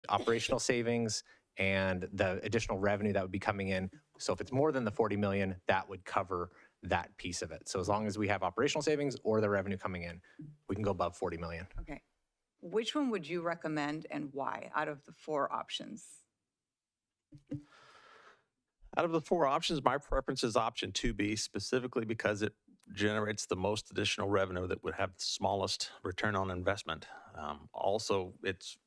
operational savings and the additional revenue that would be coming in. So if it's more than the 40 million, that would cover that piece of it. So as long as we have operational savings or the revenue coming in, we can go above 40 million. Okay. Which one would you recommend and why out of the 4 options? Out of the 4 options, my preference is option 2B, specifically because it generates the most additional revenue that would have the smallest return on investment. Also, it's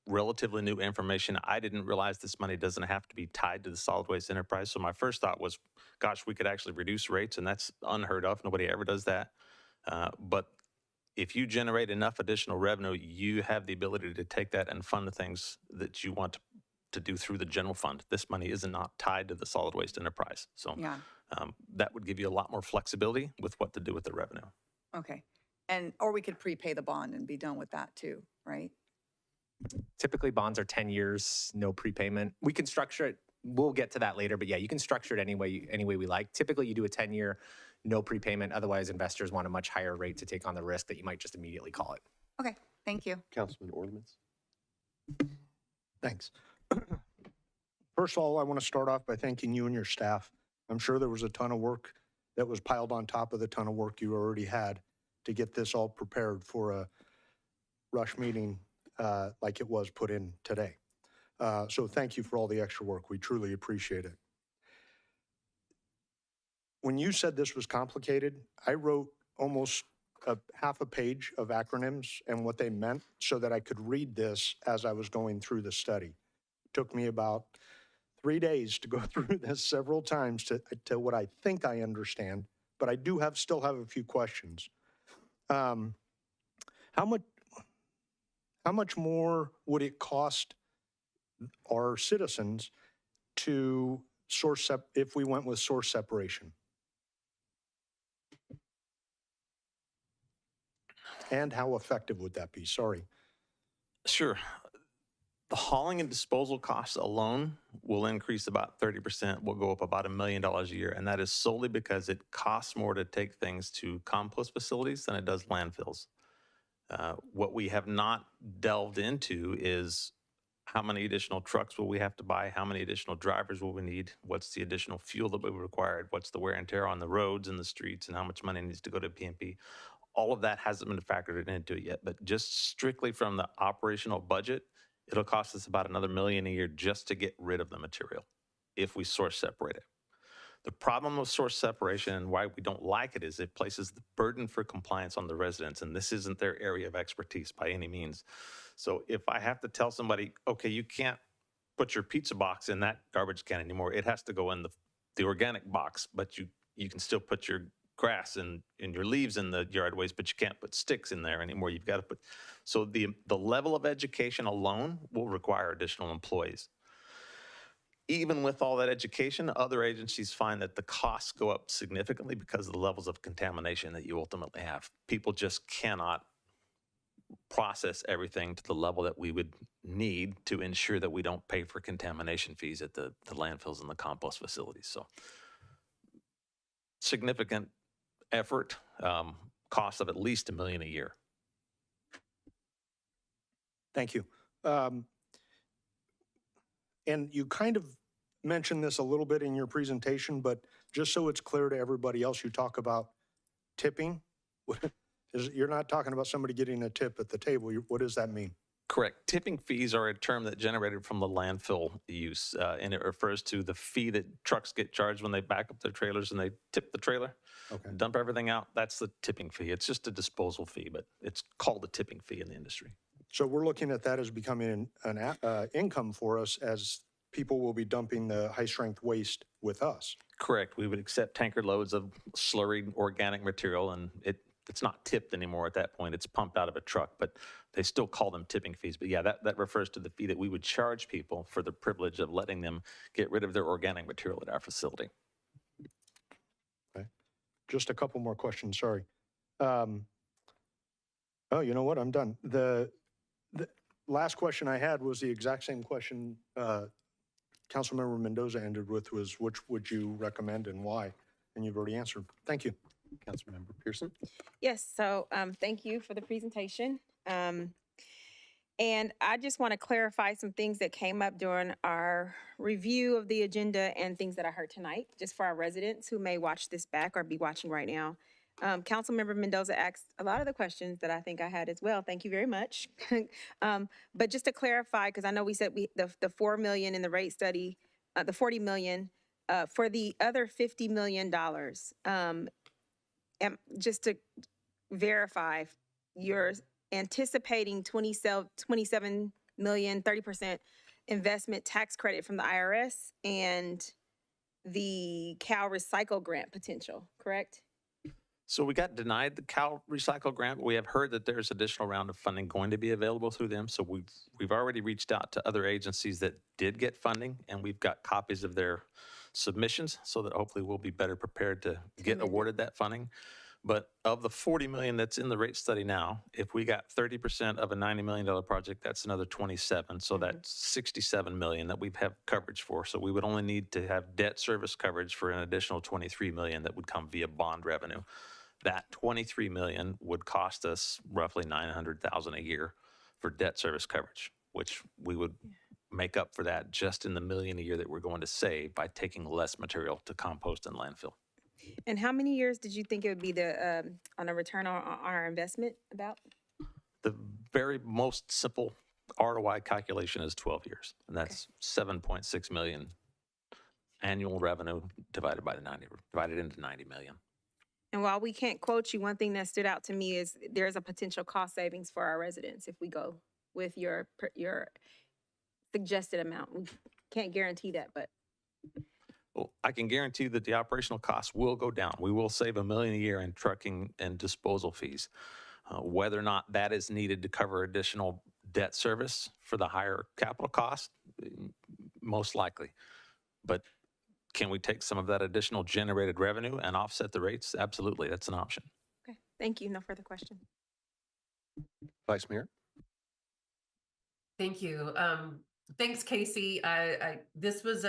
relatively new information. I didn't realize this money doesn't have to be tied to the solid waste enterprise. So my first thought was, gosh, we could actually reduce rates, and that's unheard of. Nobody ever does that. But if you generate enough additional revenue, you have the ability to take that and fund the things that you want to do through the general fund. This money is not tied to the solid waste enterprise. So Yeah. that would give you a lot more flexibility with what to do with the revenue. Okay. Or we could prepay the bond and be done with that too, right? Typically, bonds are 10 years, no prepayment. We can structure it. We'll get to that later, but yeah, you can structure it any way we like. Typically, you do a 10-year, no prepayment. Otherwise, investors want a much higher rate to take on the risk that you might just immediately call it. Okay, thank you. Councilman Ordinance. Thanks. First of all, I want to start off by thanking you and your staff. I'm sure there was a ton of work that was piled on top of the ton of work you already had to get this all prepared for a rush meeting like it was put in today. So thank you for all the extra work. We truly appreciate it. When you said this was complicated, I wrote almost half a page of acronyms and what they meant so that I could read this as I was going through the study. It took me about 3 days to go through this several times to what I think I understand, but I do still have a few questions. How much more would it cost our citizens to if we went with source separation? And how effective would that be? Sorry. Sure. The hauling and disposal costs alone will increase about 30%. Will go up about $1 million a year. And that is solely because it costs more to take things to compost facilities than it does landfills. What we have not delved into is how many additional trucks will we have to buy? How many additional drivers will we need? What's the additional fuel that we require? What's the wear and tear on the roads and the streets? And how much money needs to go to PMP? All of that hasn't been factored into it yet. But just strictly from the operational budget, it'll cost us about another $1 million a year just to get rid of the material if we source separate it. The problem with source separation and why we don't like it is it places the burden for compliance on the residents, and this isn't their area of expertise by any means. So if I have to tell somebody, okay, you can't put your pizza box in that garbage can anymore, it has to go in the organic box, but you can still put your grass and your leaves in the yard waste, but you can't put sticks in there anymore. You've got to put, so the level of education alone will require additional employees. Even with all that education, other agencies find that the costs go up significantly because of the levels of contamination that you ultimately have. People just cannot process everything to the level that we would need to ensure that we don't pay for contamination fees at the landfills and the compost facilities. So significant effort, cost of at least $1 million a year. Thank you. And you kind of mentioned this a little bit in your presentation, but just so it's clear to everybody else, you talk about tipping. You're not talking about somebody getting a tip at the table. What does that mean? Correct. Tipping fees are a term that generated from the landfill use, and it refers to the fee that trucks get charged when they back up their trailers and they tip the trailer, dump everything out. That's the tipping fee. It's just a disposal fee, but it's called a tipping fee in the industry. So we're looking at that as becoming an income for us as people will be dumping the high-strength waste with us. Correct. We would accept tanker loads of slurried organic material, and it's not tipped anymore at that point. It's pumped out of a truck, but they still call them tipping fees. But yeah, that refers to the fee that we would charge people for the privilege of letting them get rid of their organic material at our facility. Okay. Just a couple more questions, sorry. Oh, you know what? I'm done. The last question I had was the exact same question Councilmember Mendoza ended with, was which would you recommend and why? And you've already answered. Thank you. Councilmember Pearson. Yes, so thank you for the presentation. And And I just want to clarify some things that came up during our review of the agenda and things that I heard tonight, just for our residents who may watch this back or be watching right now. Councilmember Mendoza asked a lot of the questions that I think I had as well. Thank you very much. But just to clarify, because I know we said the 4 million in the rate study, the 40 million, for the other $50 million, just to verify, you're anticipating 27 million, 30% investment tax credit from the IRS and the Cal Recycle grant potential, correct? So we got denied the Cal Recycle grant. We have heard that there's additional round of funding going to be available through them. So we've already reached out to other agencies that did get funding, and we've got copies of their submissions so that hopefully we'll be better prepared to get awarded that funding. But of the 40 million that's in the rate study now, if we got 30% of a $90 million project, that's another 27. So that's 67 million that we have coverage for. So we would only need to have debt service coverage for an additional 23 million that would come via bond revenue. That 23 million would cost us roughly 900,000 a year for debt service coverage, which we would make up for that just in the million a year that we're going to save by taking less material to compost and landfill. And how many years did you think it would be the on a return on our investment about? The very most simple ROI calculation is 12 years, and that's 7.6 million annual revenue divided into 90 million. And while we can't quote you, one thing that stood out to me is there's a potential cost savings for our residents if we go with your suggested amount. We can't guarantee that, but. Well, I can guarantee that the operational costs will go down. We will save $1 million a year in trucking and disposal fees. Whether or not that is needed to cover additional debt service for the higher capital cost, most likely. But can we take some of that additional generated revenue and offset the rates? Absolutely, that's an option. Okay, thank you. No further questions. Vice Mayor? Thank you. Thanks, Casey. This was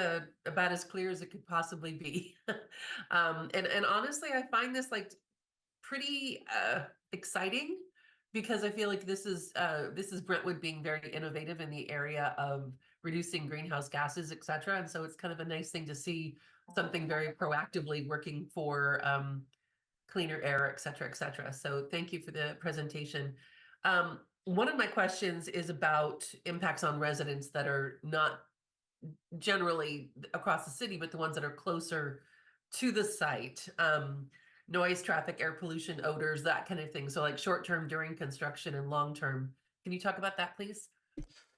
about as clear as it could possibly be. And honestly, I find this like pretty exciting because I feel like this is Brentwood being very innovative in the area of reducing greenhouse gases, et cetera. And so it's kind of a nice thing to see something very proactively working for cleaner air, et cetera, et cetera. So thank you for the presentation. One of my questions is about impacts on residents that are not generally across the city, but the ones that are closer to the site. Noise, traffic, air pollution, odors, that kind of thing. So like short-term during construction and long-term. Can you talk about that, please?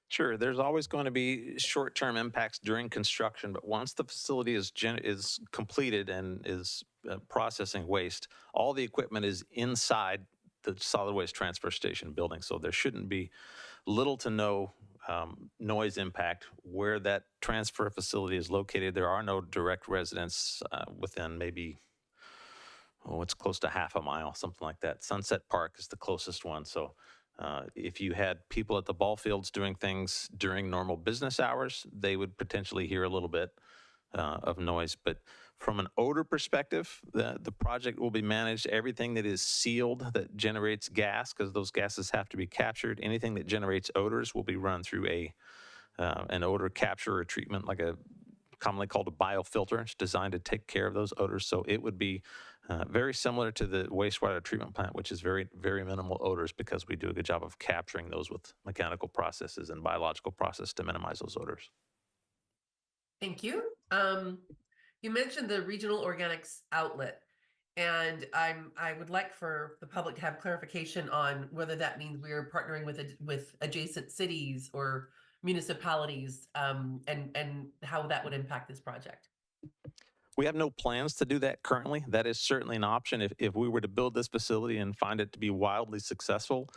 Sure. There's always going to be short-term impacts during construction, but once the facility is completed and is processing waste, all the equipment is inside the solid waste transfer station building. So there shouldn't be little to no noise impact where that transfer facility is located. There are no direct residents within maybe, it's close to half a mile, something like that. Sunset Park is the closest one. So if you had people at the ball fields doing things during normal business hours, they would potentially hear a little bit of noise. But from an odor perspective, the project will be managed. Everything that is sealed that generates gas, because those gases have to be captured, anything that generates odors will be run through an odor capture or treatment, like a commonly called a biofilter. It's designed to take care of those odors. So it would be very similar to the wastewater treatment plant, which is very, very minimal odors because we do a good job of capturing those with mechanical processes and biological process to minimize those odors. Thank you. You mentioned the regional organics outlet, and I would like for the public to have clarification on whether that means we are partnering with adjacent cities or municipalities, and how that would impact this project. We have no plans to do that currently. That is certainly an option. If we were to build this facility and find it to be wildly successful,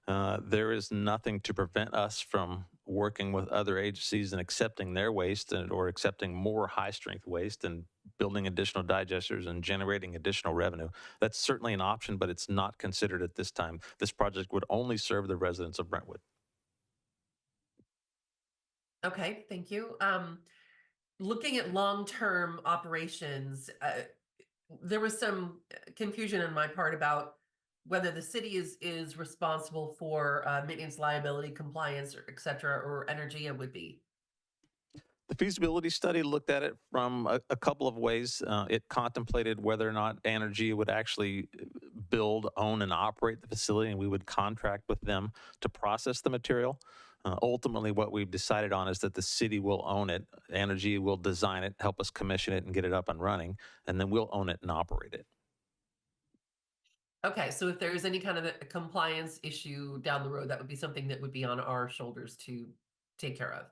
there is nothing to prevent us from working with other agencies and accepting their waste or accepting more high-strength waste and building additional digesters and generating additional revenue. That's certainly an option, but it's not considered at this time. This project would only serve the residents of Brentwood. Okay, thank you. Looking at long-term operations, there was some confusion on my part about whether the city is responsible for maintenance, liability, compliance, or et cetera, or energy, it would be. The feasibility study looked at it from a couple of ways. It contemplated whether or not Energy would actually build, own, and operate the facility, and we would contract with them to process the material. Ultimately, what we've decided on is that the city will own it. Energy will design it, help us commission it, and get it up and running, and then we'll own it and operate it. Okay, so if there's any kind of a compliance issue down the road, that would be something that would be on our shoulders to take care of.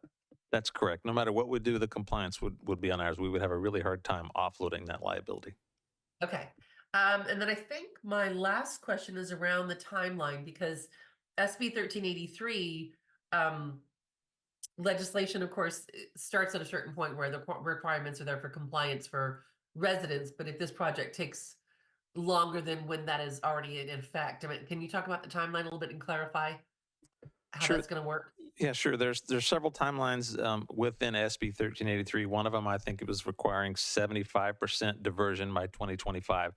That's correct. No matter what we do, the compliance would be on ours. We would have a really hard time offloading that liability. Okay. And then I think my last question is around the timeline because SB 1383 legislation, of course, starts at a certain point where the requirements are there for compliance for residents. But if this project takes longer than when that is already in effect, I mean, can you talk about the timeline a little bit and clarify how Sure. that's going to work? Yeah, sure. There's several timelines within SB 1383. One of them, I think it was requiring 75% diversion by 2025.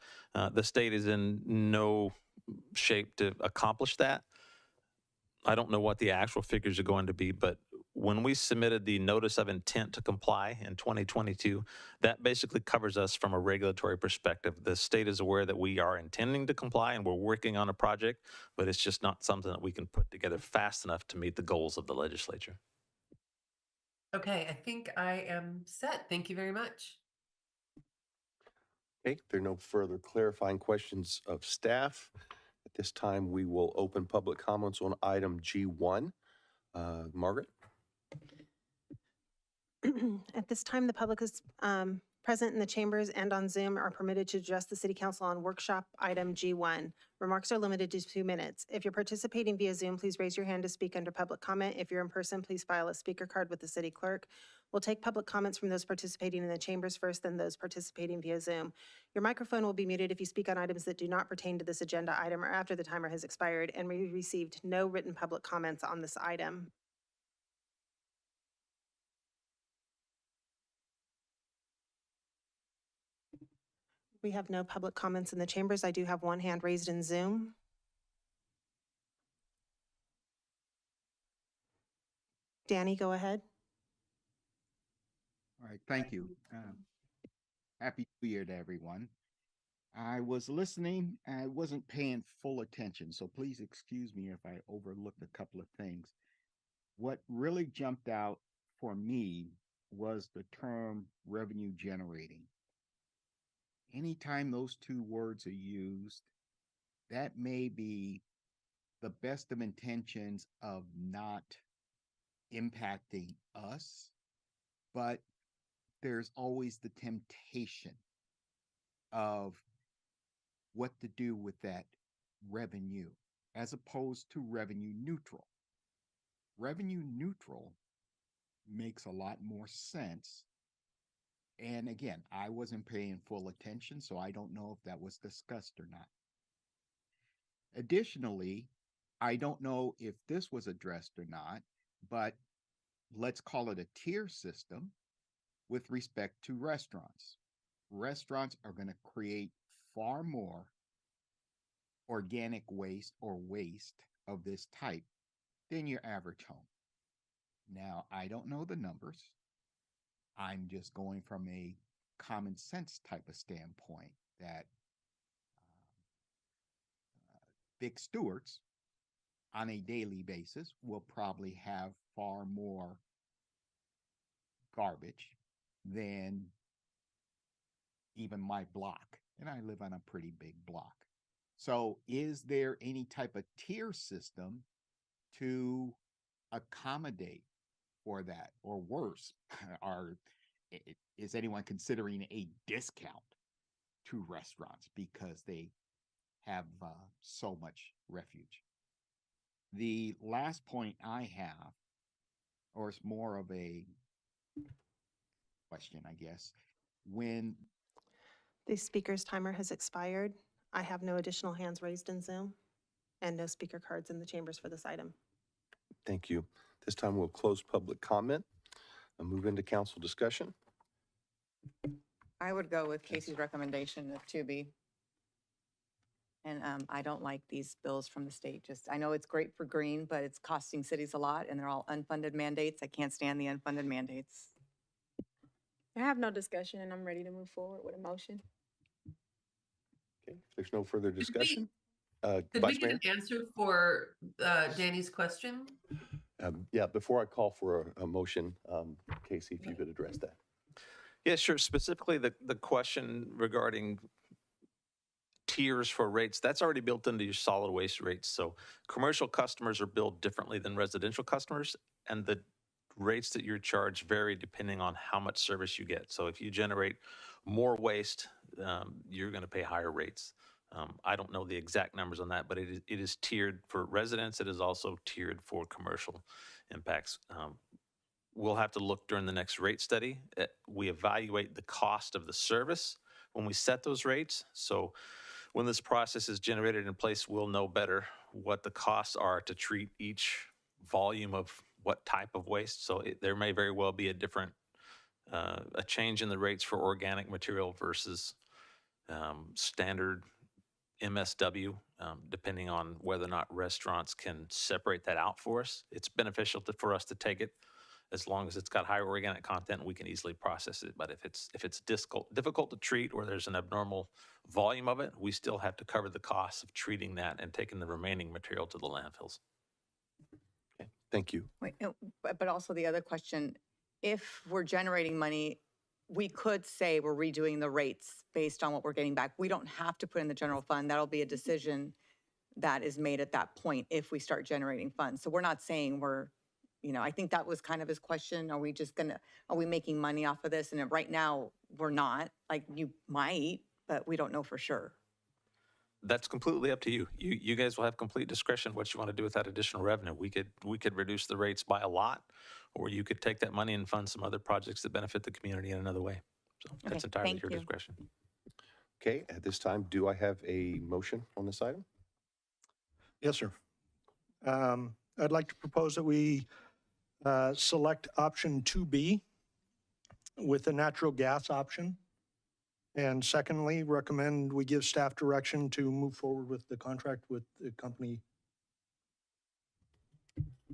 The state is in no shape to accomplish that. I don't know what the actual figures are going to be, but when we submitted the notice of intent to comply in 2022, that basically covers us from a regulatory perspective. The state is aware that we are intending to comply and we're working on a project, but it's just not something that we can put together fast enough to meet the goals of the legislature. Okay, I think I am set. Thank you very much. Okay, if there are no further clarifying questions of staff, at this time we will open public comments on item G1. Margaret? At this time, the public is present in the chambers and on Zoom are permitted to address the City Council on workshop item G1. Remarks are limited to 2 minutes. If you're participating via Zoom, please raise your hand to speak under public comment. If you're in person, please file a speaker card with the city clerk. We'll take public comments from those participating in the chambers first, then those participating via Zoom. Your microphone will be muted if you speak on items that do not pertain to this agenda item or after the timer has expired, and we received no written public comments on this item. We have no public comments in the chambers. I do have one hand raised in Zoom. Danny, go ahead. All right, thank you. Happy New Year to everyone. I was listening, I wasn't paying full attention, so please excuse me if I overlooked a couple of things. What really jumped out for me was the term revenue generating. Anytime those two words are used, that may be the best of intentions of not impacting us, but there's always the temptation of what to do with that revenue as opposed to revenue neutral. Revenue neutral makes a lot more sense. And again, I wasn't paying full attention, so I don't know if that was discussed or not. Additionally, I don't know if this was addressed or not, but let's call it a tier system with respect to restaurants. Restaurants are going to create far more organic waste or waste of this type than your average home. Now, I don't know the numbers. I'm just going from a common sense type of standpoint that big stewards on a daily basis will probably have far more garbage than even my block. And I live on a pretty big block. So is there any type of tier system to accommodate for that, or worse, is anyone considering a discount to restaurants because they have so much refuge? The last point I have, or it's more of a question, I guess, when The speaker's timer has expired. I have no additional hands raised in Zoom and no speaker cards in the chambers for this item. Thank you. This time we'll close public comment and move into council discussion. I would go with Casey's recommendation of 2B. And I don't like these bills from the state. Just, I know it's great for green, but it's costing cities a lot and they're all unfunded mandates. I can't stand the unfunded mandates. I have no discussion and I'm ready to move forward with a motion. Okay, if there's no further we- discussion. Could we Vice get Mayor? an answer for Danny's question? Yeah, before I call for a motion, Casey, if you could address that. Yeah, sure. Specifically, the question regarding tiers for rates, that's already built into your solid waste rates. So commercial customers are billed differently than residential customers, and the rates that you're charged vary depending on how much service you get. So if you generate more waste, you're going to pay higher rates. I don't know the exact numbers on that, but it is tiered for residents. It is also tiered for commercial impacts. We'll have to look during the next rate study. We evaluate the cost of the service when we set those rates. So when this process is generated in place, we'll know better what the costs are to treat each volume of what type of waste. So there may very well be a change in the rates for organic material versus standard MSW, depending on whether or not restaurants can separate that out for us. It's beneficial for us to take it as long as it's got higher organic content, we can easily process it. But if it's difficult to treat or there's an abnormal volume of it, we still have to cover the costs of treating that and taking the remaining material to the landfills. Okay, thank you. Wait, no, but also the other question, if we're generating money, we could say we're redoing the rates based on what we're getting back. We don't have to put in the general fund. That'll be a decision that is made at that point if we start generating funds. So we're not saying I think that was kind of his question. Are we making money off of this? And right now, we're not. Like, you might, but we don't know for sure. That's completely up to you. You guys will have complete discretion what you want to do with that additional revenue. We could reduce the rates by a lot, or you could take that money and fund some other projects that benefit the community in another way. So that's Okay, entirely thank your you. discretion. Okay, at this time, do I have a motion on this item? Yes, sir. I'd like to propose that we select option 2B with the natural gas option. And secondly, recommend we give staff direction to move forward with the contract with the company.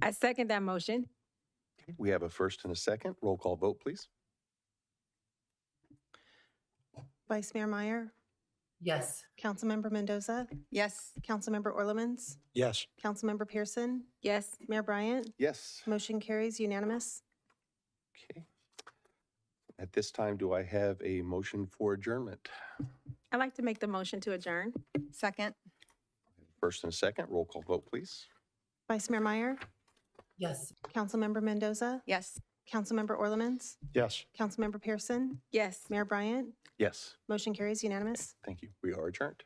I second that motion. We have a first and a second. Roll call vote, please. Vice Mayor Meyer, Yes. Councilmember Mendoza, Yes, Councilmember Orlemans, Yes. Councilmember Pearson, Yes. Mayor Bryant, Yes. motion carries unanimous. Okay. At this time, do I have a motion for adjournment? I'd like to make the motion to adjourn. second, First and a second. Roll call vote, please. Vice Mayor Meyer, Yes. Councilmember Mendoza, yes. Councilmember Orlemans, Yes. Councilmember Pearson, Yes. Mayor Bryant, Yes. motion carries unanimous. Thank you. We are adjourned.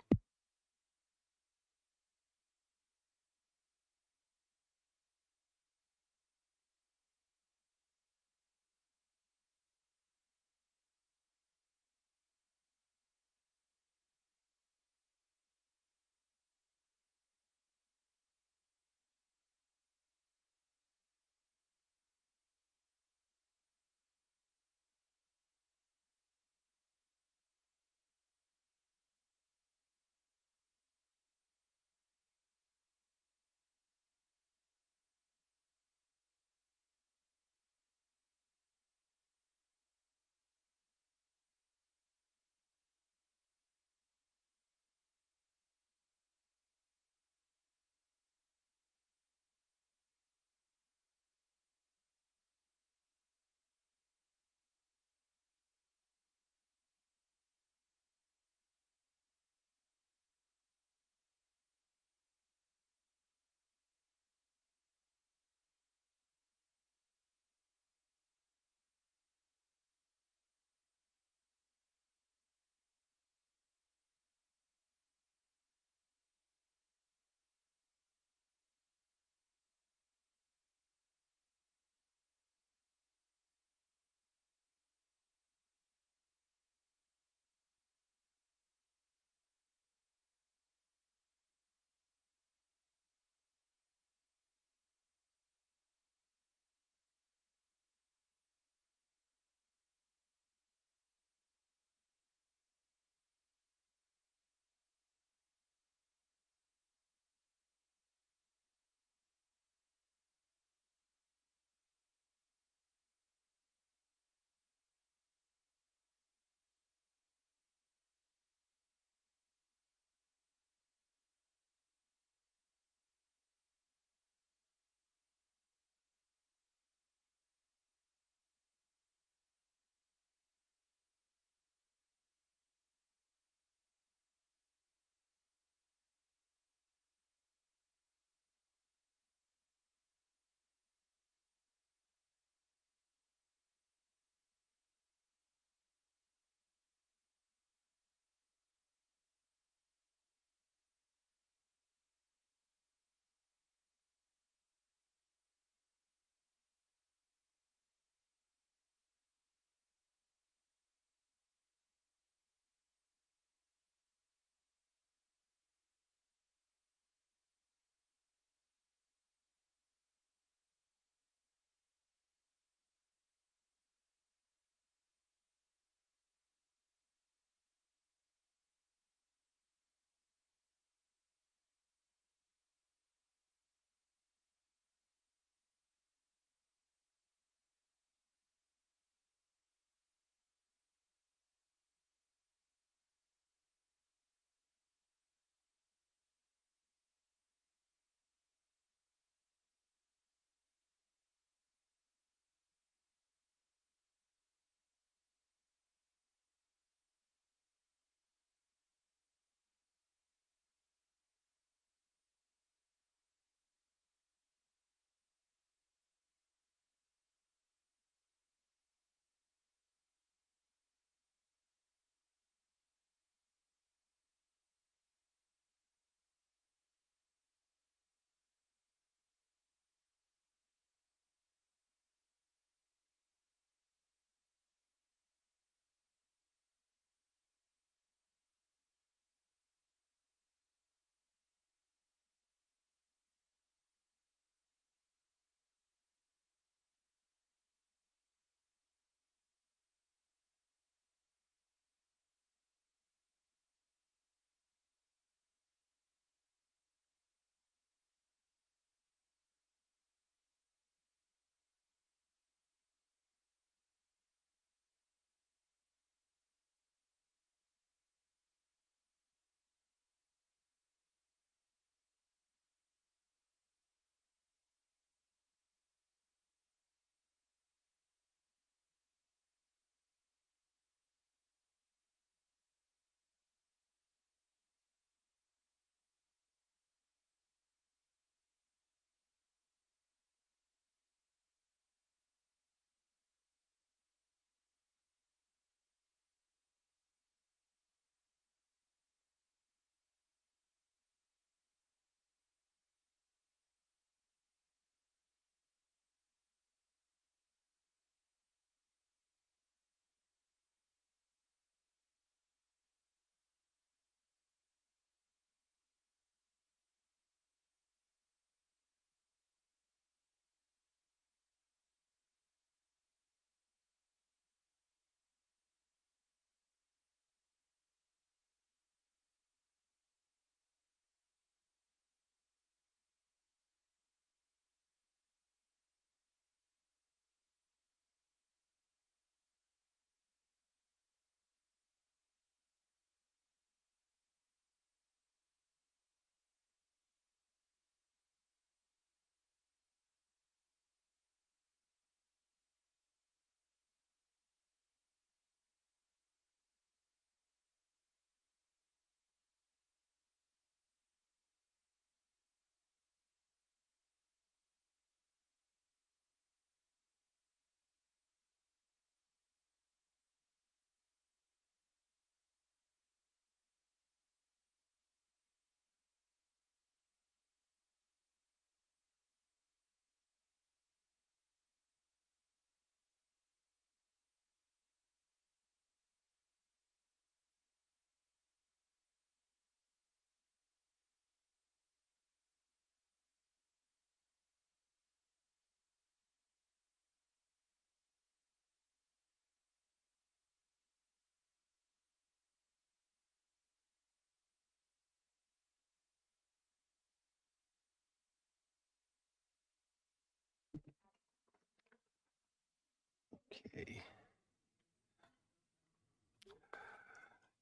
Okay.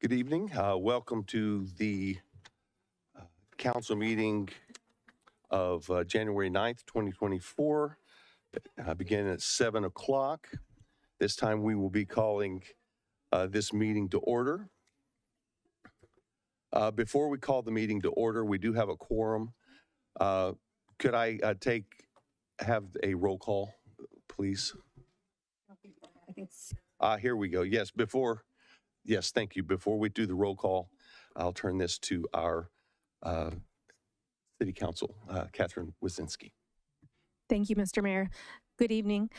Good evening. Welcome to the council meeting of January 9th, 2024, beginning at 7 o'clock. This time we will be calling this meeting to order. Before we call the meeting to order, we do have a quorum. Could I have a roll call, please? I think Here we go. Yes, thank you. Before we do the roll call, I'll turn this to our City Council, Catherine Wazinski. Thank you, Mr. Mayor. Good evening.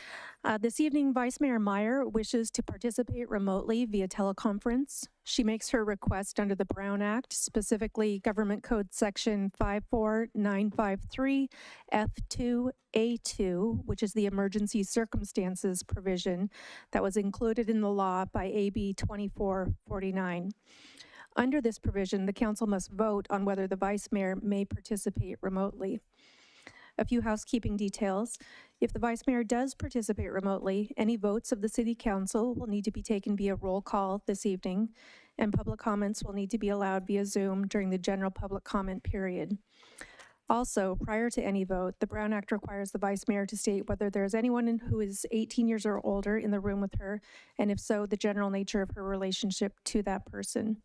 This evening, Vice Mayor Meyer wishes to participate remotely via teleconference. She makes her request under the Brown Act, specifically Government Code Section 54953 F2A2, which is the emergency circumstances provision that was included in the law by AB 2449. Under this provision, the council must vote on whether the vice mayor may participate remotely. A few housekeeping details. If the vice mayor does participate remotely, any votes of the city council will need to be taken via roll call this evening, and public comments will need to be allowed via Zoom during the general public comment period. Also, prior to any vote, the Brown Act requires the vice mayor to state whether there is anyone who is 18 years or older in the room with her, and if so, the general nature of her relationship to that person.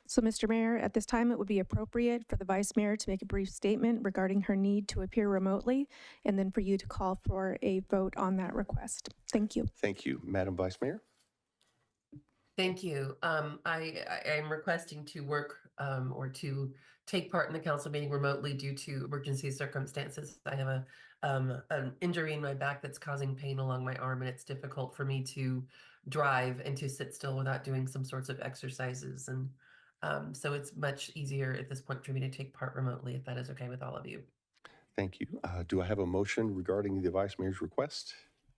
So, Mr. Mayor, at this time, it would be appropriate for the Vice Mayor to make a brief statement regarding her need to appear remotely, and then for you to call for a vote on that request. Thank you. Thank you, Madam Vice Mayor. Thank you. I am requesting to work or to take part in the council meeting remotely due to emergency circumstances. I have an injury in my back that's causing pain along my arm, and it's difficult for me to drive and to sit still without doing some sorts of exercises. And so it's much easier at this point for me to take part remotely, if that is okay with all of you. Thank you. Do I have a motion regarding the Vice Mayor's request?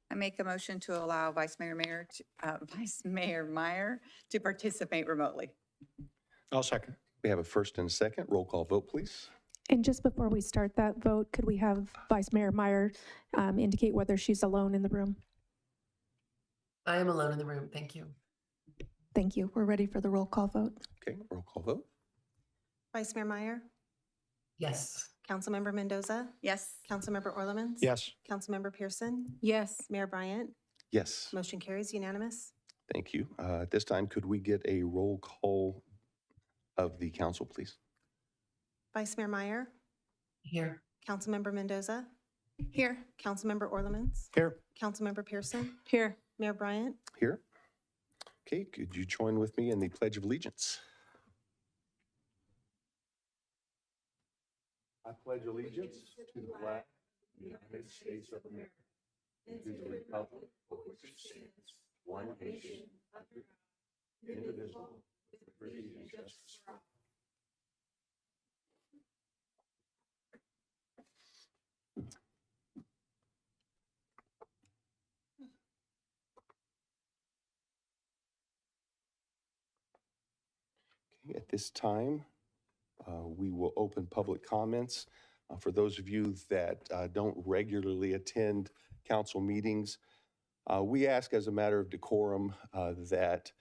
I make a motion to allow Vice Mayor Meyer to participate remotely. I'll second. We have a first and a second. Roll call vote, please. And just before we start that vote, could we have Vice Mayor Meyer indicate whether she's alone in the room? I am alone in the room. Thank you. Thank you. We're ready for the roll call vote. Okay, roll call vote. Vice Mayor Meyer, Yes. Councilmember Mendoza, Yes. Councilmember Orlemans. Yes. Councilmember Pearson, Yes. Mayor Bryant. Yes, Motion carries unanimous. thank you. At this time, could we get a roll call of the council, please? Vice Mayor Meyer, Here. Councilmember Mendoza, Here. Councilmember Orlemans, Here. Councilmember Pearson, Here. Mayor Bryant. Here. Okay, could you join with me in the Pledge of Allegiance? I pledge allegiance to the flag of the United States of America and to the republic for which it stands, one nation, under God, indivisible, with liberty and justice for all. Okay, at this time, we will open public comments. For those of you that don't regularly attend council meetings, we ask as a matter of decorum that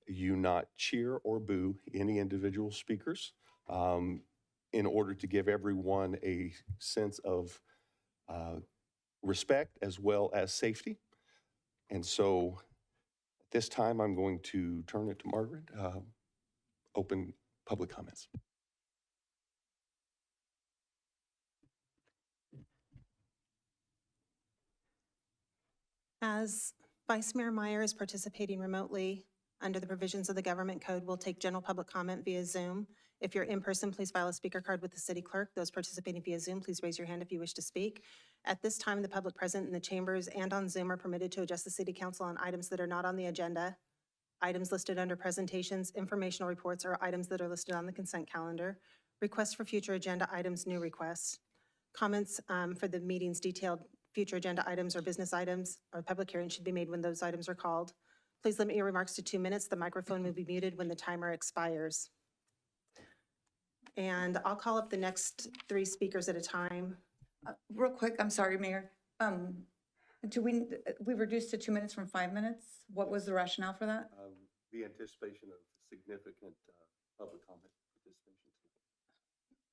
you not cheer or boo any individual speakers in order to give everyone a sense of respect as well as safety. And so at this time, I'm going to turn it to Margaret. Open public comments. As Vice Mayor Meyer is participating remotely under the provisions of the Government Code, we'll take general public comment via Zoom. If you're in person, please file a speaker card with the city clerk. Those participating via Zoom, please raise your hand if you wish to speak. At this time, the public present in the chambers and on Zoom are permitted to address the city council on items that are not on the agenda, items listed under presentations, informational reports, or items that are listed on the consent calendar, requests for future agenda items, new requests. Comments for the meeting's detailed future agenda items or business items or public hearings should be made when those items are called. Please limit your remarks to 2 minutes. The microphone will be muted when the timer expires. And I'll call up the next 3 speakers at a time. Real quick, I'm sorry, Mayor. We reduced to 2 minutes from 5 minutes? What was the rationale for that? The anticipation of significant public comment participation.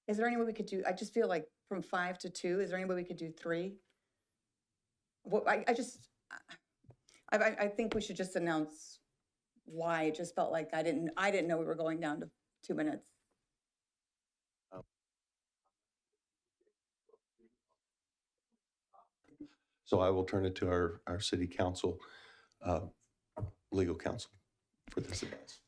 Is there any way we could do, I just feel like from 5 to 2, is there any way we could do 3? Well, I think we should just announce why. It just felt like I didn't know we were going down to 2 minutes. So I will turn it to our city council, legal counsel for this advice.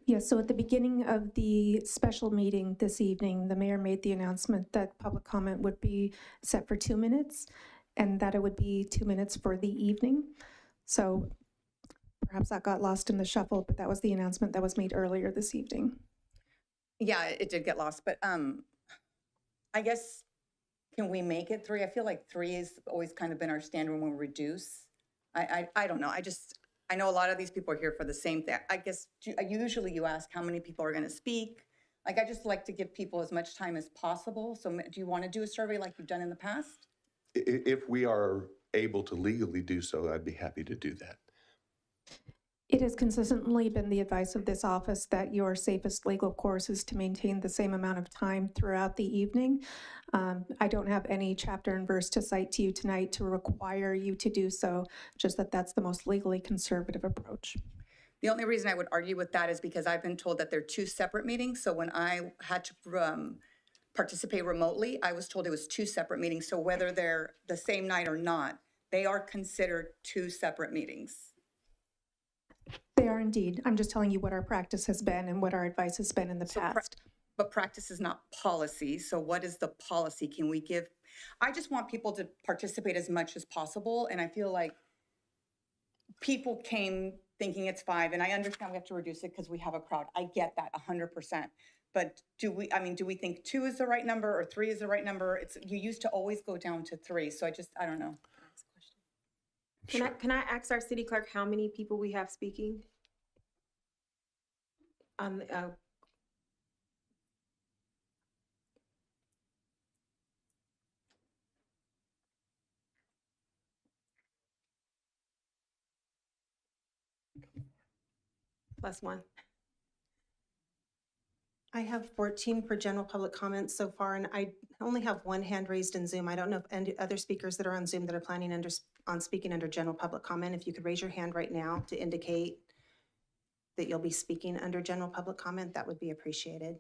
Yes, so at the beginning of the special meeting this evening, the mayor made the announcement that public comment would be set for 2 minutes and that it would be 2 minutes for the evening. So perhaps that got lost in the shuffle, but that was the announcement that was made earlier this evening. Yeah, it did get lost, but I guess, can we make it 3? I feel like 3 has always kind of been our standard when we reduce. I don't know. I know a lot of these people are here for the same thing. I guess usually you ask how many people are going to speak. Like, I just like to give people as much time as possible. So do you want to do a survey like you've done in the past? If we are able to legally do so, I'd be happy to do that. It has consistently been the advice of this office that your safest legal course is to maintain the same amount of time throughout the evening. I don't have any chapter and verse to cite to you tonight to require you to do so, just that that's the most legally conservative approach. The only reason I would argue with that is because I've been told that they're 2 separate meetings. So when I had to participate remotely, I was told it was 2 separate meetings. So whether they're the same night or not, they are considered 2 separate meetings. They are indeed. I'm just telling you what our practice has been and what our advice has been in the past. But practice is not policy. So what is the policy? Can we give? I just want people to participate as much as possible. And I feel like people came thinking it's 5, and I understand we have to reduce it because we have a crowd. I get that 100%. But do we think 2 is the right number or 3 is the right number? You used to always go down to 3. So I don't know. Can I ask our city clerk how many people we have speaking? +1. I have 14 for general public comments so far, and I only have 1 hand raised in Zoom. I don't know if any other speakers that are on Zoom that are planning on speaking under general public comment, if you could raise your hand right now to indicate that you'll be speaking under general public comment, that would be appreciated.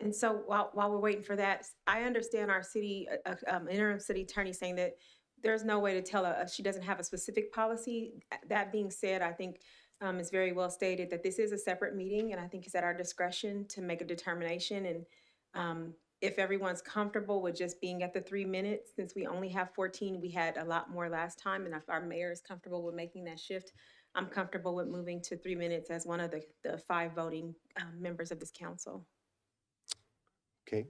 And so while we're waiting for that, I understand our city, interim city attorney saying that there's no way to tell her she doesn't have a specific policy. That being said, I think it's very well stated that this is a separate meeting, and I think it's at our discretion to make a determination. And if everyone's comfortable with just being at the 3 minutes, since we only have 14, we had a lot more last time, and if our mayor is comfortable with making that shift, I'm comfortable with moving to 3 minutes as one of the 5 voting members of this council. Okay.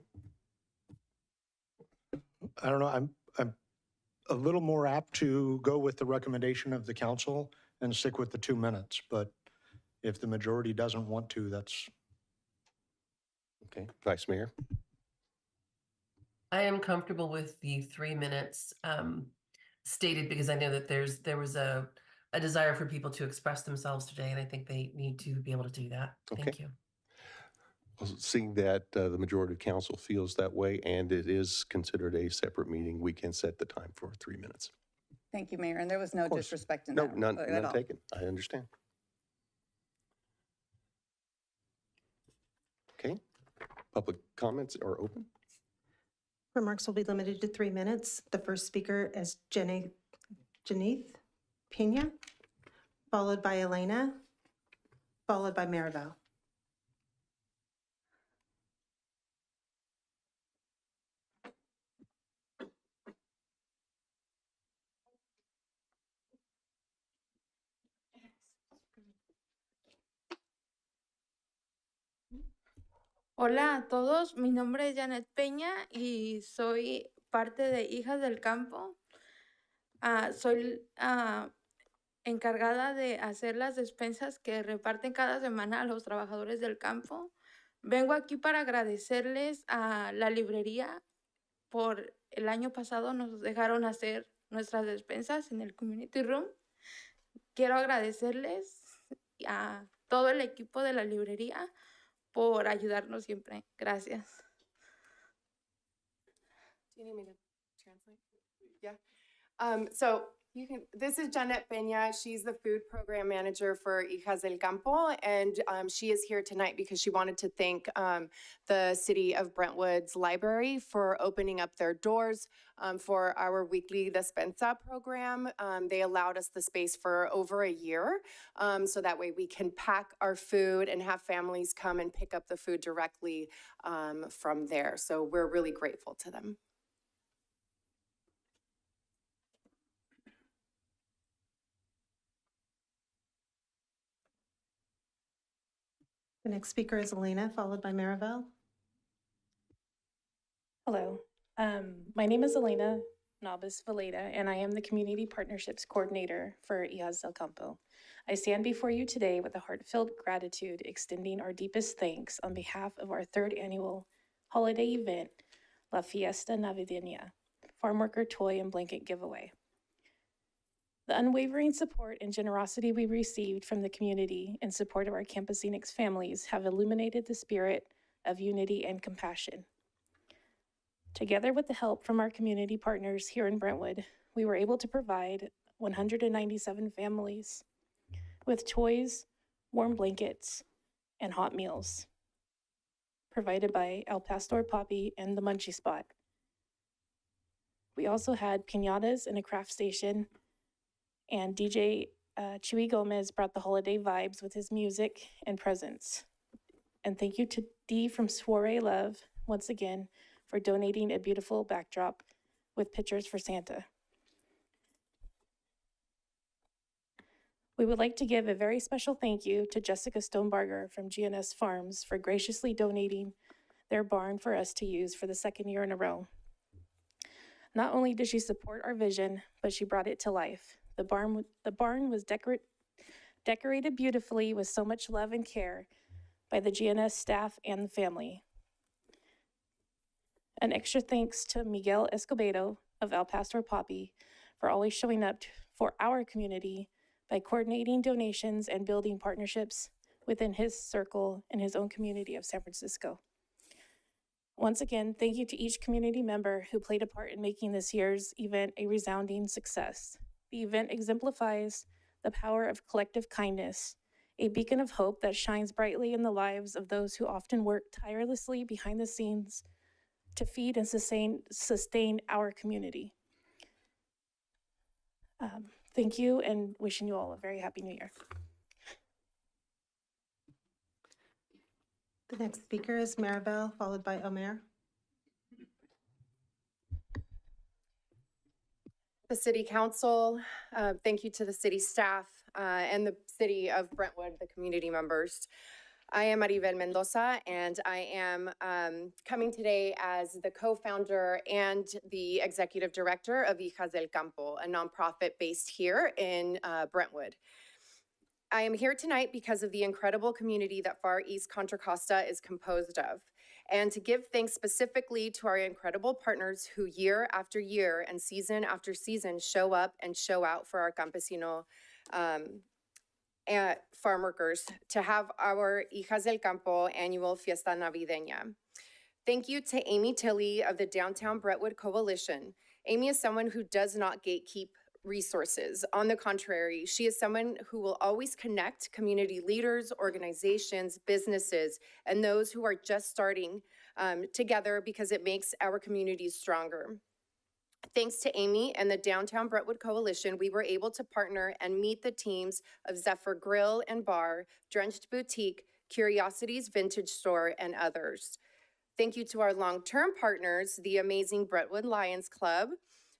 I don't know, I'm a little more apt to go with the recommendation of the council and stick with the 2 minutes, but if the majority doesn't want to, that's. Okay, Vice Mayor? I am comfortable with the 3 minutes stated because I know that there was a desire for people to express themselves today, and I think they need to be able to do that. Thank Okay. you. Well, seeing that the majority of council feels that way and it is considered a separate meeting, we can set the time for 3 minutes. Thank you, Mayor. And there was no course. disrespect in No, that. none at all. taken. I understand. Okay. Public comments are open. Remarks will be limited to 3 minutes. The first speaker is Janeth Pena, followed by Elena, followed by Maribel. Hola a todos, mi nombre es Janet Peña y soy parte de Hijas del Campo. Soy encargada de hacer las despensas que reparten cada semana a los trabajadores del campo. Vengo aquí para agradecerles a la librería por el año pasado nos dejaron hacer nuestras despensas en el community room. Quiero agradecerles a todo el equipo de la librería por ayudarnos siempre. Gracias. Do you need me to translate? Yeah. So you can, this is Janet Peña. She's the food program manager for Hijas del Campo. And she is here tonight because she wanted to thank the city of Brentwood's library for opening up their doors for our weekly despensa program. They allowed us the space for over a year. So that way we can pack our food and have families come and pick up the food directly from there. So we're really grateful to them. The next speaker is Elena, followed by Maribel. Hello, my name is Elena Navas Valeda, and I am the Community Partnerships Coordinator for Hijas del Campo. I stand before you today with a heartfelt gratitude, extending our deepest thanks on behalf of our third annual holiday event, La Fiesta Navideña, Farm Worker Toy and Blanket Giveaway. The unwavering support and generosity we received from the community in support of our Campesinex families have illuminated the spirit of unity and compassion. Together with the help from our community partners here in Brentwood, we were able to provide 197 families with toys, warm blankets, and hot meals provided by El Pastor Papi and the Munchie Spot. We also had piñatas and a craft station, and DJ Chuy Gomez brought the holiday vibes with his music and presence. And thank you to Dee from Soiree Love, once again, for donating a beautiful backdrop with pictures for Santa. We would like to give a very special thank you to Jessica Stonebarger from GNS Farms for graciously donating their barn for us to use for the second year in a row. Not only did she support our vision, but she brought it to life. The barn was decorated beautifully with so much love and care by the GNS staff and the family. An extra thanks to Miguel Escobedo of El Pastor Papi for always showing up for our community by coordinating donations and building partnerships within his circle and his own community of San Francisco. Once again, thank you to each community member who played a part in making this year's event a resounding success. The event exemplifies the power of collective kindness, a beacon of hope that shines brightly in the lives of those who often work tirelessly behind the scenes to feed and sustain our community. Thank you, and wishing you all a very happy new year. The next speaker is Maribel, followed by Omer. The City Council, thank you to the city staff and the city of Brentwood, the community members. I am Maribel Mendoza, and I am coming today as the co-founder and the executive director of Hijas del Campo, a nonprofit based here in Brentwood. I am here tonight because of the incredible community that Far East Contra Costa is composed of, and to give thanks specifically to our incredible partners who year after year and season after season show up and show out for our campesino farm workers to have our Hijas del Campo annual Fiesta Navideña. Thank you to Amy Tilley of the Downtown Brentwood Coalition. Amy is someone who does not gatekeep resources. On the contrary, she is someone who will always connect community leaders, organizations, businesses, and those who are just starting together because it makes our communities stronger. Thanks to Amy and the Downtown Brentwood Coalition, we were able to partner and meet the teams of Zephyr Grill and Bar, Drenched Boutique, Curiosities Vintage Store, and others. Thank you to our long-term partners, the amazing Brentwood Lions Club,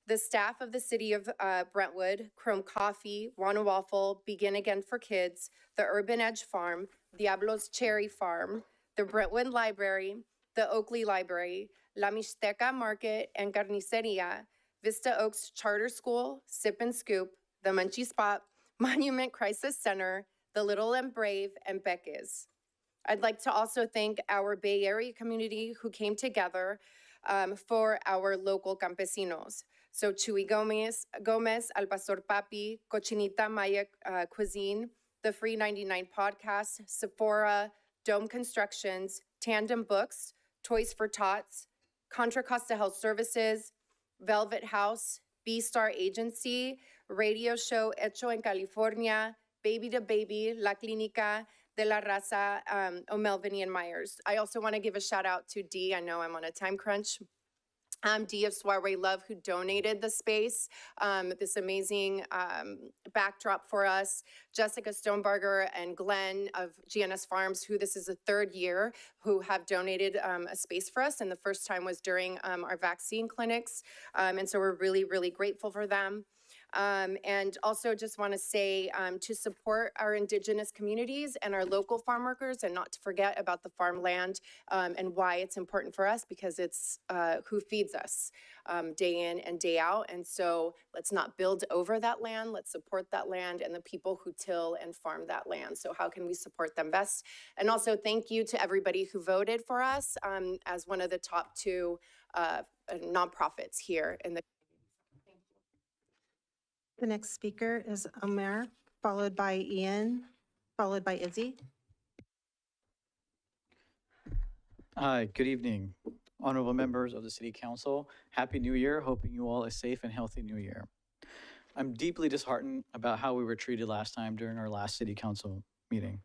the staff of the city of Brentwood, Chrome Coffee, Wanna Waffle, Begin Again for Kids, the Urban Edge Farm, Diablo's Cherry Farm, the Brentwood Library, the Oakley Library, La Mixteca Market and Carniceria, Vista Oaks Charter School, Sip and Scoop, the Munchie Spot, Monument Crisis Center, the Little and Brave, and Beckes. I'd like to also thank our Bay Area community who came together for our local campesinos. So Chuy Gomez, Al Pastor Papi, Cochinita Maya Cuisine, The Free 99 Podcast, Sephora, Dome Constructions, Tandem Books, Toys for Tots, Contra Costa Health Services, Velvet House, B-Star Agency, Radio Show Hecho en California, Baby to Baby, La Clínica de la Raza, O'Melveny and Myers. I also want to give a shout out to Dee. I know I'm on a time crunch. Dee of Soiree Love, who donated the space, this amazing backdrop for us. Jessica Stonebarger and Glenn of GNS Farms, who this is the third year, who have donated a space for us. And the first time was during our vaccine clinics. And so we're really, really grateful for them. And also just want to say to support our Indigenous communities and our local farm workers, and not to forget about the farmland and why it's important for us, because it's who feeds us day in and day out. And so let's not build over that land. Let's support that land and the people who till and farm that land. So how can we support them best? And also thank you to everybody who voted for us as one of the top 2 nonprofits here in the. The next speaker is Omer, followed by Ian, followed by Izzy. Hi, good evening, honorable members of the City Council. Happy New Year, hoping you all a safe and healthy New Year. I'm deeply disheartened about how we were treated last time during our last City Council meeting.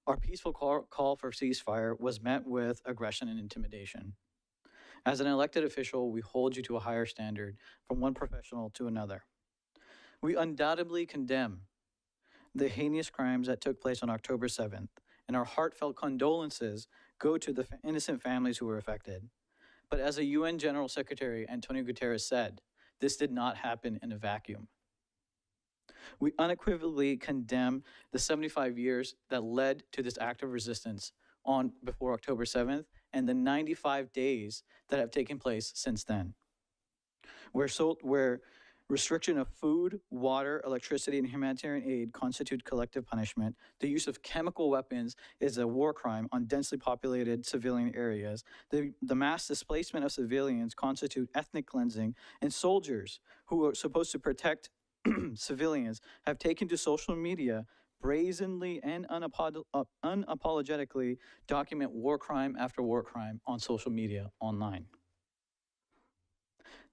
Our peaceful call for ceasefire was met with aggression and intimidation. As an elected official, we hold you to a higher standard from one professional to another. We undoubtedly condemn the heinous crimes that took place on October 7th, and our heartfelt condolences go to the innocent families who were affected. But as a UN General Secretary, Antonio Guterres, said, this did not happen in a vacuum. We unequivocally condemn the 75 years that led to this act of resistance before October 7th, and the 95 days that have taken place since then. Where restriction of food, water, electricity, and humanitarian aid constitute collective punishment, the use of chemical weapons is a war crime on densely populated civilian areas, the mass displacement of civilians constitute ethnic cleansing, and soldiers who are supposed to protect civilians have taken to social media brazenly and unapologetically document war crime after war crime on social media online.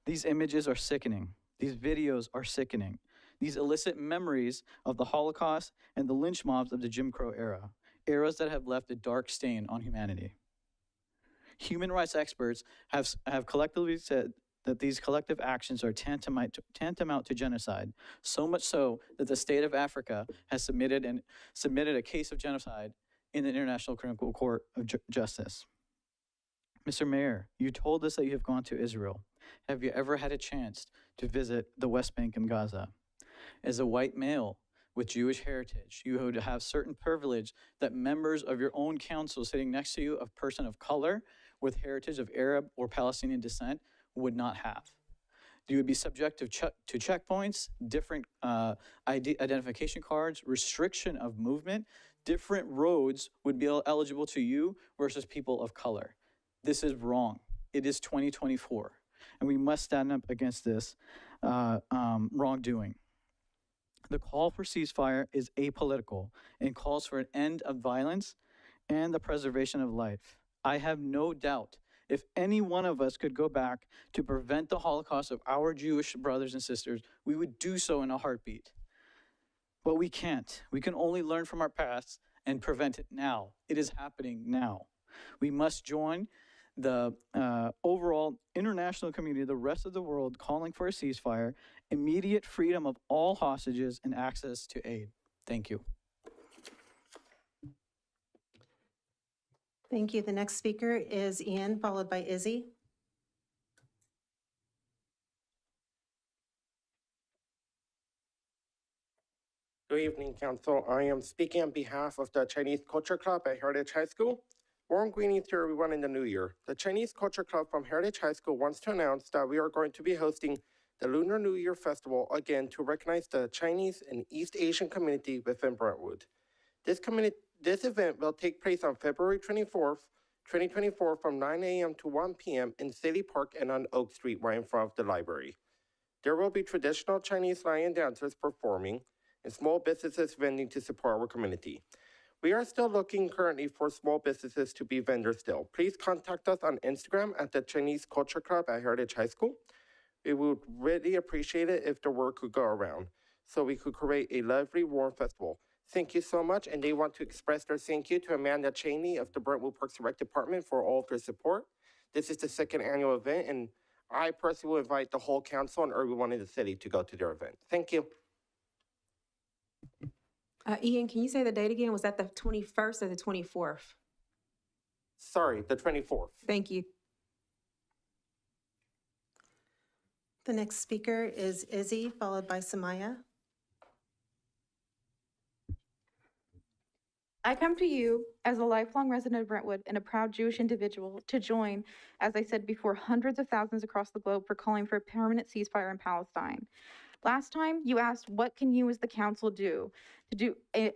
These images are sickening. These videos are sickening. These elicit memories of the Holocaust and the lynch mobs of the Jim Crow era, eras that have left a dark stain on humanity. Human rights experts have collectively said that these collective actions are tantamount to genocide, so much so that the state of Africa has submitted a case of genocide in the International Criminal Court of Justice. Mr. Mayor, you told us that you have gone to Israel. Have you ever had a chance to visit the West Bank and Gaza? As a white male with Jewish heritage, you would have certain privilege that members of your own council sitting next to you, a person of color with heritage of Arab or Palestinian descent, would not have. You would be subject to checkpoints, different identification cards, restriction of movement. Different roads would be eligible to you versus people of color. This is wrong. It is 2024, and we must stand up against this wrongdoing. The call for ceasefire is apolitical and calls for an end of violence and the preservation of life. I have no doubt if any one of us could go back to prevent the Holocaust of our Jewish brothers and sisters, we would do so in a heartbeat. But we can't. We can only learn from our past and prevent it now. It is happening now. We must join the overall international community, the rest of the world, calling for a ceasefire, immediate freedom of all hostages, and access to aid. Thank you. Thank you. The next speaker is Ian, followed by Izzy. Good evening, Council. I am speaking on behalf of the Chinese Culture Club at Heritage High School. Warm greetings to everyone in the new year. The Chinese Culture Club from Heritage High School wants to announce that we are going to be hosting the Lunar New Year Festival again to recognize the Chinese and East Asian community within Brentwood. This event will take place on February 24th, 2024 from 9 a.m. to 1 p.m. in City Park and on Oak Street right in front of the library. There will be traditional Chinese lion dancers performing and small businesses vending to support our community. We are still looking currently for small businesses to be vendors still. Please contact us on Instagram at the Chinese Culture Club at Heritage High School. We would really appreciate it if the word could go around so we could create a lovely, warm festival. Thank you so much, and they want to express their thank you to Amanda Cheney of the Brentwood Parks and Rec Department for all of their support. This is the second annual event, and I personally will invite the whole council and everyone in the city to go to their event. Thank you. Ian, can you say the date again? Was that the 21st or the 24th? Sorry, the 24th. Thank you. The next speaker is Izzy, followed by Samaya. I come to you as a lifelong resident of Brentwood and a proud Jewish individual to join, as I said before, hundreds of thousands across the globe for calling for a permanent ceasefire in Palestine. Last time you asked, what can you as the council do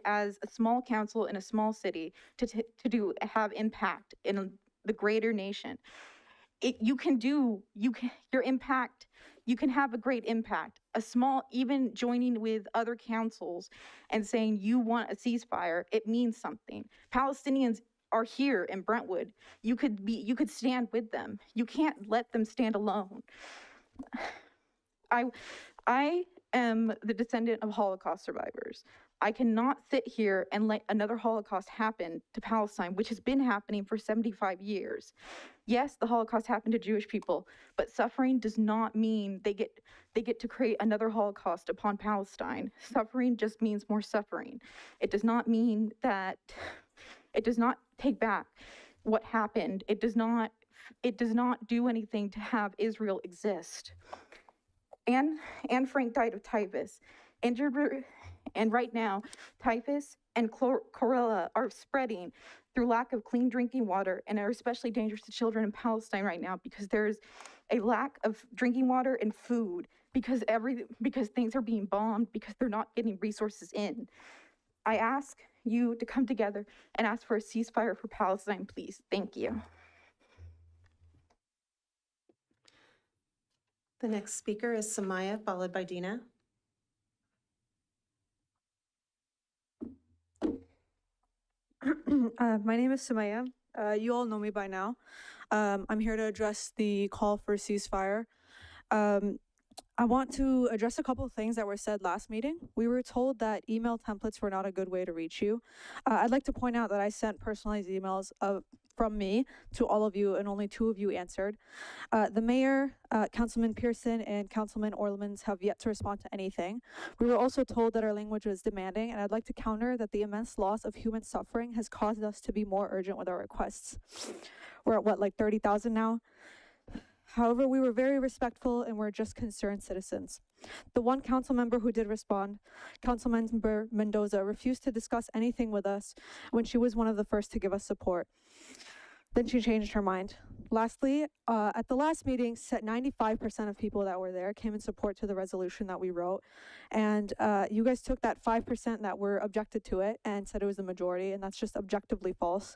as a small council in a small city to have impact in the greater nation? You can have a great impact. Even joining with other councils and saying you want a ceasefire, it means something. Palestinians are here in Brentwood. You could stand with them. You can't let them stand alone. I am the descendant of Holocaust survivors. I cannot sit here and let another Holocaust happen to Palestine, which has been happening for 75 years. Yes, the Holocaust happened to Jewish people, but suffering does not mean they get to create another Holocaust upon Palestine. Suffering just means more suffering. It does not mean that, it does not take back what happened. It does not do anything to have Israel exist. Anne Frank died of typhus. And right now, typhus and cholera are spreading through lack of clean drinking water and are especially dangerous to children in Palestine right now because there's a lack of drinking water and food because things are being bombed because they're not getting resources in. I ask you to come together and ask for a ceasefire for Palestine, please. Thank you. The next speaker is Samaya, followed by Dina. My name is Samaya. You all know me by now. I'm here to address the call for ceasefire. I want to address a couple of things that were said last meeting. We were told that email templates were not a good way to reach you. I'd like to point out that I sent personalized emails from me to all of you, and only 2 of you answered. The mayor, Councilman Pearson, and Councilman Orlemans have yet to respond to anything. We were also told that our language was demanding, and I'd like to counter that the immense loss of human suffering has caused us to be more urgent with our requests. We're at like 30,000 now? However, we were very respectful and we're just concerned citizens. The one council member who did respond, Councilmember Mendoza, refused to discuss anything with us when she was one of the first to give us support. Then she changed her mind. Lastly, at the last meeting, 95% of people that were there came in support to the resolution that we wrote. And you guys took that 5% that were objected to it and said it was the majority, and that's just objectively false.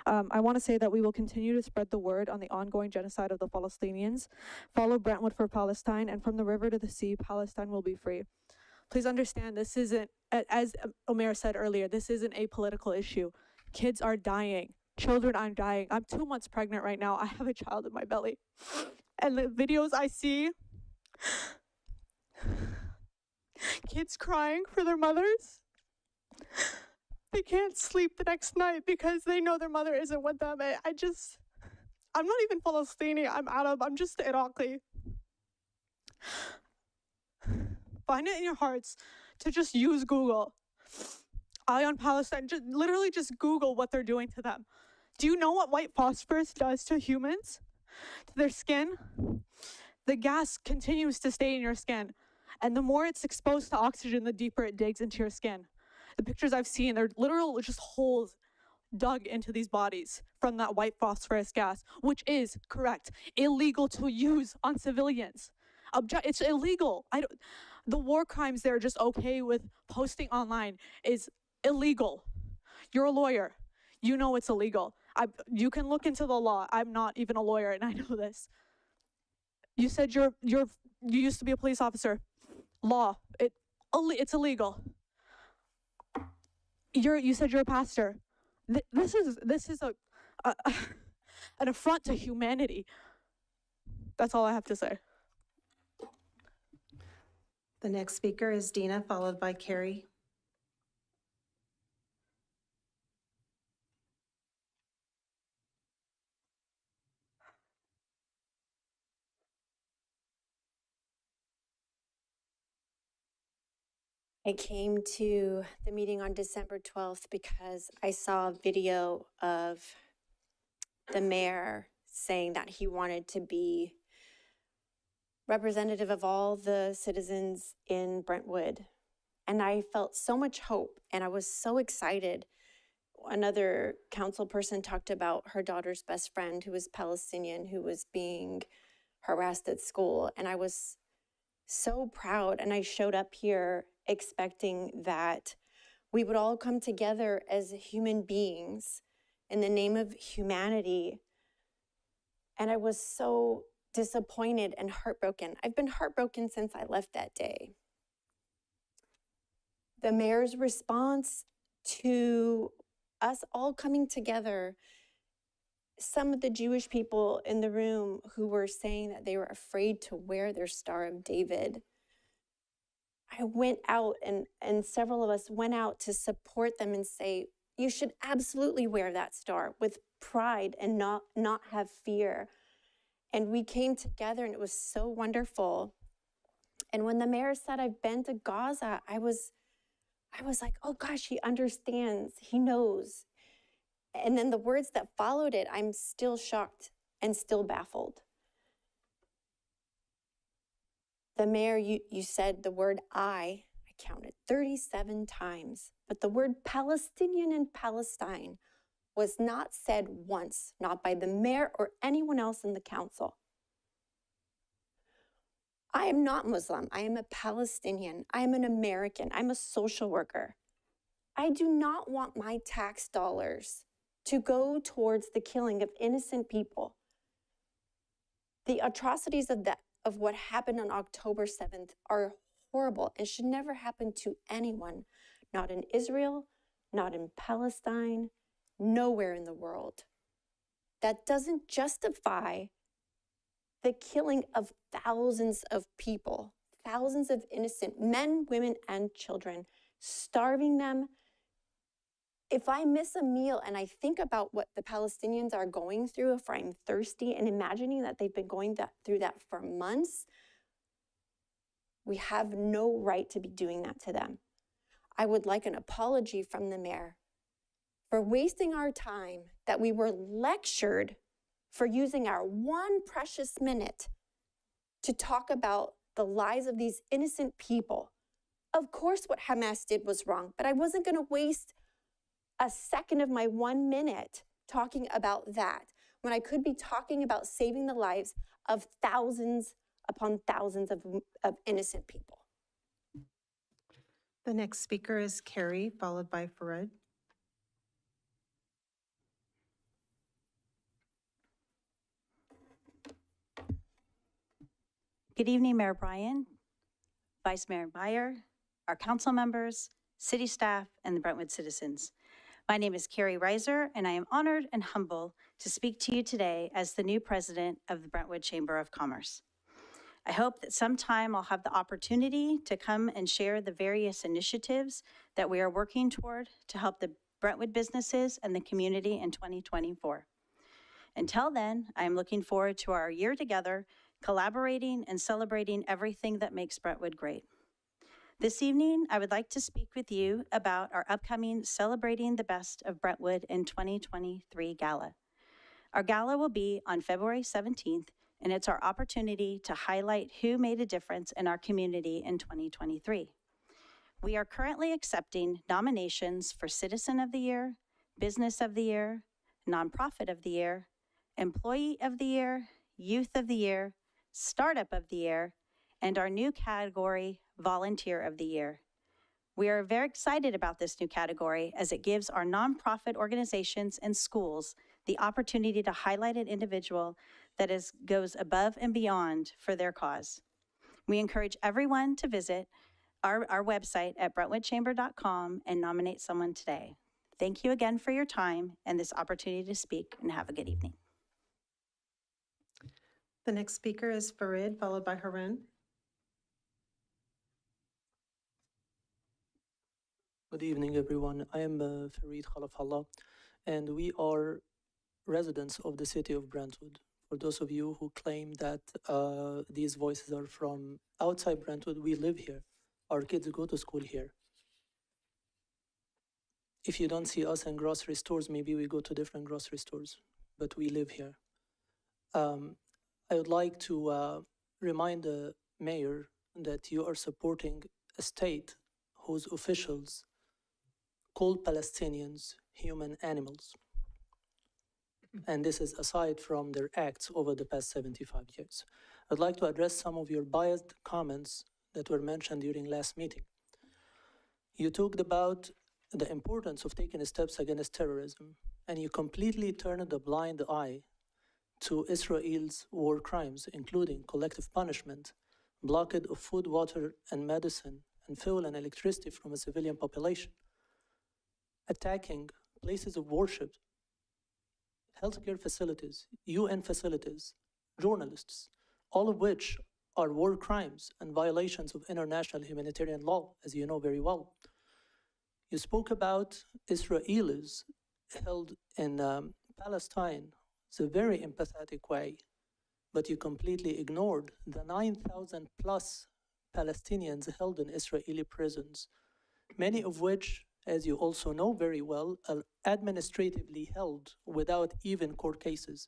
I want to say that we will continue to spread the word on the ongoing genocide of the Palestinians. Follow Brentwood for Palestine, and from the river to the sea, Palestine will be free. Please understand, this isn't, as Omer said earlier, this isn't a political issue. Kids are dying. Children are dying. I'm 2 months pregnant right now. I have a child in my belly. And the videos I see, kids crying for their mothers. They can't sleep the next night because they know their mother isn't with them. I'm not even Palestinian. I'm Arab. I'm just Iraqi. Find it in your hearts to just use Google. Eye on Palestine. Literally just Google what they're doing to them. Do you know what white phosphorus does to humans? To their skin? The gas continues to stay in your skin. And the more it's exposed to oxygen, the deeper it digs into your skin. The pictures I've seen, they're literal just holes dug into these bodies from that white phosphorus gas, which is, correct, illegal to use on civilians. It's illegal. The war crimes they're just okay with posting online is illegal. You're a lawyer. You know it's illegal. You can look into the law. I'm not even a lawyer, and I know this. You said your you used to be a police officer. Law, it's illegal. You said you're a pastor. This is a an affront to humanity. That's all I have to say. The next speaker is Dina, followed by Carrie. I came to the meeting on December 12th because I saw a video of the mayor saying that he wanted to be representative of all the citizens in Brentwood. And I felt so much hope and I was so excited. Another council person talked about her daughter's best friend who was Palestinian, who was being harassed at school. And I was so proud. And I showed up here expecting that we would all come together as human beings in the name of humanity. And I was so disappointed and heartbroken. I've been heartbroken since I left that day. The mayor's response to us all coming together, some of the Jewish people in the room who were saying that they were afraid to wear their Star of David. I went out and several of us went out to support them and say, you should absolutely wear that star with pride and not have fear. And we came together and it was so wonderful. And when the mayor said, I've been to Gaza, I was like, oh gosh, he understands, he knows. And then the words that followed it, I'm still shocked and still baffled. The mayor, you said the word I counted 37 times, but the word Palestinian and Palestine was not said once, not by the mayor or anyone else in the council. I am not Muslim. I am a Palestinian. I am an American. I'm a social worker. I do not want my tax dollars to go towards the killing of innocent people. The atrocities of what happened on October 7th are horrible and should never happen to anyone, not in Israel, not in Palestine, nowhere in the world. That doesn't justify the killing of thousands of people, thousands of innocent men, women, and children, starving them. If I miss a meal and I think about what the Palestinians are going through, if I'm thirsty and imagining that they've been going through that for months, we have no right to be doing that to them. I would like an apology from the mayor for wasting our time that we were lectured for using our one precious minute to talk about the lives of these innocent people. Of course, what Hamas did was wrong, but I wasn't going to waste a second of my 1 minute talking about that when I could be talking about saving the lives of thousands upon thousands of innocent people. The next speaker is Carrie, followed by Farid. Good evening, Mayor Bryan, Vice Mayor Meyer, our council members, city staff, and the Brentwood citizens. My name is Carrie Reiser, and I am honored and humbled to speak to you today as the new president of the Brentwood Chamber of Commerce. I hope that sometime I'll have the opportunity to come and share the various initiatives that we are working toward to help the Brentwood businesses and the community in 2024. Until then, I am looking forward to our year together, collaborating and celebrating everything that makes Brentwood great. This evening, I would like to speak with you about our upcoming Celebrating the Best of Brentwood in 2023 Gala. Our gala will be on February 17th, and it's our opportunity to highlight who made a difference in our community in 2023. We are currently accepting nominations for Citizen of the Year, Business of the Year, Nonprofit of the Year, Employee of the Year, Youth of the Year, Startup of the Year, and our new category, Volunteer of the Year. We are very excited about this new category as it gives our nonprofit organizations and schools the opportunity to highlight an individual that goes above and beyond for their cause. We encourage everyone to visit our website at brentwoodchamber.com and nominate someone today. Thank you again for your time and this opportunity to speak, and have a good evening. The next speaker is Farid, followed by Harun. Good evening, everyone. I am Farid Khalafallah, and we are residents of the city of Brentwood. For those of you who claim that these voices are from outside Brentwood, we live here. Our kids go to school here. If you don't see us in grocery stores, maybe we go to different grocery stores, but we live here. I would like to remind the mayor that you are supporting a state whose officials call Palestinians human animals. And this is aside from their acts over the past 75 years. I'd like to address some of your biased comments that were mentioned during last meeting. You talked about the importance of taking steps against terrorism, and you completely turned a blind eye to Israel's war crimes, including collective punishment, blockade of food, water, and medicine, and fuel and electricity from a civilian population, attacking places of worship, healthcare facilities, UN facilities, journalists, all of which are war crimes and violations of international humanitarian law, as you know very well. You spoke about Israelis held in Palestine. It's a very empathetic way, but you completely ignored the 9,000 plus Palestinians held in Israeli prisons, many of which, as you also know very well, are administratively held without even court cases,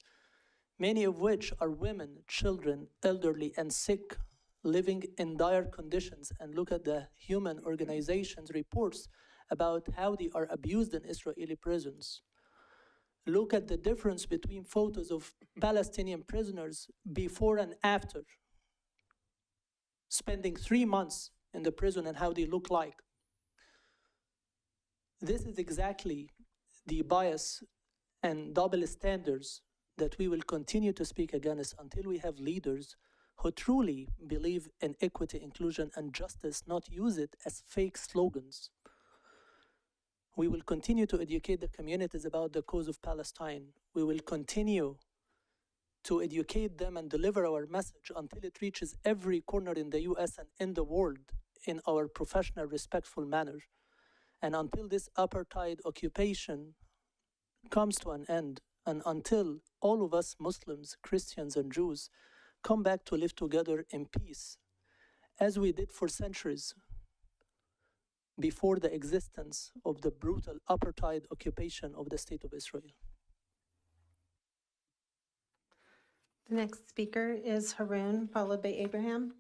many of which are women, children, elderly, and sick, living in dire conditions. And look at the human organizations' reports about how they are abused in Israeli prisons. Look at the difference between photos of Palestinian prisoners before and after, spending 3 months in the prison, and how they look like. This is exactly the bias and double standards that we will continue to speak against until we have leaders who truly believe in equity, inclusion, and justice, not use it as fake slogans. We will continue to educate the communities about the cause of Palestine. We will continue to educate them and deliver our message until it reaches every corner in the US and in the world in our professional, respectful manner. And until this apartheid occupation comes to an end, and until all of us Muslims, Christians, and Jews come back to live together in peace, as we did for centuries before the existence of the brutal apartheid occupation of the State of Israel. The next speaker is Harun, followed by Abraham.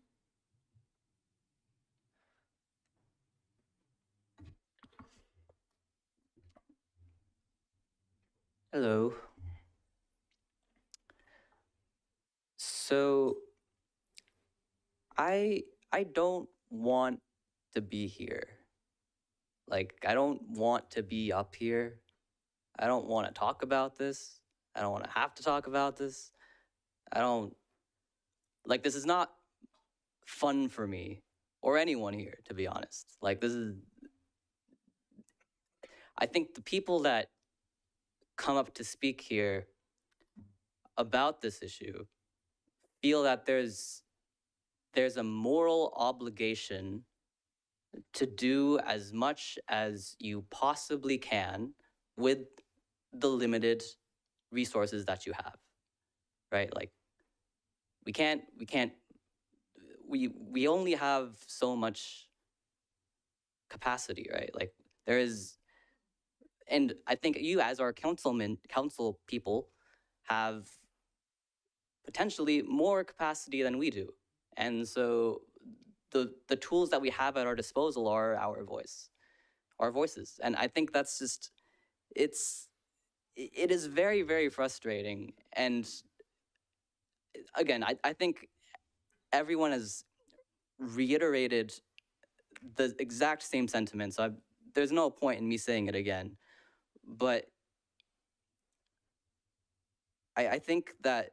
Hello. So I don't want to be here. Like, I don't want to be up here. I don't want to talk about this. I don't want to have to talk about this. This is not fun for me or anyone here, to be honest. I think the people that come up to speak here about this issue feel that there's a moral obligation to do as much as you possibly can with the limited resources that you have, right? Like, we only have so much capacity, right? Like, there is, and I think you as our council people have potentially more capacity than we do. And so the tools that we have at our disposal are our voices. And I think that's just, it is very, very frustrating. And again, I think everyone has reiterated the exact same sentiments. So there's no point in me saying it again. But I think that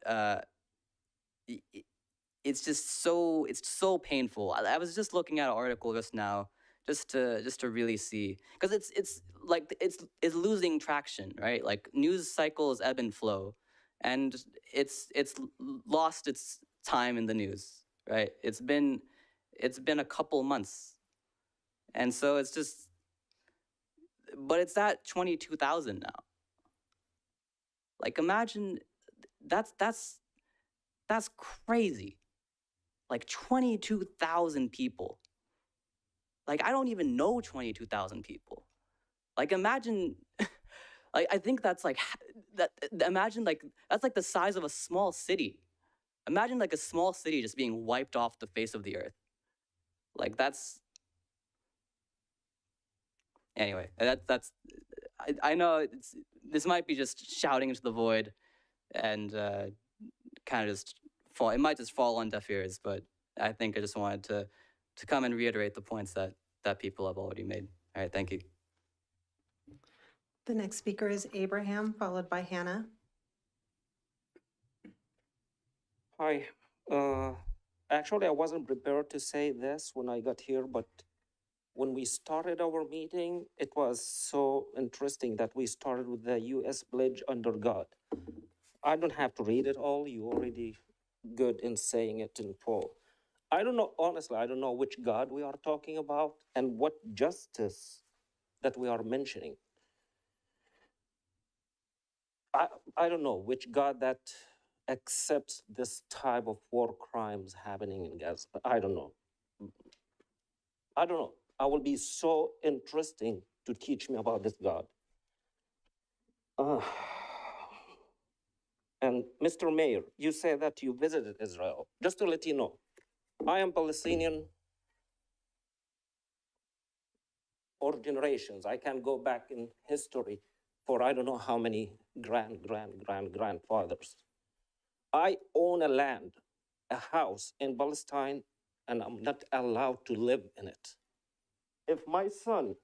it's so painful. I was just looking at an article just now, just to really see, because it's like it's losing traction, right? Like news cycles ebb and flow, and it's lost its time in the news, right? It's been a couple months, and so it's just, but it's at 22,000 now. Like imagine, that's crazy. Like 22,000 people. Like I don't even know 22,000 people. Like imagine, like I think that's like that. Imagine like that's like the size of a small city. Imagine like a small city just being wiped off the face of the earth. Like that's. Anyway, that's. I know this might be just shouting into the void, and kind of just fall. It might just fall on deaf ears, but I think I just wanted to come and reiterate the points that people have already made. All right, thank you. The next speaker is Abraham, followed by Hannah. Hi. Actually, I wasn't prepared to say this when I got here, but when we started our meeting, it was so interesting that we started with the U.S. pledge under God. I don't have to read it all. You already good in saying it in full. I don't know, honestly, I don't know which God we are talking about and what justice that we are mentioning. I don't know which God that accepts this type of war crimes happening in Gaza. I don't know. I don't know. I will be so interesting to teach me about this God. And Mr. Mayor, you say that you visited Israel. Just to let you know, I am Palestinian or generations. I can go back in history for I don't know how many grandfathers. I own a land, a house in Palestine, and I'm not allowed to live in it. If my son,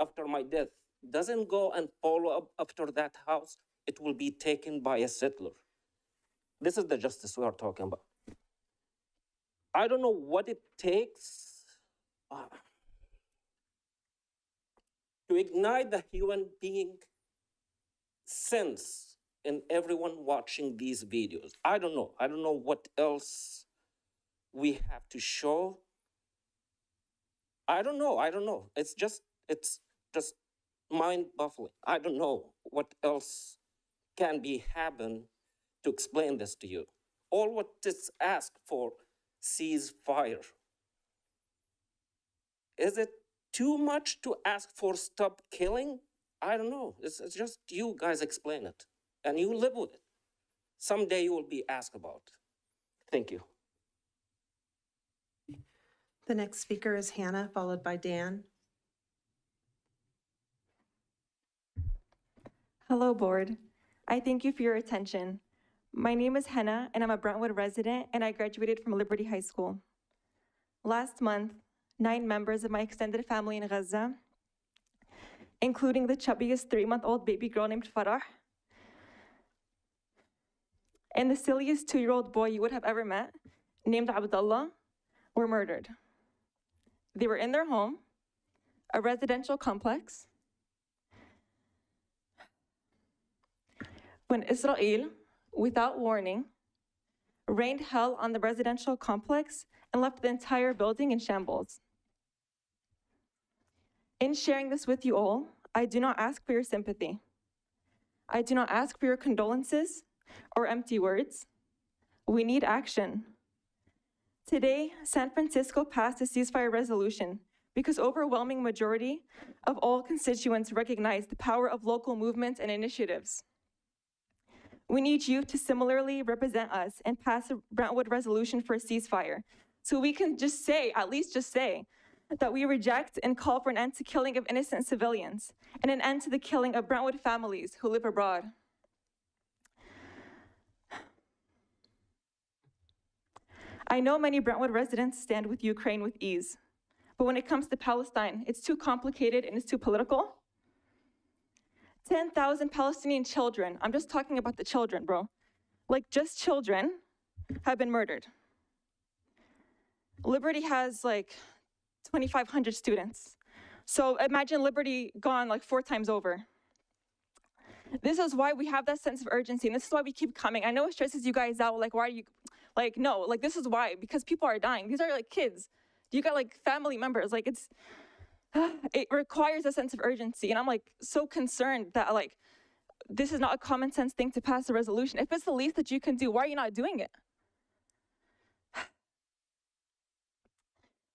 after my death, doesn't go and follow up after that house, it will be taken by a settler. This is the justice we are talking about. I don't know what it takes to ignite the human being sense in everyone watching these videos. I don't know. I don't know what else we have to show. I don't know. It's just mind-boggling. I don't know what else can be happen to explain this to you. All what is asked for, ceasefire. Is it too much to ask for stop killing? I don't know. It's just you guys explain it. And you live with it. Someday you will be asked about it. Thank you. The next speaker is Hannah, followed by Dan. Hello, board. I thank you for your attention. My name is Henna, and I'm a Brentwood resident, and I graduated from Liberty High School. Last month, 9 members of my extended family in Gaza, including the chubbiest 3-month-old baby girl named Farah, and the silliest 2-year-old boy you would have ever met, named Abdullah, were murdered. They were in their home, a residential complex, when Israel, without warning, rained hell on the residential complex and left the entire building in shambles. In sharing this with you all, I do not ask for your sympathy. I do not ask for your condolences or empty words. We need action. Today, San Francisco passed a ceasefire resolution because overwhelming majority of all constituents recognize the power of local movements and initiatives. We need you to similarly represent us and pass a Brentwood resolution for a ceasefire, so we can just say, at least just say, that we reject and call for an end to killing of innocent civilians and an end to the killing of Brentwood families who live abroad. I know many Brentwood residents stand with Ukraine with ease, but when it comes to Palestine, it's too complicated and it's too political. 10,000 Palestinian children, I'm just talking about the children, bro, like just children, have been murdered. Liberty has like 2,500 students. So imagine Liberty gone like 4 times over. This is why we have that sense of urgency, and this is why we keep coming. I know it stresses you guys out, like, why are you, like, no, like, this is why, because people are dying. These are like kids. You got like family members, like it requires a sense of urgency. And I'm like so concerned that like, this is not a common sense thing to pass a resolution. If it's the least that you can do, why are you not doing it?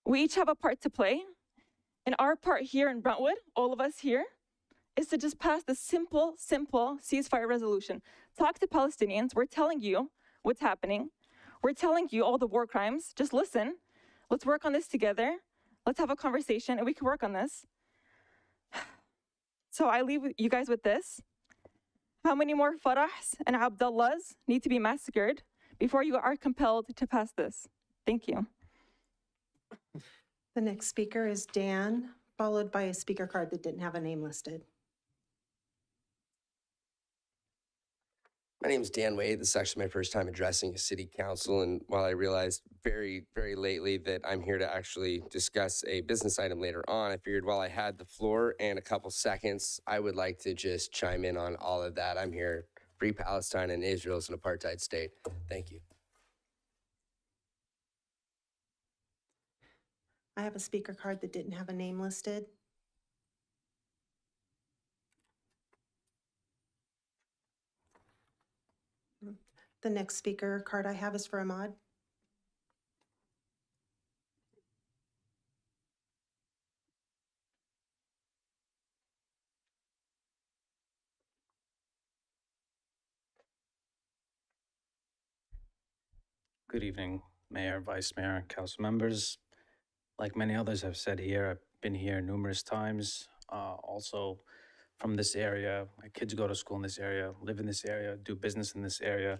We each have a part to play. And our part here in Brentwood, all of us here, is to just pass the simple ceasefire resolution. Talk to Palestinians. We're telling you what's happening. We're telling you all the war crimes. Just listen. Let's work on this together. Let's have a conversation and we can work on this. So I leave you guys with this. How many more Farahs and Abdullahs need to be massacred before you are compelled to pass this? Thank you. The next speaker is Dan, followed by a speaker card that didn't have a name listed. My name is Dan Wade. This is actually my first time addressing a city council. And while I realized very, very lately that I'm here to actually discuss a business item later on, I figured while I had the floor and a couple seconds, I would like to just chime in on all of that. I'm here. Free Palestine and Israel is an apartheid state. Thank you. I have a speaker card that didn't have a name listed. The next speaker card I have is for Ahmad. Good evening, Mayor, Vice Mayor, Council members. Like many others have said here, I've been here numerous times, also from this area. My kids go to school in this area, live in this area, do business in this area.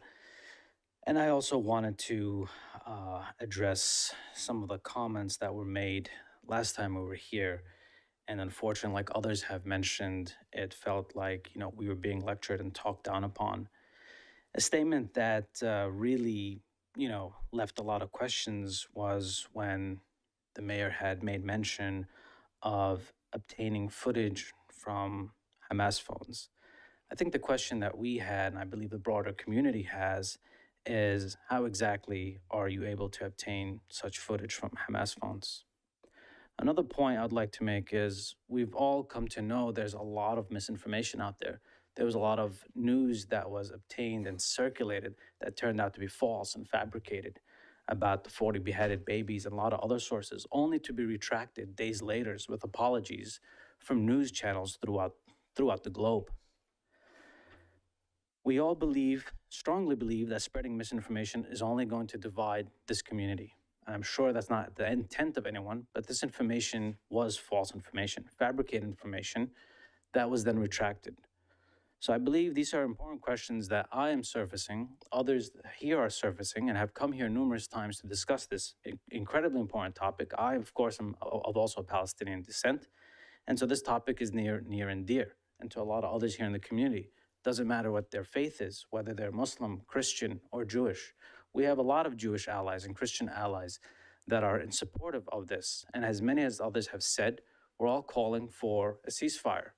And I also wanted to address some of the comments that were made last time we were here. And unfortunately, like others have mentioned, it felt like, we were being lectured and talked down upon. A statement that really, left a lot of questions was when the mayor had made mention of obtaining footage from Hamas phones. I think the question that we had, and I believe the broader community has, is how exactly are you able to obtain such footage from Hamas phones? Another point I'd like to make is we've all come to know there's a lot of misinformation out there. There was a lot of news that was obtained and circulated that turned out to be false and fabricated about the 40 beheaded babies and a lot of other sources, only to be retracted days later with apologies from news channels throughout the globe. We all strongly believe that spreading misinformation is only going to divide this community. And I'm sure that's not the intent of anyone, but this information was false information, fabricated information that was then retracted. So I believe these are important questions that I am surfacing, others here are surfacing, and have come here numerous times to discuss this incredibly important topic. I, of course, am of also Palestinian descent, and so this topic is near and dear, and to a lot of others here in the community. Doesn't matter what their faith is, whether they're Muslim, Christian, or Jewish. We have a lot of Jewish allies and Christian allies that are in supportive of this, and as many as others have said, we're all calling for a ceasefire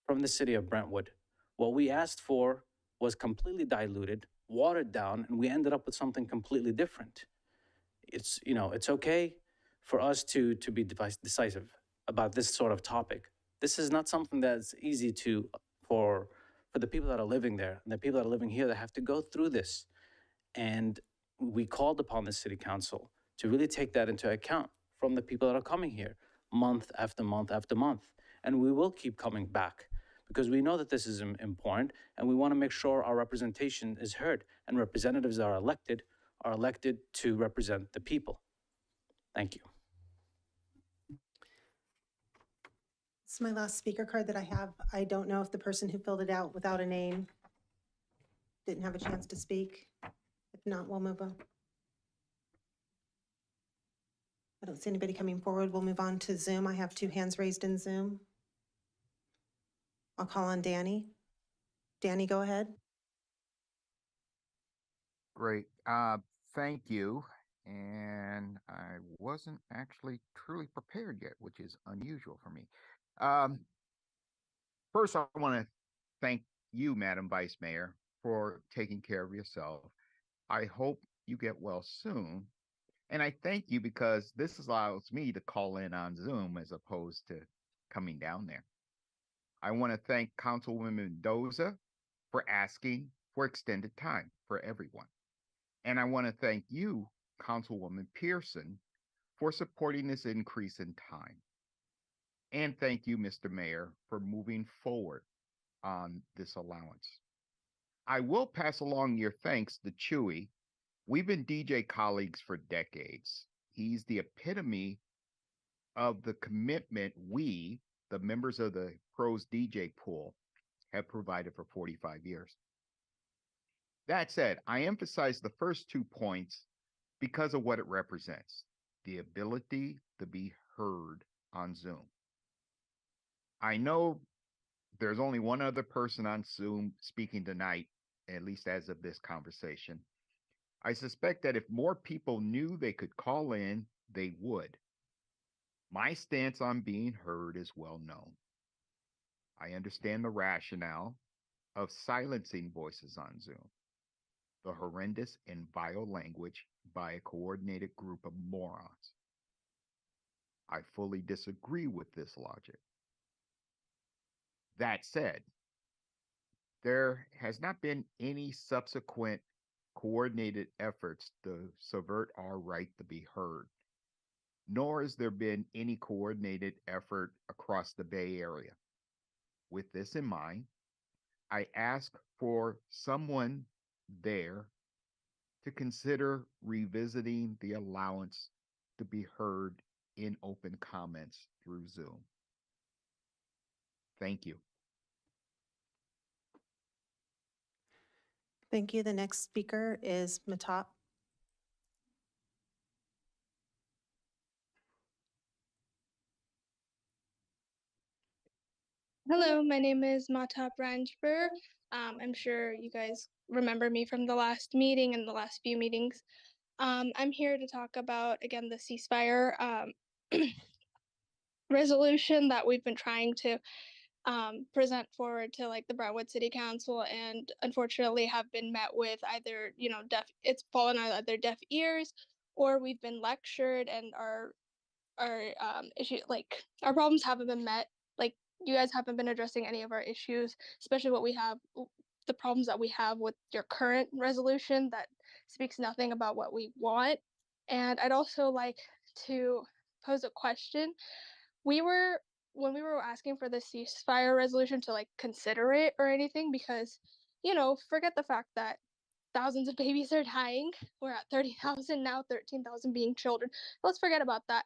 from the city of Brentwood. What we asked for was completely diluted, watered down, and we ended up with something completely different. It's okay for us to be decisive about this sort of topic. This is not something that's easy for the people that are living there and the people that are living here that have to go through this. And we called upon the city council to really take that into account from the people that are coming here month after month after month. And we will keep coming back, because we know that this is important, and we want to make sure our representation is heard, and representatives that are elected to represent the people. Thank you. This is my last speaker card that I have. I don't know if the person who filled it out without a name didn't have a chance to speak. If not, we'll move on. I don't see anybody coming forward. We'll move on to Zoom. I have 2 hands raised in Zoom. I'll call on Danny. Danny, go ahead. Great. Thank you. and I wasn't actually truly prepared yet, which is unusual for me. Um, First, I want to thank you, Madam Vice Mayor, for taking care of yourself. I hope you get well soon. And I thank you because this allows me to call in on Zoom as opposed to coming down there. I want to thank Councilwoman Mendoza for asking for extended time for everyone. And I want to thank you, Councilwoman Pearson, for supporting this increase in time. And thank you, Mr. Mayor, for moving forward on this allowance. I will pass along your thanks to Chewy. We've been DJ colleagues for decades. He's the epitome of the commitment we, the members of the Pros DJ pool, have provided for 45 years. That said, I emphasize the first 2 points because of what it represents, the ability to be heard on Zoom. I know there's only one other person on Zoom speaking tonight, at least as of this conversation. I suspect that if more people knew they could call in, they would. My stance on being heard is well known. I understand the rationale of silencing voices on Zoom, the horrendous and vile language by a coordinated group of morons. I fully disagree with this logic. That said, there has not been any subsequent coordinated efforts to subvert our right to be heard, nor has there been any coordinated effort across the Bay Area. With this in mind, I ask for someone there to consider revisiting the allowance to be heard in open comments through Zoom. Thank you. Thank you. The next speaker is Matop. Hello, my name is Matop Ranjber. I'm sure you guys remember me from the last meeting and the last few meetings. I'm here to talk about, again, the ceasefire resolution that we've been trying to present forward to like the Brentwood City Council, and unfortunately have been met with either, it's fallen on either deaf ears, or we've been lectured and our issue, like our problems haven't been met. Like you guys haven't been addressing any of our issues, especially the problems that we have with your current resolution that speaks nothing about what we want. And I'd also like to pose a question. When we were asking for the ceasefire resolution to like consider it or anything, because, forget the fact that thousands of babies are dying. We're at 30,000 now, 13,000 being children. Let's forget about that.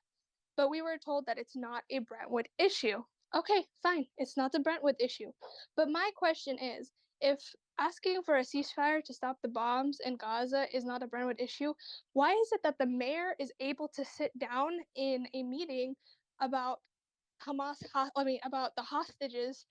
But we were told that it's not a Brentwood issue. Okay, fine, it's not the Brentwood issue. But my question is, if asking for a ceasefire to stop the bombs in Gaza is not a Brentwood issue, why is it that the mayor is able to sit down in a meeting about about the hostages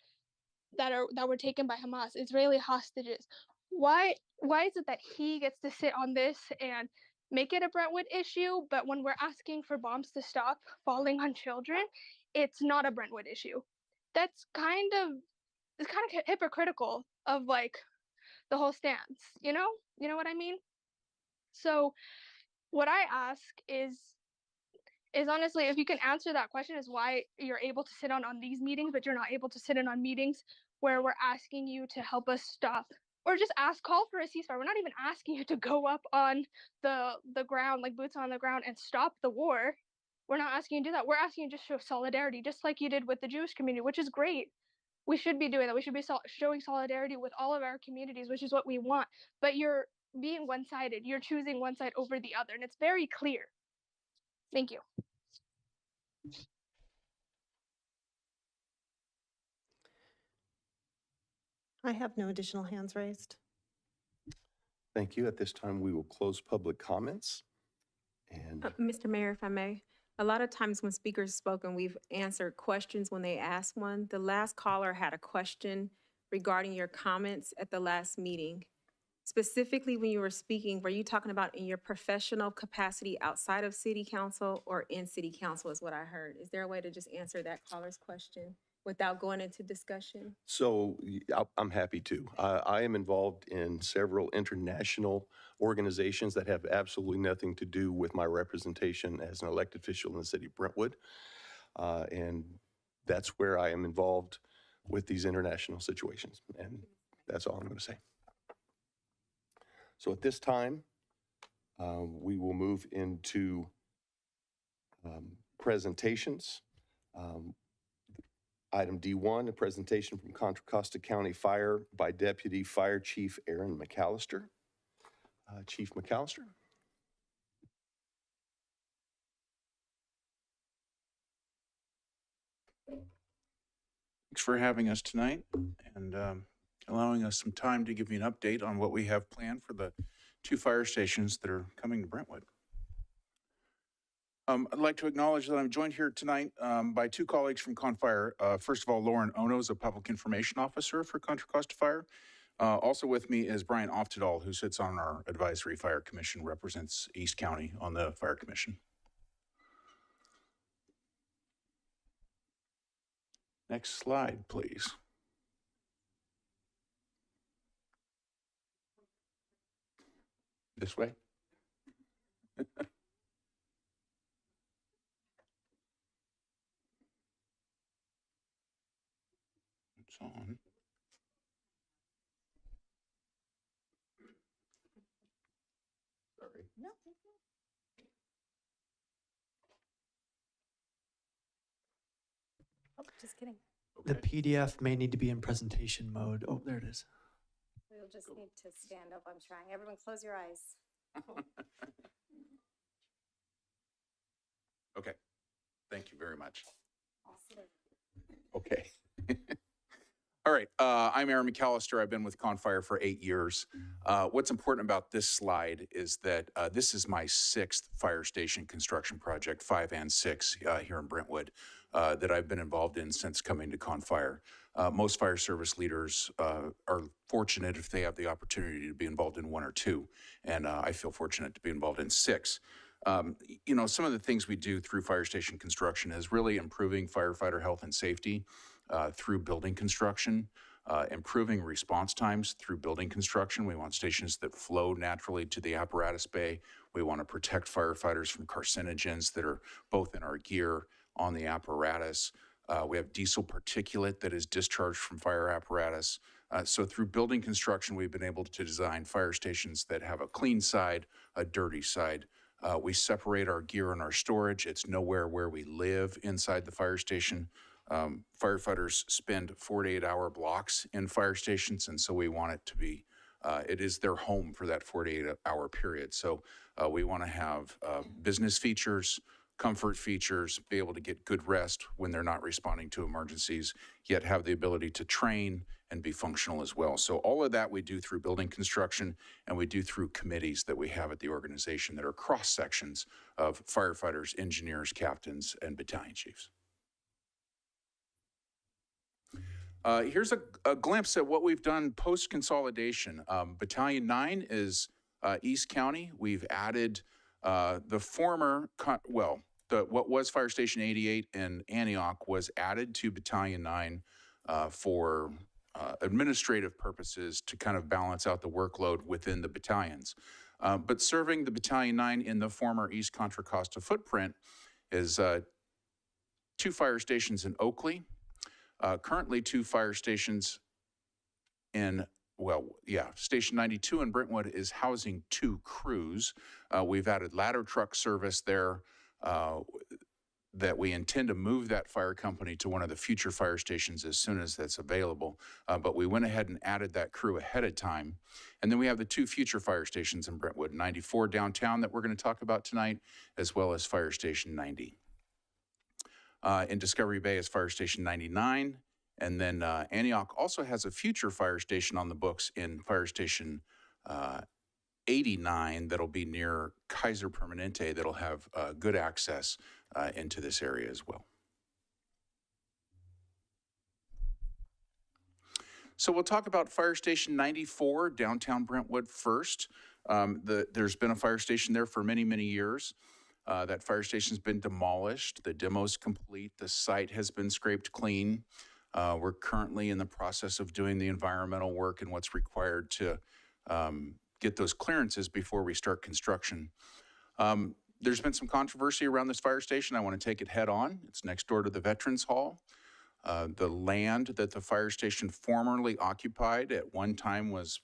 that were taken by Hamas, Israeli hostages? Why is it that he gets to sit on this and make it a Brentwood issue, but when we're asking for bombs to stop falling on children, it's not a Brentwood issue? It's kind of hypocritical of like the whole stance, you know what I mean? So what I ask is honestly, if you can answer that question, is why you're able to sit on these meetings, but you're not able to sit in on meetings where we're asking you to help us stop, or just call for a ceasefire. We're not even asking you to go up on the ground, like boots on the ground, and stop the war. We're not asking you to do that. We're asking you to show solidarity, just like you did with the Jewish community, which is great. We should be doing that. We should be showing solidarity with all of our communities, which is what we want. But you're being one-sided. You're choosing one side over the other, and it's very clear. Thank you. I have no additional hands raised. Thank you. At this time, we will close public comments. And Mr. Mayor, if I may, a lot of times when speakers spoke and we've answered questions when they ask one, the last caller had a question regarding your comments at the last meeting. Specifically, when you were speaking, were you talking about in your professional capacity outside of city council or in city council is what I heard? Is there a way to just answer that caller's question without going into discussion? So I'm happy to. I am involved in several international organizations that have absolutely nothing to do with my representation as an elected official in the city of Brentwood. And that's where I am involved with these international situations. And that's all I'm going to say. So at this time, we will move into presentations. Item D1, a presentation from Contra Costa County Fire by Deputy Fire Chief Aaron McAllister. Chief McAllister. Thanks for having us tonight and allowing us some time to give you an update on what we have planned for the 2 fire stations that are coming to Brentwood. I'd like to acknowledge that I'm joined here tonight by 2 colleagues from ConFire. First of all, Lauren Ono is a Public Information Officer for Contra Costa Fire. Also with me is Brian Oftedal, who sits on our Advisory Fire Commission, represents East County on the Fire Commission. Next slide, please. This way. It's on. Sorry. No. Oh, just kidding. The PDF may need to be in presentation mode. Oh, there it is. We'll just need to stand up. I'm trying. Everyone close your eyes. Okay. Thank you very much. Awesome. Okay. All right. I'm Aaron McAllister. I've been with ConFire for 8 years. What's important about this slide is that this is my 6th fire station construction project, 5 and 6 here in Brentwood, that I've been involved in since coming to ConFire. Most fire service leaders are fortunate if they have the opportunity to be involved in 1 or 2, and I feel fortunate to be involved in 6. You know, some of the things we do through fire station construction is really improving firefighter health and safety through building construction, improving response times through building construction. We want stations that flow naturally to the apparatus bay. We want to protect firefighters from carcinogens that are both in our gear, on the apparatus. We have diesel particulate that is discharged from fire apparatus. So through building construction, we've been able to design fire stations that have a clean side, a dirty side. We separate our gear and our storage. It's nowhere where we live inside the fire station. Firefighters spend 48-hour blocks in fire stations, and so we want it to be, it is their home for that 48-hour period. So we want to have business features, comfort features, be able to get good rest when they're not responding to emergencies, yet have the ability to train and be functional as well. So all of that we do through building construction, and we do through committees that we have at the organization that are cross sections of firefighters, engineers, captains, and battalion chiefs. Here's a glimpse at what we've done post-consolidation. Battalion 9 is East County. We've added the former, what was Fire Station 88 in Antioch was added to Battalion 9 for administrative purposes to kind of balance out the workload within the battalions. But serving the Battalion 9 in the former East Contra Costa footprint is 2 fire stations in Oakley, currently 2 fire stations in, Station 92 in Brentwood is housing 2 crews. We've added ladder truck service there that we intend to move that fire company to one of the future fire stations as soon as that's available. But we went ahead and added that crew ahead of time. And then we have the 2 future fire stations in Brentwood, 94 downtown that we're going to talk about tonight, as well as Fire Station 90. In Discovery Bay is Fire Station 99. And then Antioch also has a future fire station on the books in Fire Station 89 that'll be near Kaiser Permanente that'll have good access into this area as well. So we'll talk about Fire Station 94, downtown Brentwood first. There's been a fire station there for many, many years. That fire station's been demolished. The demo's complete. The site has been scraped clean. We're currently in the process of doing the environmental work and what's required to get those clearances before we start construction. There's been some controversy around this fire station. I want to take it head on. It's next door to the Veterans Hall. The land that the fire station formerly occupied at one time was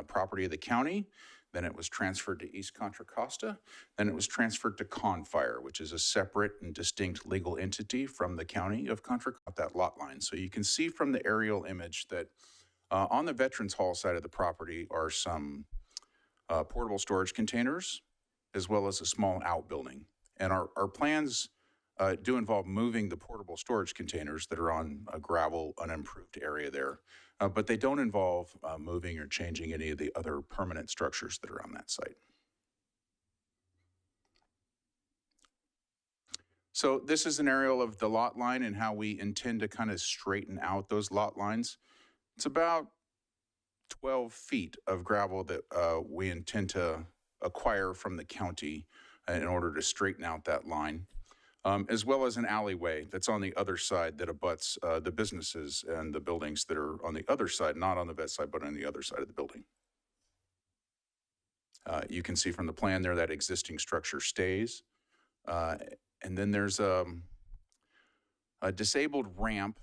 property of the county. Then it was transferred to East Contra Costa. Then it was transferred to Confire, which is a separate and distinct legal entity from the county of Contra Costa, that lot line. So you can see from the aerial image that on the Veterans Hall side of the property are some portable storage containers, as well as a small outbuilding. And our plans do involve moving the portable storage containers that are on a gravel, unimproved area there. But they don't involve moving or changing any of the other permanent structures that are on that site. So this is an aerial of the lot line and how we intend to kind of straighten out those lot lines. It's about 12 feet of gravel that we intend to acquire from the county in order to straighten out that line. As well as an alleyway that's on the other side that abuts the businesses and the buildings that are on the other side, not on the west side, but on the other side of the building. You can see from the plan there that existing structure stays. And then there's a disabled ramp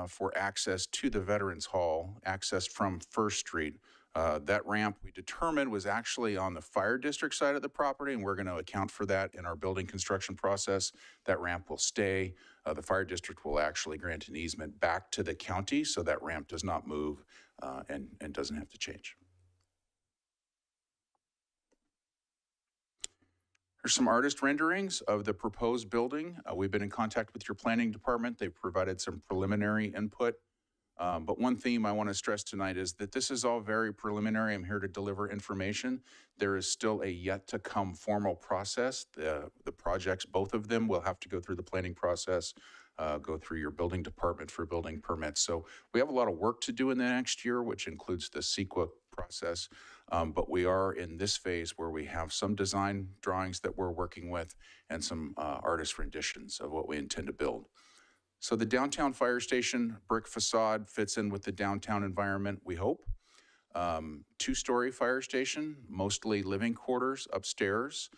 for access to the Veterans Hall, accessed from First Street. That ramp we determined was actually on the fire district side of the property, and we're going to account for that in our building construction process. That ramp will stay. The fire district will actually grant an easement back to the county, so that ramp does not move and doesn't have to change. Here's some artist renderings of the proposed building. We've been in contact with your planning department. They've provided some preliminary input. But one theme I want to stress tonight is that this is all very preliminary. I'm here to deliver information. There is still a yet to come formal process. The projects, both of them, will have to go through the planning process, go through your building department for building permits. So we have a lot of work to do in the next year, which includes the CEQA process. But we are in this phase where we have some design drawings that we're working with and some artist renditions of what we intend to build. So the downtown fire station brick facade fits in with the downtown environment, we hope. Two-story fire station, mostly living quarters upstairs.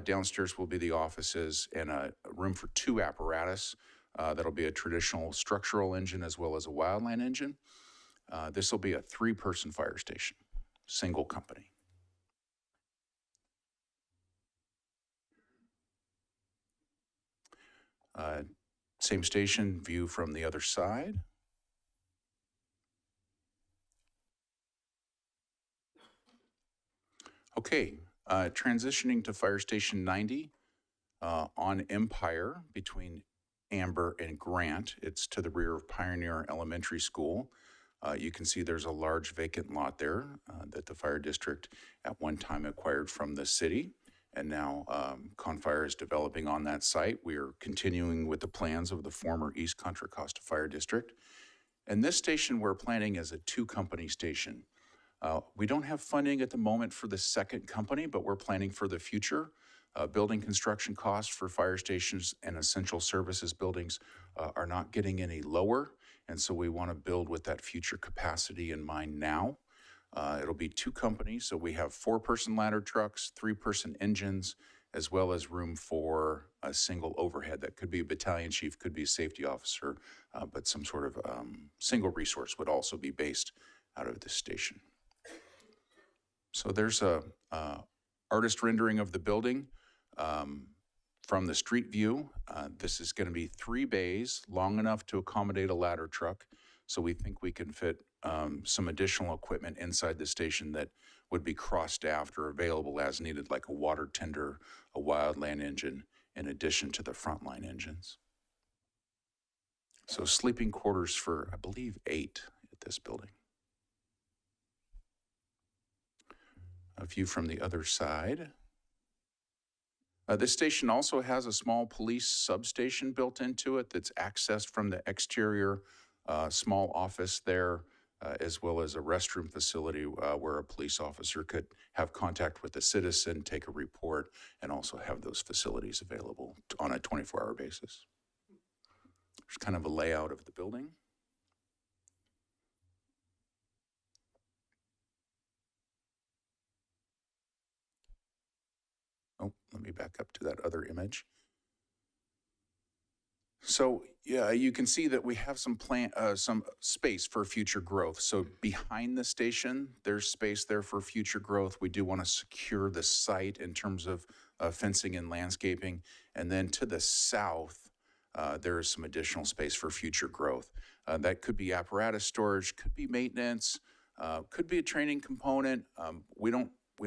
Downstairs will be the offices and a room for 2 apparatus. That'll be a traditional structural engine as well as a wildland engine. This will be a 3-person fire station, single company. Same station, view from the other side. Okay, transitioning to Fire Station 90 on Empire between Amber and Grant. It's to the rear of Pioneer Elementary School. You can see there's a large vacant lot there that the fire district at one time acquired from the city. And now Confire is developing on that site. We are continuing with the plans of the former East Contra Costa Fire District. And this station we're planning as a 2-company station. We don't have funding at the moment for the second company, but we're planning for the future. Building construction costs for fire stations and essential services buildings are not getting any lower. And so we want to build with that future capacity in mind now. It'll be 2 companies, so we have 4-person ladder trucks, 3-person engines, as well as room for a single overhead. That could be a battalion chief, could be a safety officer, but some sort of single resource would also be based out of this station. So there's a artist rendering of the building from the street view. This is going to be 3 bays, long enough to accommodate a ladder truck. So we think we can fit some additional equipment inside the station that would be cross-staffed or available as needed, like a water tender, a wildland engine, in addition to the frontline engines. So sleeping quarters for, I believe, 8 at this building. A view from the other side. This station also has a small police substation built into it that's accessed from the exterior, small office there as well as a restroom facility where a police officer could have contact with a citizen, take a report, and also have those facilities available on a 24-hour basis. There's kind of a layout of the building. Oh, let me back up to that other image. So yeah, you can see that we have some space for future growth. So behind the station, there's space there for future growth. We do want to secure the site in terms of fencing and landscaping. And then to the south, there is some additional space for future growth. That could be apparatus storage, could be maintenance, could be a training component. We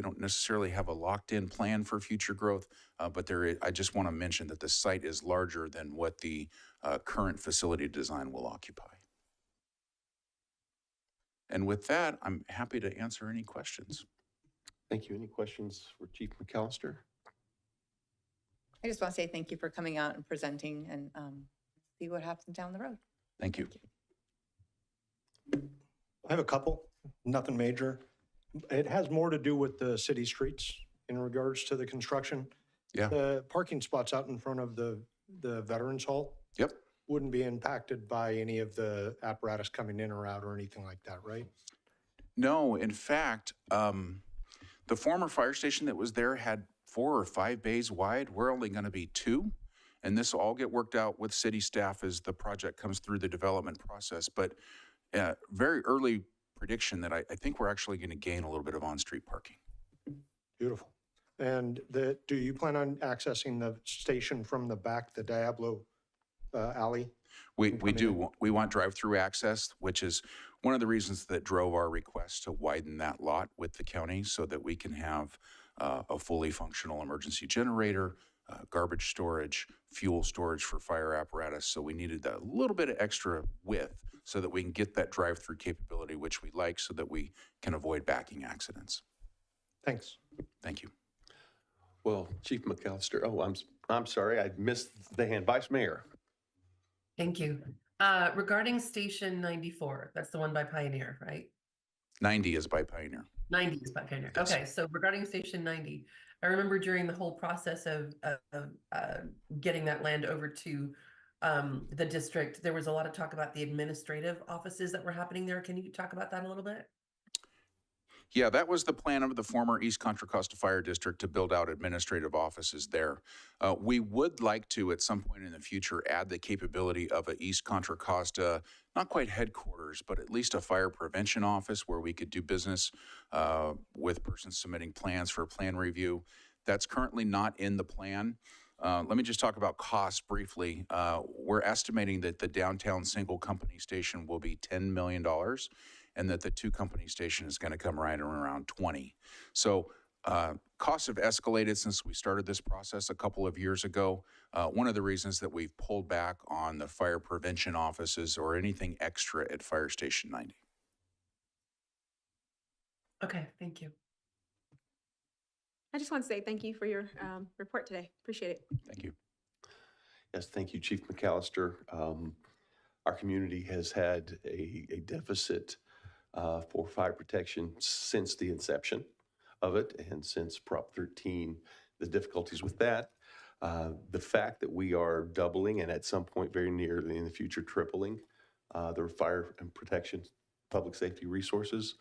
don't necessarily have a locked-in plan for future growth, but I just want to mention that the site is larger than what the current facility design will occupy. And with that, I'm happy to answer any questions. Thank you. Any questions for Chief McAllister? I just want to say thank you for coming out and presenting and see what happens down the road. Thank you. I have a couple, nothing major. It has more to do with the city streets in regards to the construction. Yeah. The parking spots out in front of the Veterans Hall. Yep. Wouldn't be impacted by any of the apparatus coming in or out or anything like that, right? No, in fact, the former fire station that was there had 4 or 5 bays wide. We're only going to be 2. And this will all get worked out with city staff as the project comes through the development process. But very early prediction that I think we're actually going to gain a little bit of on-street parking. Beautiful. And do you plan on accessing the station from the back, the Diablo alley? We do. We want drive-through access, which is one of the reasons that drove our request to widen that lot with the county so that we can have a fully functional emergency generator, garbage storage, fuel storage for fire apparatus. So we needed a little bit of extra width so that we can get that drive-through capability, which we like, so that we can avoid backing accidents. Thanks. Thank you. Well, Chief McAllister, I'm sorry, I missed the hand. Vice Mayor. Thank you. Regarding Station 94, that's the one by Pioneer, right? 90 is by Pioneer. 90 is by Pioneer. Yes. Okay, so regarding Station 90, I remember during the whole process of getting that land over to the district, there was a lot of talk about the administrative offices that were happening there. Can you talk about that a little bit? Yeah, that was the plan of the former East Contra Costa Fire District to build out administrative offices there. We would like to, at some point in the future, add the capability of a East Contra Costa, not quite headquarters, but at least a fire prevention office where we could do business with persons submitting plans for plan review. That's currently not in the plan. Let me just talk about costs briefly. We're estimating that the downtown single company station will be $10 million. And that the 2-company station is going to come right around 20. So costs have escalated since we started this process a couple of years ago. One of the reasons that we've pulled back on the fire prevention offices or anything extra at Fire Station 90. Okay, thank you. I just want to say thank you for your report today. Appreciate it. Thank you. Yes, thank you, Chief McAllister. Our community has had a deficit for fire protection since the inception of it, and since Prop 13, the difficulties with that. The fact that we are doubling and at some point very nearly in the future tripling the fire and protection public safety resources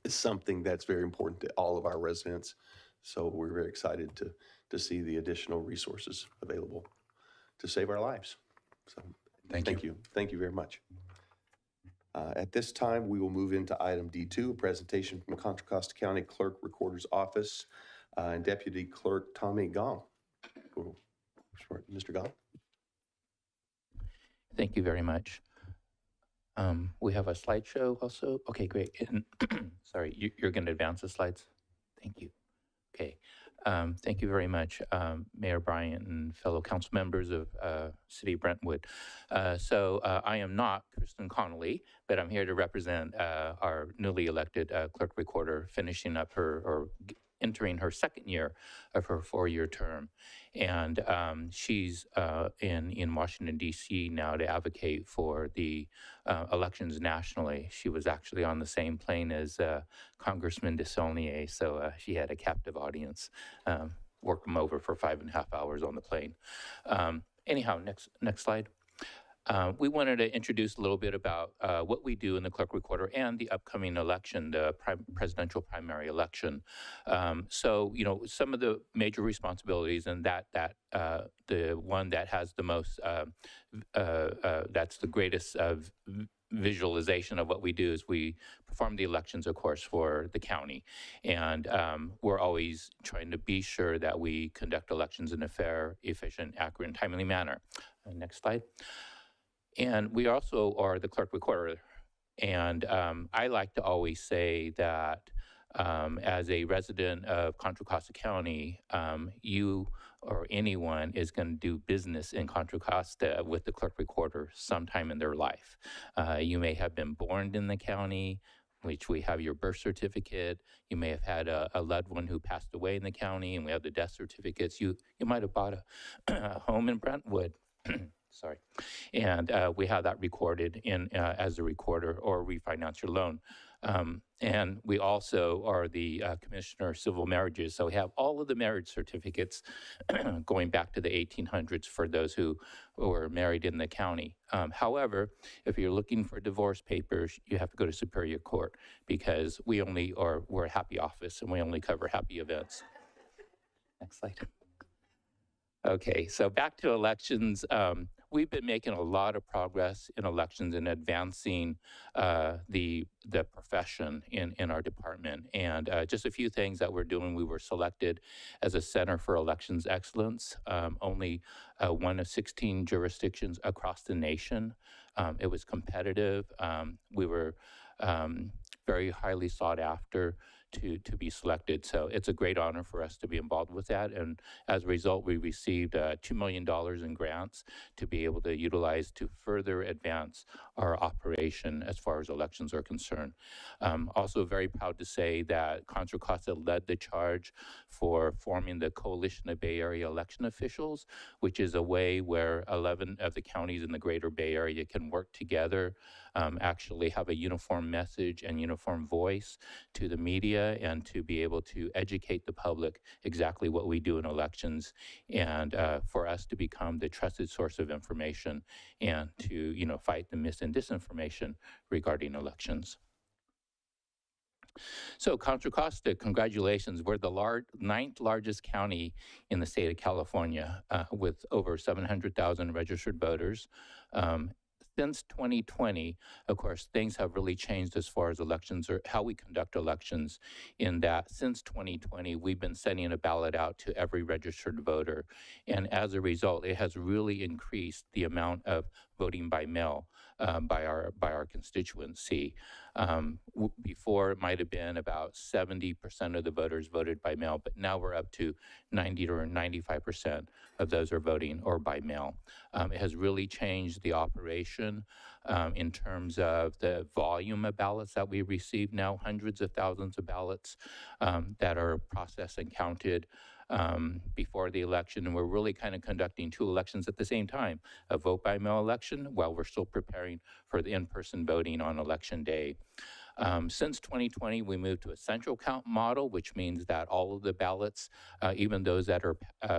is something that's very important to all of our residents. So we're very excited to see the additional resources available to save our lives. So thank you. Thank you very much. At this time, we will move into item D2, a presentation from the Contra Costa County Clerk Recorder's Office and Deputy Clerk Tommy Gong. Mr. Gong. Thank you very much. We have a slideshow also. Okay, great. And sorry, you're going to advance the slides? Thank you. Okay. Thank you very much, Mayor Bryant and fellow council members of City of Brentwood. So I am not Kristen Connolly, but I'm here to represent our newly elected clerk recorder finishing up her, or entering her second year of her 4-year term. And she's in Washington, D.C. now to advocate for the elections nationally. She was actually on the same plane as Congressman Desaulniers, so she had a captive audience. Worked them over for 5.5 hours on the plane. Anyhow, next slide. We wanted to introduce a little bit about what we do in the clerk recorder and the upcoming election, the presidential primary election. So, you know, some of the major responsibilities, and the one that has the most, that's the greatest visualization of what we do is we perform the elections, of course, for the county. And we're always trying to be sure that we conduct elections in a fair, efficient, accurate, and timely manner. Next slide. And we also are the clerk recorder. And I like to always say that as a resident of Contra Costa County, you or anyone is going to do business in Contra Costa with the clerk recorder sometime in their life. You may have been born in the county, which we have your birth certificate. You may have had a loved one who passed away in the county, and we have the death certificates. You might have bought a home in Brentwood. Sorry. And we have that recorded in as a recorder, or refinance your loan. And we also are the Commissioner of Civil Marriages. So we have all of the marriage certificates going back to the 1800s for those who were married in the county. However, if you're looking for divorce papers, you have to go to Superior Court, because we're a happy office and we only cover happy events. Next slide. Okay, so back to elections. We've been making a lot of progress in elections and advancing the profession in our department. And just a few things that we're doing. We were selected as a Center for Elections Excellence, only one of 16 jurisdictions across the nation. It was competitive. We were very highly sought after to be selected. So it's a great honor for us to be involved with that. And as a result, we received $2 million in grants to be able to utilize to further advance our operation as far as elections are concerned. Also very proud to say that Contra Costa led the charge for forming the Coalition of Bay Area Election Officials, which is a way where 11 of the counties in the greater Bay Area can work together, actually have a uniform message and uniform voice to the media, and to be able to educate the public exactly what we do in elections, and for us to become the trusted source of information and to, you know, fight the mis and disinformation regarding elections. So Contra Costa, congratulations. We're the 9th largest county in the state of California with over 700,000 registered voters. Since 2020, of course, things have really changed as far as elections or how we conduct elections, in that since 2020, we've been sending a ballot out to every registered voter. And as a result, it has really increased the amount of voting by mail by our constituency. Before, it might have been about 70% of the voters voted by mail, but now we're up to 90 or 95% of those are voting or by mail. It has really changed the operation in terms of the volume of ballots that we receive now, hundreds of thousands of ballots that are processed and counted before the election. And we're really kind of conducting 2 elections at the same time, a vote by mail election while we're still preparing for the in-person voting on election day. Since 2020, we moved to a central count model, which means that all of the ballots, even those that are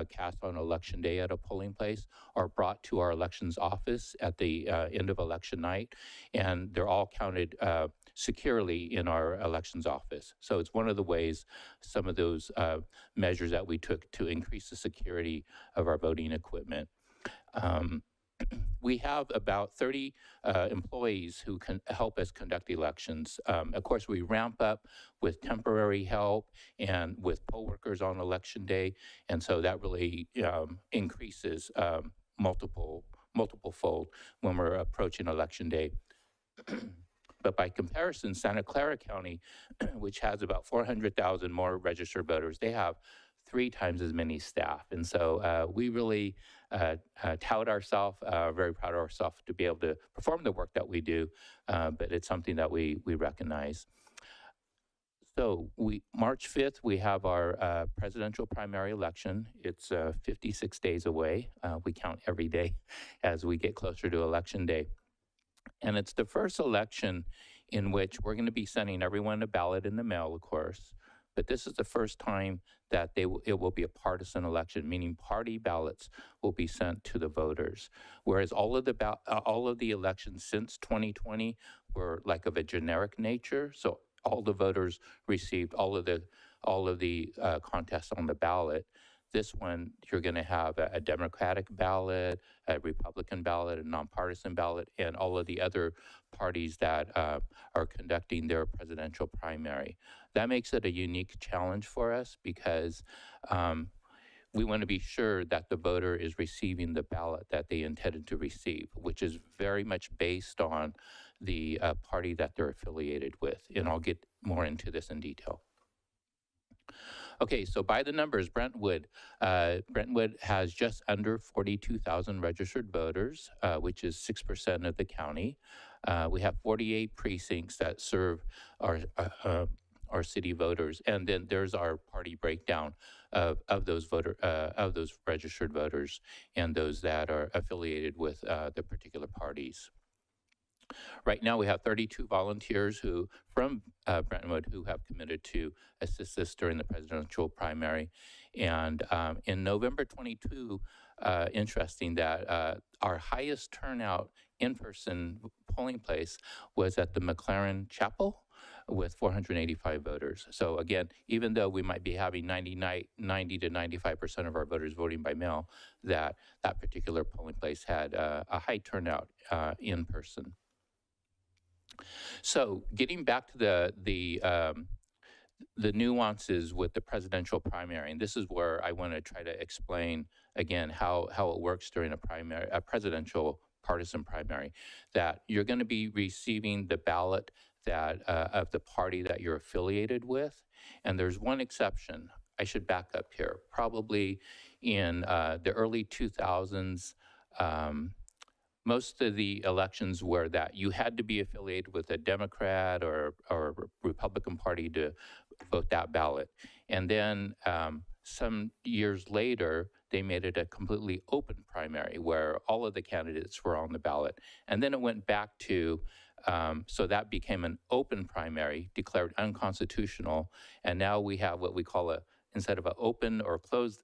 cast on election day at a polling place, are brought to our elections office at the end of election night, and they're all counted securely in our elections office. So it's one of the ways, some of those measures that we took to increase the security of our voting equipment. We have about 30 employees who can help us conduct elections. Of course, we ramp up with temporary help and with poll workers on election day, and so that really increases multiple fold when we're approaching election day. But by comparison, Santa Clara County, which has about 400,000 more registered voters, they have 3 times as many staff. And so we really tout ourselves, very proud of ourselves to be able to perform the work that we do, but it's something that we recognize. So March 5th, we have our presidential primary election. It's 56 days away. We count every day as we get closer to election day. And it's the first election in which we're going to be sending everyone a ballot in the mail, of course. But this is the first time that it will be a partisan election, meaning party ballots will be sent to the voters. Whereas all of the elections since 2020 were like of a generic nature. So all the voters received all of the contests on the ballot. This one, you're going to have a Democratic ballot, a Republican ballot, a nonpartisan ballot, and all of the other parties that are conducting their presidential primary. That makes it a unique challenge for us because we want to be sure that the voter is receiving the ballot that they intended to receive, which is very much based on the party that they're affiliated with. And I'll get more into this in detail. Okay, so by the numbers, Brentwood has just under 42,000 registered voters, which is 6% of the county. We have 48 precincts that serve our city voters, and then there's our party breakdown of those registered voters and those that are affiliated with the particular parties. Right now, we have 32 volunteers from Brentwood who have committed to assist us during the presidential primary. And in November 22, interesting that our highest turnout in-person polling place was at the McLaren Chapel with 485 voters. So again, even though we might be having 90 to 95% of our voters voting by mail, that particular polling place had a high turnout in person. So getting back to the nuances with the presidential primary, and this is where I want to try to explain again how it works during a presidential partisan primary, that you're going to be receiving the ballot that of the party that you're affiliated with. And there's one exception. I should back up here. Probably in the early 2000s, most of the elections were that you had to be affiliated with a Democrat or Republican Party to vote that ballot. And then some years later, they made it a completely open primary where all of the candidates were on the ballot. And then it went back to, so that became an open primary, declared unconstitutional. And now we have what we call instead of an open or closed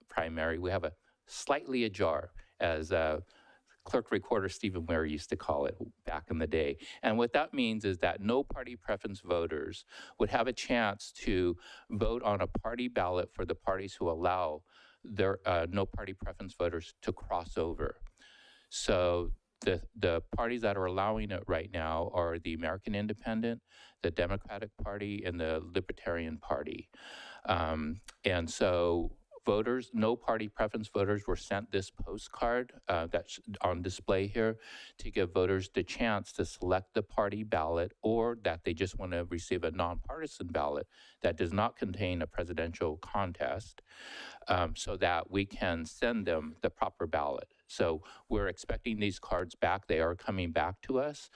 primary, we have a slightly ajar, as Clerk Recorder Stephen Ware used to call it back in the day. And what that means is that no party preference voters would have a chance to vote on a party ballot for the parties who allow their no party preference voters to cross over. So the parties that are allowing it right now are the American Independent, the Democratic Party, and the Libertarian Party. And so voters, no party preference voters, were sent this postcard that's on display here to give voters the chance to select the party ballot, or that they just want to receive a nonpartisan ballot that does not contain a presidential contest, so that we can send them the proper ballot. So we're expecting these cards back. They are coming back to us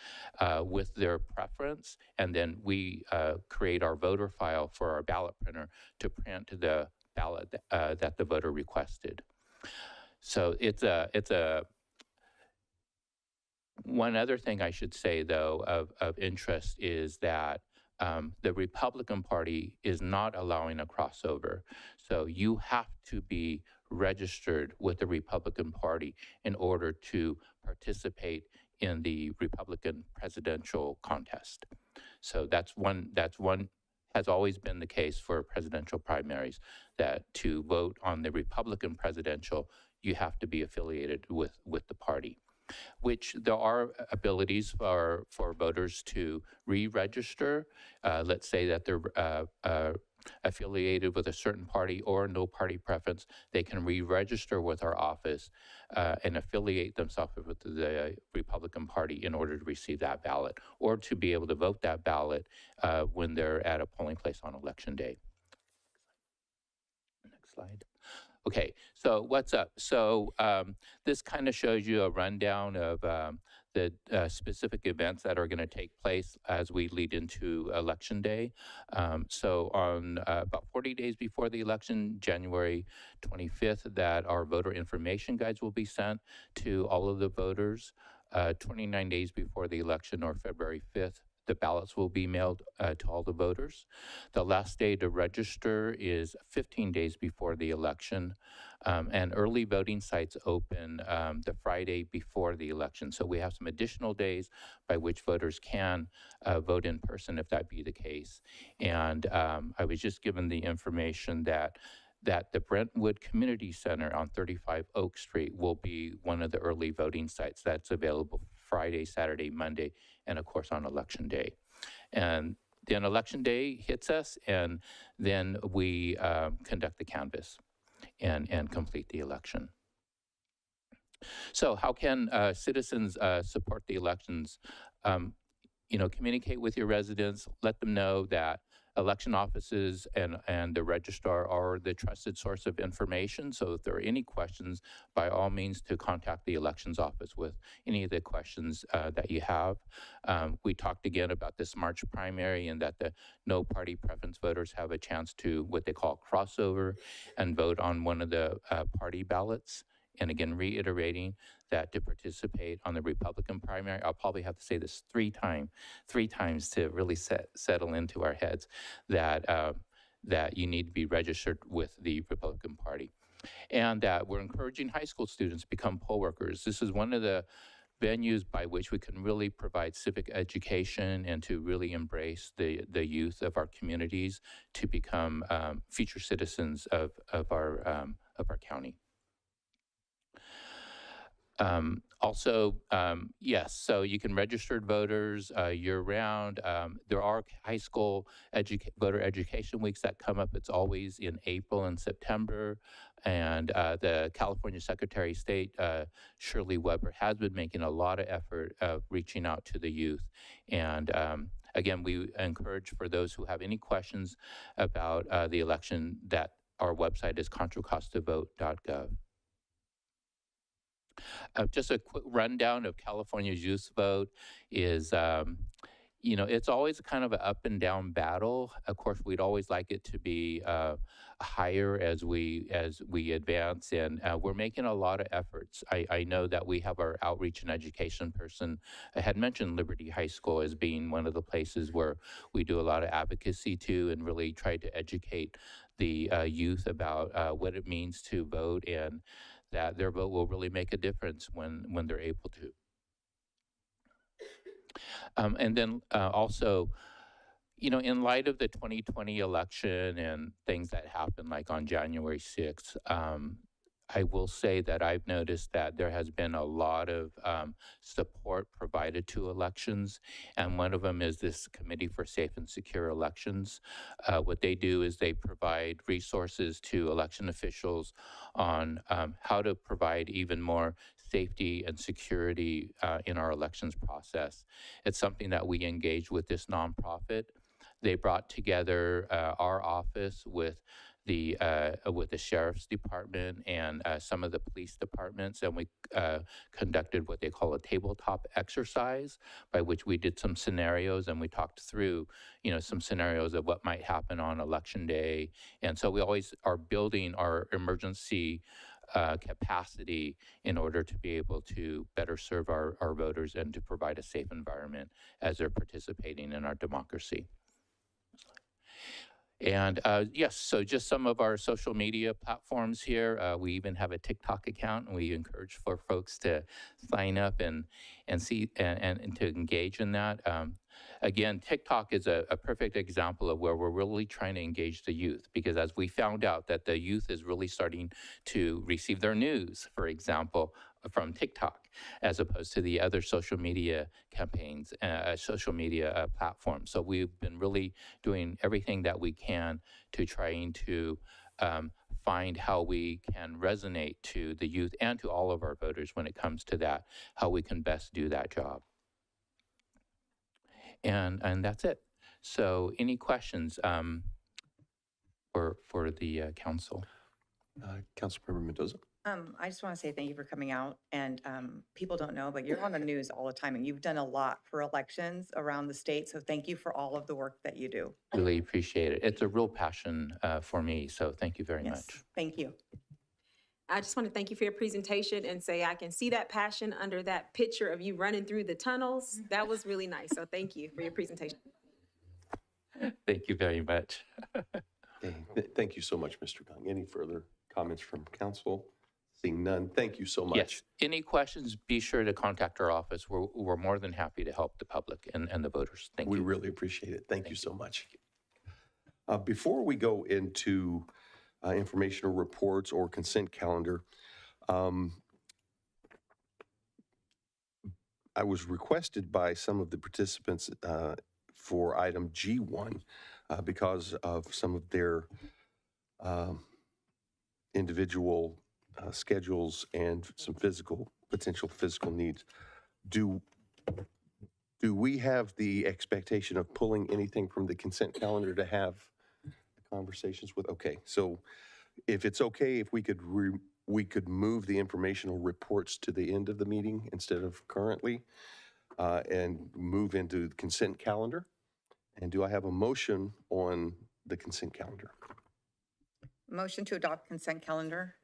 with their preference, and then we create our voter file for our ballot printer to print the ballot that the voter requested. So it's a one other thing I should say, though, of interest is that the Republican Party is not allowing a crossover. So you have to be registered with the Republican Party in order to participate in the Republican presidential contest. So that's one has always been the case for presidential primaries, that to vote on the Republican presidential, you have to be affiliated with the party, which there are abilities for voters to re-register. Let's say that they're affiliated with a certain party or no party preference, they can re-register with our office and affiliate themselves with the Republican Party in order to receive that ballot, or to be able to vote that ballot when they're at a polling place on election day. Next slide. Okay, so what's up? So this kind of shows you a rundown of the specific events that are going to take place as we lead into Election Day. So on about 40 days before the election, January 25th, that our voter information guides will be sent to all of the voters. 29 days before the election, or February 5th, the ballots will be mailed to all the voters. The last day to register is 15 days before the election. And early voting sites open the Friday before the election. So we have some additional days by which voters can vote in person if that be the case. And I was just given the information that the Brentwood Community Center on 35 Oak Street will be one of the early voting sites that's available Friday, Saturday, Monday, and of course on Election Day. And then Election Day hits us, and then we conduct the canvass and complete the election. So how can citizens support the elections? Communicate with your residents, let them know that election offices and the registrar are the trusted source of information. So if there are any questions, by all means to contact the elections office with any of the questions that you have. We talked again about this March primary and that the no party preference voters have a chance to what they call crossover and vote on one of the party ballots. And again, reiterating that to participate on the Republican primary, I'll probably have to say this three times to really settle into our heads that that you need to be registered with the Republican Party. And that we're encouraging high school students to become poll workers. This is one of the venues by which we can really provide civic education and to really embrace the youth of our communities to become future citizens of our county. Yes, so you can register voters year-round. There are high school voter education weeks that come up. It's always in April and September. And the California Secretary of State, Shirley Weber, has been making a lot of effort of reaching out to the youth. And again, we encourage for those who have any questions about the election that our website is contracostavote.gov. Just a quick rundown of California's youth vote is, it's always kind of an up and down battle. Of course, we'd always like it to be higher as we advance, and we're making a lot of efforts. I know that we have our outreach and education person. I had mentioned Liberty High School as being one of the places where we do a lot of advocacy to and really try to educate the youth about what it means to vote and that their vote will really make a difference when they're able to. And then also, in light of the 2020 election and things that happened like on January 6th, I will say that I've noticed that there has been a lot of support provided to elections, and one of them is this Committee for Safe and Secure Elections. What they do is they provide resources to election officials on how to provide even more safety and security in our elections process. It's something that we engage with this nonprofit. They brought together our office with the sheriff's department and some of the police departments, and we conducted what they call a tabletop exercise, by which we did some scenarios and we talked through, some scenarios of what might happen on election day. And so we always are building our emergency capacity in order to be able to better serve our voters and to provide a safe environment as they're participating in our democracy. And yes, so just some of our social media platforms here. We even have a TikTok account, and we encourage for folks to sign up and see and to engage in that. Again, TikTok is a perfect example of where we're really trying to engage the youth, because as we found out that the youth is really starting to receive their news, for example, from TikTok, as opposed to the other social media campaigns, social media platforms. So we've been really doing everything that we can to trying to find how we can resonate to the youth and to all of our voters when it comes to that, how we can best do that job. And that's it. So any questions for the council? Councilmember Mendoza. I just want to say thank you for coming out. And people don't know, but you're on the news all the time and you've done a lot for elections around the state. So thank you for all of the work that you do. Really appreciate it. It's a real passion for me, so thank you very much. Thank you. I just want to thank you for your presentation and say I can see that passion under that picture of you running through the tunnels. That was really nice. So thank you for your presentation. Thank you very much. Okay, thank you so much, Mr. Gung. Any further comments from council? Seeing none, thank you so much. Yes. Any questions, be sure to contact our office. We're more than happy to help the public and the voters. Thank We you. really appreciate it. Thank you so much. Before we go into informational reports or consent calendar, I was requested by some of the participants for item G1 because of some of their individual schedules and some potential physical needs. Do we have the expectation of pulling anything from the consent calendar to have conversations with? Okay, so if it's okay, if we could move the informational reports to the end of the meeting instead of currently, and move into the consent calendar. And do I have a motion on the consent calendar? Motion to adopt consent calendar.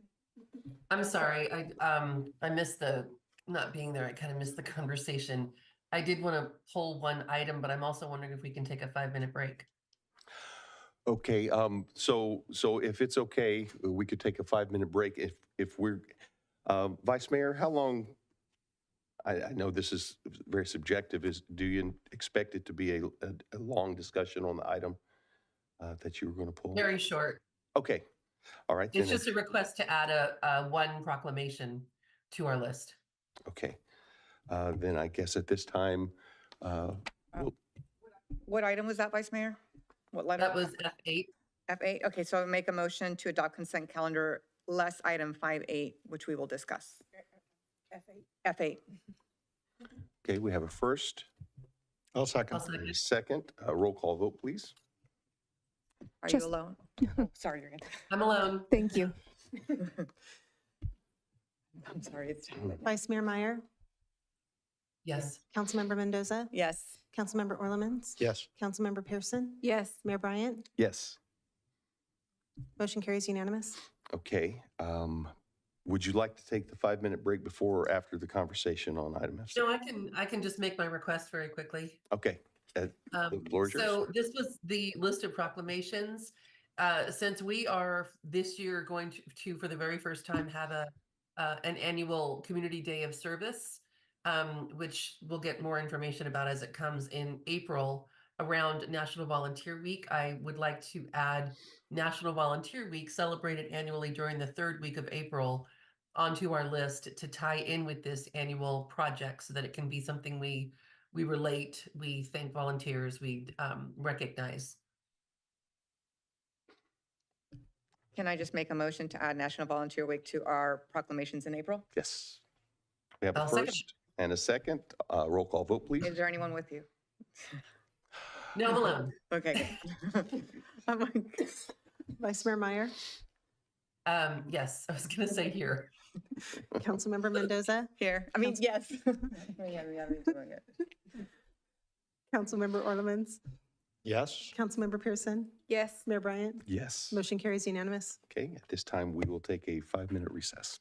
I'm sorry, I missed the, not being there, I kind of missed the conversation. I did want to pull one item, but I'm also wondering if we can take a 5-minute break. Okay, so if it's okay, we could take a 5-minute break if we're, Vice Mayor, how long, I know this is very subjective, do you expect it to be a long discussion on the item that you were going to pull? Very short. Okay, all right. It's then just a request to add a one proclamation to our list. Okay, then I guess at this time, What item was that, Vice Mayor? What letter? That was F8. F8. Okay, so I make a motion to adopt consent calendar less item 5.8, which we will discuss. F8. okay, we have a first. I'll second. And a second. Roll call vote, please. Are you alone? Oh, sorry, you're gonna. I'm alone. Thank you. I'm sorry, it's. Vice Mayor Meyer, Yes. Councilmember Mendoza, Yes. Councilmember Orlemans, Yes. Councilmember Pearson, Yes. Mayor Bryant, Yes. motion carries unanimous. Okay, would you like to take the 5-minute break before or after the conversation on item F6? No, I can just make my request very quickly. Okay, the floor is yours. So this was the list of proclamations. Since we are this year going to for the very first time have an annual Community Day of Service, which we'll get more information about as it comes in April around National Volunteer Week. I would like to add National Volunteer Week celebrated annually during the 3rd week of April onto our list to tie in with this annual project so that it can be something we relate, we thank volunteers, we recognize. Can I just make a motion to add National Volunteer Week to our proclamations in April? Yes. We have a I'll second first and a second. Roll call vote, please. Is there anyone with you? No, I'm alone. Okay. I'm like, Vice Mayor Meyer, Yes, I was gonna say here. Councilmember Mendoza, here. I mean, yes. Councilmember Orlemans, Yes. Councilmember Pearson, Yes. Mayor Bryant, Yes. motion carries unanimous. Okay, at this time, we will take a 5-minute recess.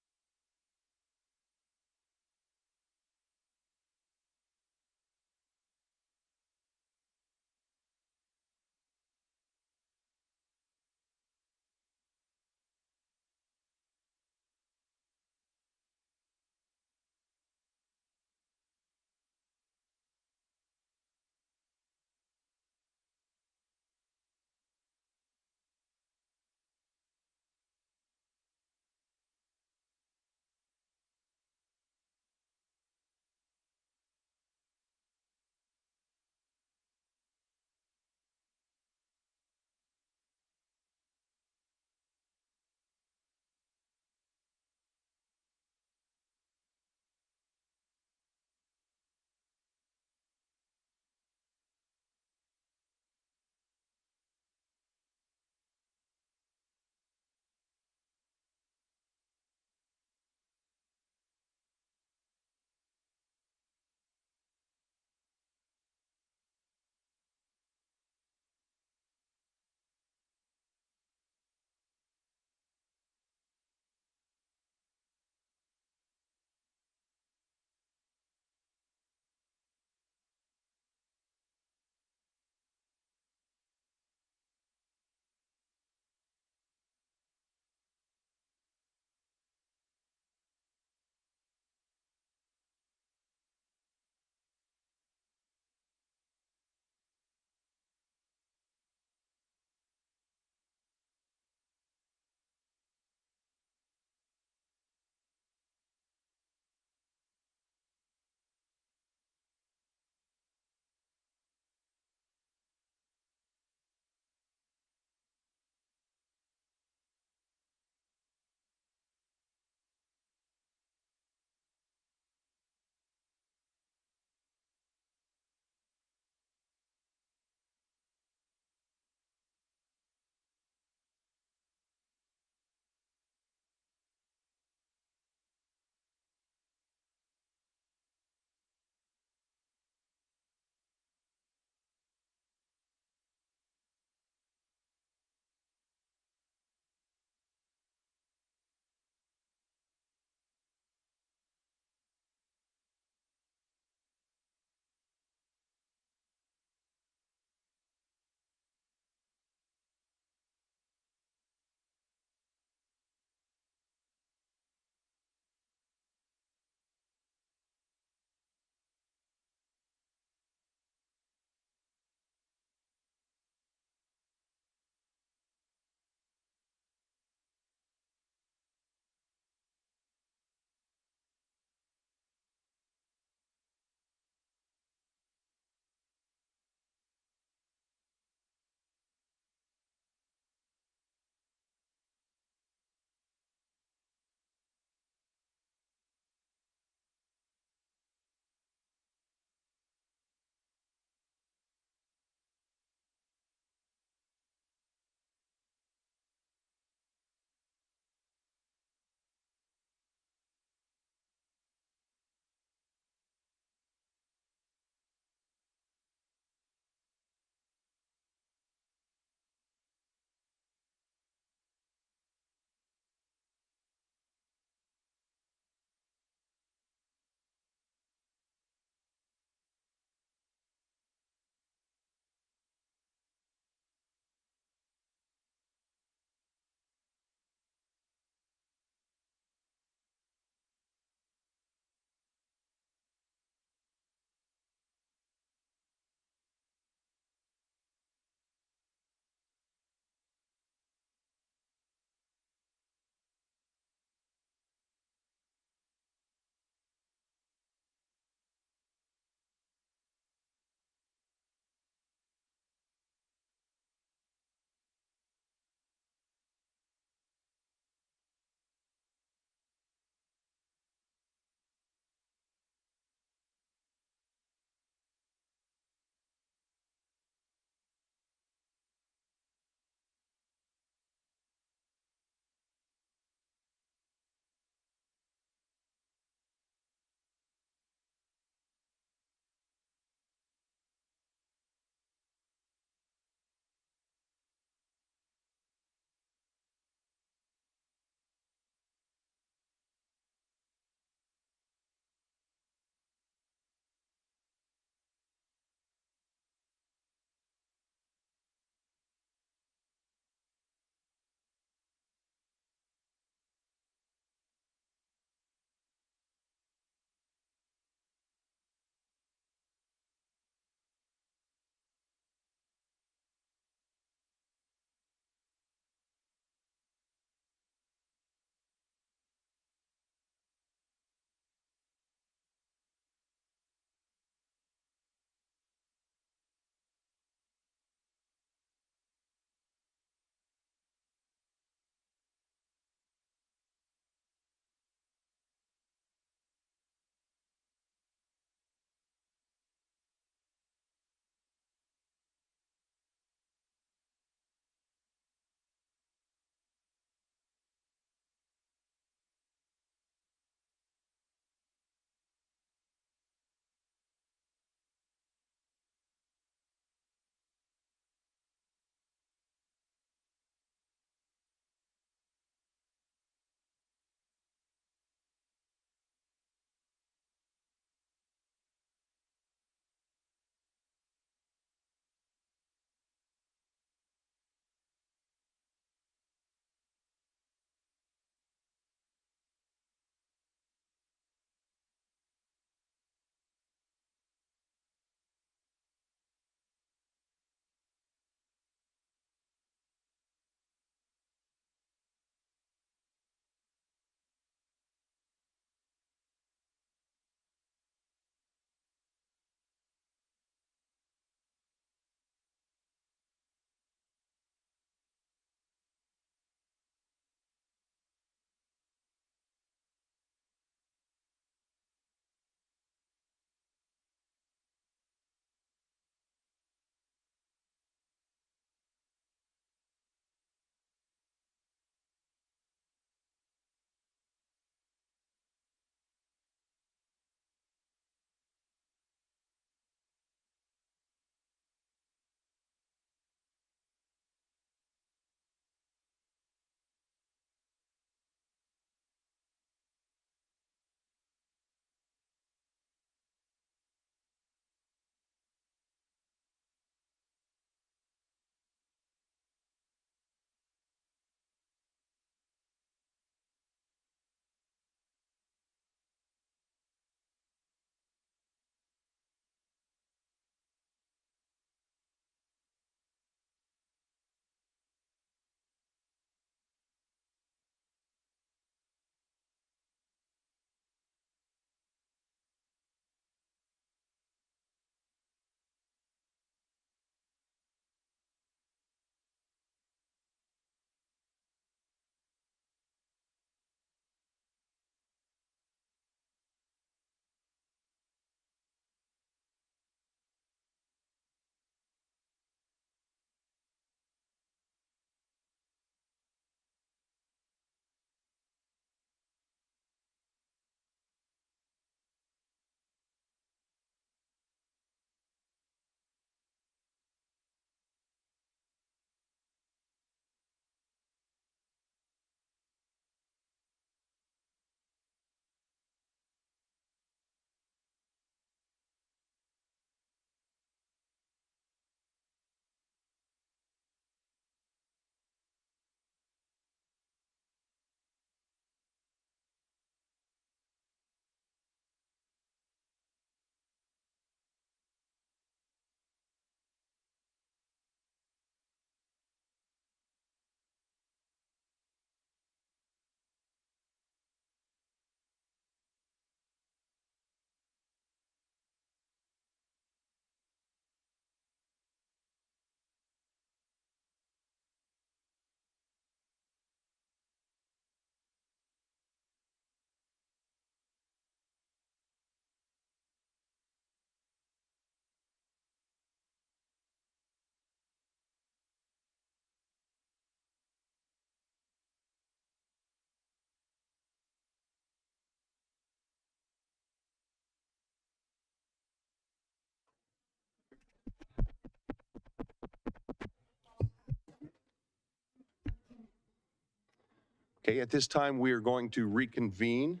Okay, at this time, we are going to reconvene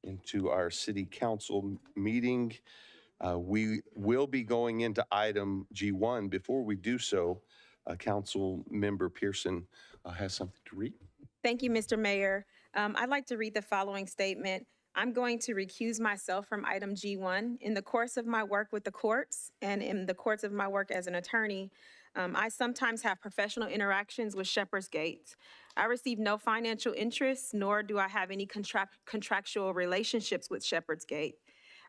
into our city council meeting. We will be going into item G1. Before we do so, Council Member Pearson has something to read. Thank you, Mr. Mayor. I'd like to read the following statement. I'm going to recuse myself from item G1. In the course of my work with the courts and in the course of my work as an attorney, I sometimes have professional interactions with Shepherd's Gate. I receive no financial interest, nor do I have any contractual relationships with Shepherd's Gate.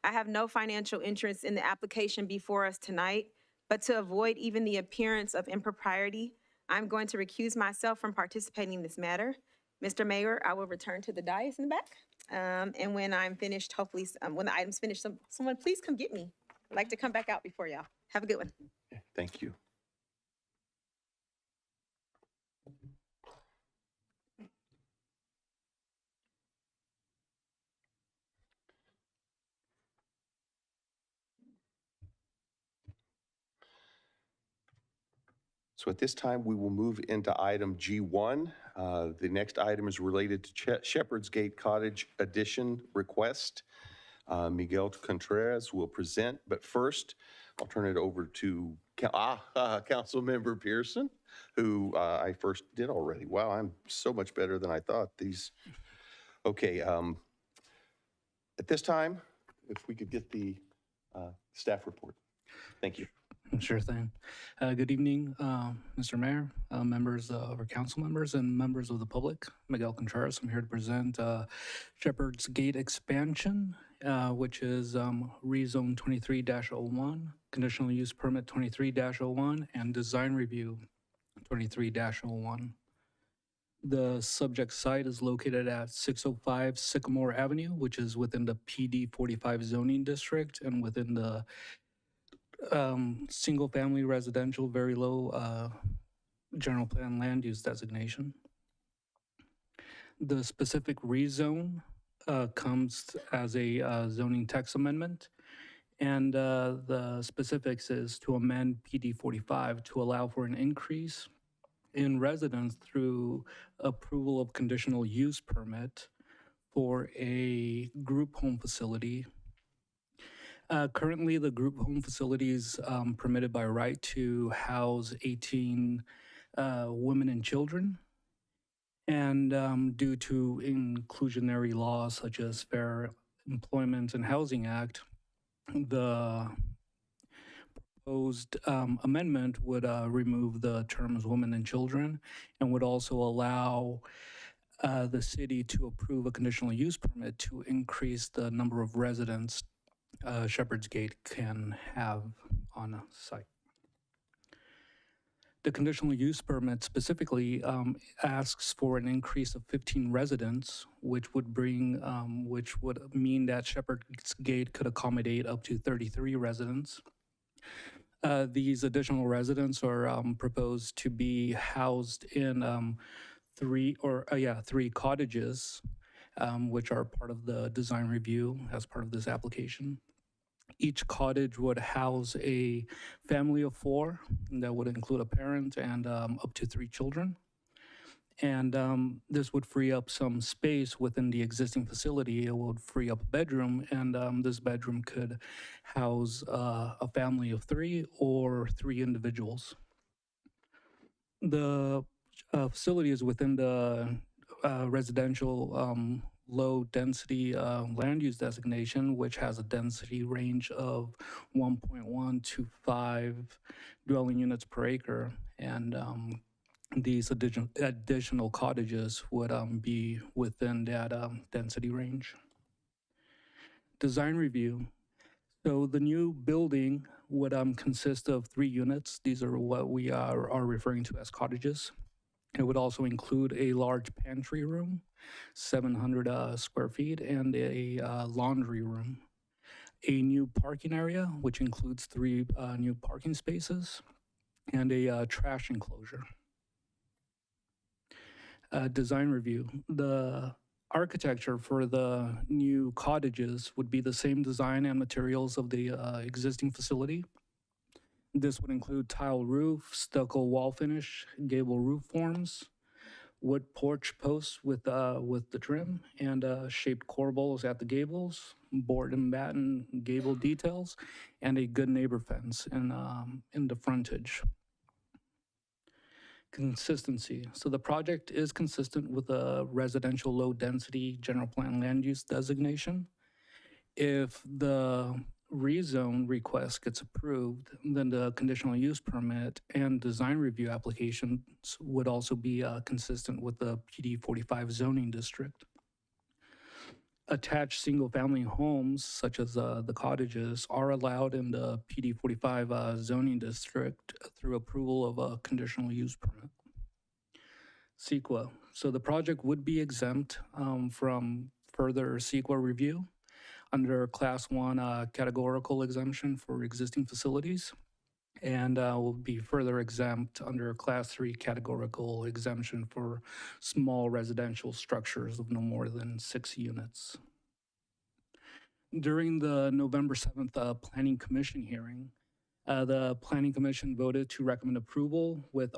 I have no financial interest in the application before us tonight, but to avoid even the appearance of impropriety, I'm going to recuse myself from participating in this matter. Mr. Mayor, I will return to the dais in the back. And when I'm finished, hopefully, when the item's finished, someone please come get me. I'd like to come back out before y'all. Have a good one. Thank you. So at this time, we will move into item G1. The next item is related to Shepherd's Gate Cottage Addition request. Miguel Contreras will present, but first, I'll turn it over to Councilmember Pearson, who I first did already. Wow, I'm so much better than I thought. Okay, at this time, if we could get the staff report. Thank you. Sure thing. Good evening, Mr. Mayor, members of our council members, and members of the public. Miguel Contreras. I'm here to present Shepherd's Gate expansion, which is rezone 23-01, conditional use permit 23-01, and design review 23-01. The subject site is located at 605 Sycamore Avenue, which is within the PD 45 zoning district and within the single-family residential, very low general plan land use designation. The specific rezone comes as a zoning text amendment, and the specifics is to amend PD 45 to allow for an increase in residence through approval of conditional use permit for a group home facility. Currently, the group home facility is permitted by right to house 18 women and children. And due to inclusionary laws such as Fair Employment and Housing Act, the proposed amendment would remove the terms women and children and would also allow the city to approve a conditional use permit to increase the number of residents Shepherd's Gate can have on a site. The conditional use permit specifically asks for an increase of 15 residents, which would mean that Shepherd's Gate could accommodate up to 33 residents. These additional residents are proposed to be housed in three cottages, which are part of the design review as part of this application. Each cottage would house a family of 4 that would include a parent and up to 3 children. And this would free up some space within the existing facility. It would free up a bedroom, and this bedroom could house a family of 3 or 3 individuals. The facility is within the residential low density land use designation, which has a density range of 1.1 to 5 dwelling units per acre. And these additional cottages would be within that density range. Design review. So the new building would consist of 3 units. These are what we are referring to as cottages. It would also include a large pantry room, 700 square feet, and a laundry room. A new parking area, which includes 3 new parking spaces, and a trash enclosure. Design review. The architecture for the new cottages would be the same design and materials of the existing facility. This would include tile roof, stucco wall finish, gable roof forms, wood porch posts with the trim, and shaped corbels at the gables, board and batten gable details, and a good neighbor fence in the frontage. Consistency. So the project is consistent with a residential low-density general plan land use designation. If the rezone request gets approved, then the conditional use permit and design review applications would also be consistent with the PD 45 zoning district. Attached single-family homes, such as the cottages, are allowed in the PD 45 zoning district through approval of a conditional use permit. CEQA. So the project would be exempt from further CEQA review under Class 1 categorical exemption for existing facilities, and will be further exempt under Class 3 categorical exemption for small residential structures of no more than 6 units. During the November 7th Planning Commission hearing, the Planning Commission voted to recommend approval with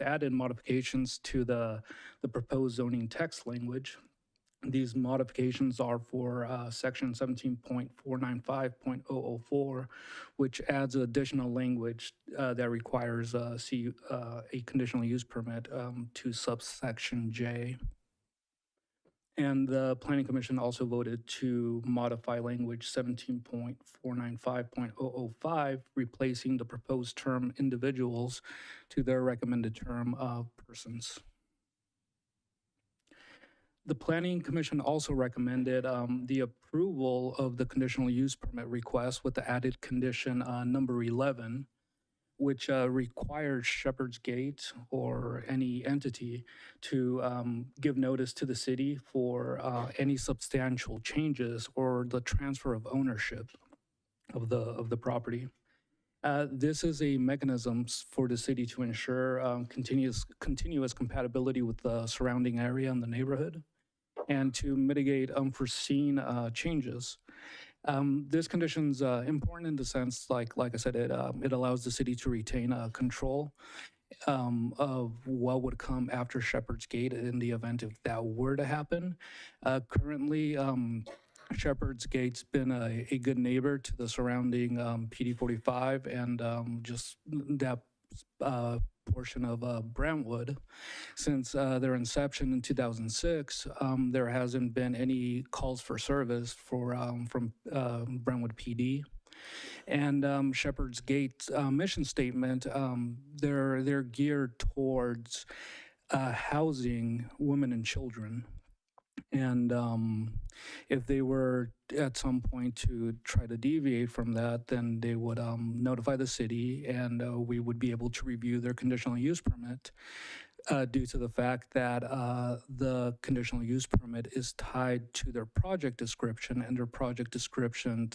added modifications to the proposed zoning text language. These modifications are for section 17.495.004, which adds additional language that requires a conditional use permit to subsection J. And the Planning Commission also voted to modify language 17.495.005, replacing the proposed term individuals to their recommended term of persons. The Planning Commission also recommended the approval of the conditional use permit request with the added condition number 11, which requires Shepherd's Gate or any entity to give notice to the city for any substantial changes or the transfer of ownership of the property. This is a mechanism for the city to ensure continuous compatibility with the surrounding area and the neighborhood, and to mitigate unforeseen changes. This condition's important in the sense, like I said, it allows the city to retain control of what would come after Shepherd's Gate in the event if that were to happen. Currently, Shepherd's Gate's been a good neighbor to the surrounding PD 45 and just that portion of Brentwood. Since their inception in 2006, there hasn't been any calls for service from Brentwood PD. And Shepherd's Gate's mission statement, they're geared towards housing women and children. And if they were at some point to try to deviate from that, then they would notify the city, and we would be able to review their conditional use permit due to the fact that the conditional use permit is tied to their project description, and their project description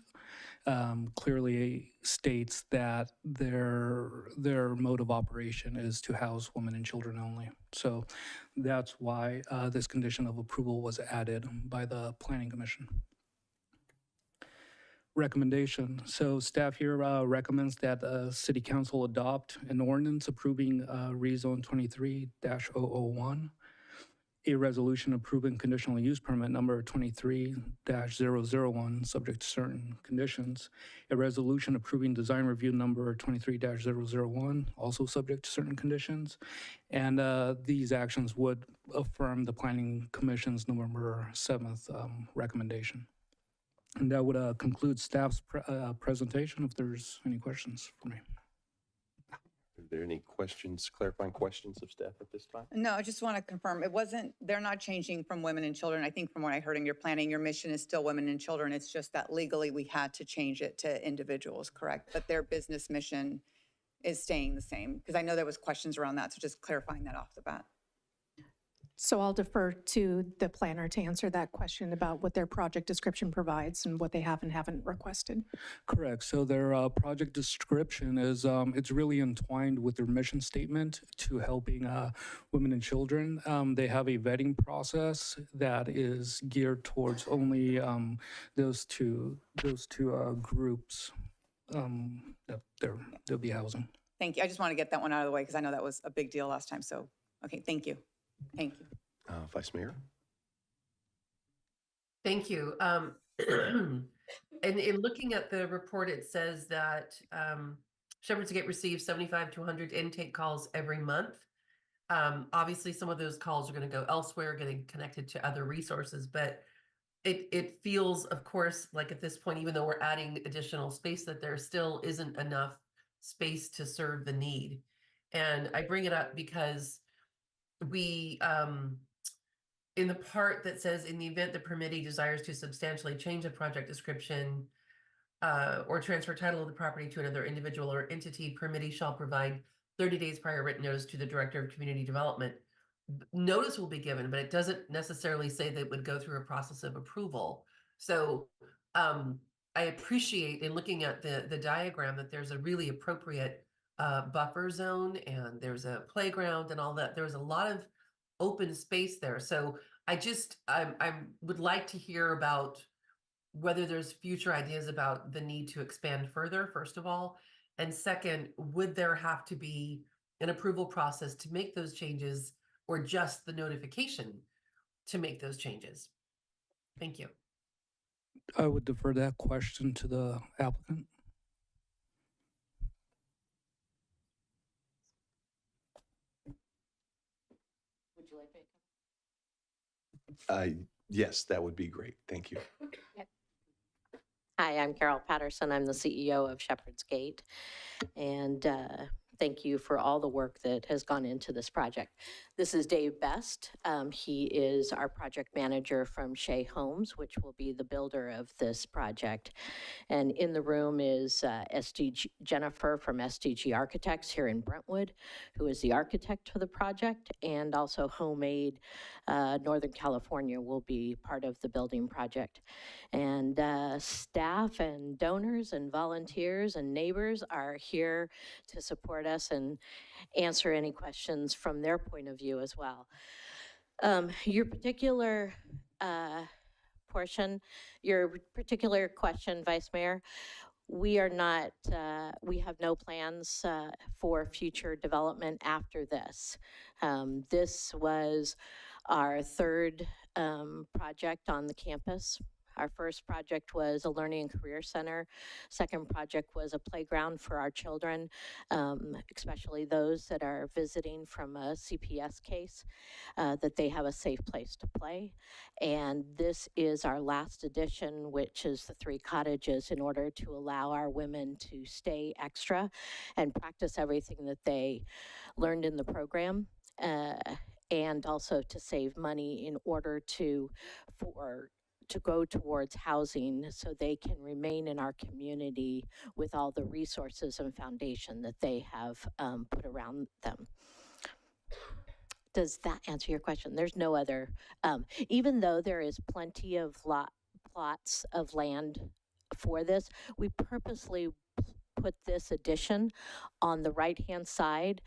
clearly states that their mode of operation is to house women and children only. So that's why this condition of approval was added by the Planning Commission. Recommendation. So staff here recommends that City Council adopt an ordinance approving rezone 23-001, a resolution approving conditional use permit number 23-001, subject to certain conditions, a resolution approving design review number 23-001, also subject to certain conditions, and these actions would affirm the Planning Commission's November 7th recommendation. And that would conclude staff's presentation. If there's any questions for me. Are there any questions, clarifying questions of staff at this time? No, I just want to confirm, they're not changing from women and children. I think from what I heard in your planning, your mission is still women and children. It's just that legally we had to change it to individuals, correct? But their business mission is staying the same? Because I know there was questions around that, so just clarifying that off the bat. So I'll defer to the planner to answer that question about what their project description provides and what they have and haven't requested. Correct. So their project description is, it's really entwined with their mission statement to helping women and children. They have a vetting process that is geared towards only those two groups that they'll be housing. Thank you. I just want to get that one out of the way because I know that was a big deal last time. So, okay, thank you. Thank you. Vice Mayor? Thank you. And in looking at the report, it says that Shepherd's Gate receives 75 to 100 intake calls every month. Obviously, some of those calls are going to go elsewhere, getting connected to other resources, but it feels, of course, like at this point, even though we're adding additional space, that there still isn't enough space to serve the need. And I bring it up because we, in the part that says, in the event the permittee desires to substantially change a project description or transfer title of the property to another individual or entity, permittee shall provide 30 days prior written notice to the Director of Community Development. Notice will be given, but it doesn't necessarily say that it would go through a process of approval. So I appreciate in looking at the diagram that there's a really appropriate buffer zone and there's a playground and all that. There's a lot of open space there. So I would like to hear about whether there's future ideas about the need to expand further, first of all. And second, would there have to be an approval process to make those changes or just the notification to make those changes? Thank you. I would defer that question to the applicant. Would you like me to? Yes, that would be great. Thank you. Hi, I'm Carol Patterson. I'm the CEO of Shepherd's Gate. And thank you for all the work that has gone into this project. This is Dave Best. He is our project manager from Shea Homes, which will be the builder of this project. And in the room is Jennifer from SDG Architects here in Brentwood, who is the architect for the project, and also Homemade Northern California will be part of the building project. And staff and donors and volunteers and neighbors are here to support us and answer any questions from their point of view as well. Your particular question, Vice Mayor, we are not, we have no plans for future development after this. This was our third project on the campus. Our first project was a learning and career center. Second project was a playground for our children, especially those that are visiting from a CPS case, that they have a safe place to play. And this is our last addition, which is the 3 cottages, in order to allow our women to stay extra and practice everything that they learned in the program. And also to save money in order to go towards housing so they can remain in our community with all the resources and foundation that they have put around them. Does that answer your question? There's no other, even though there is plenty of plots of land for this, we purposely put this addition on the right-hand side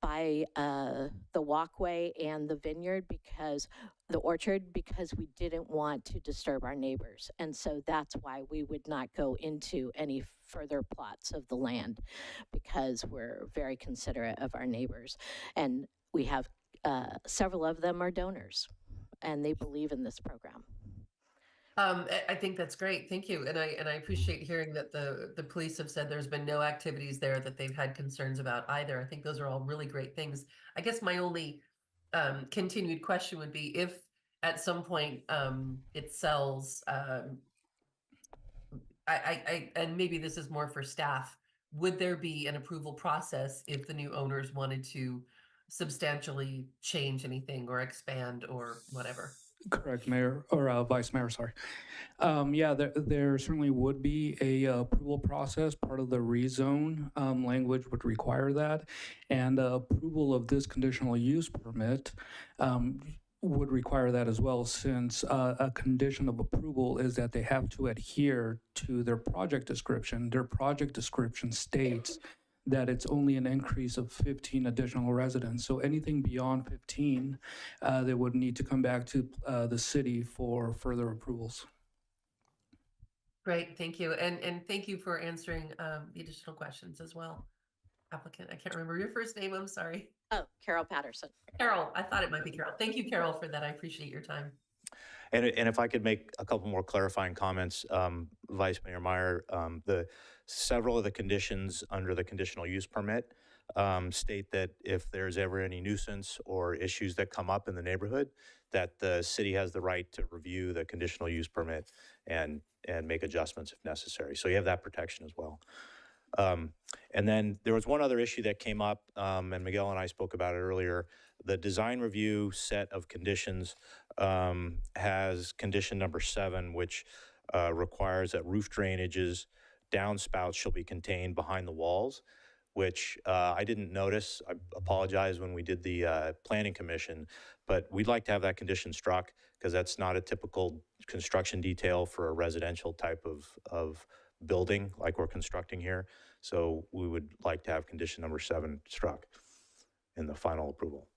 by the walkway and the vineyard, because the orchard, because we didn't want to disturb our neighbors. And so that's why we would not go into any further plots of the land, because we're very considerate of our neighbors. And we have several of them are donors, and they believe in this program. I think that's great. Thank you. And I appreciate hearing that the police have said there's been no activities there that they've had concerns about either. I think those are all really great things. I guess my only continued question would be, if at some point it sells, and maybe this is more for staff, would there be an approval process if the new owners wanted to substantially change anything or expand or whatever? Correct, Mayor, or Vice Mayor, sorry. Yeah, there certainly would be a approval process. Part of the rezone language would require that. And approval of this conditional use permit would require that as well, since a condition of approval is that they have to adhere to their project description. Their project description states that it's only an increase of 15 additional residents. So anything beyond 15, they would need to come back to the city for further approvals. Great, thank you. And thank you for answering the additional questions as well. applicant. I can't remember your first name. I'm sorry. Oh, Carol Patterson. Carol. I thought it might be Carol. Thank you, Carol, for that. I appreciate your time. And if I could make a couple more clarifying comments, Vice Mayor Meyer, several of the conditions under the conditional use permit state that if there's ever any nuisance or issues that come up in the neighborhood, that the city has the right to review the conditional use permit and make adjustments if necessary. So you have that protection as well. And then there was one other issue that came up, and Miguel and I spoke about it earlier. The design review set of conditions has condition number 7, which requires that roof drainages, downspouts shall be contained behind the walls, which I didn't notice. I apologize when we did the planning commission, but we'd like to have that condition struck because that's not a typical construction detail for a residential type of building like we're constructing here. So we would like to have condition number 7 struck in the final approval.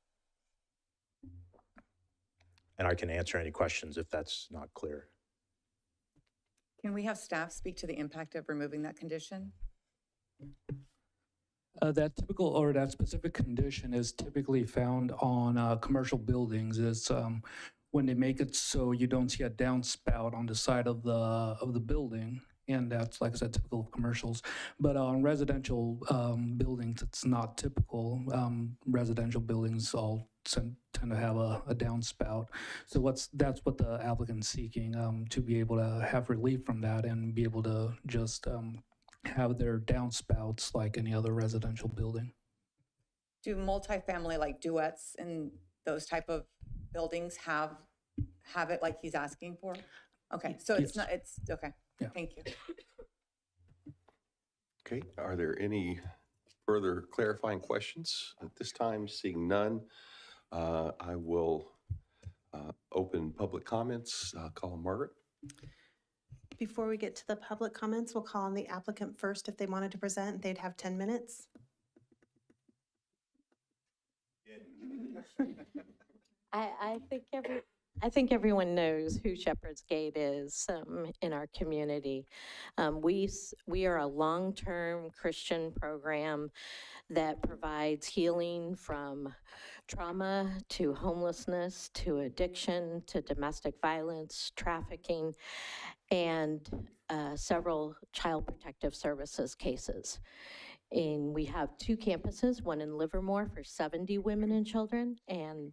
And I can answer any questions if that's not clear. Can we have staff speak to the impact of removing that condition? That typical or that specific condition is typically found on commercial buildings. It's when they make it so you don't see a downspout on the side of the building. And that's, like I said, typical of commercials. But on residential buildings, it's not typical. Residential buildings all tend to have a downspout. So that's what the applicant's seeking, to be able to have relief from that and be able to just have their downspouts like any other residential building. Do multifamily, like duets and those type of buildings have it like he's asking for? Okay, so it's not, it's, okay. Yeah. Thank you. Okay, are there any further clarifying questions? At this time, seeing none, I will open public comments. Call on Margaret. Before we get to the public comments, we'll call on the applicant first. If they wanted to present, they'd have 10 minutes. I think everyone knows who Shepherd's Gate is in our community. We are a long-term Christian program that provides healing from trauma to homelessness to addiction to domestic violence, trafficking, and several child protective services cases. And we have 2 campuses, one in Livermore for 70 women and children, and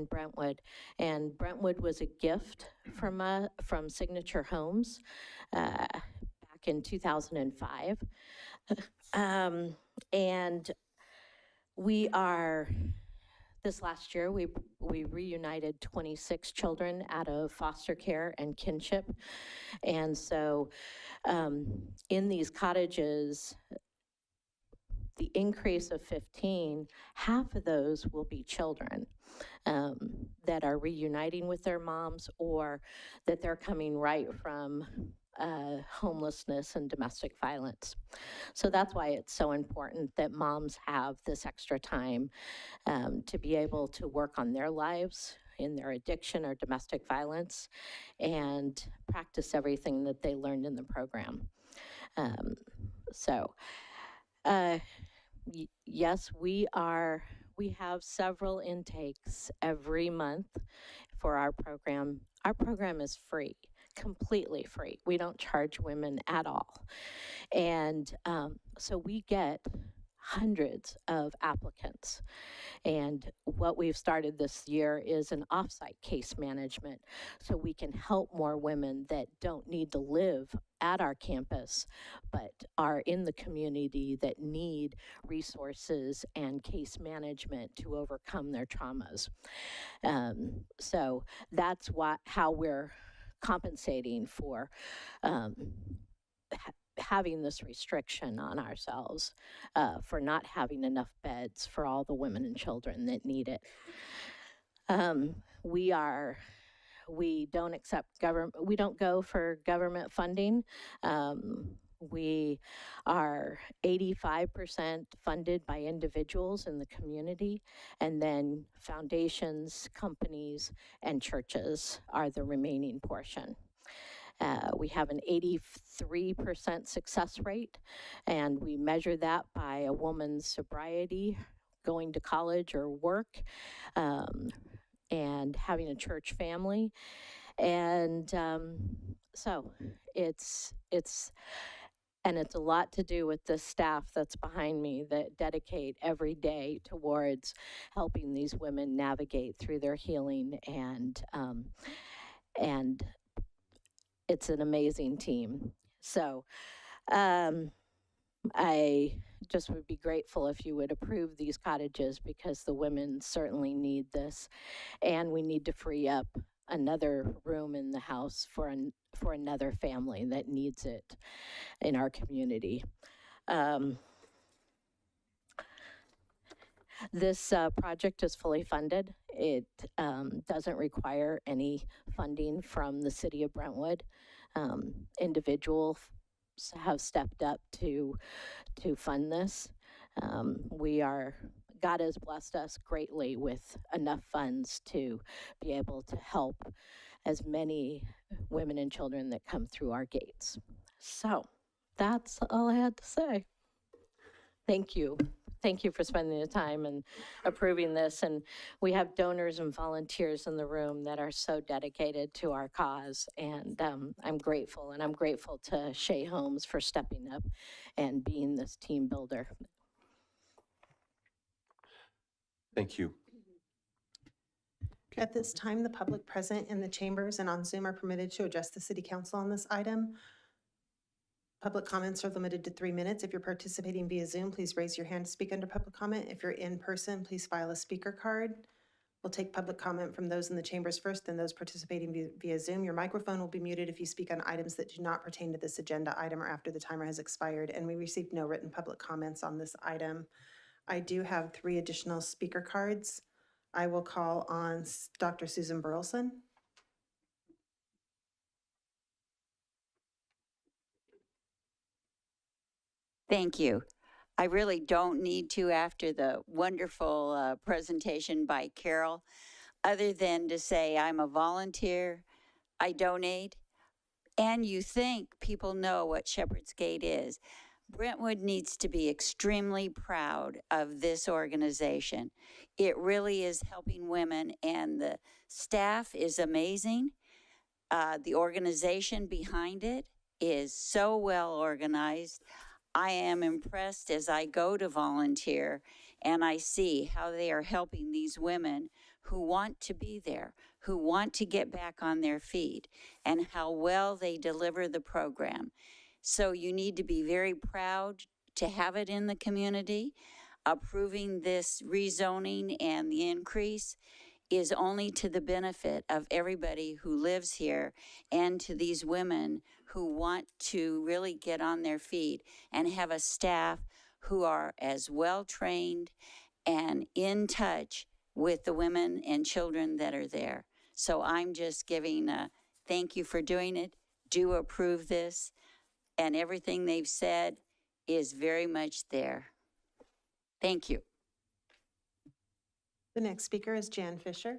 Brentwood. And Brentwood was a gift from Signature Homes back in 2005. And we are, this last year, we reunited 26 children out of foster care and kinship. And so in these cottages, the increase of 15, half of those will be children that are reuniting with their moms or that they're coming right from homelessness and domestic violence. So that's why it's so important that moms have this extra time to be able to work on their lives in their addiction or domestic violence and practice everything that they learned in the program. Yes, we have several intakes every month for our program. Our program is free, completely free. We don't charge women at all. And so we get hundreds of applicants. And what we've started this year is an offsite case management so we can help more women that don't need to live at our campus, but are in the community that need resources and case management to overcome their traumas. So that's how we're compensating for having this restriction on ourselves for not having enough beds for all the women and children that need it. We don't accept government, we don't go for government funding. We are 85% funded by individuals in the community, and then foundations, companies, and churches are the remaining portion. We have an 83% success rate, and we measure that by a woman's sobriety, going to college or work, and having a church family. And so it's a lot to do with the staff that's behind me that dedicate every day towards helping these women navigate through their healing, and it's an amazing team. So I just would be grateful if you would approve these cottages, because the women certainly need this, and we need to free up another room in the house for another family that needs it in our community. This project is fully funded. It doesn't require any funding from the city of Brentwood. Individuals have stepped up to fund this. God has blessed us greatly with enough funds to be able to help as many women and children that come through our gates. So that's all I had to say. Thank you. Thank you for spending the time and approving this. And we have donors and volunteers in the room that are so dedicated to our cause. And I'm grateful. And I'm grateful to Shea Holmes for stepping up and being this team builder. Thank you. At this time, the public present in the chambers and on Zoom are permitted to address the city council on this item. Public comments are limited to 3 minutes. If you're participating via Zoom, please raise your hand to speak under public comment. If you're in person, please file a speaker card. We'll take public comment from those in the chambers first, then those participating via Zoom. Your microphone will be muted if you speak on items that do not pertain to this agenda item or after the timer has expired, and we received no written public comments on this item. I do have 3 additional speaker cards. I will call on Dr. Susan Burleson. Thank you. I really don't need to after the wonderful presentation by Carol, other than to say I'm a volunteer, I donate, and you think people know what Shepherd's Gate is. Brentwood needs to be extremely proud of this organization. It really is helping women, and the staff is amazing. The organization behind it is so well organized. I am impressed as I go to volunteer and I see how they are helping these women who want to be there, who want to get back on their feet, and how well they deliver the program. So you need to be very proud to have it in the community. Approving this rezoning and the increase is only to the benefit of everybody who lives here and to these women who want to really get on their feet and have a staff who are as well trained and in touch with the women and children that are there. So I'm just giving a thank you for doing it. Do approve this. And everything they've said is very much there. Thank you. The next speaker is Jan Fisher.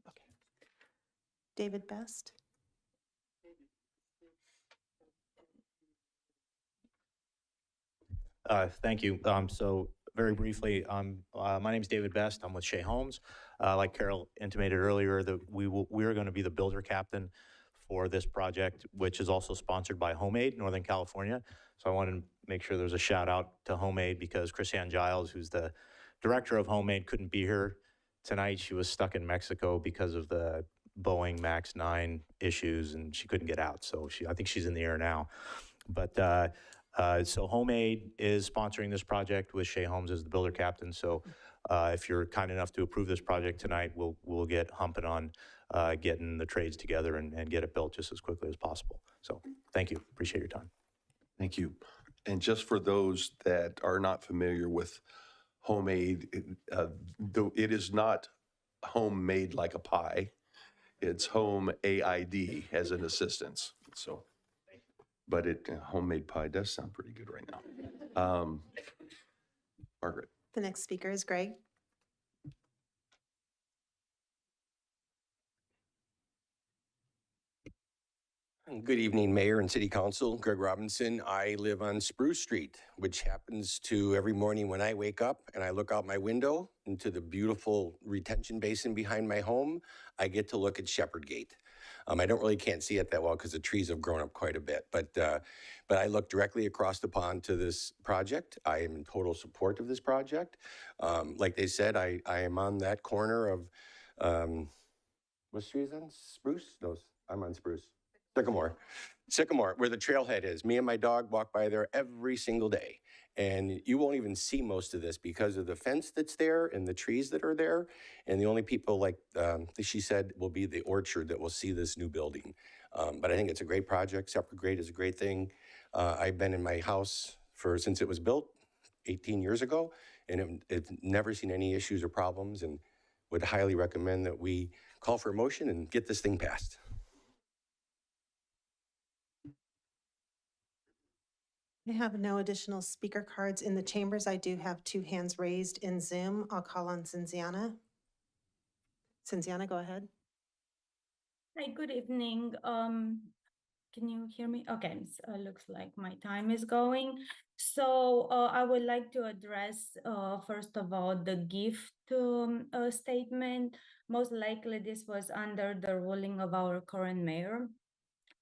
Okay. David Best. Thank you. So very briefly, my name is David Best. I'm with Shea Holmes. Like Carol intimated earlier, that we are going to be the builder captain for this project, which is also sponsored by Homemade Northern California. So I wanted to make sure there's a shout out to Homemade, because Chrisanne Giles, who's the director of Homemade, couldn't be here tonight. She was stuck in Mexico because of the Boeing MAX 9 issues, and she couldn't get out. So I think she's in the air now. But so Homemade is sponsoring this project with Shea Holmes as the builder captain. So if you're kind enough to approve this project tonight, we'll get humping on getting the trades together and get it built just as quickly as possible. So thank you. Appreciate your time. Thank you. And just for those that are not familiar with Homemade, it is not homemade like a pie. It's home AID as an assistance. So, but homemade pie does sound pretty good right now. Margaret. The next speaker is Greg. Good evening, Mayor and City Council. Greg Robinson. I live on Spruce Street, which happens to every morning when I wake up and I look out my window into the beautiful retention basin behind my home, I get to look at Shepherd Gate. I can't see it that well because the trees have grown up quite a bit, but I look directly across the pond to this project. I am in total support of this project. Like they said, I am on that corner of, what street is that? Spruce? No, I'm on Spruce. Sycamore, where the trailhead is. Me and my dog walk by there every single day. And you won't even see most of this because of the fence that's there and the trees that are there. And the only people, like she said, will be the orchard that will see this new building. But I think it's a great project. Separate grade is a great thing. I've been in my house since it was built 18 years ago, and it's never seen any issues or problems, and would highly recommend that we call for a motion and get this thing passed. I have no additional speaker cards in the chambers. I do have 2 hands raised in Zoom. I'll call on Cinziana. Cinziana, go ahead. Hi, good evening. Can you hear me? Okay, so looks like my time is going. So I would like to address, first of all, the gift statement. Most likely this was under the ruling of our current mayor.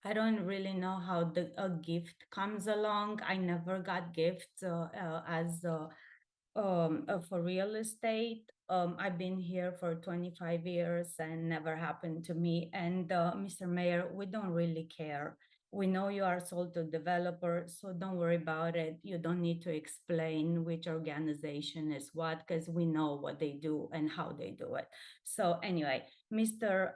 I don't really know how a gift comes along. I never got gifts for real estate. I've been here for 25 years and never happened to me. And Mr. Mayor, we don't really care. We know you are sold to developer, so don't worry about it. You don't need to explain which organization is what, because we know what they do and how they do it. So anyway, Mr.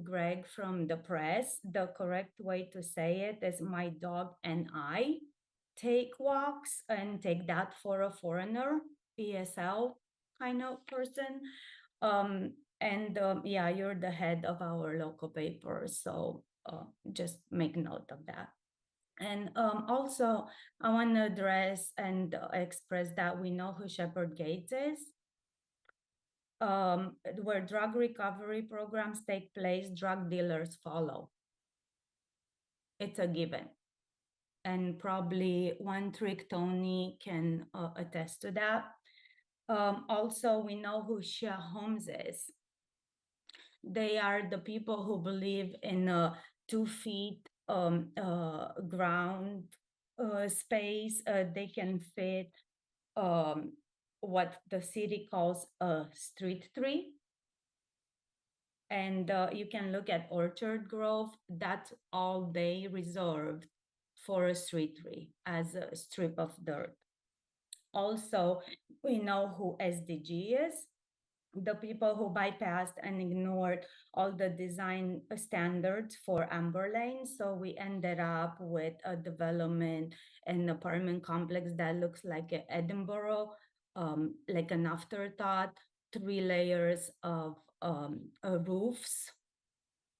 Greg from the press, the correct way to say it is my dog and I take walks, and take that for a foreigner, ESL kind of person. Yeah, you're the head of our local paper, so just make note of that. And also, I want to address and express that we know who Shepherd Gates is. Where drug recovery programs take place, drug dealers follow. It's a given. And probably One Trick Tony can attest to that. Also, we know who Shia Holmes is. They are the people who believe in a 2 feet ground space. They can fit what the city calls a street tree. And you can look at Orchard Grove, that's all they reserved for a street tree as a strip of dirt. Also, we know who SDG is, the people who bypassed and ignored all the design standards for amber lanes. So we ended up with a development and apartment complex that looks like Edinburgh, like an afterthought, 3 layers of roofs.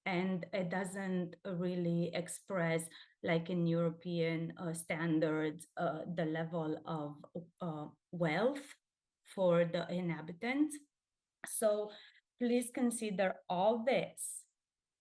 And it doesn't really express, like in European standards, the level of wealth for the inhabitants. So please consider all this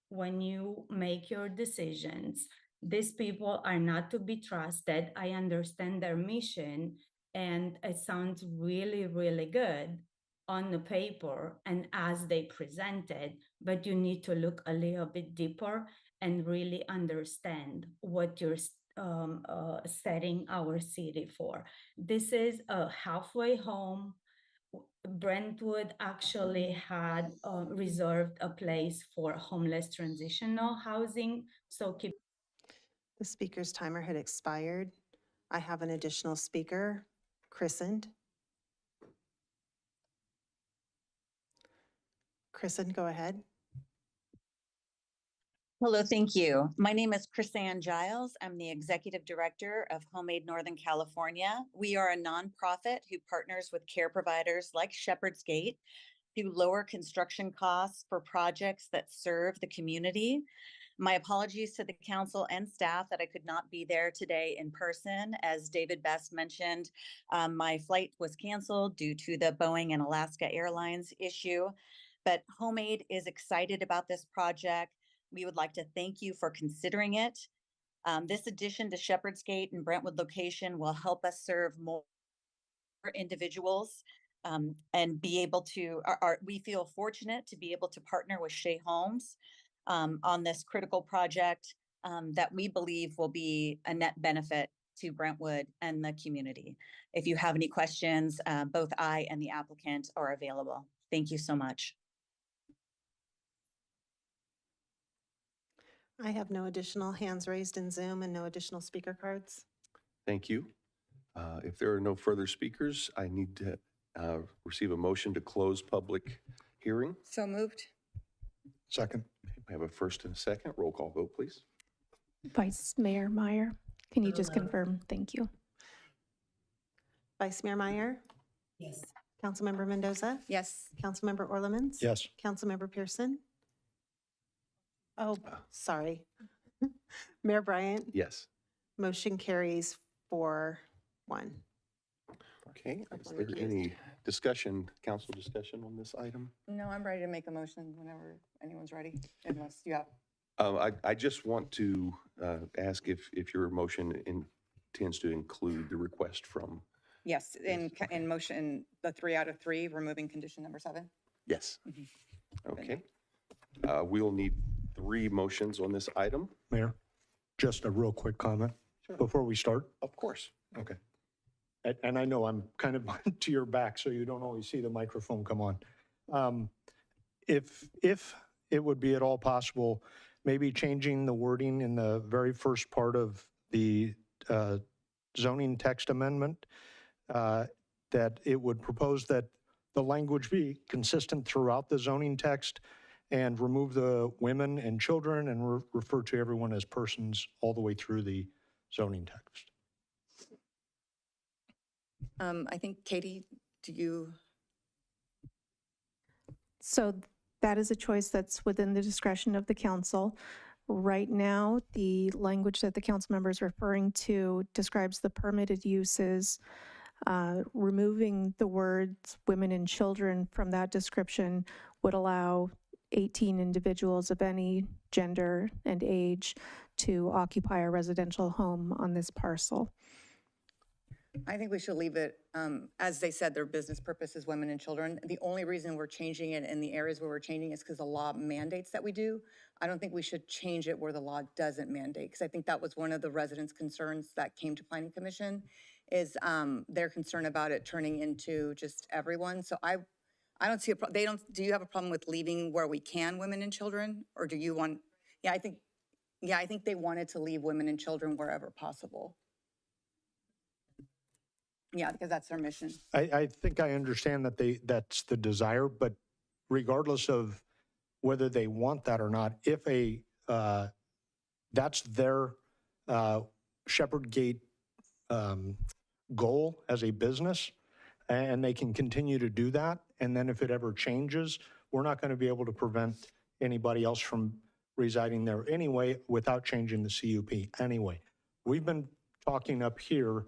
when you make your decisions. These people are not to be trusted. I understand their mission, and it sounds really, really good on the paper and as they present it, but you need to look a little bit deeper and really understand what you're setting our city for. This is a halfway home. Brentwood actually had reserved a place for homeless transitional housing. So keep. The speaker's timer had expired. I have an additional speaker, christened. Christened, go ahead. Hello, thank you. My name is Chrisanne Giles. I'm the Executive Director of Homemade Northern California. We are a nonprofit who partners with care providers like Shepherd's Gate to lower construction costs for projects that serve the community. My apologies to the council and staff that I could not be there today in person. As David Best mentioned, my flight was canceled due to the Boeing and Alaska Airlines issue. But Homemade is excited about this project. We would like to thank you for considering it. This addition to Shepherd's Gate and Brentwood location will help us serve more individuals and be able to, we feel fortunate to be able to partner with Shea Homes on this critical project that we believe will be a net benefit to Brentwood and the community. If you have any questions, both I and the applicant are available. Thank you so much. I have no additional hands raised in Zoom and no additional speaker cards. Thank you. If there are no further speakers, I need to receive a motion to close public hearing. So moved. Second. I have a first and a second. Roll call vote, please. Vice Mayor Meyer, can you just confirm? Thank you. Vice Mayor Meyer, Yes. Councilmember Mendoza, Yes. Councilmember Orlemans. Yes. Councilmember Pearson. Oh, sorry. Mayor Bryant, Yes. motion carries 4-1. Okay, is there any discussion, council discussion on this item? No, I'm ready to make a motion whenever anyone's ready, unless you have. I just want to ask if your motion intends to include the request from. Yes, in motion, the 3 out of 3, removing condition number 7. Yes. Okay. We'll need 3 motions on this item. Mayor, just a real quick comment before we start. Of course. Okay. And I know I'm kind of to your back, so you don't always see the microphone come on. If it would be at all possible, maybe changing the wording in the very first part of the zoning text amendment, that it would propose that the language be consistent throughout the zoning text and remove the women and children and refer to everyone as persons all the way through the zoning text. I think, Katie, do you? So that is a choice that's within the discretion of the council. Right now, the language that the council member is referring to describes the permitted uses. Removing the words women and children from that description would allow 18 individuals of any gender and age to occupy a residential home on this parcel. I think we should leave it, as they said, their business purpose is women and children. The only reason we're changing it in the areas where we're changing is because the law mandates that we do. I don't think we should change it where the law doesn't mandate, because I think that was one of the residents' concerns that came to Planning Commission, is their concern about it turning into just everyone. So I don't see a problem. Do you have a problem with leaving where we can women and children, or do you want? I think they wanted to leave women and children wherever possible. Yeah, because that's their mission. I think I understand that that's the desire, but regardless of whether they want that or not, if that's their Shepherd Gate goal as a business, and they can continue to do that, and then if it ever changes, we're not going to be able to prevent anybody else from residing there anyway without changing the CUP anyway. We've been talking up here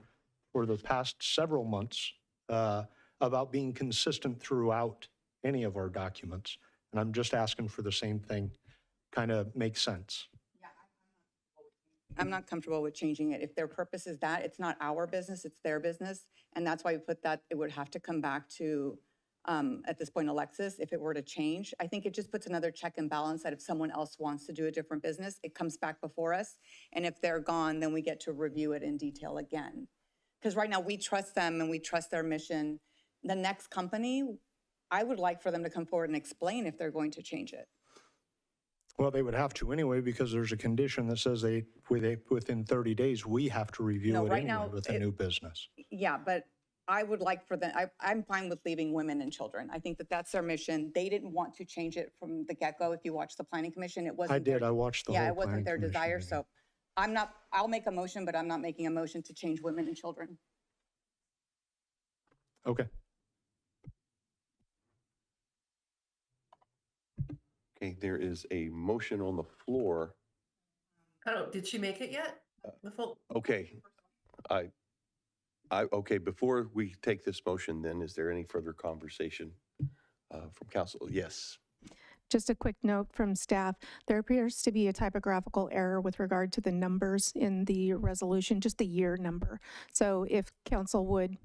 for the past several months about being consistent throughout any of our documents. And I'm just asking for the same thing, kind of makes sense. I'm not comfortable with changing it. If their purpose is that, it's not our business, it's their business. And that's why we put that, it would have to come back to, at this point, Alexis, if it were to change. I think it just puts another check and balance that if someone else wants to do a different business, it comes back before us. And if they're gone, then we get to review it in detail again. Because right now we trust them and we trust their mission. The next company, I would like for them to come forward and explain if they're going to change it. Well, they would have to anyway, because there's a condition that says within 30 days, we have to review it anyway with a new business. Yeah, but I would like for them, I'm fine with leaving women and children. I think that that's their mission. They didn't want to change it from the get-go. If you watch the Planning Commission, it wasn't. I did, I watched the whole Yeah, it wasn't Planning their Commission desire, meeting. so I'll make a motion, but I'm not making a motion to change women and children. Okay. Okay, there is a motion on the floor. Did she make it yet? The full. Okay. Okay, before we take this motion then, is there any further conversation from council? Yes. just a quick note from staff. There appears to be a typographical error with regard to the numbers in the resolution, just the year number. So if council would,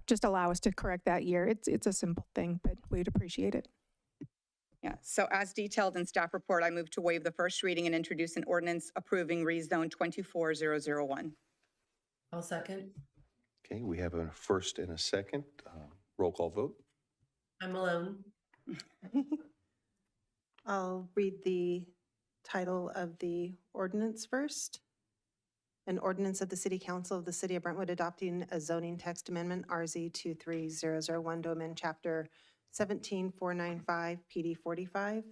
just allow us to correct that year. It's a simple thing, but we'd appreciate it. Yeah, so as detailed in staff report, I move to waive the first reading and introduce an ordinance approving rezone 24001. I'll second. Okay, we have a first and a second. Roll call vote. I'm alone. I'll read the title of the ordinance first. An ordinance of the City Council of the City of Brentwood adopting a zoning text amendment, RZ 23001, to amend Chapter 17495 PD 45.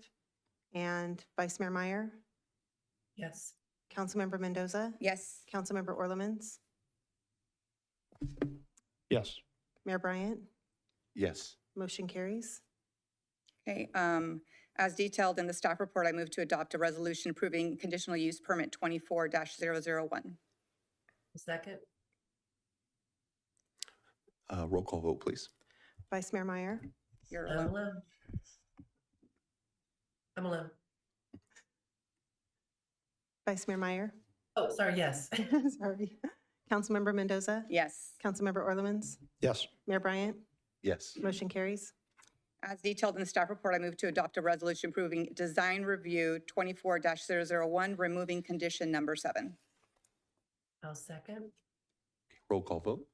And Vice Mayor Meyer, Yes. Councilmember Mendoza, Yes. Councilmember Orlemans, Yes. Mayor Bryant, Yes. motion carries. Okay, as detailed in the staff report, I move to adopt a resolution approving conditional use permit 24-001. Second. Roll call vote, please. Vice Mayor Meyer, You're I'm alone. alone. I'm alone. Vice Mayor Meyer, Oh, sorry, yes. sorry. Councilmember Mendoza, Yes. Councilmember Orlemans, Yes. Mayor Bryant, Yes. motion carries. As detailed in the staff report, I move to adopt a resolution approving design review 24-001, removing condition number 7. I'll second. Roll call vote.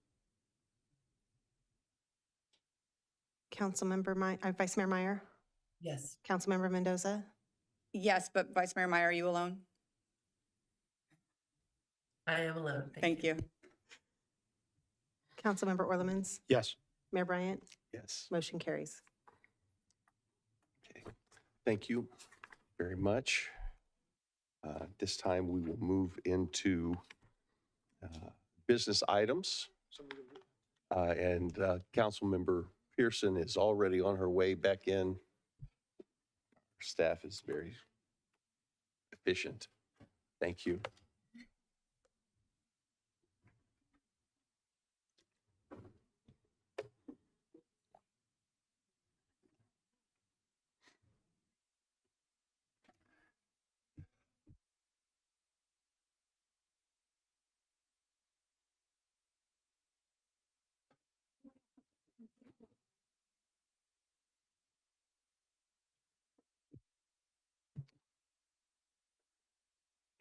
Vice Mayor Meyer, Yes. Councilmember Mendoza, Yes, but Vice Mayor Meyer, are you alone? I am alone. Thank you. Councilmember Orlemans, Yes. Mayor Bryant, Yes. motion carries. Okay. Thank you very much. This time we will move into business items. And Councilmember Pearson is already on her way back in. Our staff is very efficient. Thank you.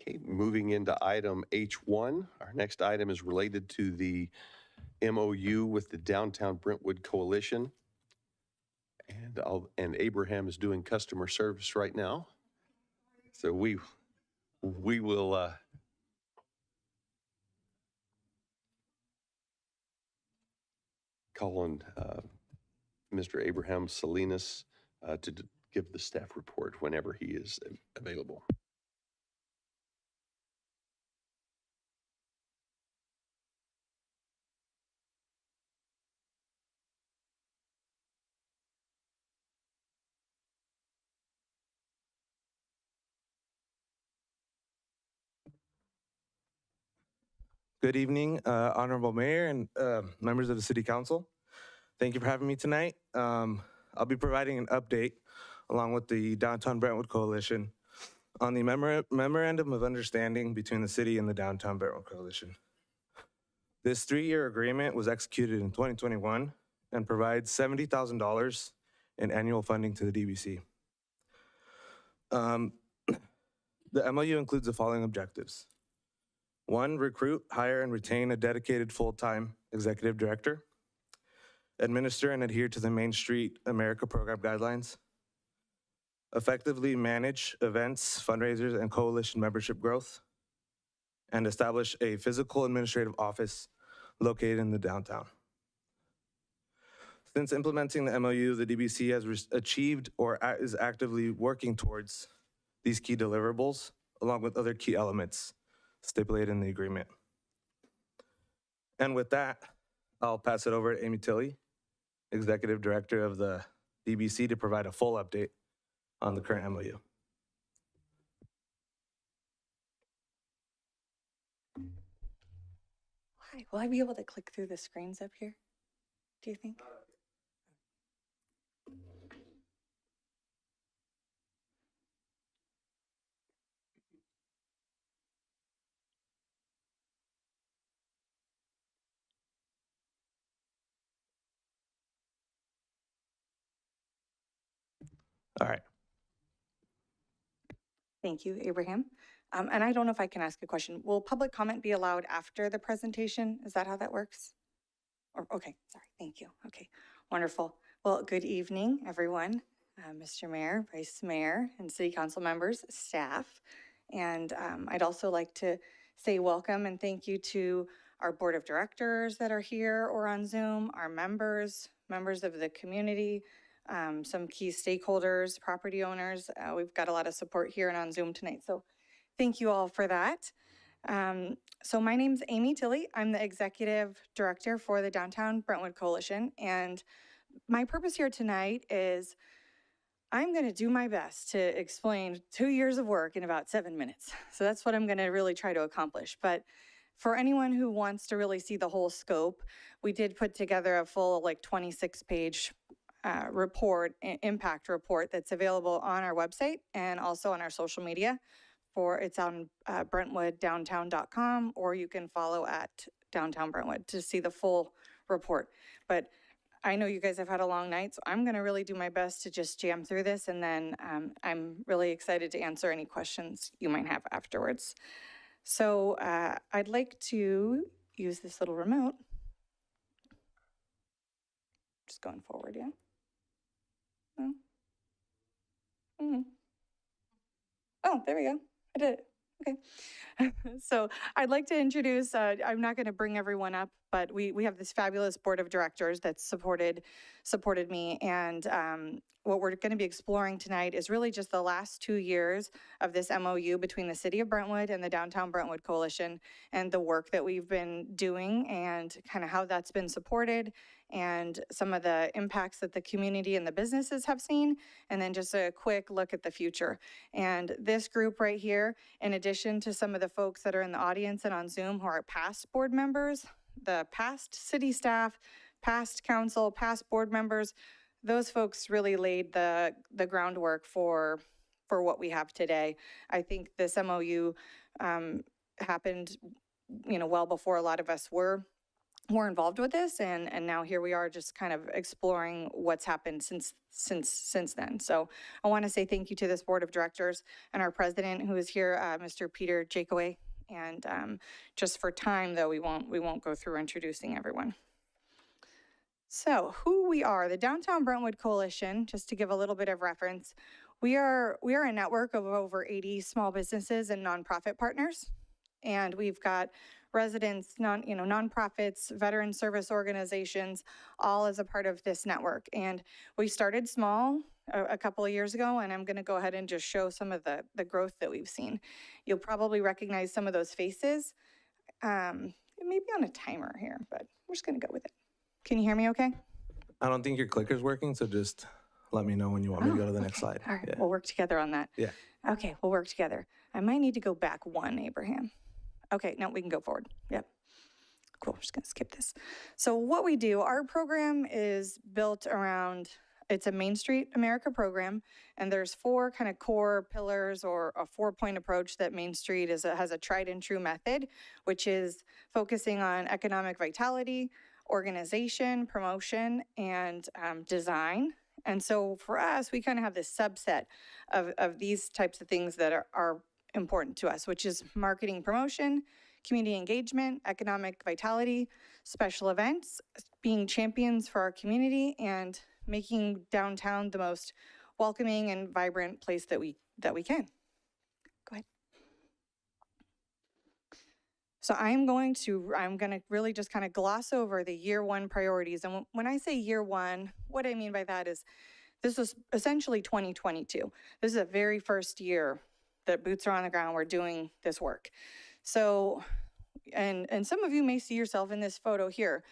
Okay, moving into item H1. Our next item is related to the MOU with the Downtown Brentwood Coalition. And Abraham is doing customer service right now. So we will call on Mr. Abraham Salinas to give the staff report whenever he is available. Good evening, Honorable Mayor and members of the City Council. Thank you for having me tonight. I'll be providing an update along with the Downtown Brentwood Coalition on the Memorandum of Understanding between the city and the Downtown Brentwood Coalition. This 3-year agreement was executed in 2021 and provides $70,000 in annual funding to the DBC. The MOU includes the following objectives. 1, recruit, hire, and retain a dedicated full-time executive director. Administer and adhere to the Main Street America program guidelines. Effectively manage events, fundraisers, and coalition membership growth. And establish a physical administrative office located in the downtown. Since implementing the MOU, the DBC has achieved or is actively working towards these key deliverables, along with other key elements stipulated in the agreement. And with that, I'll pass it over to Amy Tilley, Executive Director of the DBC, to provide a full update on the current MOU. Hi, will I be able to click through the screens up here? Do you think? All right. Thank you, Abraham. And I don't know if I can ask a question. Will public comment be allowed after the presentation? Is that how that works? Or, okay, sorry, thank you. Okay, wonderful. Well, good evening, everyone. Mr. Mayor, Vice Mayor, and City Council members, staff. And I'd also like to say welcome and thank you to our Board of Directors that are here or on Zoom, our members of the community, some key stakeholders, property owners. We've got a lot of support here and on Zoom tonight. So thank you all for that. So my name's Amy Tilley. I'm the Executive Director for the Downtown Brentwood Coalition. And my purpose here tonight is I'm going to do my best to explain 2 years of work in about 7 minutes. So that's what I'm going to really try to accomplish. But for anyone who wants to really see the whole scope, we did put together a full 26-page report, impact report that's available on our website and also on our social media. It's on brentwooddowntown.com, or you can follow at Downtown Brentwood to see the full report. But I know you guys have had a long night, so I'm going to really do my best to just jam through this, and then I'm really excited to answer any questions you might have afterwards. So I'd like to use this little remote. Just going forward, yeah? Oh, oh, there we go. I did it. Okay. So I'd like to introduce, I'm not going to bring everyone up, but we have this fabulous board of directors that supported me. And what we're going to be exploring tonight is really just the last 2 years of this MOU between the City of Brentwood and the Downtown Brentwood Coalition, and the work that we've been doing and kind of how that's been supported, and some of the impacts that the community and the businesses have seen, and then just a quick look at the future. And this group right here, in addition to some of the folks that are in the audience and on Zoom who are past board members, the past city staff, past council, past board members, those folks really laid the groundwork for what we have today. I think this MOU happened, well before a lot of us were involved with this, and now here we are just kind of exploring what's happened since then. So I want to say thank you to this board of directors and our president who is here, Mr. Peter Jakoway. And just for time though, we won't go through introducing everyone. So who we are, the Downtown Brentwood Coalition, just to give a little bit of reference, we are a network of over 80 small businesses and nonprofit partners. And we've got residents, nonprofits, veteran service organizations, all as a part of this network. And we started small a couple of years ago, and I'm going to go ahead and just show some of the growth that we've seen. You'll probably recognize some of those faces. It may be on a timer here, but we're just going to go with it. Can you hear me okay? I don't think your clicker's working, so just let me know when you want me to go to the next slide. All right, Yeah. we'll work together on that. Yeah. Okay, we'll work together. I might need to go back one, Abraham. Okay, no, we can go forward. Yep. Cool, I'm just gonna skip this. So what we do, our program is built around, it's a Main Street America program, and there's 4 kind of core pillars, or a 4-point approach that Main Street has a tried and true method, which is focusing on economic vitality, organization, promotion, and design. And so for us, we kind of have this subset of these types of things that are important to us, which is marketing promotion, community engagement, economic vitality, special events, being champions for our community, and making downtown the most welcoming and vibrant place that we can. Go ahead. So I'm going to really just kind of gloss over the year 1 priorities. And when I say year 1, what I mean by that is this was essentially 2022. This is the very first year that boots are on the ground, we're doing this work. So, and some of you may see yourself in this photo here.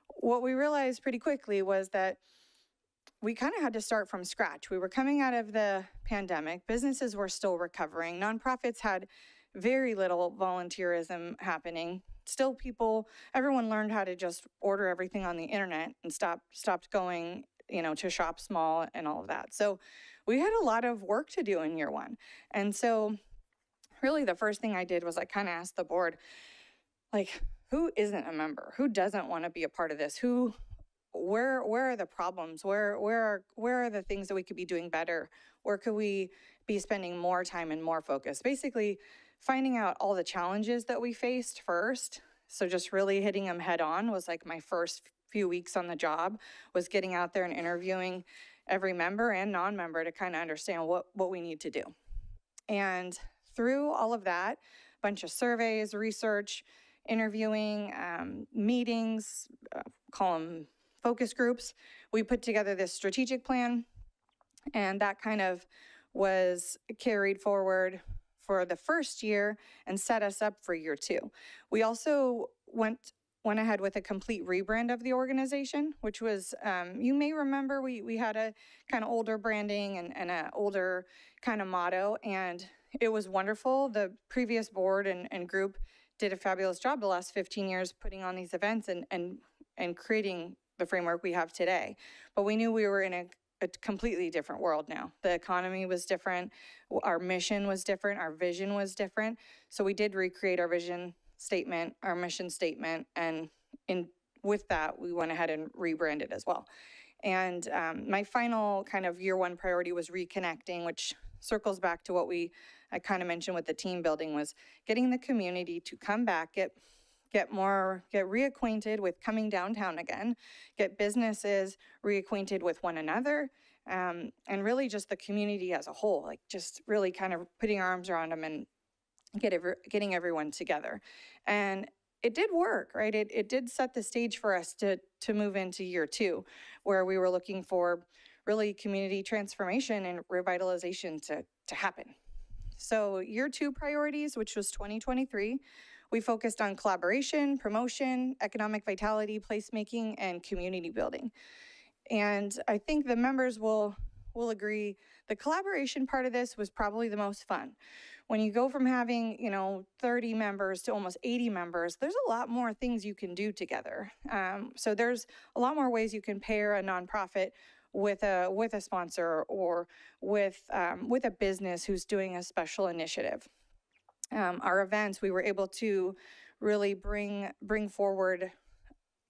What we realized pretty quickly was that we kind of had to start from scratch. We were coming out of the pandemic, businesses were still recovering, nonprofits had very little volunteerism happening. Still everyone learned how to just order everything on the internet and stopped going, to shop small and all of that. So we had a lot of work to do in year 1. And so really the first thing I did was I kind of asked the board, who isn't a member? Who doesn't want to be a part of this? Who where are the problems? Where are the things that we could be doing better? Where could we be spending more time and more focus? Basically, finding out all the challenges that we faced first. So just really hitting them head on was like my first few weeks on the job, was getting out there and interviewing every member and non-member to kind of understand what we need to do. And through all of that, a bunch of surveys, research, interviewing, meetings, call them focus groups, we put together this strategic plan, and that kind of was carried forward for the first year and set us up for year 2. We also went ahead with a complete rebrand of the organization, which was, you may remember, we had a kind of older branding and an older kind of motto, and it was wonderful. The previous board and group did a fabulous job the last 15 years putting on these events and creating the framework we have today. But we knew we were in a completely different world now. The economy was different, our mission was different, our vision was different. So we did recreate our vision statement, our mission statement, and with that, we went ahead and rebranded as well. And my final kind of year 1 priority was reconnecting, which circles back to what I kind of mentioned with the team building, was getting the community to come back, get reacquainted with coming downtown again, get businesses reacquainted with one another, and really just the community as a whole, like just really kind of putting our arms around them and getting everyone together. And it did work, right? It did set the stage for us to move into year 2, where we were looking for really community transformation and revitalization to happen. So year 2 priorities, which was 2023, we focused on collaboration, promotion, economic vitality, placemaking, and community building. And I think the members will agree, the collaboration part of this was probably the most fun. When you go from having, 30 members to almost 80 members, there's a lot more things you can do together. So there's a lot more ways you can pair a nonprofit with a sponsor or with a business who's doing a special initiative. Our events, we were able to really bring forward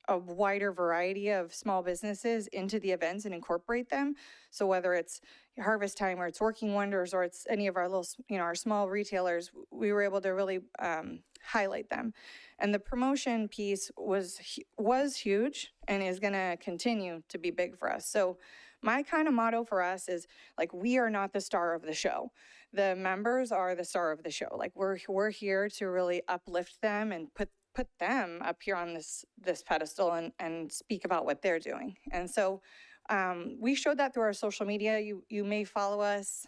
a wider variety of small businesses into the events and incorporate them. So whether it's Harvest Time or it's Working Wonders or it's any of our little, our small retailers, we were able to really highlight them. And the promotion piece was huge and is going to continue to be big for us. So my kind of motto for us is like, we are not the star of the show. The members are the star of the show. Like we're here to really uplift them and put them up here on this pedestal and speak about what they're doing. And so we showed that through our social media. You may follow us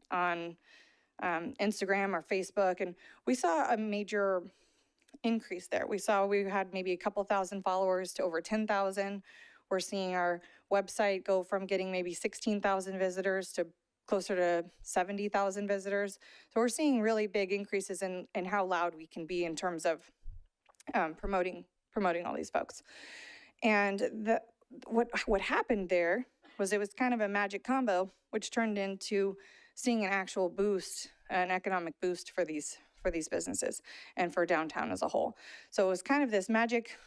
on Instagram or Facebook, and we saw a major increase there. We had maybe a couple thousand followers to over 10,000. We're seeing our website go from getting maybe 16,000 visitors to closer to 70,000 visitors. So we're seeing really big increases in how loud we can be in terms of promoting all these folks. And what happened there was it was kind of a magic combo, which turned into seeing an actual boost, an economic boost for these businesses and for downtown as a whole. So it was kind of this magic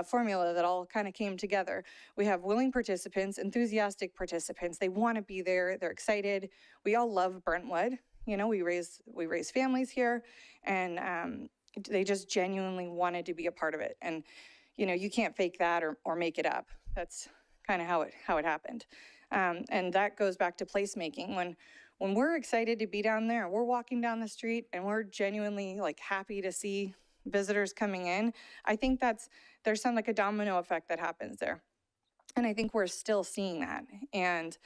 formula that all kind of came together. We have willing participants, enthusiastic participants. They want to be there. They're excited. We all love Brentwood. We raise families here, and they just genuinely wanted to be a part of it. And you can't fake that or make it up. That's kind of how it happened. And that goes back to placemaking. When we're excited to be down there, we're walking down the street and we're genuinely like happy to see visitors coming in, I think there's some like a domino effect that happens there. And I think we're still seeing that. And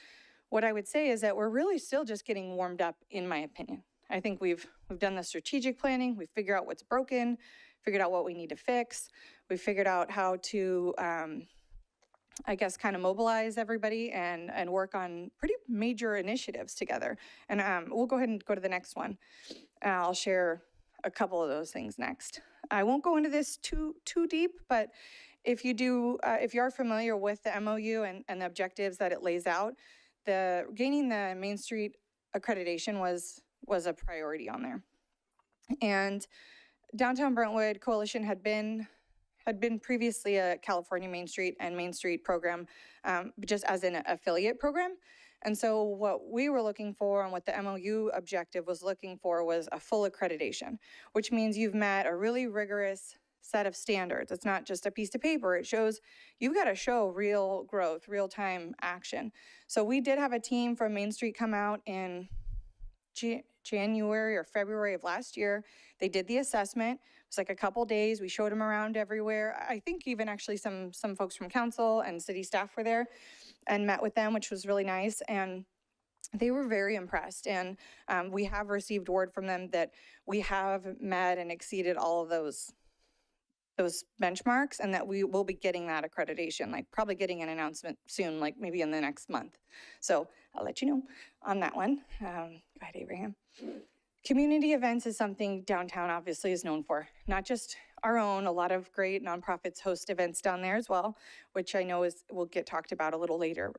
what I would say is that we're really still just getting warmed up, in my opinion. I think we've done the strategic planning, we've figured out what's broken, figured out what we need to fix, we've figured out how to kind of mobilize everybody and work on pretty major initiatives together. And we'll go ahead and go to the next one. I'll share a couple of those things next. I won't go into this too deep, but if you are familiar with the MOU and the objectives that it lays out, gaining the Main Street accreditation was a priority on there. And Downtown Brentwood Coalition had been had been previously a California Main Street and Main Street program, just as an affiliate program. And so what we were looking for and what the MOU objective was looking for was a full accreditation, which means you've met a really rigorous set of standards. It's not just a piece of paper. It shows you've got to show real growth, real time action. So we did have a team from Main Street come out in January or February of last year. They did the assessment. It was like a couple days. We showed them around everywhere. I think even actually some folks from council and city staff were there and met with them, which was really nice. And they were very impressed. And we have received word from them that we have met and exceeded all of those benchmarks, and that we will be getting that accreditation, like probably getting an announcement soon, like maybe in the next month. So I'll let you know on that one. Go ahead, Abraham. Community events is something downtown obviously is known for, not just our own. A lot of great nonprofits host events down there as well, which I know will get talked about a little later.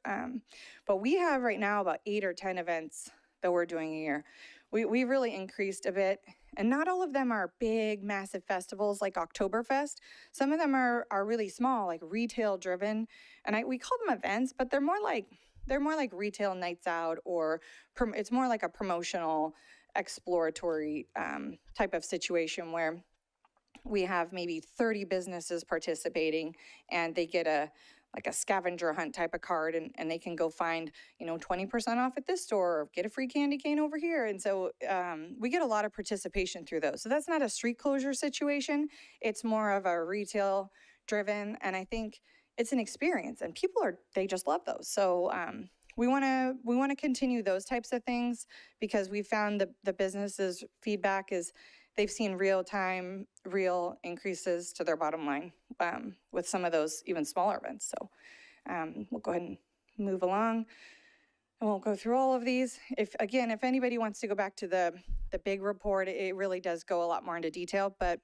But we have right now about 8 or 10 events that we're doing a year. We really increased a bit, and not all of them are big, massive festivals like Oktoberfest. Some of them are really small, like retail driven, and we call them events, but they're more like retail nights out, or it's more like a promotional, exploratory type of situation where we have maybe 30 businesses participating, and they get a scavenger hunt type of card, and they can go find, 20% off at this store, or get a free candy cane over here. And so we get a lot of participation through those. So that's not a street closure situation. It's more of a retail driven. And I think it's an experience, and people they just love those. So we want to continue those types of things, because we found the businesses' feedback is they've seen real increases to their bottom line with some of those even smaller events. So we'll go ahead and move along. I won't go through all of these. If anybody wants to go back to the big report, it really does go a lot more into detail. But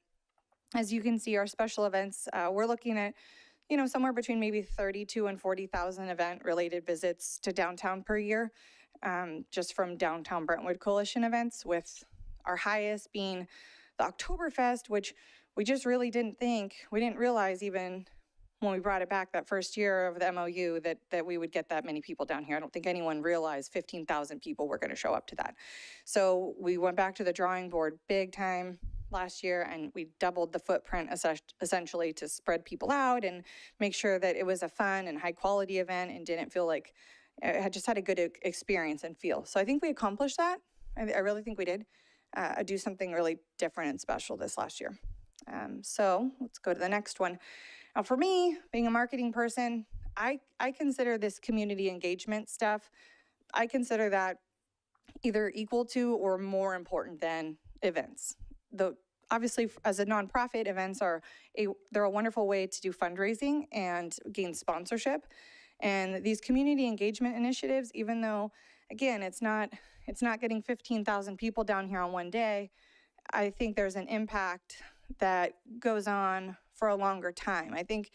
as you can see, our special events, we're looking at somewhere between maybe 32 and 40,000 event-related visits to downtown per year, just from Downtown Brentwood Coalition events, with our highest being the Oktoberfest, which we just really didn't realize even when we brought it back that first year of the MOU that we would get that many people down here. I don't think anyone realized 15,000 people were going to show up to that. So we went back to the drawing board big time last year, and we doubled the footprint essentially to spread people out and make sure that it was a fun and high quality event and didn't feel like it just had a good experience and feel. So I think we accomplished that. I really think we did. Do something really different and special this last year. So let's go to the next one. Now for me, being a marketing person, I consider this community engagement stuff, I consider that either equal to or more important than events. Obviously, as a nonprofit, events they're a wonderful way to do fundraising and gain sponsorship. And these community engagement initiatives, even though, again, it's not getting 15,000 people down here on one day, I think there's an impact that goes on for a longer time. I think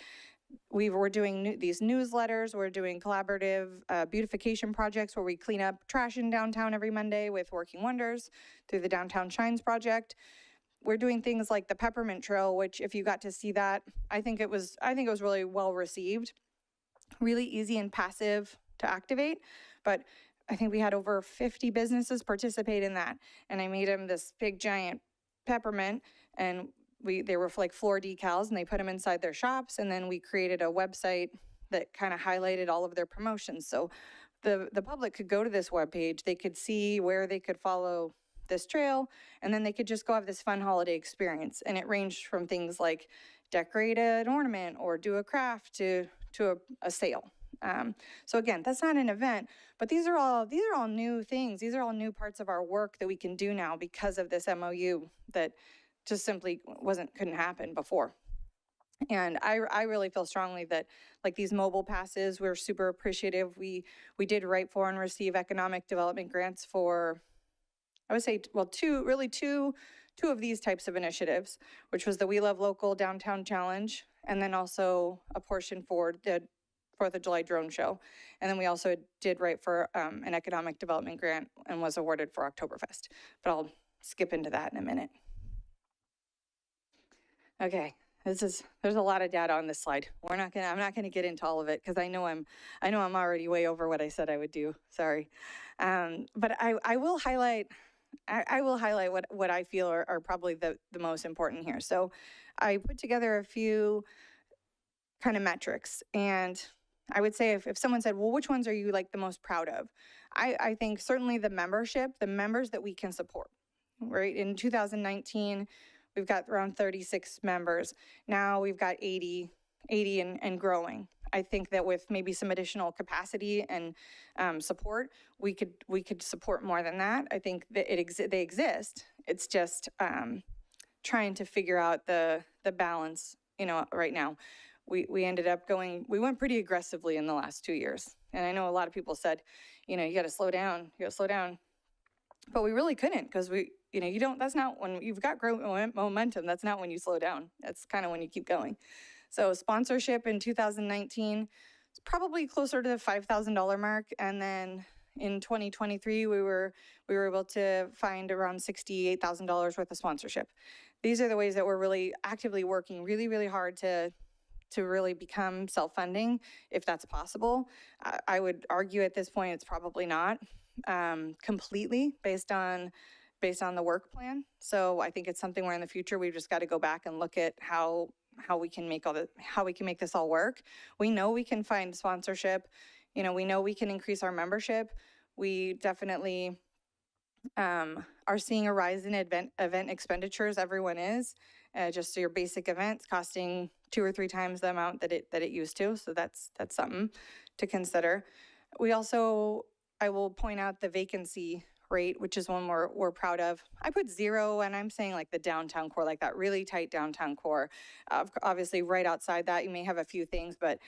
we're doing these newsletters, we're doing collaborative beautification projects where we clean up trash in downtown every Monday with Working Wonders through the Downtown Shines project. We're doing things like the Peppermint Trail, which if you got to see that, I think it was really well received, really easy and passive to activate. But I think we had over 50 businesses participate in that. And I made them this big giant peppermint, and they were like floor decals, and they put them inside their shops. And then we created a website that kind of highlighted all of their promotions. So the public could go to this webpage, they could see where they could follow this trail, and then they could just go have this fun holiday experience. And it ranged from things like decorate an ornament or do a craft to a sale. So again, that's not an event, but these are all new things. These are all new parts of our work that we can do now because of this MOU that just simply couldn't happen before. And I really feel strongly that, like, these mobile passes, we're super appreciative. We did write for and receive economic development grants for, I would say, well, two of these types of initiatives, which was the We Love Local Downtown Challenge, and then also a portion for the 4th of July drone show. And then we also did write for an economic development grant and was awarded for Oktoberfest. But I'll skip into that in a minute. Okay, there's a lot of data on this slide. I'm not gonna get into all of it because I know I'm already way over what I said I would do. Sorry. But I will highlight what I feel are probably the most important here. So I put together a few kind of metrics, and I would say if someone said, well, which ones are you like the most proud of? I think certainly the membership, the members that we can support, right? In 2019, we've got around 36 members. Now we've got 80 and growing. I think that with maybe some additional capacity and support, we could support more than that. I think that they exist. It's just trying to figure out the balance, right now. We ended up we went pretty aggressively in the last 2 years. And I know a lot of people said, you got to slow down, But we really couldn't because that's not when you've got growth momentum, that's not when you slow down. That's kind of when you keep going. So sponsorship in 2019 is probably closer to the $5,000 mark. And then in 2023, we were able to find around $68,000 worth of sponsorship. These are the ways that we're really actively working really, really hard to really become self-funding, if that's possible. I would argue at this point it's probably not completely based on the work plan. So I think it's something where in the future we've just got to go back and look at how we can make this all work. We know we can find sponsorship. We know we can increase our membership. We definitely are seeing a rise in event expenditures. Everyone is. Just your basic events costing 2 or 3 times the amount that it used to. So that's something to consider. We also, I will point out the vacancy rate, which is one we're proud of. I put 0, and I'm saying like the downtown core, like that really tight downtown core. Obviously, right outside that, you may have a few things, but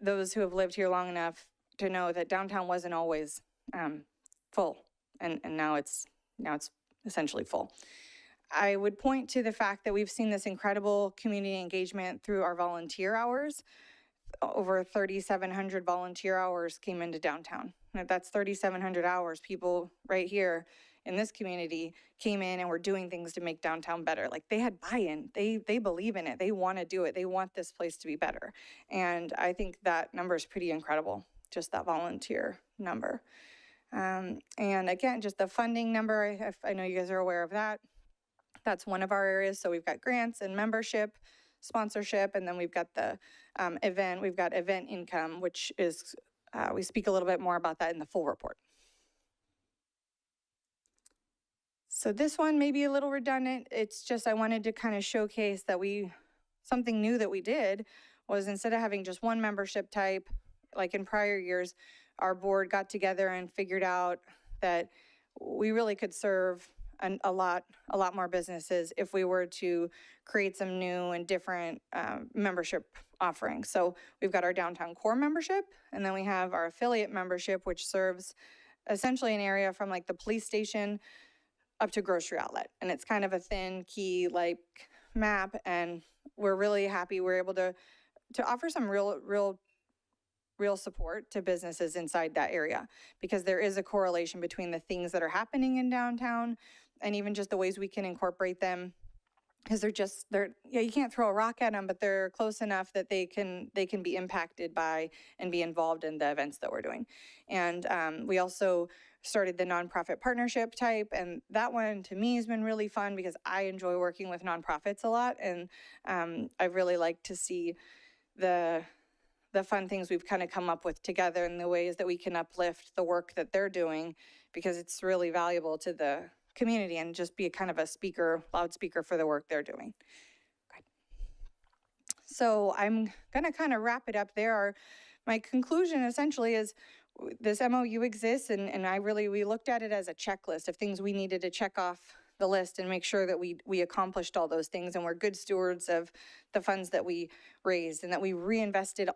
those who have lived here long enough to know that downtown wasn't always full, and now it's essentially full. I would point to the fact that we've seen this incredible community engagement through our volunteer hours. Over 3,700 volunteer hours came into downtown. That's 3,700 hours. People right here in this community came in and were doing things to make downtown better. Like they had buy-in. They believe in it. They want to do it. They want this place to be better. And I think that number is pretty incredible, just that volunteer number. And again, just the funding number, I know you guys are aware of that. That's one of our areas. So we've got grants and membership, sponsorship, and then we've got the event income, which is, we speak a little bit more about that in the full report. So this one may be a little redundant. It's just I wanted to kind of showcase that something new that we did was instead of having just one membership type, like in prior years, our board got together and figured out that we really could serve a lot more businesses if we were to create some new and different membership offerings. So we've got our downtown core membership, and then we have our affiliate membership, which serves essentially an area from like the police station up to grocery outlet. And it's kind of a thin key like map, and we're really happy we're able to offer some real support to businesses inside that area, because there is a correlation between the things that are happening in downtown and even just the ways we can incorporate them, because you can't throw a rock at them, but they're close enough that they can be impacted by and be involved in the events that we're doing. And we also started the nonprofit partnership type, and that one to me has been really fun because I enjoy working with nonprofits a lot, and I really like to see the fun things we've kind of come up with together and the ways that we can uplift the work that they're doing, because it's really valuable to the community and just be a kind of a loudspeaker for the work they're doing. Okay. So I'm gonna kind of wrap it up there. My conclusion essentially is this MOU exists, and we looked at it as a checklist of things we needed to check off the list and make sure that we accomplished all those things and we're good stewards of the funds that we raised, and that we reinvested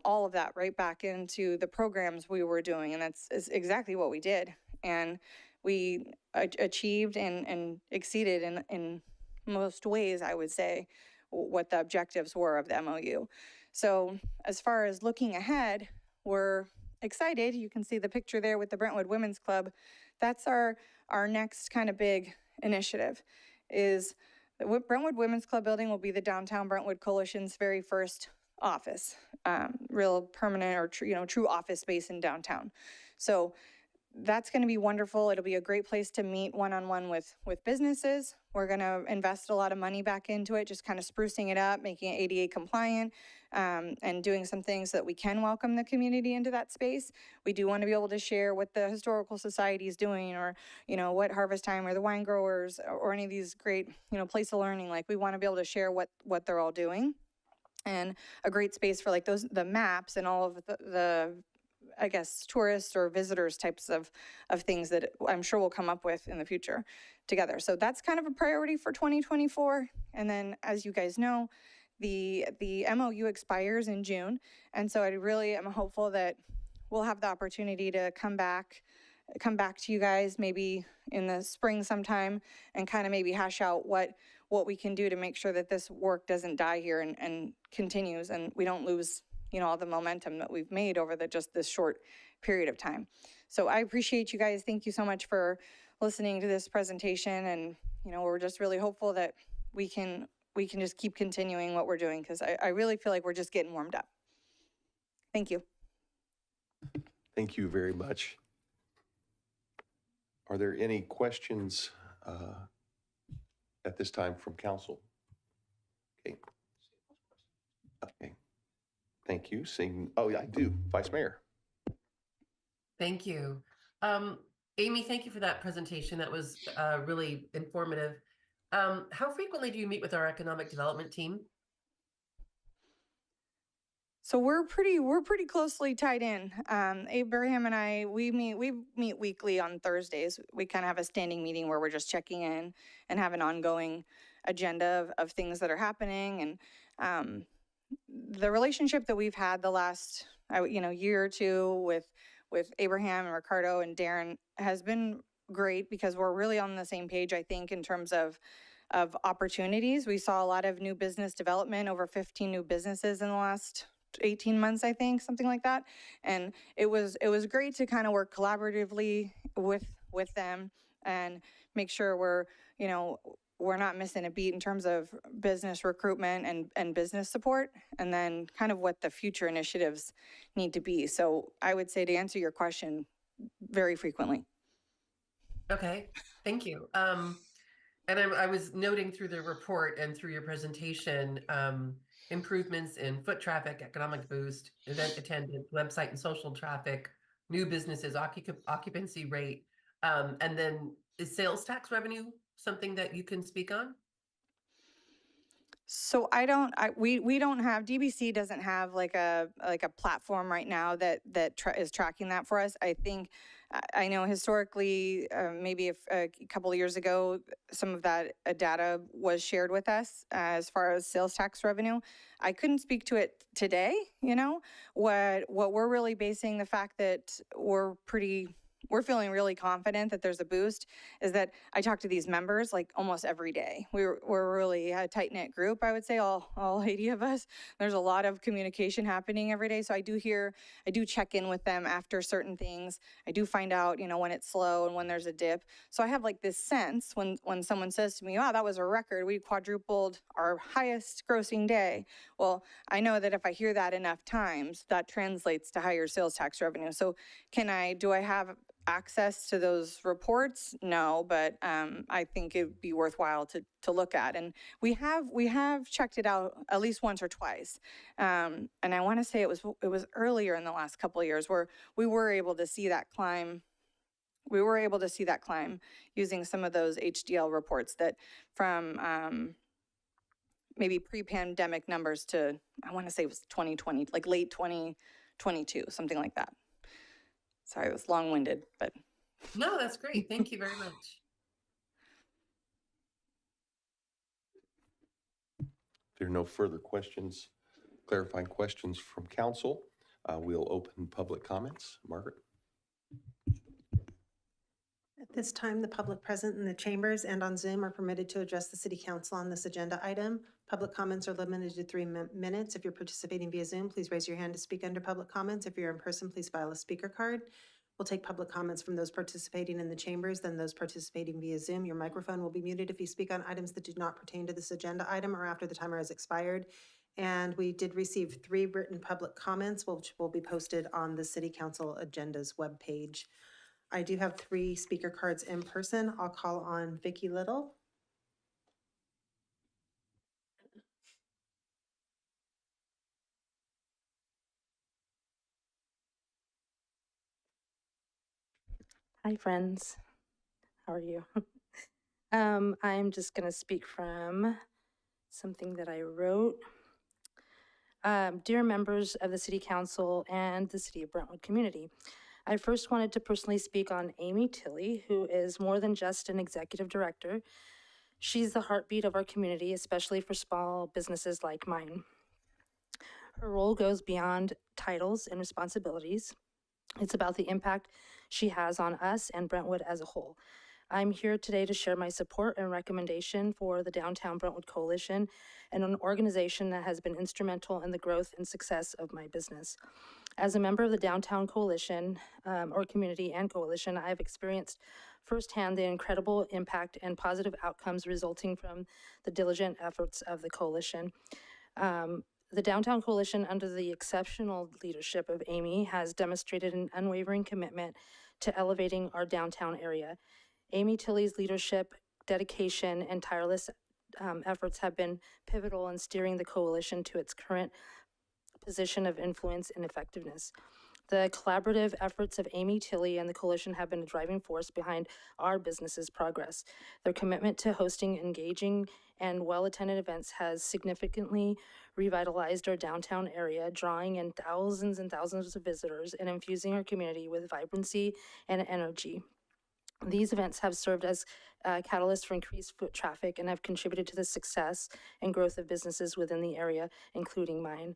all of that right back into the programs we were doing. And that's exactly what we did. And we achieved and exceeded in most ways, I would say, what the objectives were of the MOU. So as far as looking ahead, we're excited. You can see the picture there with the Brentwood Women's Club. That's our next kind of big initiative, is the Brentwood Women's Club building will be the Downtown Brentwood Coalition's very first office, real permanent or true office space in downtown. So that's going to be wonderful. It'll be a great place to meet one-on-one with businesses. We're going to invest a lot of money back into it, just kind of sprucing it up, making it ADA compliant, and doing some things so that we can welcome the community into that space. We do want to be able to share what the Historical Society is doing, or, what Harvest Time or the wine growers or any of these great, place of learning. Like, we want to be able to share what they're all doing. And a great space for like the maps and all of the I guess, tourists or visitors types of things that I'm sure we'll come up with in the future together. So that's kind of a priority for 2024. And then, as you guys know, the MOU expires in June. And so I really am hopeful that we'll have the opportunity to come back to you guys maybe in the spring sometime and kind of maybe hash out what we can do to make sure that this work doesn't die here and continues, and we don't lose all the momentum that we've made over just this short period of time. So I appreciate you guys. Thank you so much for listening to this presentation. And, we're just really hopeful that we can just keep continuing what we're doing, because I really feel like we're just getting warmed up. Thank you. Thank you very much. Are there any questions at this time from council? Okay. Thank you. Yeah, I do. Vice Mayor. Thank you. Amy, thank you for that presentation. That was really informative. How frequently do you meet with our economic development team? So we're pretty closely tied in. Abraham and I, we meet weekly on Thursdays. We kind of have a standing meeting where we're just checking in and have an ongoing agenda of things that are happening. And the relationship that we've had the last year or two with Abraham and Ricardo and Darren has been great, because we're really on the same page, I think, in terms of opportunities. We saw a lot of new business development, over 15 new businesses in the last 18 months, I think, something like that. And it was great to kind of work collaboratively with them and make sure we're not missing a beat in terms of business recruitment and business support, and then kind of what the future initiatives need to be. So I would say, to answer your question, very frequently. Okay, thank you. And I was noting through the report and through your presentation, improvements in foot traffic, economic boost, event attendance, website and social traffic, new businesses, occupancy rate, and then is sales tax revenue something that you can speak on? So we don't have, DBC doesn't have like a platform right now that is tracking that for us. I think, I know historically, maybe a couple of years ago, some of that data was shared with us as far as sales tax revenue. I couldn't speak to it today. What we're really basing the fact that we're feeling really confident that there's a boost is that I talk to these members like almost every day. We're really a tight-knit group, I would say, all 80 of us. There's a lot of communication happening every day. So I do check in with them after certain things. I do find out, when it's slow and when there's a dip. So I have like this sense when someone says to me, "Oh, that was a record. We quadrupled our highest grossing day." Well, I know that if I hear that enough times, that translates to higher sales tax revenue. So do I have access to those reports? No, but I think it'd be worthwhile to look at. And we have checked it out at least once or twice. And I want to say it was earlier in the last couple of years where we were able to see that climb. We were able to see that climb using some of those HDL reports that from maybe pre-pandemic numbers to, I want to say it was 2020, like late 2022, something like that. Sorry, it was long-winded, but. No, that's great. Thank you very much. If there are no further questions, clarifying questions from council, we'll open public comments. Margaret? At this time, the public present in the chambers and on Zoom are permitted to address the City Council on this agenda item. Public comments are limited to 3 minutes. If you're participating via Zoom, please raise your hand to speak under public comments. If you're in person, please file a speaker card. We'll take public comments from those participating in the chambers, then those participating via Zoom. Your microphone will be muted if you speak on items that do not pertain to this agenda item or after the timer has expired. And we did receive 3 written public comments, which will be posted on the City Council Agenda's webpage. I do have 3 speaker cards in person. I'll call on Vicki Little. Hi, friends. How are you? I'm just going to speak from something that I wrote. Dear members of the City Council and the City of Brentwood community, I first wanted to personally speak on Amy Tilley, who is more than just an executive director. She's the heartbeat of our community, especially for small businesses like mine. Her role goes beyond titles and responsibilities. It's about the impact she has on us and Brentwood as a whole. I'm here today to share my support and recommendation for the Downtown Brentwood Coalition, and an organization that has been instrumental in the growth and success of my business. As a member of the Downtown Coalition, or community and coalition, I have experienced firsthand the incredible impact and positive outcomes resulting from the diligent efforts of the coalition. The Downtown Coalition, under the exceptional leadership of Amy, has demonstrated an unwavering commitment to elevating our downtown area. Amy Tilley's leadership, dedication, and tireless efforts have been pivotal in steering the coalition to its current position of influence and effectiveness. The collaborative efforts of Amy Tilley and the coalition have been a driving force behind our business's progress. Their commitment to hosting engaging and well-attended events has significantly revitalized our downtown area, drawing in thousands and thousands of visitors and infusing our community with vibrancy and energy. These events have served as catalysts for increased foot traffic and have contributed to the success and growth of businesses within the area, including mine.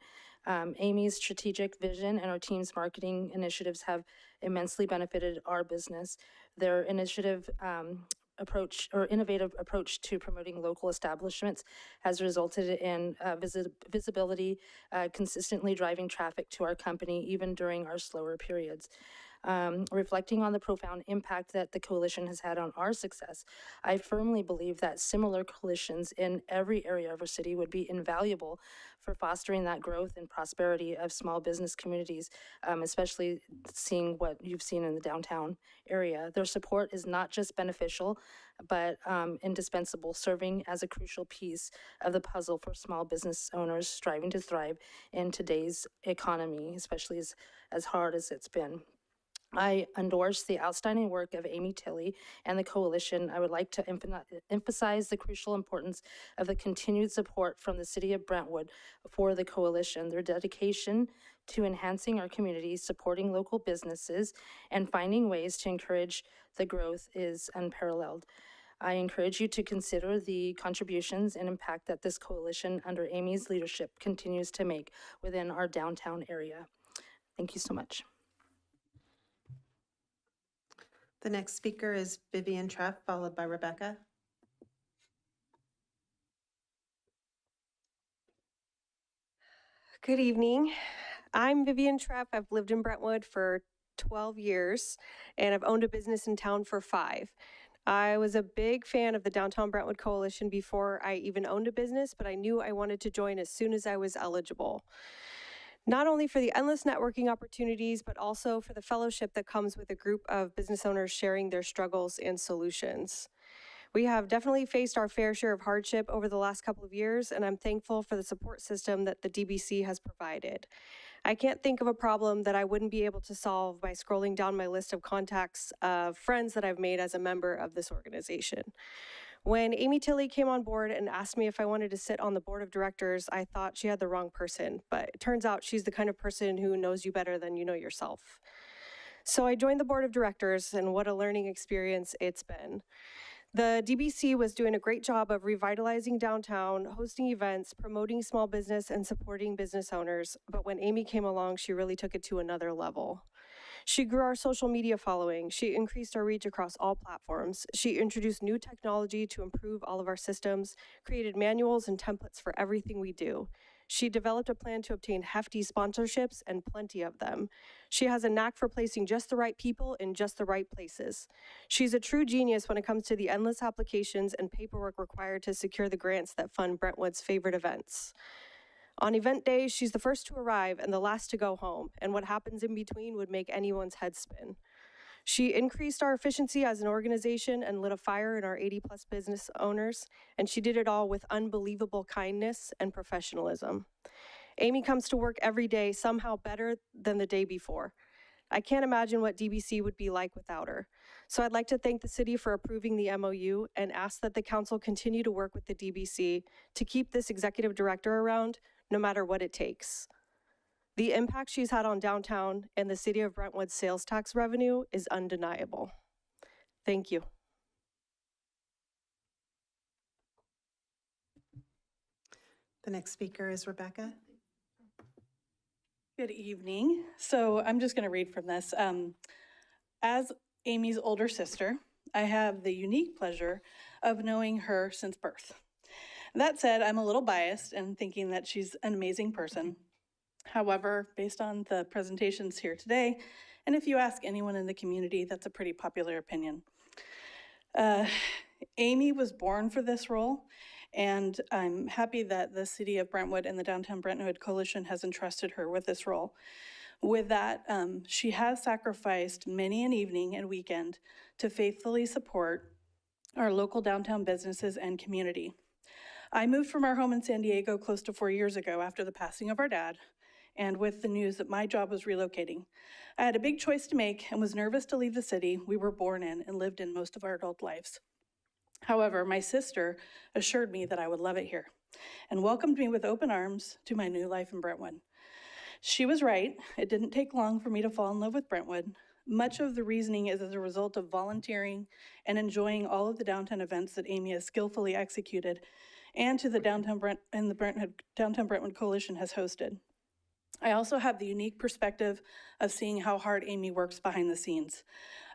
Amy's strategic vision and our team's marketing initiatives have immensely benefited our business. Their innovative approach to promoting local establishments has resulted in visibility, consistently driving traffic to our company even during our slower periods. Reflecting on the profound impact that the coalition has had on our success, I firmly believe that similar coalitions in every area of our city would be invaluable for fostering that growth and prosperity of small business communities, especially seeing what you've seen in the downtown area. Their support is not just beneficial, but indispensable, serving as a crucial piece of the puzzle for small business owners striving to thrive in today's economy, especially as hard as it's been. I endorse the outstanding work of Amy Tilley and the coalition. I would like to emphasize the crucial importance of the continued support from the City of Brentwood for the coalition. Their dedication to enhancing our community, supporting local businesses, and finding ways to encourage the growth is unparalleled. I encourage you to consider the contributions and impact that this coalition under Amy's leadership continues to make within our downtown area. Thank you so much. The next speaker is Vivian Treff, followed by Rebecca. Good evening. I'm Vivian Treff. I've lived in Brentwood for 12 years, and I've owned a business in town for 5. I was a big fan of the Downtown Brentwood Coalition before I even owned a business, but I knew I wanted to join as soon as I was eligible. Not only for the endless networking opportunities, but also for the fellowship that comes with a group of business owners sharing their struggles and solutions. We have definitely faced our fair share of hardship over the last couple of years, and I'm thankful for the support system that the DBC has provided. I can't think of a problem that I wouldn't be able to solve by scrolling down my list of contacts of friends that I've made as a member of this organization. When Amy Tilley came on board and asked me if I wanted to sit on the board of directors, I thought she had the wrong person, but it turns out she's the kind of person who knows you better than you know yourself. So I joined the board of directors, and what a learning experience it's been. The DBC was doing a great job of revitalizing downtown, hosting events, promoting small business, and supporting business owners, but when Amy came along, she really took it to another level. She grew our social media following. She increased our reach across all platforms. She introduced new technology to improve all of our systems, created manuals and templates for everything we do. She developed a plan to obtain hefty sponsorships and plenty of them. She has a knack for placing just the right people in just the right places. She's a true genius when it comes to the endless applications and paperwork required to secure the grants that fund Brentwood's favorite events. On event days, she's the first to arrive and the last to go home, and what happens in between would make anyone's head spin. She increased our efficiency as an organization and lit a fire in our 80-plus business owners, and she did it all with unbelievable kindness and professionalism. Amy comes to work every day somehow better than the day before. I can't imagine what DBC would be like without her. So I'd like to thank the city for approving the MOU and ask that the council continue to work with the DBC to keep this executive director around, no matter what it takes. The impact she's had on downtown and the city of Brentwood's sales tax revenue is undeniable. Thank you. The next speaker is Rebecca. Good evening. So I'm just going to read from this. As Amy's older sister, I have the unique pleasure of knowing her since birth. That said, I'm a little biased in thinking that she's an amazing person. However, based on the presentations here today, and if you ask anyone in the community, that's a pretty popular opinion. Amy was born for this role, and I'm happy that the City of Brentwood and the Downtown Brentwood Coalition has entrusted her with this role. With that, she has sacrificed many an evening and weekend to faithfully support our local downtown businesses and community. I moved from our home in San Diego close to 4 years ago after the passing of our dad, and with the news that my job was relocating. I had a big choice to make and was nervous to leave the city we were born in and lived in most of our adult lives. However, my sister assured me that I would love it here and welcomed me with open arms to my new life in Brentwood. She was right. It didn't take long for me to fall in love with Brentwood. Much of the reasoning is as a result of volunteering and enjoying all of the downtown events that Amy has skillfully executed and to the Downtown Brentwood Coalition has hosted. I also have the unique perspective of seeing how hard Amy works behind the scenes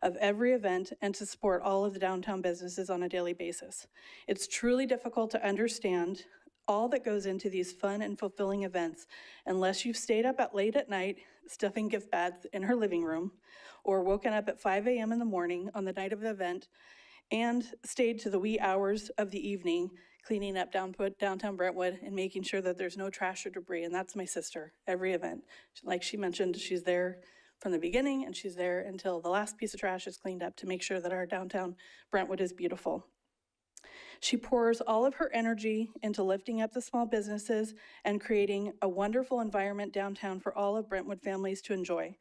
of every event and to support all of the downtown businesses on a daily basis. It's truly difficult to understand all that goes into these fun and fulfilling events unless you've stayed up late at night stuffing gift bags in her living room or woken up at 5 a.m. in the morning on the night of the event and stayed to the wee hours of the evening cleaning up downtown Brentwood and making sure that there's no trash or debris. And that's my sister, every event. Like she mentioned, she's there from the beginning and she's there until the last piece of trash is cleaned up to make sure that our downtown Brentwood is beautiful. She pours all of her energy into lifting up the small businesses and creating a wonderful environment downtown for all of Brentwood families to enjoy.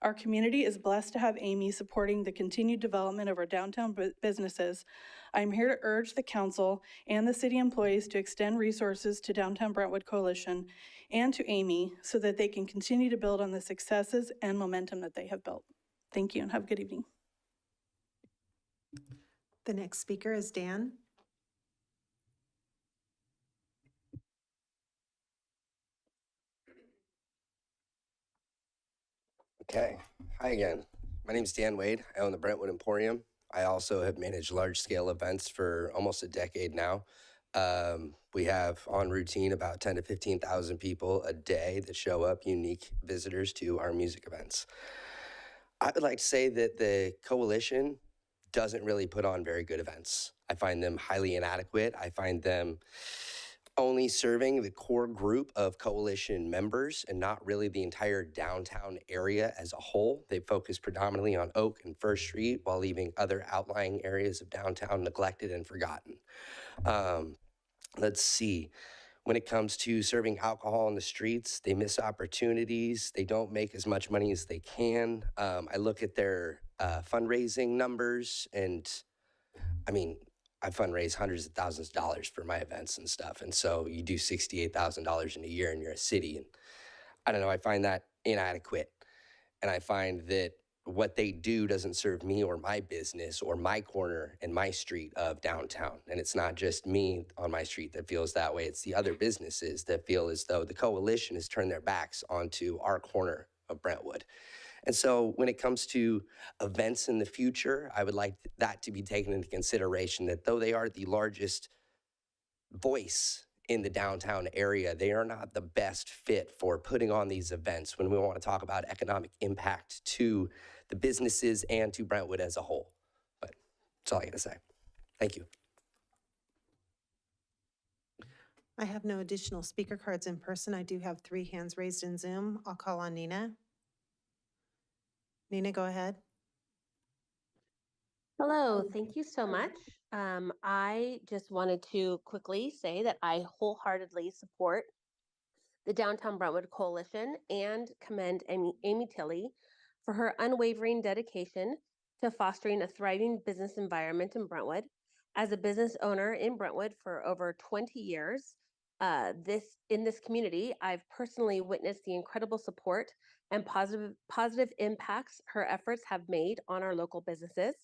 Our community is blessed to have Amy supporting the continued development of our downtown businesses. I'm here to urge the council and the city employees to extend resources to Downtown Brentwood Coalition and to Amy so that they can continue to build on the successes and momentum that they have built. Thank you and have a good evening. The next speaker is Dan. Okay, hi again. My name is Dan Wade. I own the Brentwood Emporium. I also have managed large-scale events for almost a decade now. We have on routine about 10 to 15,000 people a day that show up, unique visitors to our music events. I would like to say that the coalition doesn't really put on very good events. I find them highly inadequate. I find them only serving the core group of coalition members and not really the entire downtown area as a whole. They focus predominantly on Oak and First Street while leaving other outlying areas of downtown neglected and forgotten. Let's see. When it comes to serving alcohol in the streets, they miss opportunities. They don't make as much money as they can. I look at their fundraising numbers and I mean, I fundraise hundreds of thousands of dollars for my events and stuff. And so you do $68,000 in a year and you're a city. And I don't know, I find that inadequate. And I find that what they do doesn't serve me or my business or my corner and my street of downtown. And it's not just me on my street that feels that way. It's the other businesses that feel as though the coalition has turned their backs onto our corner of Brentwood. And so when it comes to events in the future, I would like that to be taken into consideration, that though they are the largest voice in the downtown area, they are not the best fit for putting on these events when we want to talk about economic impact to the businesses and to Brentwood as a whole. But that's all I got to say. Thank you. I have no additional speaker cards in person. I do have 3 hands raised in Zoom. I'll call on Nina. Nina, go ahead. Hello, thank you so much. I just wanted to quickly say that I wholeheartedly support the Downtown Brentwood Coalition and commend Amy Tilley for her unwavering dedication to fostering a thriving business environment in Brentwood. As a business owner in Brentwood for over 20 years, in this community, I've personally witnessed the incredible support and positive impacts her efforts have made on our local businesses.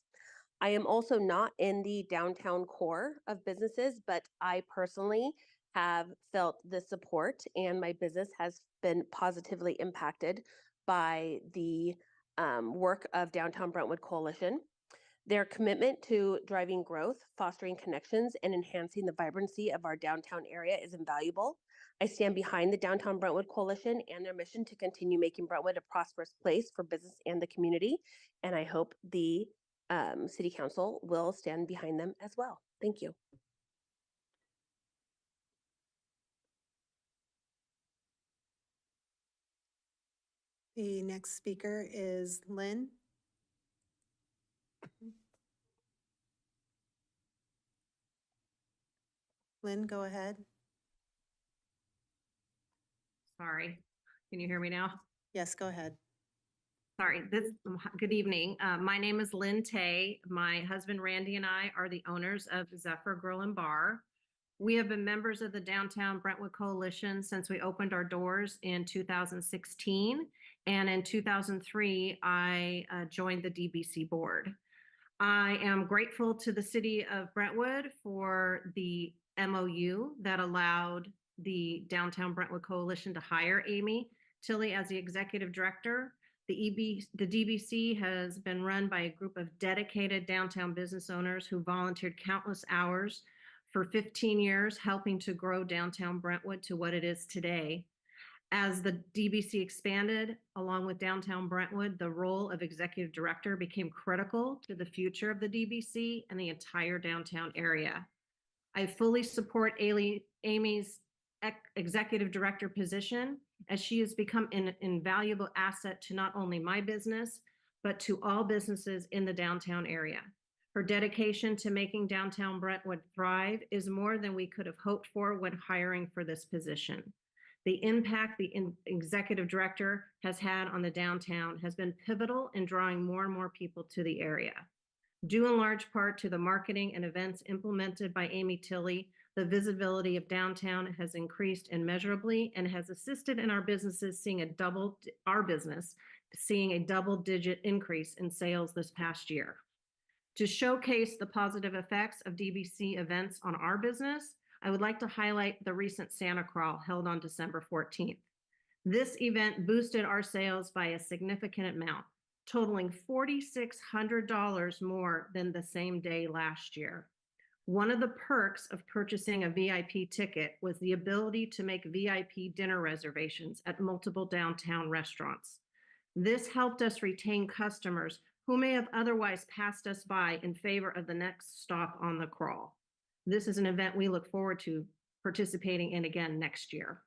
I am also not in the downtown core of businesses, but I personally have felt the support, and my business has been positively impacted by the work of Downtown Brentwood Coalition. Their commitment to driving growth, fostering connections, and enhancing the vibrancy of our downtown area is invaluable. I stand behind the Downtown Brentwood Coalition and their mission to continue making Brentwood a prosperous place for business and the community, and I hope the City Council will stand behind them as well. Thank you. The next speaker is Lynn. Lynn, go ahead. Sorry, can you hear me now? Yes, go ahead. Sorry, good evening. My name is Lynn Tay. My husband Randy and I are the owners of Zephyr Grill and Bar. We have been members of the Downtown Brentwood Coalition since we opened our doors in 2016. And in 2003, I joined the DBC board. I am grateful to the city of Brentwood for the MOU that allowed the Downtown Brentwood Coalition to hire Amy Tilley as the executive director. The DBC has been run by a group of dedicated downtown business owners who volunteered countless hours for 15 years, helping to grow downtown Brentwood to what it is today. As the DBC expanded, along with downtown Brentwood, the role of executive director became critical to the future of the DBC and the entire downtown area. I fully support Amy's executive director position, as she has become an invaluable asset to not only my business, but to all businesses in the downtown area. Her dedication to making downtown Brentwood thrive is more than we could have hoped for when hiring for this position. The impact the executive director has had on the downtown has been pivotal in drawing more and more people to the area. Due in large part to the marketing and events implemented by Amy Tilley, the visibility of downtown has increased immeasurably and has assisted in our businesses seeing a double-digit increase in sales this past year. To showcase the positive effects of DBC events on our business, I would like to highlight the recent Santa Crawl held on December 14th. This event boosted our sales by a significant amount, totaling $4,600 more than the same day last year. One of the perks of purchasing a VIP ticket was the ability to make VIP dinner reservations at multiple downtown restaurants. This helped us retain customers who may have otherwise passed us by in favor of the next stop on the crawl. This is an event we look forward to participating in again next year.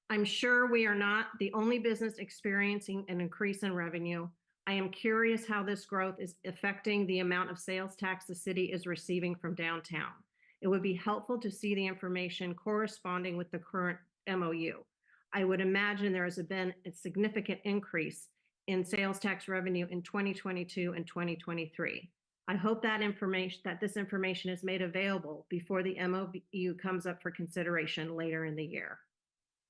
I'm sure we are not the only business experiencing an increase in revenue. I am curious how this growth is affecting the amount of sales tax the city is receiving from downtown. It would be helpful to see the information corresponding with the current MOU. I would imagine there has been a significant increase in sales tax revenue in 2022 and 2023. I hope that this information is made available before the MOU comes up for consideration later in the year.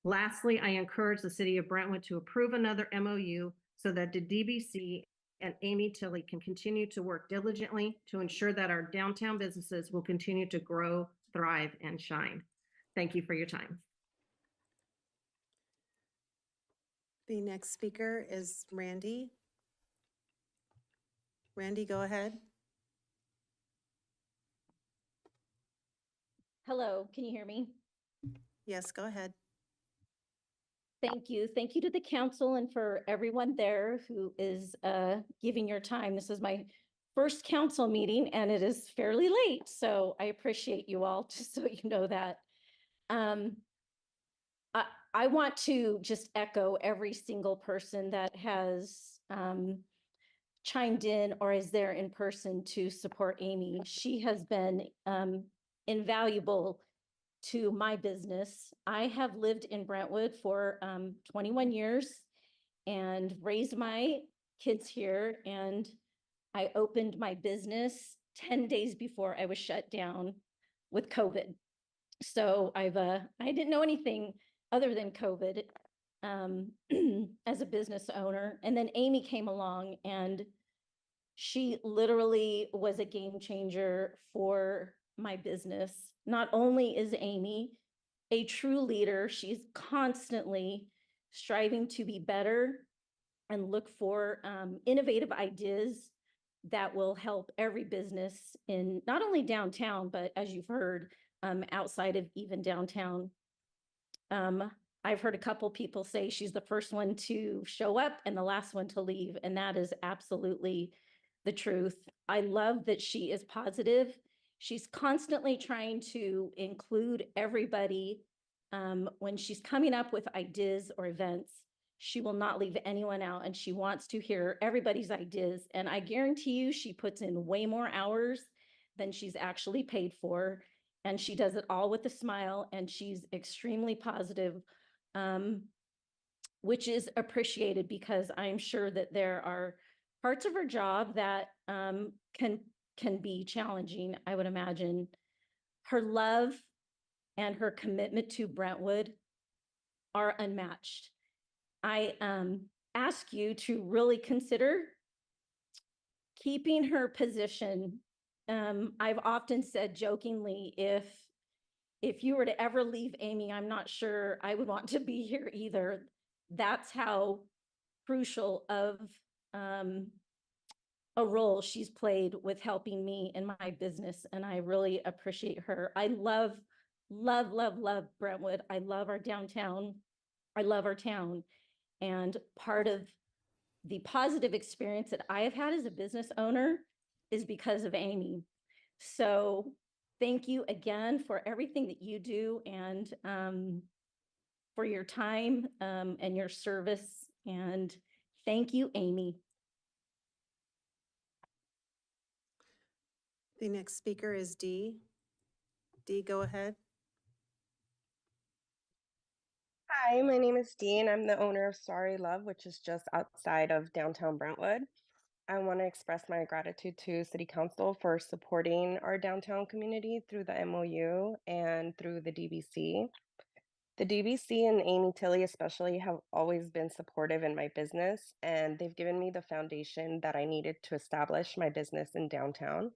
Lastly, I encourage the city of Brentwood to approve another MOU so that the DBC and Amy Tilley can continue to work diligently to ensure that our downtown businesses will continue to grow, thrive, and shine. Thank you for your time. The next speaker is Randy. Randy, go ahead. Hello, can you hear me? Yes, go ahead. Thank you. Thank you to the council and for everyone there who is giving your time. This is my first council meeting and it is fairly late, so I appreciate you all, just so you know that. I want to just echo every single person that has chimed in or is there in person to support Amy. She has been invaluable to my business. I have lived in Brentwood for 21 years and raised my kids here. And I opened my business 10 days before I was shut down with COVID. So I didn't know anything other than COVID as a business owner. And then Amy came along and she literally was a game changer for my business. Not only is Amy a true leader, she's constantly striving to be better and look for innovative ideas that will help every business in not only downtown, but as you've heard, outside of even downtown. I've heard a couple people say she's the first one to show up and the last one to leave, and that is absolutely the truth. I love that she is positive. She's constantly trying to include everybody. When she's coming up with ideas or events, she will not leave anyone out and she wants to hear everybody's ideas. And I guarantee you, she puts in way more hours than she's actually paid for. And she does it all with a smile and she's extremely positive, which is appreciated because I'm sure that there are parts of her job that can be challenging, I would imagine. Her love and her commitment to Brentwood are unmatched. I ask you to really consider keeping her position. I've often said jokingly, if you were to ever leave Amy, I'm not sure I would want to be here either. That's how crucial of a role she's played with helping me in my business. And I really appreciate her. I love Brentwood. I love our downtown. I love our town. And part of the positive experience that I have had as a business owner is because of Amy. So thank you again for everything that you do and for your time and your service. And thank you, Amy. The next speaker is Dee. Dee, go ahead. Hi, my name is Dee, and I'm the owner of Sorry Love, which is just outside of downtown Brentwood. I want to express my gratitude to City Council for supporting our downtown community through the MOU and through the DBC. The DBC and Amy Tilley especially have always been supportive in my business, and they've given me the foundation that I needed to establish my business in downtown.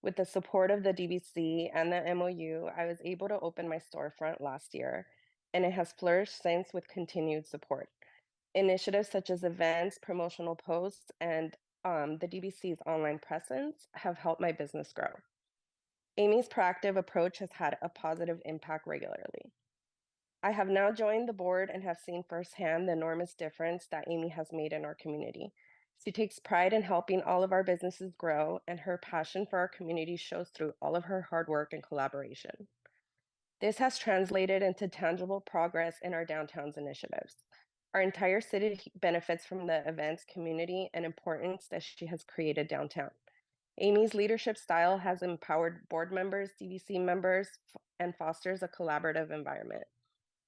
With the support of the DBC and the MOU, I was able to open my storefront last year, and it has flourished since with continued support. Initiatives such as events, promotional posts, and the DBC's online presence have helped my business grow. Amy's proactive approach has had a positive impact regularly. I have now joined the board and have seen firsthand the enormous difference that Amy has made in our community. She takes pride in helping all of our businesses grow, and her passion for our community shows through all of her hard work and collaboration. This has translated into tangible progress in our downtown's initiatives. Our entire city benefits from the events, community, and importance that she has created downtown. Amy's leadership style has empowered board members, DBC members, and fosters a collaborative environment.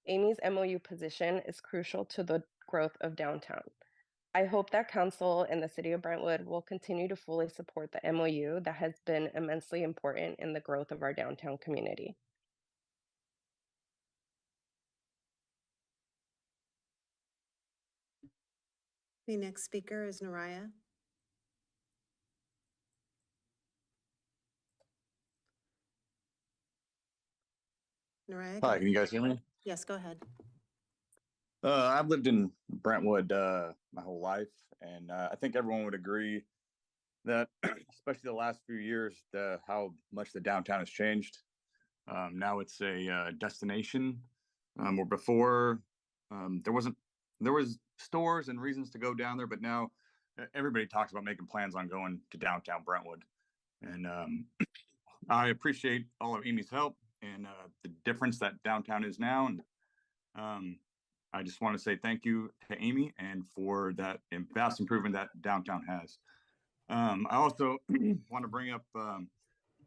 Amy's MOU position is crucial to the growth of downtown. I hope that council and the city of Brentwood will continue to fully support the MOU that has been immensely important in the growth of our downtown community. The next speaker is Naraya. Naraya, Hi, can you guys hear me? Yes, go ahead. I've lived in Brentwood my whole life, and I think everyone would agree that, especially the last few years, how much the downtown has changed. Now it's a destination. Where before there was stores and reasons to go down there, but now everybody talks about making plans on going to downtown Brentwood. And I appreciate all of Amy's help and the difference that downtown is now. And I just want to say thank you to Amy and for that vast improvement that downtown has. I also want to bring up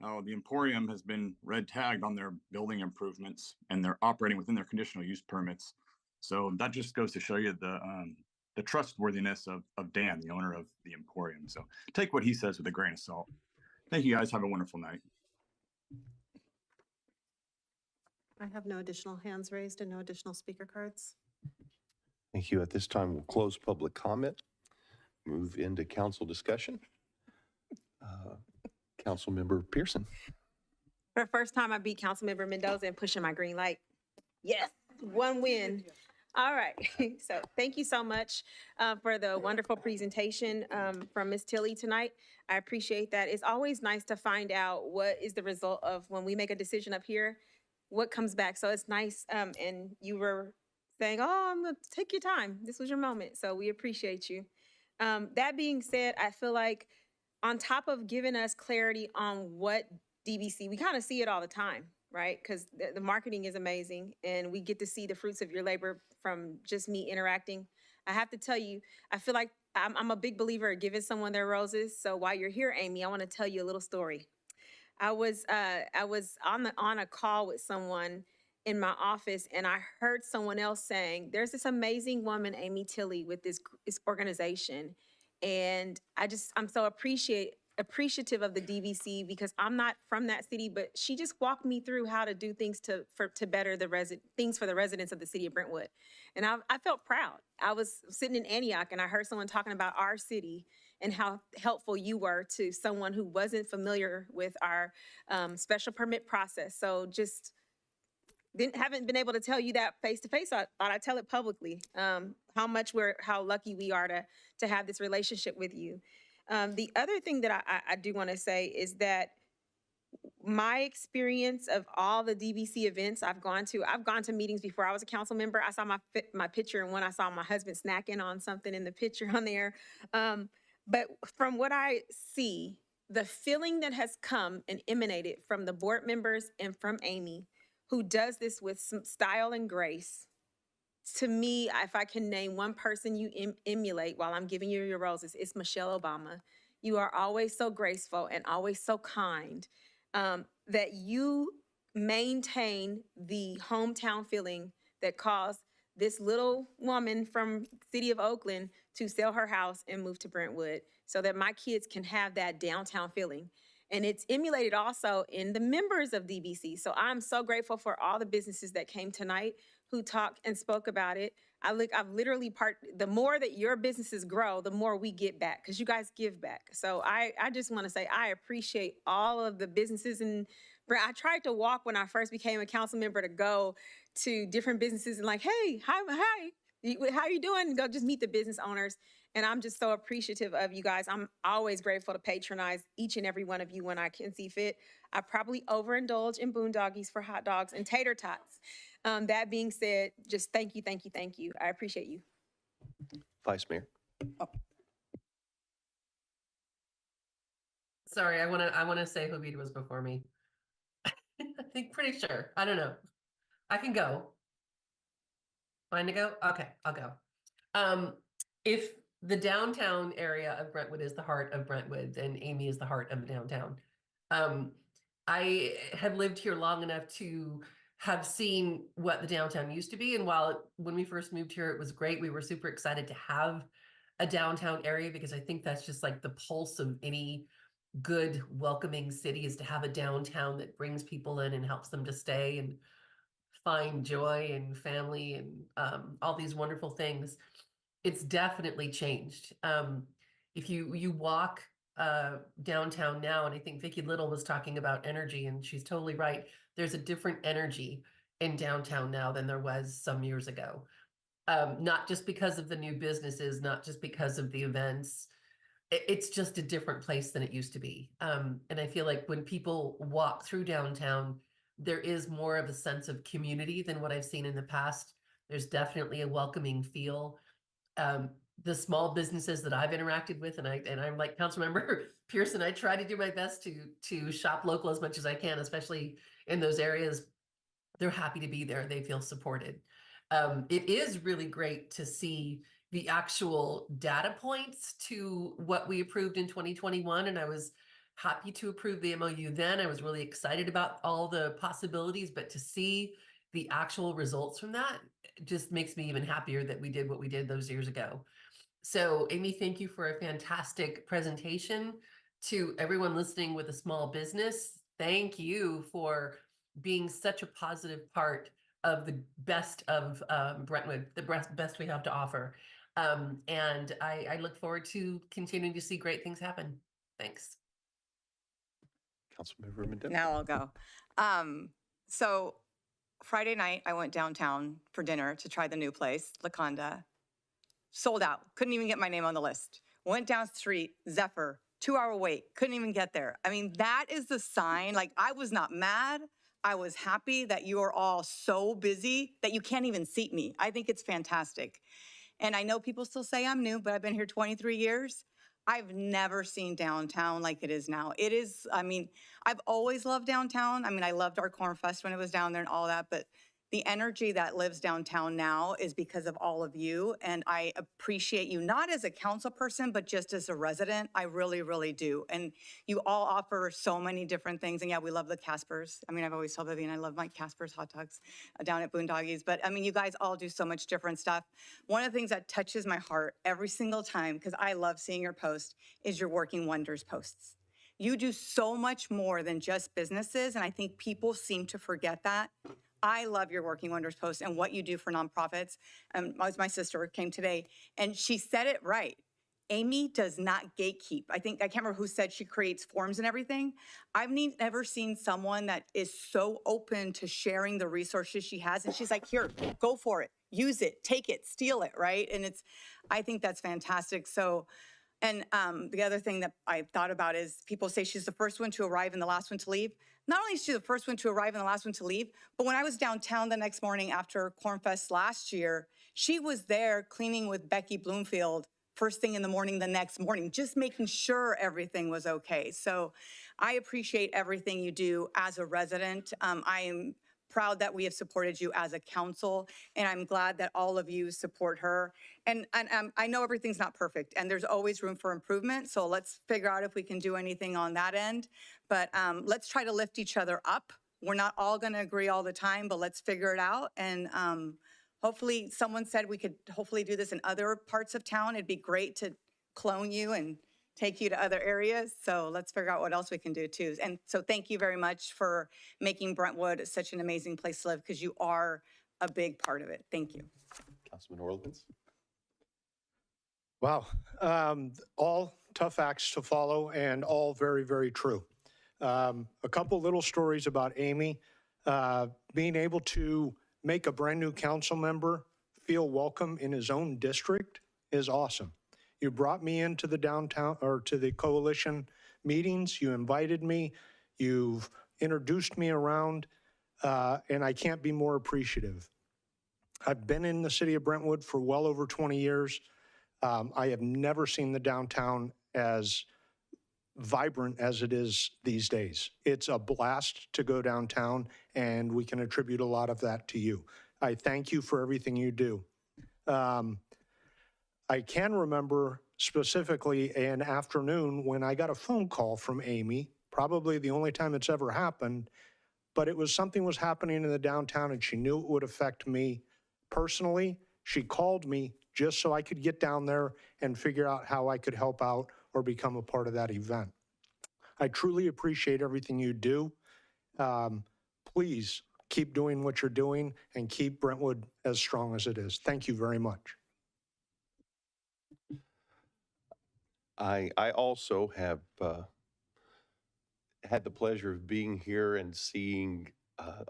how the Emporium has been red tagged on their building improvements and they're operating within their conditional use permits. So that just goes to show you the trustworthiness of Dan, the owner of the Emporium. So take what he says with a grain of salt. Thank you guys. Have a wonderful night. I have no additional hands raised and no additional speaker cards. Thank you. At this time, we'll close public comment, move into council discussion. Councilmember Pearson. For the first time, I beat Councilmember Mendoza and pushing my green light. Yes, one win. All right. So thank you so much for the wonderful presentation from Ms. Tilley tonight. I appreciate that. It's always nice to find out what is the result of when we make a decision up here, what comes back. So it's nice. And you were saying, oh, I'm going to take your time. This was your moment. So we appreciate you. That being said, I feel like on top of giving us clarity on what DBC, we kind of see it all the time, right? Because the marketing is amazing and we get to see the fruits of your labor from just me interacting. I have to tell you, I feel like I'm a big believer in giving someone their roses. So while you're here, Amy, I want to tell you a little story. I was on a call with someone in my office and I heard someone else saying, there's this amazing woman, Amy Tilley, with this organization. And I'm so appreciative of the DVC because I'm not from that city, but she just walked me through how to do things to better things for the residents of the city of Brentwood. And I felt proud. I was sitting in Antioch and I heard someone talking about our city and how helpful you were to someone who wasn't familiar with our special permit process. So just haven't been able to tell you that face to face. I thought I'd tell it publicly. How lucky we are to have this relationship with you. The other thing that I do want to say is that my experience of all the DBC events I've gone to meetings before I was a council member. I saw my picture and when I saw my husband snacking on something in the picture on there. But from what I see, the feeling that has come and emanated from the board members and from Amy, who does this with some style and grace. To me, if I can name one person you emulate while I'm giving you your roses, it's Michelle Obama. You are always so graceful and always so kind that you maintain the hometown feeling that caused this little woman from the city of Oakland to sell her house and move to Brentwood so that my kids can have that downtown feeling. And it's emulated also in the members of DBC. So I'm so grateful for all the businesses that came tonight who talked and spoke about it. I've literally the more that your businesses grow, the more we get back because you guys give back. So I just want to say I appreciate all of the businesses. And I tried to walk when I first became a council member to go to different businesses and like, hey, hi, how you doing? And go just meet the business owners. And I'm just so appreciative of you guys. I'm always grateful to patronize each and every one of you when I can see fit. I probably overindulge in boondoggies for hot dogs and tater tots. That being said, just thank you. I appreciate you. Vice Mayor. Sorry, I want to say Habib was before me. I think pretty sure. I don't know. I can go. Fine to go? Okay, I'll go. If the downtown area of Brentwood is the heart of Brentwood, then Amy is the heart of downtown. I have lived here long enough to have seen what the downtown used to be. And when we first moved here, it was great. We were super excited to have a downtown area because I think that's just like the pulse of any good welcoming city is to have a downtown that brings people in and helps them to stay and find joy and family and all these wonderful things. It's definitely changed. If you walk downtown now, and I think Vicki Little was talking about energy, and she's totally right. There's a different energy in downtown now than there was some years ago. Not just because of the new businesses, not just because of the events. It's just a different place than it used to be. And I feel like when people walk through downtown, there is more of a sense of community than what I've seen in the past. There's definitely a welcoming feel. The small businesses that I've interacted with, and I'm like Councilmember Pearson, I try to do my best to shop local as much as I can, especially in those areas. They're happy to be there. They feel supported. It is really great to see the actual data points to what we approved in 2021. And I was happy to approve the MOU then. I was really excited about all the possibilities, but to see the actual results from that just makes me even happier that we did what we did those years ago. So Amy, thank you for a fantastic presentation. To everyone listening with a small business, thank you for being such a positive part of the best of Brentwood, the best we have to offer. And I look forward to continuing to see great things happen. Thanks. Councilmember Mendoza. Now I'll go. So Friday night, I went downtown for dinner to try the new place, La Conda. Sold out. Couldn't even get my name on the list. Went down the street, Zephyr, 2-hour wait. Couldn't even get there. I mean, that is the sign. Like, I was not mad. I was happy that you are all so busy that you can't even seat me. I think it's fantastic. And I know people still say I'm new, but I've been here 23 years. I've never seen downtown like it is now. It is, I mean, I've always loved downtown. I mean, I loved our Corn Fest when it was down there and all that, but the energy that lives downtown now is because of all of you. And I appreciate you, not as a council person, but just as a resident. I really, really do. And you all offer so many different things. And yeah, we love the Caspers. I mean, I've always told Vivian, I love my Caspers hot dogs down at Boondoggies. But I mean, you guys all do so much different stuff. One of the things that touches my heart every single time, because I love seeing your post, is your Working Wonders posts. You do so much more than just businesses. And I think people seem to forget that. I love your Working Wonders post and what you do for nonprofits. My sister came today and she said it right. Amy does not gatekeep. I can't remember who said she creates forms and everything. I've never seen someone that is so open to sharing the resources she has. And she's like, here, go for it, use it, take it, steal it, right? And I think that's fantastic. So, and the other thing that I thought about is people say she's the first one to arrive and the last one to leave. Not only is she the first one to arrive and the last one to leave, but when I was downtown the next morning after Cornfest last year, she was there cleaning with Becky Bloomfield first thing in the morning the next morning, just making sure everything was okay. So I appreciate everything you do as a resident. I am proud that we have supported you as a council, and I'm glad that all of you support her. And I know everything's not perfect, and there's always room for improvement, so let's figure out if we can do anything on that end. But let's try to lift each other up. We're not all going to agree all the time, but let's figure it out. And hopefully, someone said we could hopefully do this in other parts of town. It'd be great to clone you and take you to other areas. So let's figure out what else we can do too. And so thank you very much for making Brentwood such an amazing place to live, because you are a big part of it. Thank you. Councilman Orleans. Wow. All tough acts to follow and all very, very true. A couple little stories about Amy. Being able to make a brand new council member feel welcome in his own district is awesome. You brought me into the downtown or to the coalition meetings. You invited me. You've introduced me around, and I can't be more appreciative. I've been in the city of Brentwood for well over 20 years. I have never seen the downtown as vibrant as it is these days. It's a blast to go downtown, and we can attribute a lot of that to you. I thank you for everything you do. I can remember specifically an afternoon when I got a phone call from Amy, probably the only time it's ever happened, but it was something was happening in the downtown and she knew it would affect me personally. She called me just so I could get down there and figure out how I could help out or become a part of that event. I truly appreciate everything you do. Please keep doing what you're doing and keep Brentwood as strong as it is. Thank you very much. I also have had the pleasure of being here and seeing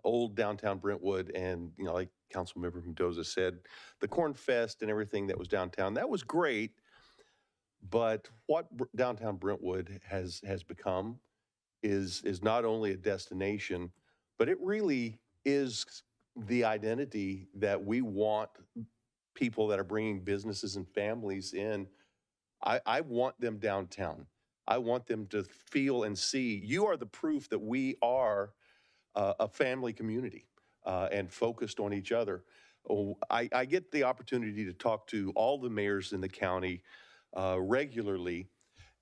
old downtown Brentwood, and like Councilmember Mendoza said, the Corn Fest and everything that was downtown. That was great, but what downtown Brentwood has become is not only a destination, but it really is the identity that we want people that are bringing businesses and families in. I want them downtown. I want them to feel and see, you are the proof that we are a family community and focused on each other. Oh, I get the opportunity to talk to all the mayors in the county regularly,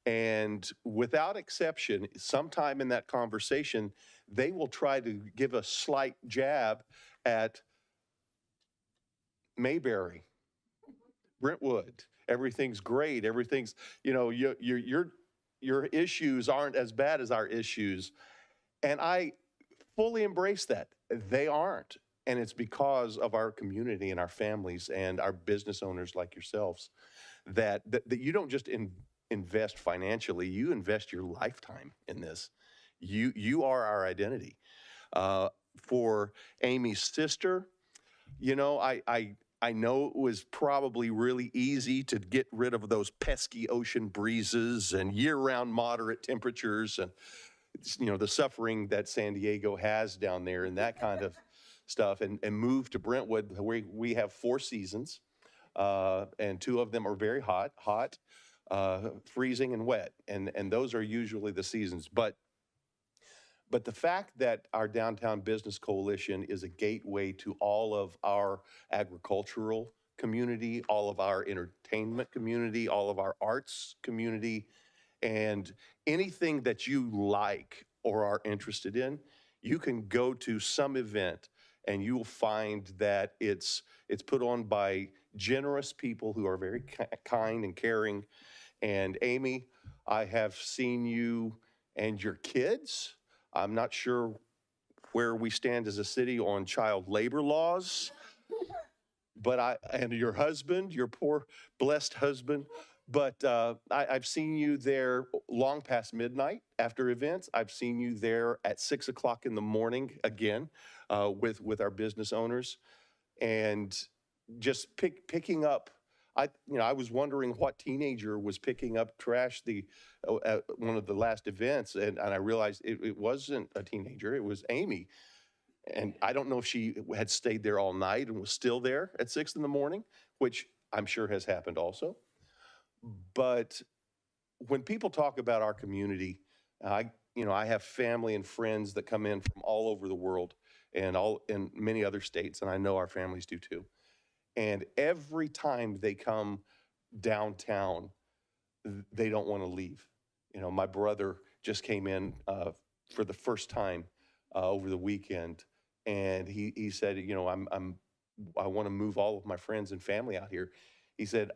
and without exception, sometime in that conversation, they will try to give a slight jab at Mayberry, Brentwood. Everything's great. Everything's, you know, your issues aren't as bad as our issues. And I fully embrace that. They aren't. And it's because of our community and our families and our business owners like yourselves that you don't just invest financially, you invest your lifetime in this. You are our identity. For Amy's sister, you know, I know it was probably really easy to get rid of those pesky ocean breezes and year-round moderate temperatures and, you know, the suffering that San Diego has down there and that kind of stuff, and move to Brentwood, where we have 4 seasons, and 2 of them are very hot, freezing, and wet, and those are usually the seasons. But the fact that our Downtown Business Coalition is a gateway to all of our agricultural community, all of our entertainment community, all of our arts community, and anything that you like or are interested in, you can go to some event and you will find that it's put on by generous people who are very kind and caring. And Amy, I have seen you and your kids. I'm not sure where we stand as a city on child labor laws, but and your husband, your poor blessed husband, but I've seen you there long past midnight after events. I've seen you there at 6 o'clock in the morning again with our business owners, and just picking up. I was wondering what teenager was picking up trash at one of the last events, and I realized it wasn't a teenager, it was Amy. And I don't know if she had stayed there all night and was still there at 6 in the morning, which I'm sure has happened also. But when people talk about our community, I have family and friends that come in from all over the world and in many other states, and I know our families do too. And every time they come downtown, they don't want to leave. You know, my brother just came in for the first time over the weekend, and he said, you know, I want to move all of my friends and family out here. He said,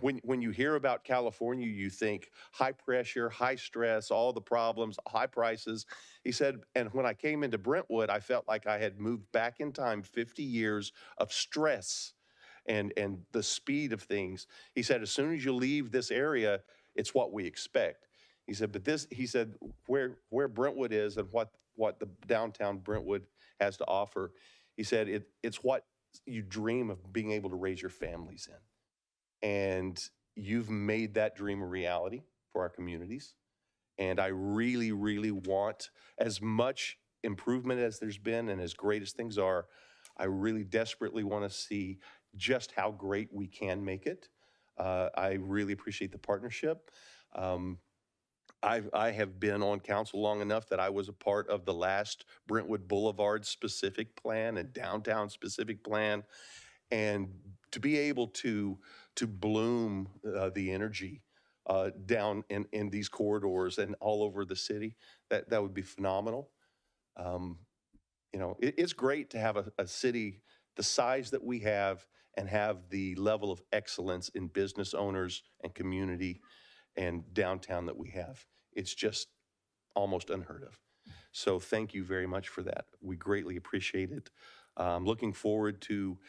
when you hear about California, you think high pressure, high stress, all the problems, high prices. He said, and when I came into Brentwood, I felt like I had moved back in time 50 years of stress and the speed of things. He said, as soon as you leave this area, it's what we expect. He said, but he said, where Brentwood is and what the downtown Brentwood has to offer, he said, it's what you dream of being able to raise your families in. And you've made that dream a reality for our communities. And I really, really want, as much improvement as there's been and as great as things are, I really desperately want to see just how great we can make it. I really appreciate the partnership. I have been on council long enough that I was a part of the last Brentwood Boulevard specific plan and downtown specific plan. And to be able to bloom the energy down in these corridors and all over the city, that would be phenomenal. You know, it's great to have a city the size that we have and have the level of excellence in business owners and community and downtown that we have. It's just almost unheard of. So thank you very much for that. We greatly appreciate it. Looking forward to,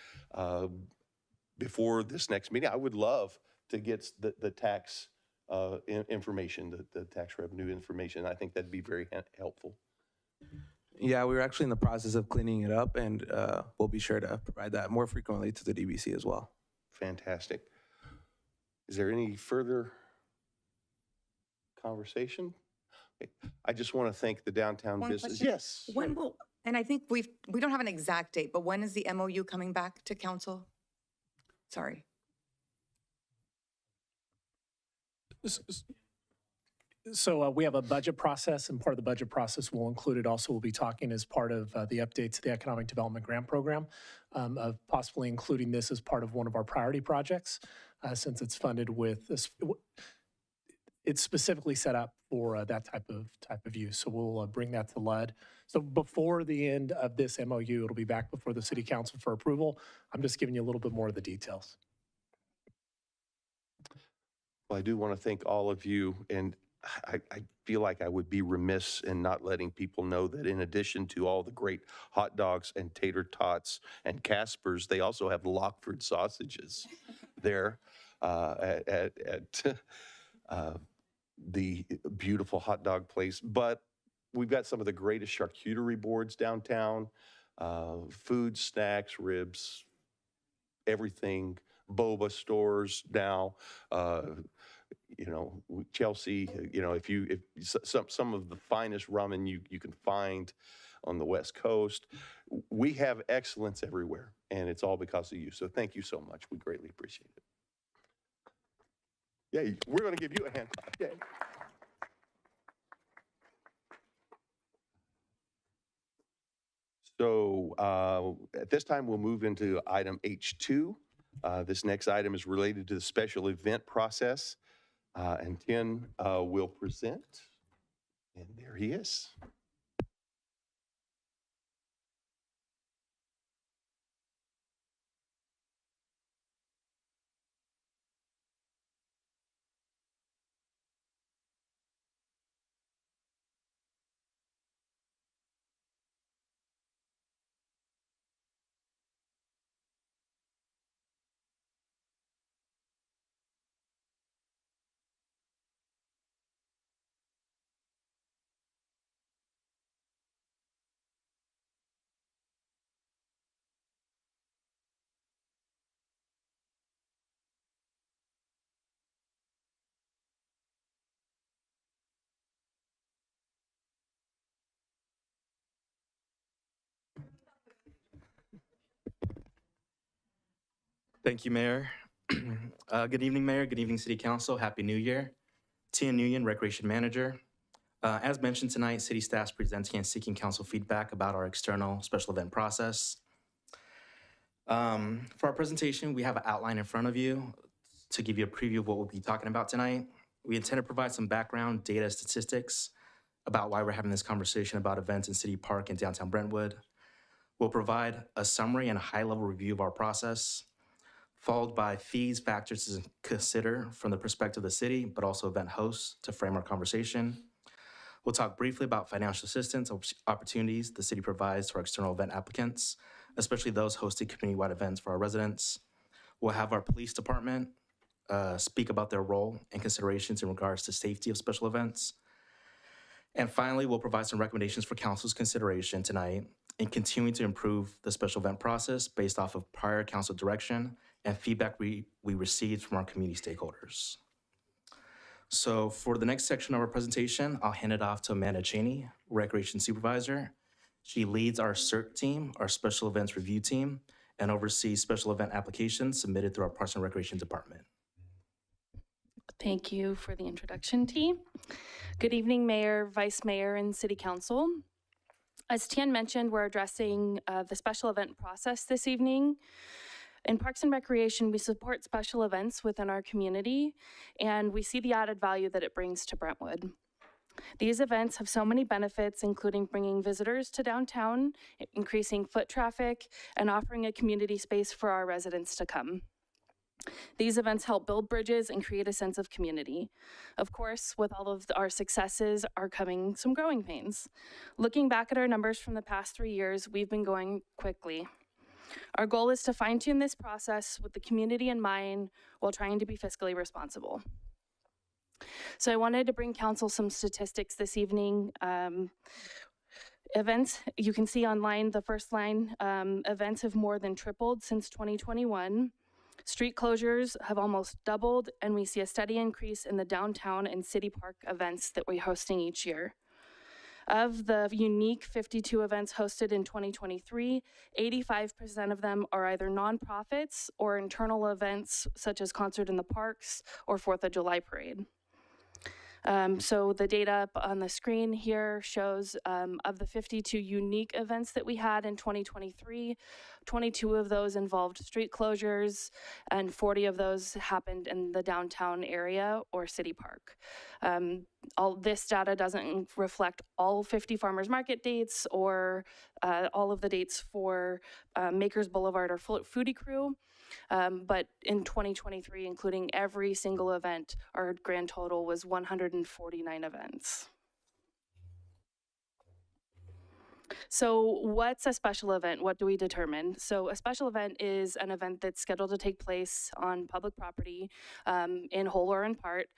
before this next meeting, I would love to get the tax information, the tax revenue information. I think that'd be very helpful. Yeah, we were actually in the process of cleaning it up, and we'll be sure to provide that more frequently to the DBC as well. Fantastic. Is there any further conversation? Okay. I just want to thank the downtown business. Question. Yes. When will And I think we don't have an exact date, but when is the MOU coming back to council? Sorry. So we have a budget process, and part of the budget process will include it also, we'll be talking as part of the update to the Economic Development Grant Program, of possibly including this as part of one of our priority projects, since it's funded with this. It's specifically set up for that type of use. So we'll bring that to LUD. So before the end of this MOU, it'll be back before the City Council for approval. I'm just giving you a little bit more of the details. Well, I do want to thank all of you, and I feel like I would be remiss in not letting people know that in addition to all the great hot dogs and tater tots and Caspers, they also have Lockford sausages there at the beautiful hot dog place. But we've got some of the greatest charcuterie boards downtown, food, snacks, ribs, everything, boba stores now. You know, Chelsea, you know, if some of the finest ramen you can find on the West Coast. We have excellence everywhere, and it's all because of you. So thank you so much. We greatly appreciate it. Yeah, we're going to give you a hand clap. Yay. So at this time, we'll move into item H2. This next item is related to the special event process. And Ken will present. And there he is. Thank you, Mayor. Good evening, Mayor. Good evening, City Council. Happy New Year. Tia Nguyen, Recreation Manager. As mentioned tonight, City staff's presenting and seeking council feedback about our external special event process. For our presentation, we have an outline in front of you to give you a preview of what we'll be talking about tonight. We intend to provide some background data statistics about why we're having this conversation about events in City Park and downtown Brentwood. We'll provide a summary and a high-level review of our process, followed by fees, factors to consider from the perspective of the city, but also event hosts to frame our conversation. We'll talk briefly about financial assistance opportunities the city provides to our external event applicants, especially those hosting community-wide events for our residents. We'll have our police department speak about their role and considerations in regards to safety of special events. And finally, we'll provide some recommendations for council's consideration tonight in continuing to improve the special event process based off of prior council direction and feedback we received from our community stakeholders. So for the next section of our presentation, I'll hand it off to Amanda Cheney, Recreation Supervisor. She leads our CERT team, our Special Events Review team, and oversees special event applications submitted through our Parks and Recreation Department. Thank you for the introduction, T. Good evening, Mayor, Vice Mayor, and City Council. As Tian mentioned, we're addressing the special event process this evening. In Parks and Recreation, we support special events within our community, and we see the added value that it brings to Brentwood. These events have so many benefits, including bringing visitors to downtown, increasing foot traffic, and offering a community space for our residents to come. These events help build bridges and create a sense of community. Of course, with all of our successes are coming some growing pains. Looking back at our numbers from the past 3 years, we've been going quickly. Our goal is to fine-tune this process with the community in mind while trying to be fiscally responsible. So I wanted to bring council some statistics this evening. Events, you can see online, the first line, events have more than tripled since 2021. Street closures have almost doubled, and we see a steady increase in the downtown and city park events that we're hosting each year. Of the unique 52 events hosted in 2023, 85% of them are either nonprofits or internal events such as Concert in the Parks or 4th of July Parade. So the data up on the screen here shows of the 52 unique events that we had in 2023, 22 of those involved street closures, and 40 of those happened in the downtown area or city park. All this data doesn't reflect all 50 farmers market dates or all of the dates for Makers Boulevard or Foodie Crew. But in 2023, including every single event, our grand total was 149 events. So what's a special event? What do we determine? So a special event is an event that's scheduled to take place on public property in whole or in part.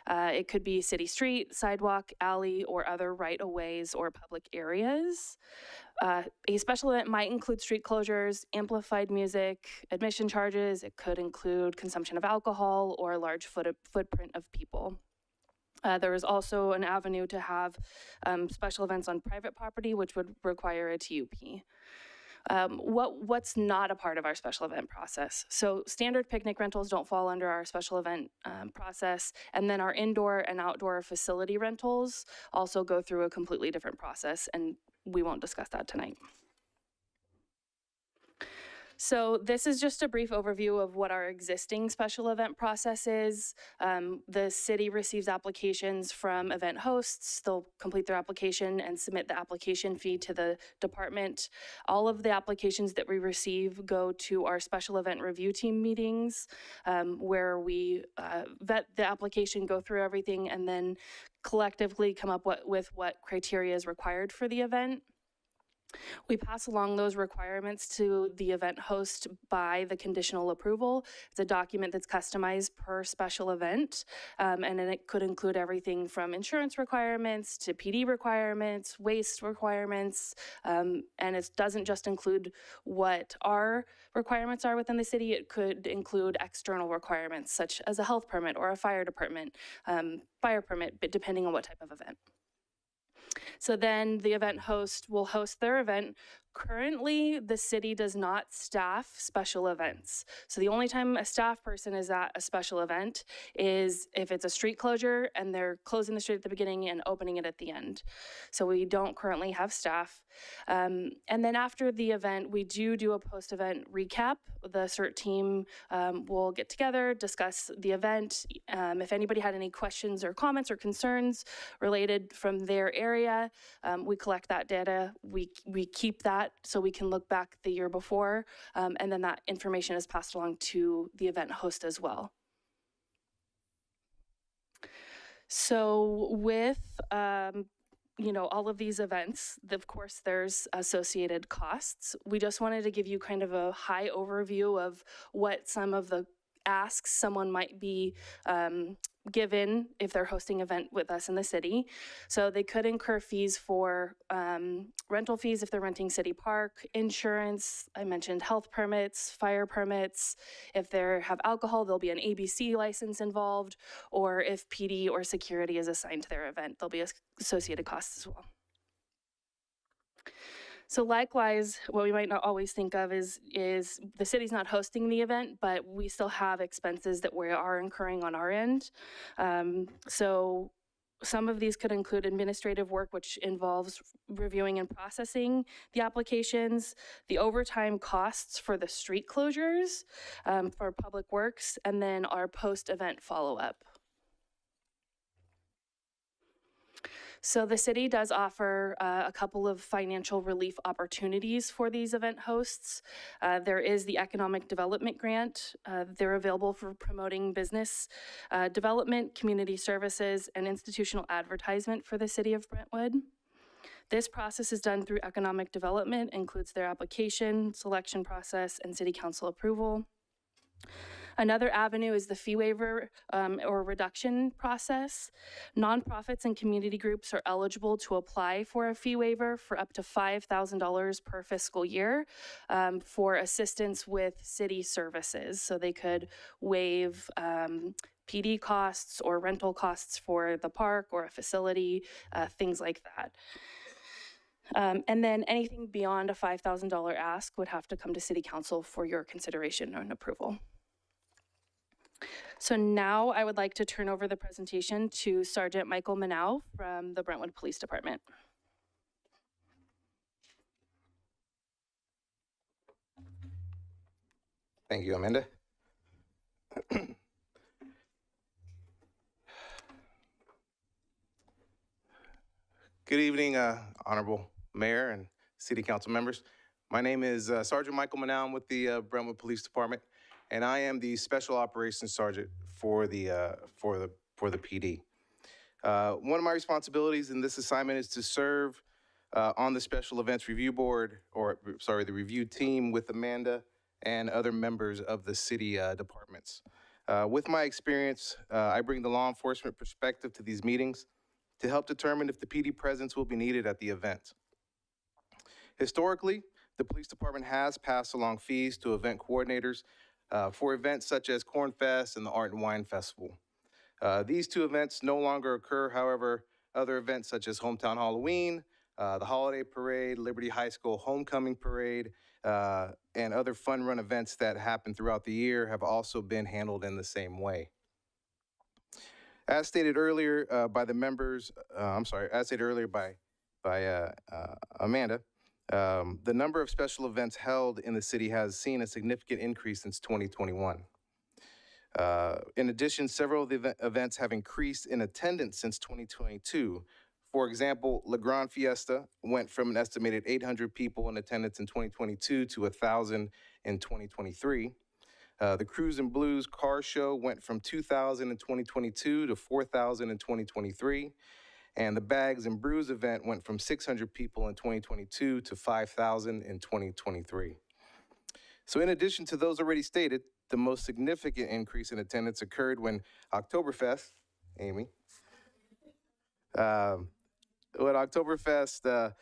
It could be city street, sidewalk, alley, or other right-of-ways or public areas. A special event might include street closures, amplified music, admission charges. It could include consumption of alcohol or a large footprint of people. There is also an avenue to have special events on private property, which would require a TUP. What's not a part of our special event process? So standard picnic rentals don't fall under our special event process, and then our indoor and outdoor facility rentals also go through a completely different process, and we won't discuss that tonight. So this is just a brief overview of what our existing special event process is. The city receives applications from event hosts. They'll complete their application and submit the application fee to the department. All of the applications that we receive go to our special event review team meetings, where we vet the application, go through everything, and then collectively come up with what criteria is required for the event. We pass along those requirements to the event host by the conditional approval. It's a document that's customized per special event, and then it could include everything from insurance requirements to PD requirements, waste requirements, and it doesn't just include what our requirements are within the city. It could include external requirements such as a health permit or a fire department, fire permit, but depending on what type of event. So then the event host will host their event. Currently, the city does not staff special events. So the only time a staff person is at a special event is if it's a street closure and they're closing the street at the beginning and opening it at the end. So we don't currently have staff. And then after the event, we do a post-event recap. The CERT team will get together, discuss the event. If anybody had any questions or comments or concerns related from their area, we collect that data. We keep that so we can look back the year before, and then that information is passed along to the event host as well. So with all of these events, of course, there's associated costs. We just wanted to give you kind of a high overview of what some of the asks someone might be given if they're hosting an event with us in the city. So they could incur fees for rental fees if they're renting city park, insurance, I mentioned health permits, fire permits. If they have alcohol, there'll be an ABC license involved, or if PD or security is assigned to their event, there'll be associated costs as well. So likewise, what we might not always think of is the city's not hosting the event, but we still have expenses that we are incurring on our end. So some of these could include administrative work, which involves reviewing and processing the applications, the overtime costs for the street closures for public works, and then our post-event follow-up. So the city does offer a couple of financial relief opportunities for these event hosts. There is the Economic Development Grant. They're available for promoting business development, community services, and institutional advertisement for the city of Brentwood. This process is done through economic development, includes their application, selection process, and city council approval. Another avenue is the fee waiver or reduction process. Nonprofits and community groups are eligible to apply for a fee waiver for up to $5,000 per fiscal year for assistance with city services. So they could waive PD costs or rental costs for the park or a facility, things like that. And then anything beyond a $5,000 ask would have to come to City Council for your consideration and approval. So now I would like to turn over the presentation to Sergeant Michael Manow from the Brentwood Police Department. Thank you, Amanda. Good evening, Honorable Mayor and City Council members. My name is Sergeant Michael Manow. I'm with the Brentwood Police Department, and I am the Special Operations Sergeant for the PD. One of my responsibilities in this assignment is to serve on the Special Events Review Board, the review team with Amanda and other members of the city departments. With my experience, I bring the law enforcement perspective to these meetings to help determine if the PD presence will be needed at the event. Historically, the police department has passed along fees to event coordinators for events such as Corn Fest and the Art and Wine Festival. These two events no longer occur. However, other events such as Hometown Halloween, the Holiday Parade, Liberty High School Homecoming Parade, and other fun run events that happen throughout the year have also been handled in the same way. As stated earlier by the members, as stated earlier by Amanda, the number of special events held in the city has seen a significant increase since 2021. In addition, several of the events have increased in attendance since 2022. For example, La Grande Fiesta went from an estimated 800 people in attendance in 2022 to 1,000 in 2023. The Cruise and Blues Car Show went from 2,000 in 2022 to 4,000 in 2023. And the Bags and Brews event went from 600 people in 2022 to 5,000 in 2023. So in addition to those already stated, the most significant increase in attendance occurred when Oktoberfest, Amy, when Oktoberfest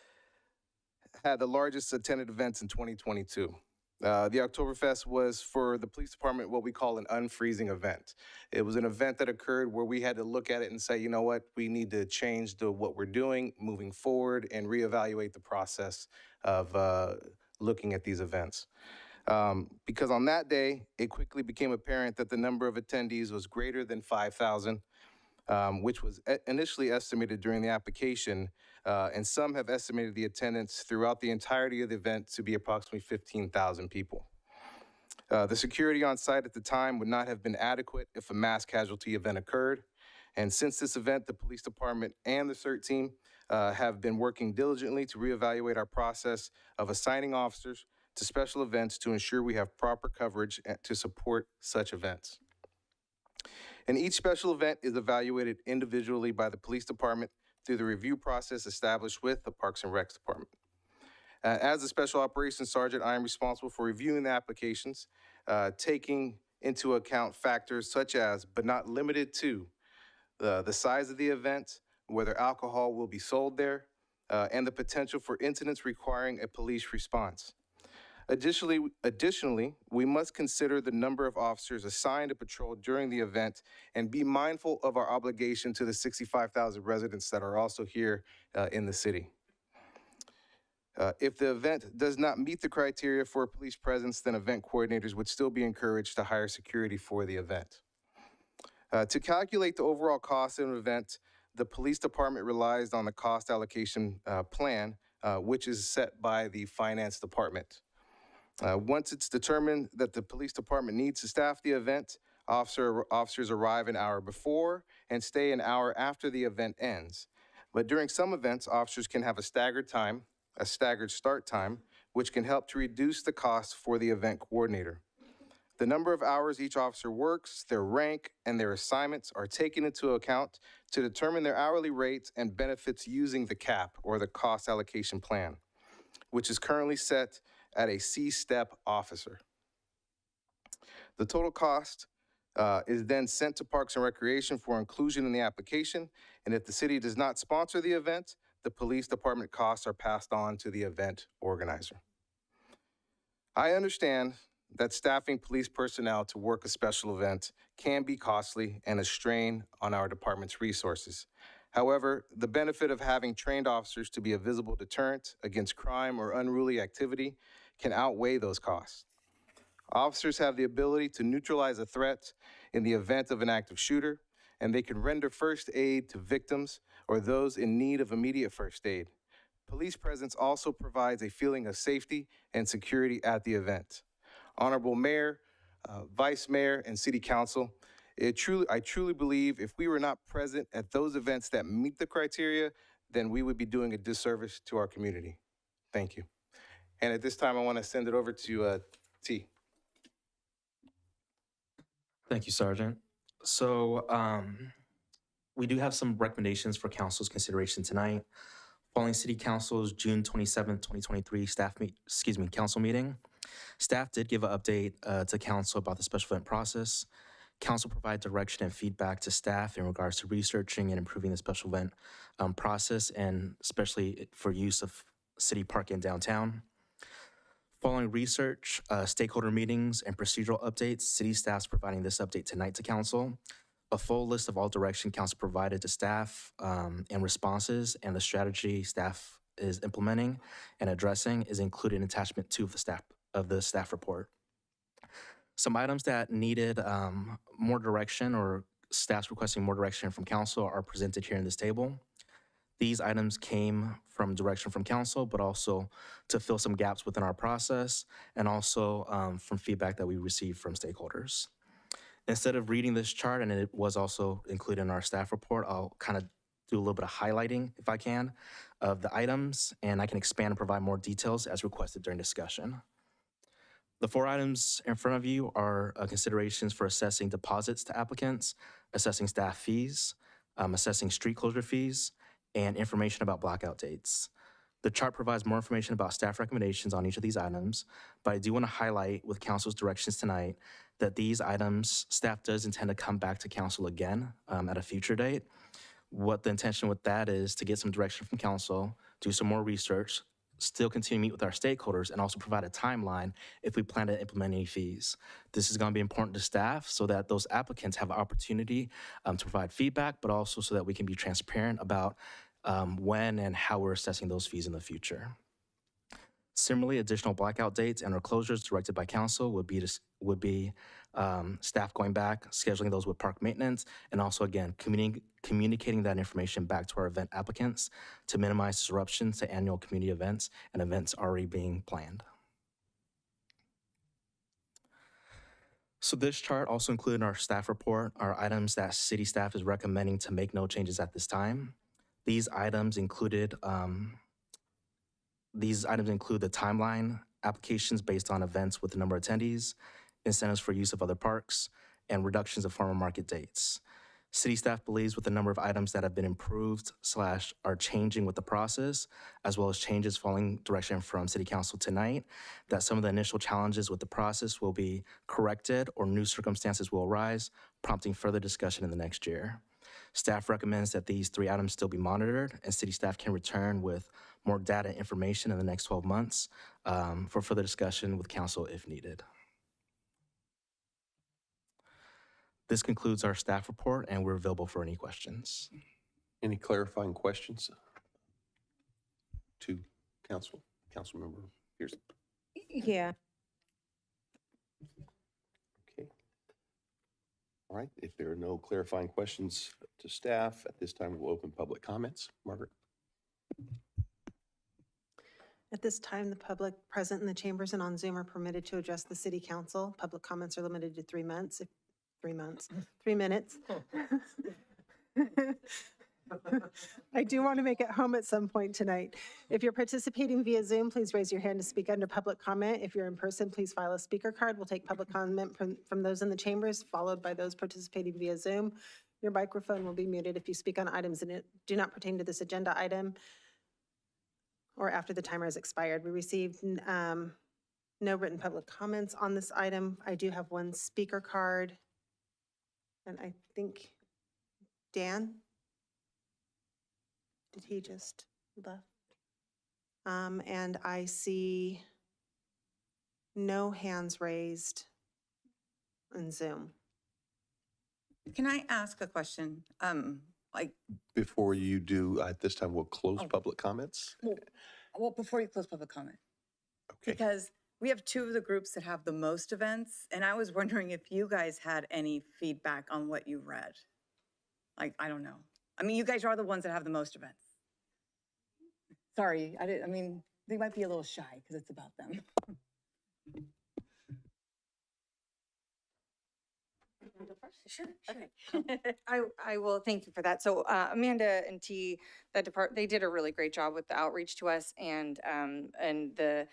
had the largest attended events in 2022. The Oktoberfest was for the police department what we call an unfreezing event. It was an event that occurred where we had to look at it and say, you know what, we need to change what we're doing moving forward and reevaluate the process of looking at these events. Because on that day, it quickly became apparent that the number of attendees was greater than 5,000, which was initially estimated during the application, and some have estimated the attendance throughout the entirety of the event to be approximately 15,000 people. The security on site at the time would not have been adequate if a mass casualty event occurred. And since this event, the police department and the CERT team have been working diligently to reevaluate our process of assigning officers to special events to ensure we have proper coverage to support such events. And each special event is evaluated individually by the police department through the review process established with the Parks and Recs department. As the Special Operations Sergeant, I am responsible for reviewing the applications, taking into account factors such as, but not limited to, the size of the event, whether alcohol will be sold there, and the potential for incidents requiring a police response. Additionally, we must consider the number of officers assigned to patrol during the event and be mindful of our obligation to the 65,000 residents that are also here in the city. If the event does not meet the criteria for a police presence, then event coordinators would still be encouraged to hire security for the event. To calculate the overall cost of an event, the police department relies on the cost allocation plan, which is set by the finance department. Once it's determined that the police department needs to staff the event, officers arrive an hour before and stay an hour after the event ends. But during some events, officers can have a staggered start time, which can help to reduce the cost for the event coordinator. The number of hours each officer works, their rank, and their assignments are taken into account to determine their hourly rates and benefits using the CAP, or the cost allocation plan, which is currently set at a C-step officer. The total cost is then sent to Parks and Recreation for inclusion in the application, and if the city does not sponsor the event, the police department costs are passed on to the event organizer. I understand that staffing police personnel to work a special event can be costly and a strain on our department's resources. However, the benefit of having trained officers to be a visible deterrent against crime or unruly activity can outweigh those costs. Officers have the ability to neutralize a threat in the event of an active shooter, and they can render first aid to victims or those in need of immediate first aid. Police presence also provides a feeling of safety and security at the event. Honorable Mayor, Vice Mayor, and City Council, I truly believe if we were not present at those events that meet the criteria, then we would be doing a disservice to our community. Thank you. And at this time, I want to send it over to T. Thank you, Sergeant. So we do have some recommendations for council's consideration tonight. Following City Council's June 27th, 2023 council meeting, staff did give an update to council about the special event process. Council provided direction and feedback to staff in regards to researching and improving the special event process, and especially for use of City Park in downtown. Following research, stakeholder meetings, and procedural updates, city staff's providing this update tonight to council. A full list of all direction council provided to staff and responses and the strategy staff is implementing and addressing is included in attachment 2 of the staff report. Some items that needed more direction or staff's requesting more direction from council are presented here in this table. These items came from direction from council, but also to fill some gaps within our process and also from feedback that we received from stakeholders. Instead of reading this chart, and it was also included in our staff report, I'll kind of do a little bit of highlighting, if I can, of the items, and I can expand and provide more details as requested during discussion. The 4 items in front of you are considerations for assessing deposits to applicants, assessing staff fees, assessing street closure fees, and information about blackout dates. The chart provides more information about staff recommendations on each of these items, but I do want to highlight with council's directions tonight that these items, staff does intend to come back to council again at a future date. What the intention with that is to get some direction from council, do some more research, still continue to meet with our stakeholders, and also provide a timeline if we plan to implement any fees. This is going to be important to staff so that those applicants have an opportunity to provide feedback, but also so that we can be transparent about when and how we're assessing those fees in the future. Similarly, additional blackout dates and or closures directed by council would be staff going back, scheduling those with park maintenance, and also again, communicating that information back to our event applicants to minimize disruptions to annual community events and events already being planned. So this chart also included in our staff report are items that city staff is recommending to make no changes at this time. These items include the timeline, applications based on events with the number of attendees, incentives for use of other parks, and reductions of farmer market dates. City staff believes with the number of items that have been improved / are changing with the process, as well as changes following direction from City Council tonight, that some of the initial challenges with the process will be corrected or new circumstances will arise, prompting further discussion in the next year. Staff recommends that these 3 items still be monitored, and city staff can return with more data and information in the next 12 months for further discussion with council if needed. This concludes our staff report, and we're available for any questions. Any clarifying questions to Councilmember Pearson? Yeah. Okay. All right, if there are no clarifying questions to staff, at this time we'll open public comments. Margaret? At this time, the public present in the chambers and on Zoom are permitted to address the city council. Public comments are limited to 3 minutes. 3 minutes. I do want to make it home at some point tonight. If you're participating via Zoom, please raise your hand to speak under public comment. If you're in person, please file a speaker card. We'll take public comment from those in the chambers, followed by those participating via Zoom. Your microphone will be muted if you speak on items that do not pertain to this agenda item or after the timer has expired. We received no written public comments on this item. I do have 1 speaker card. And I think, Dan, did he just left? And I see no hands raised on Zoom. Can I ask a question? Like, Before you do, at this time, we'll close public comments. well, before you close public comment. Okay. Because we have two of the groups that have the most events, and I was wondering if you guys had any feedback on what you read. Like, I don't know. I mean, you guys are the ones that have the most events. Sorry, I mean, they might be a little shy because it's about them. Sure. I will, thank you for that. So Amanda and T, they did a really great job with the outreach to us and the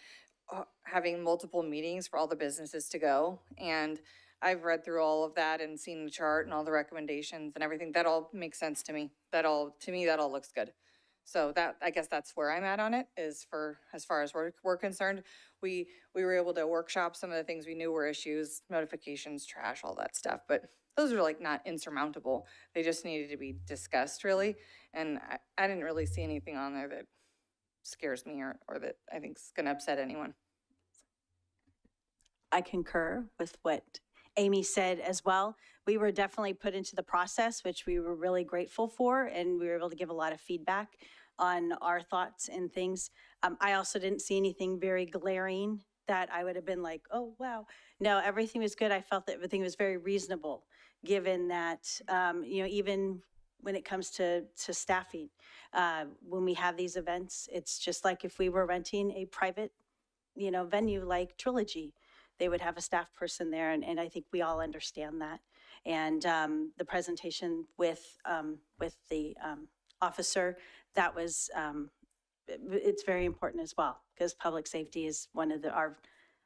having multiple meetings for all the businesses to go. And I've read through all of that and seen the chart and all the recommendations and everything. That all makes sense to me. That all looks good. So I guess that's where I'm at on it, is for, as far as we're concerned. We were able to workshop some of the things we knew were issues, notifications, trash, all that stuff. But those are like not insurmountable. They just needed to be discussed, really. And I didn't really see anything on there that scares me or that I think is going to upset anyone. I concur with what Amy said as well. We were definitely put into the process, which we were really grateful for, and we were able to give a lot of feedback on our thoughts and things. I also didn't see anything very glaring that I would have been like, oh, wow. No, everything was good. I felt that everything was very reasonable, given that, even when it comes to staffing, when we have these events, it's just like if we were renting a private, venue like Trilogy. They would have a staff person there, and I think we all understand that. And the presentation with the officer, that was, it's very important as well, because public safety is one of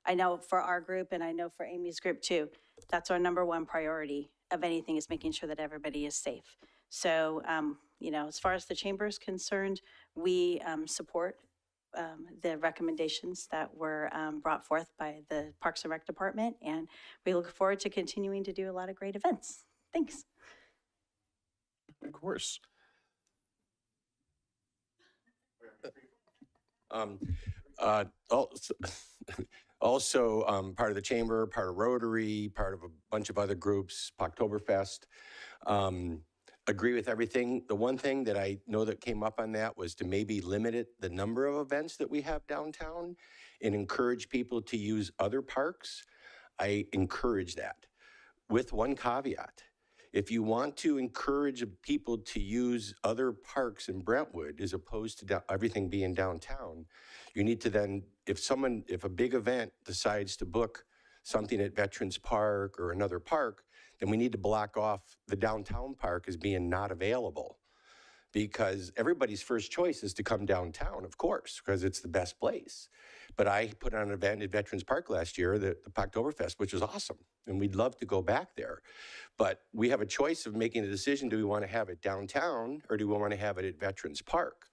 I know for our group, and I know for Amy's group too, that's our number one priority of anything, is making sure that everybody is safe. So, as far as the chamber is concerned, we support the recommendations that were brought forth by the Parks and Rec Department, and we look forward to continuing to do a lot of great events. Thanks. Of course. Also, part of the chamber, part of Rotary, part of a bunch of other groups, Poctoberfest. Agree with everything. The one thing that I know that came up on that was to maybe limit the number of events that we have downtown and encourage people to use other parks. I encourage that with one caveat. If you want to encourage people to use other parks in Brentwood as opposed to everything being downtown, you need to then, if a big event decides to book something at Veterans Park or another park, then we need to block off the downtown park as being not available, because everybody's first choice is to come downtown, of course, because it's the best place. But I put on an event at Veterans Park last year, the Poctoberfest, which was awesome, and we'd love to go back there. But we have a choice of making a decision: do we want to have it downtown or do we want to have it at Veterans Park?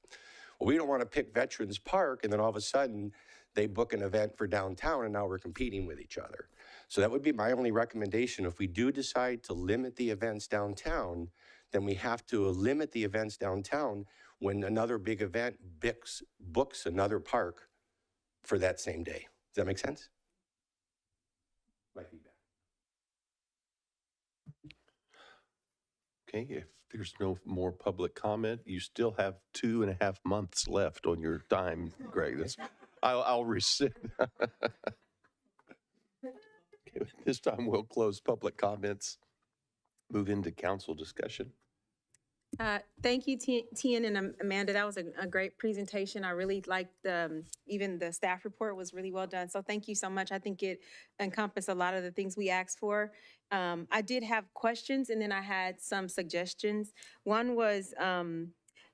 Well, we don't want to pick Veterans Park and then all of a sudden they book an event for downtown and now we're competing with each other. So that would be my only recommendation. If we do decide to limit the events downtown, then we have to limit the events downtown when another big event books another park for that same day. Does that make sense? My feedback. Okay, if there's no more public comment, you still have 2.5 months left on your time, Greg. I'll rescind. Okay, this time we'll close public comments, move into council discussion. Thank you, Tien and Amanda. That was a great presentation. I really liked even the staff report was really well done. So thank you so much. I think it encompassed a lot of the things we asked for. I did have questions and then I had some suggestions. One was,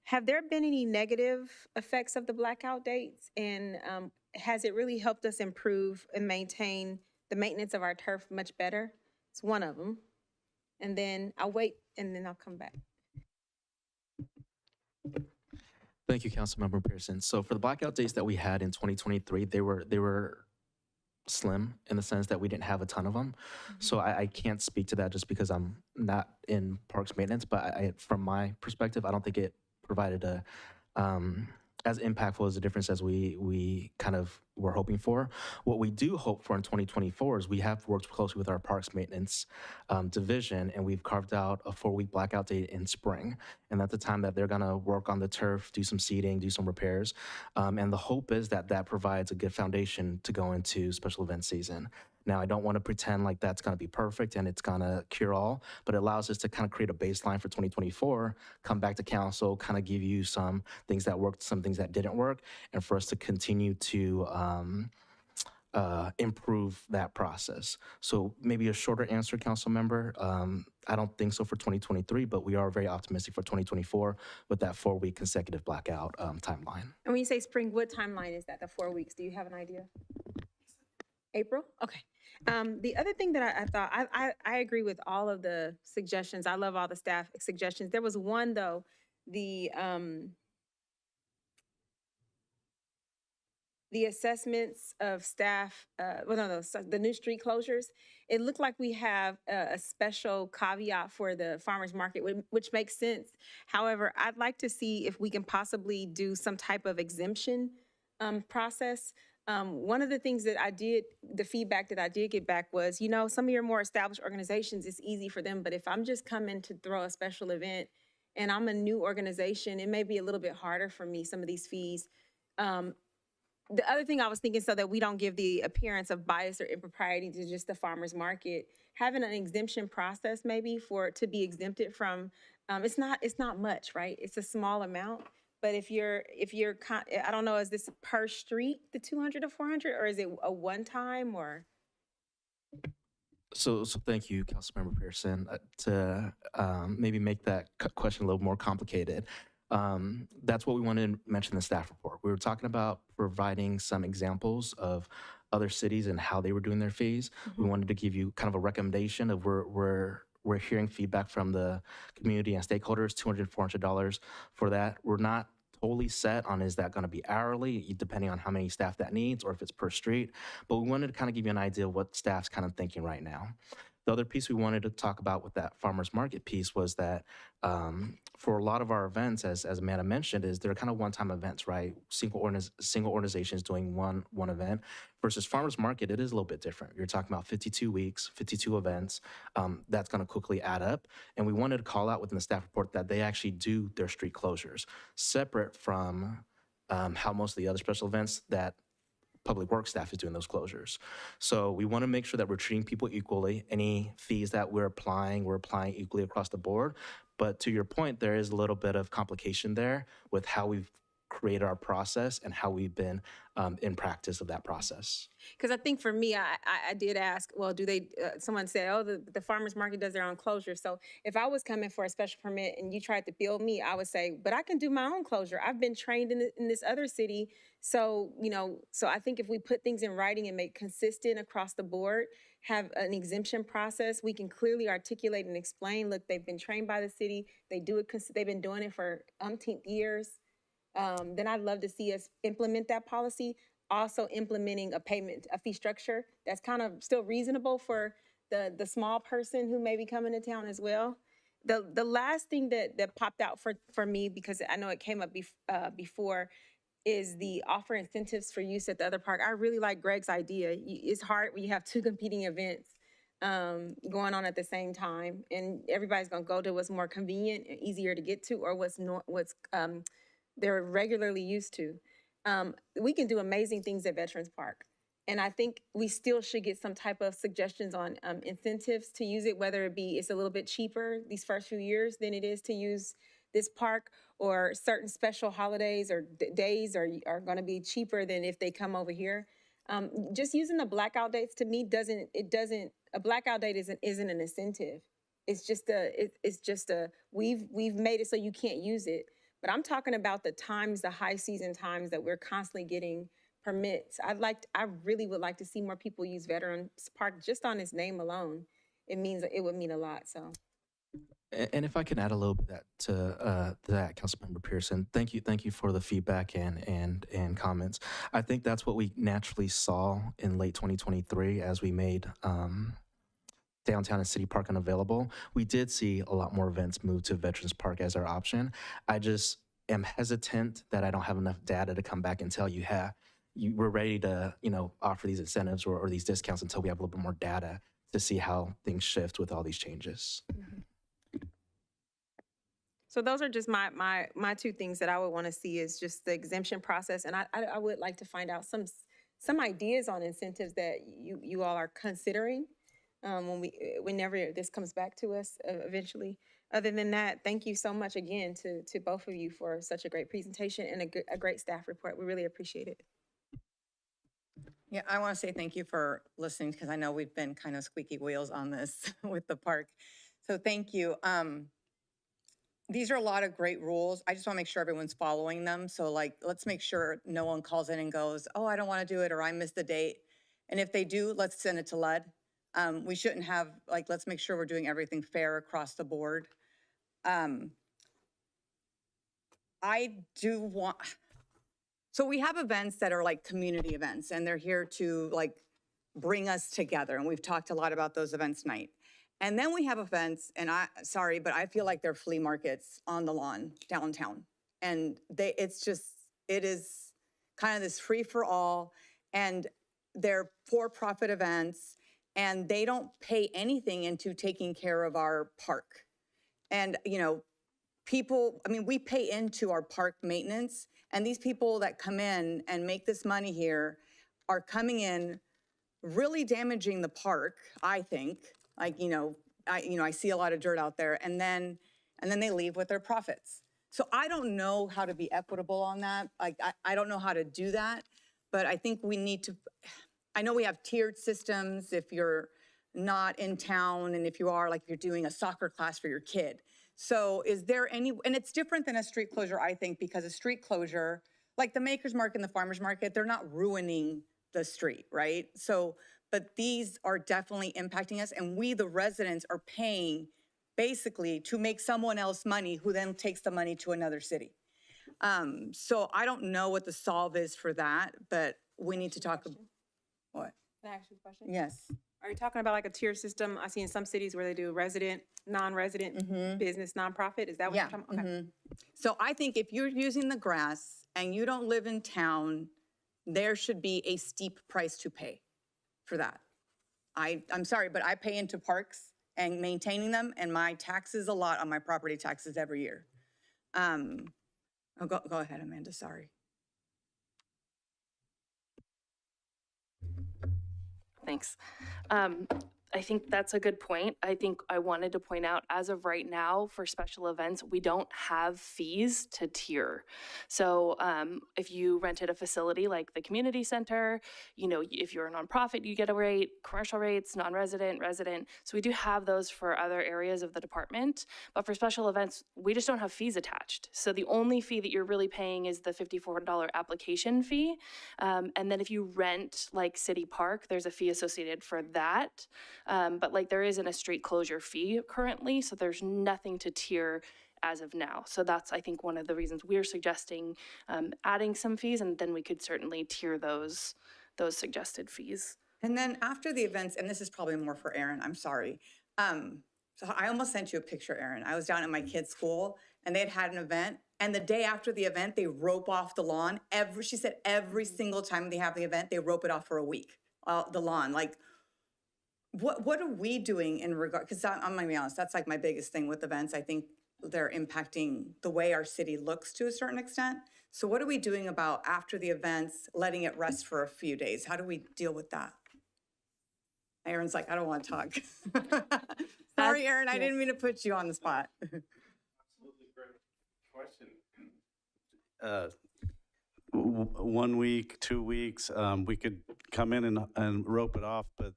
have there been any negative effects of the blackout dates? And has it really helped us improve and maintain the maintenance of our turf much better? It's one of them. And then I'll wait and then I'll come back. Thank you, Councilmember Pearson. So for the blackout days that we had in 2023, they were slim in the sense that we didn't have a ton of them. So I can't speak to that just because I'm not in parks maintenance, but from my perspective, I don't think it provided a as impactful as a difference as we kind of were hoping for. What we do hope for in 2024 is we have worked closely with our parks maintenance division, and we've carved out a 4-week blackout date in spring. And that's the time that they're going to work on the turf, do some seeding, do some repairs. And the hope is that that provides a good foundation to go into special event season. Now, I don't want to pretend like that's going to be perfect and it's going to cure all, but it allows us to kind of create a baseline for 2024, come back to council, kind of give you some things that worked, some things that didn't work, and for us to continue to improve that process. So maybe a shorter answer, council member. I don't think so for 2023, but we are very optimistic for 2024 with that 4-week consecutive blackout timeline. And when you say spring, what timeline is that, the 4 weeks? Do you have an idea? April? Okay. The other thing that I thought, I agree with all of the suggestions. I love all the staff suggestions. There was one, though, the assessments of staff, the new street closures. It looked like we have a special caveat for the farmers market, which makes sense. However, I'd like to see if we can possibly do some type of exemption process. One of the things that the feedback that I did get back was, some of your more established organizations, it's easy for them, but if I'm just coming to throw a special event and I'm a new organization, it may be a little bit harder for me, some of these fees. The other thing I was thinking, so that we don't give the appearance of bias or impropriety to just the farmer's market, having an exemption process maybe to be exempted from, it's not much, right? It's a small amount. But if you're, I don't know, is this per street, the 200 to 400, or is it a one time or? So thank you, Councilmember Pearson. To maybe make that question a little more complicated, that's what we wanted to mention in the staff report. We were talking about providing some examples of other cities and how they were doing their fees. We wanted to give you kind of a recommendation of we're hearing feedback from the community and stakeholders, $200, $400 for that. We're not totally set on is that going to be hourly, depending on how many staff that needs, or if it's per street. But we wanted to kind of give you an idea of what staff's kind of thinking right now. The other piece we wanted to talk about with that farmers market piece was that for a lot of our events, as Amanda mentioned, is they're kind of one-time events, right? Single organizations doing one event versus farmers market. It is a little bit different. You're talking about 52 weeks, 52 events. That's going to quickly add up. And we wanted to call out within the staff report that they actually do their street closures separate from how most of the other special events that public works staff is doing those closures. So we want to make sure that we're treating people equally. Any fees that we're applying equally across the board. But to your point, there is a little bit of complication there with how we've created our process and how we've been in practice of that process. Because I think for me, I did ask, well, do they, someone said, oh, the farmer's market does their own closure. So if I was coming for a special permit and you tried to bill me, I would say, but I can do my own closure. I've been trained in this other city. So, so I think if we put things in writing and make consistent across the board, have an exemption process, we can clearly articulate and explain, look, they've been trained by the city. They do it, they've been doing it for umpteenth years. Then I'd love to see us implement that policy, also implementing a fee structure that's kind of still reasonable for the small person who may be coming to town as well. The last thing that popped out for me, because I know it came up before, is the offer incentives for use at the other park. I really like Greg's idea. It's hard when you have two competing events going on at the same time, and everybody's gonna go to what's more convenient and easier to get to, or what's they're regularly used to. We can do amazing things at Veterans Park. And I think we still should get some type of suggestions on incentives to use it, whether it be it's a little bit cheaper these first few years than it is to use this park, or certain special holidays or days are gonna be cheaper than if they come over here. Just using the blackout dates, to me, a blackout date isn't an incentive. It's just we've made it so you can't use it. But I'm talking about the times, the high season times that we're constantly getting permits. I really would like to see more people use Veterans Park just on its name alone. It would mean a lot, so. And if I can add a little bit to that, Councilmember Pearson, thank you for the feedback and comments. I think that's what we naturally saw in late 2023 as we made downtown and City Park unavailable. We did see a lot more events move to Veterans Park as our option. am hesitant that I don't have enough data to come back and tell you, we're ready to, offer these incentives or these discounts until we have a little bit more data to see how things shift with all these changes. So those are just my two things that I would want to see is just the exemption process. And I would like to find out some ideas on incentives that you all are considering whenever this comes back to us eventually. Other than that, thank you so much again to both of you for such a great presentation and a great staff report. We really appreciate it. Yeah, I want to say thank you for listening because I know we've been kind of squeaky wheels on this with the park. So thank you. These are a lot of great rules. I just want to make sure everyone's following them. So let's make sure no one calls in and goes, oh, I don't want to do it, or I missed the date. And if they do, let's send it to LUD. We shouldn't have, let's make sure we're doing everything fair across the board. I do want, so we have events that are like community events and they're here to bring us together. And we've talked a lot about those events tonight. And then we have events, and sorry, but I feel like they're flea markets on the lawn downtown. And it is kind of this free for all, and they're for-profit events, and they don't pay anything into taking care of our park. And, we pay into our park maintenance, and these people that come in and make this money here are coming in really damaging the park, I think. I see a lot of dirt out there, and then they leave with their profits. So I don't know how to be equitable on that. I don't know how to do that, but I think we need to, I know we have tiered systems if you're not in town, and if you are, if you're doing a soccer class for your kid. So is there any, and it's different than a street closure, I think, because a street closure, like the Makers Market and the Farmers Market, they're not ruining the street, right? So, but these are definitely impacting us, and we, the residents, are paying basically to make someone else money who then takes the money to another city. So I don't know what the solve is for that, but we need to talk about what? Can I ask you a question? Yes. Are you talking about a tier system? I see in some cities where they do resident, non-resident, business, nonprofit. Is that what you're talking about? Okay. So I think if you're using the grass and you don't live in town, there should be a steep price to pay for that. I'm sorry, but I pay into parks and maintaining them, and my taxes a lot on my property taxes every year. Go ahead, Amanda, sorry. Thanks. I think that's a good point. I think I wanted to point out, as of right now, for special events, we don't have fees to tier. So if you rented a facility like the community center, if you're a nonprofit, you get a rate, commercial rates, non-resident, resident. So we do have those for other areas of the department. But for special events, we just don't have fees attached. So the only fee that you're really paying is the $54 application fee. And then if you rent City Park, there's a fee associated for that. But there isn't a street closure fee currently, so there's nothing to tier as of now. So that's, I think, one of the reasons we're suggesting adding some fees, and then we could certainly tier those suggested fees. And then after the events, and this is probably more for Erin, I'm sorry. So I almost sent you a picture, Erin. I was down at my kid's school, and they had an event, and the day after the event, they rope off the lawn. She said every single time they have the event, they rope it off for a week, the lawn. What are we doing in regard, because I'm gonna be honest, that's my biggest thing with events. I think they're impacting the way our city looks to a certain extent. So what are we doing about after the events, letting it rest for a few days? How do we deal with that? Erin's I don't want to talk. Sorry, Erin, I didn't mean to put you on the spot. Absolutely great question. 1 week, 2 weeks, we could come in and rope it off, but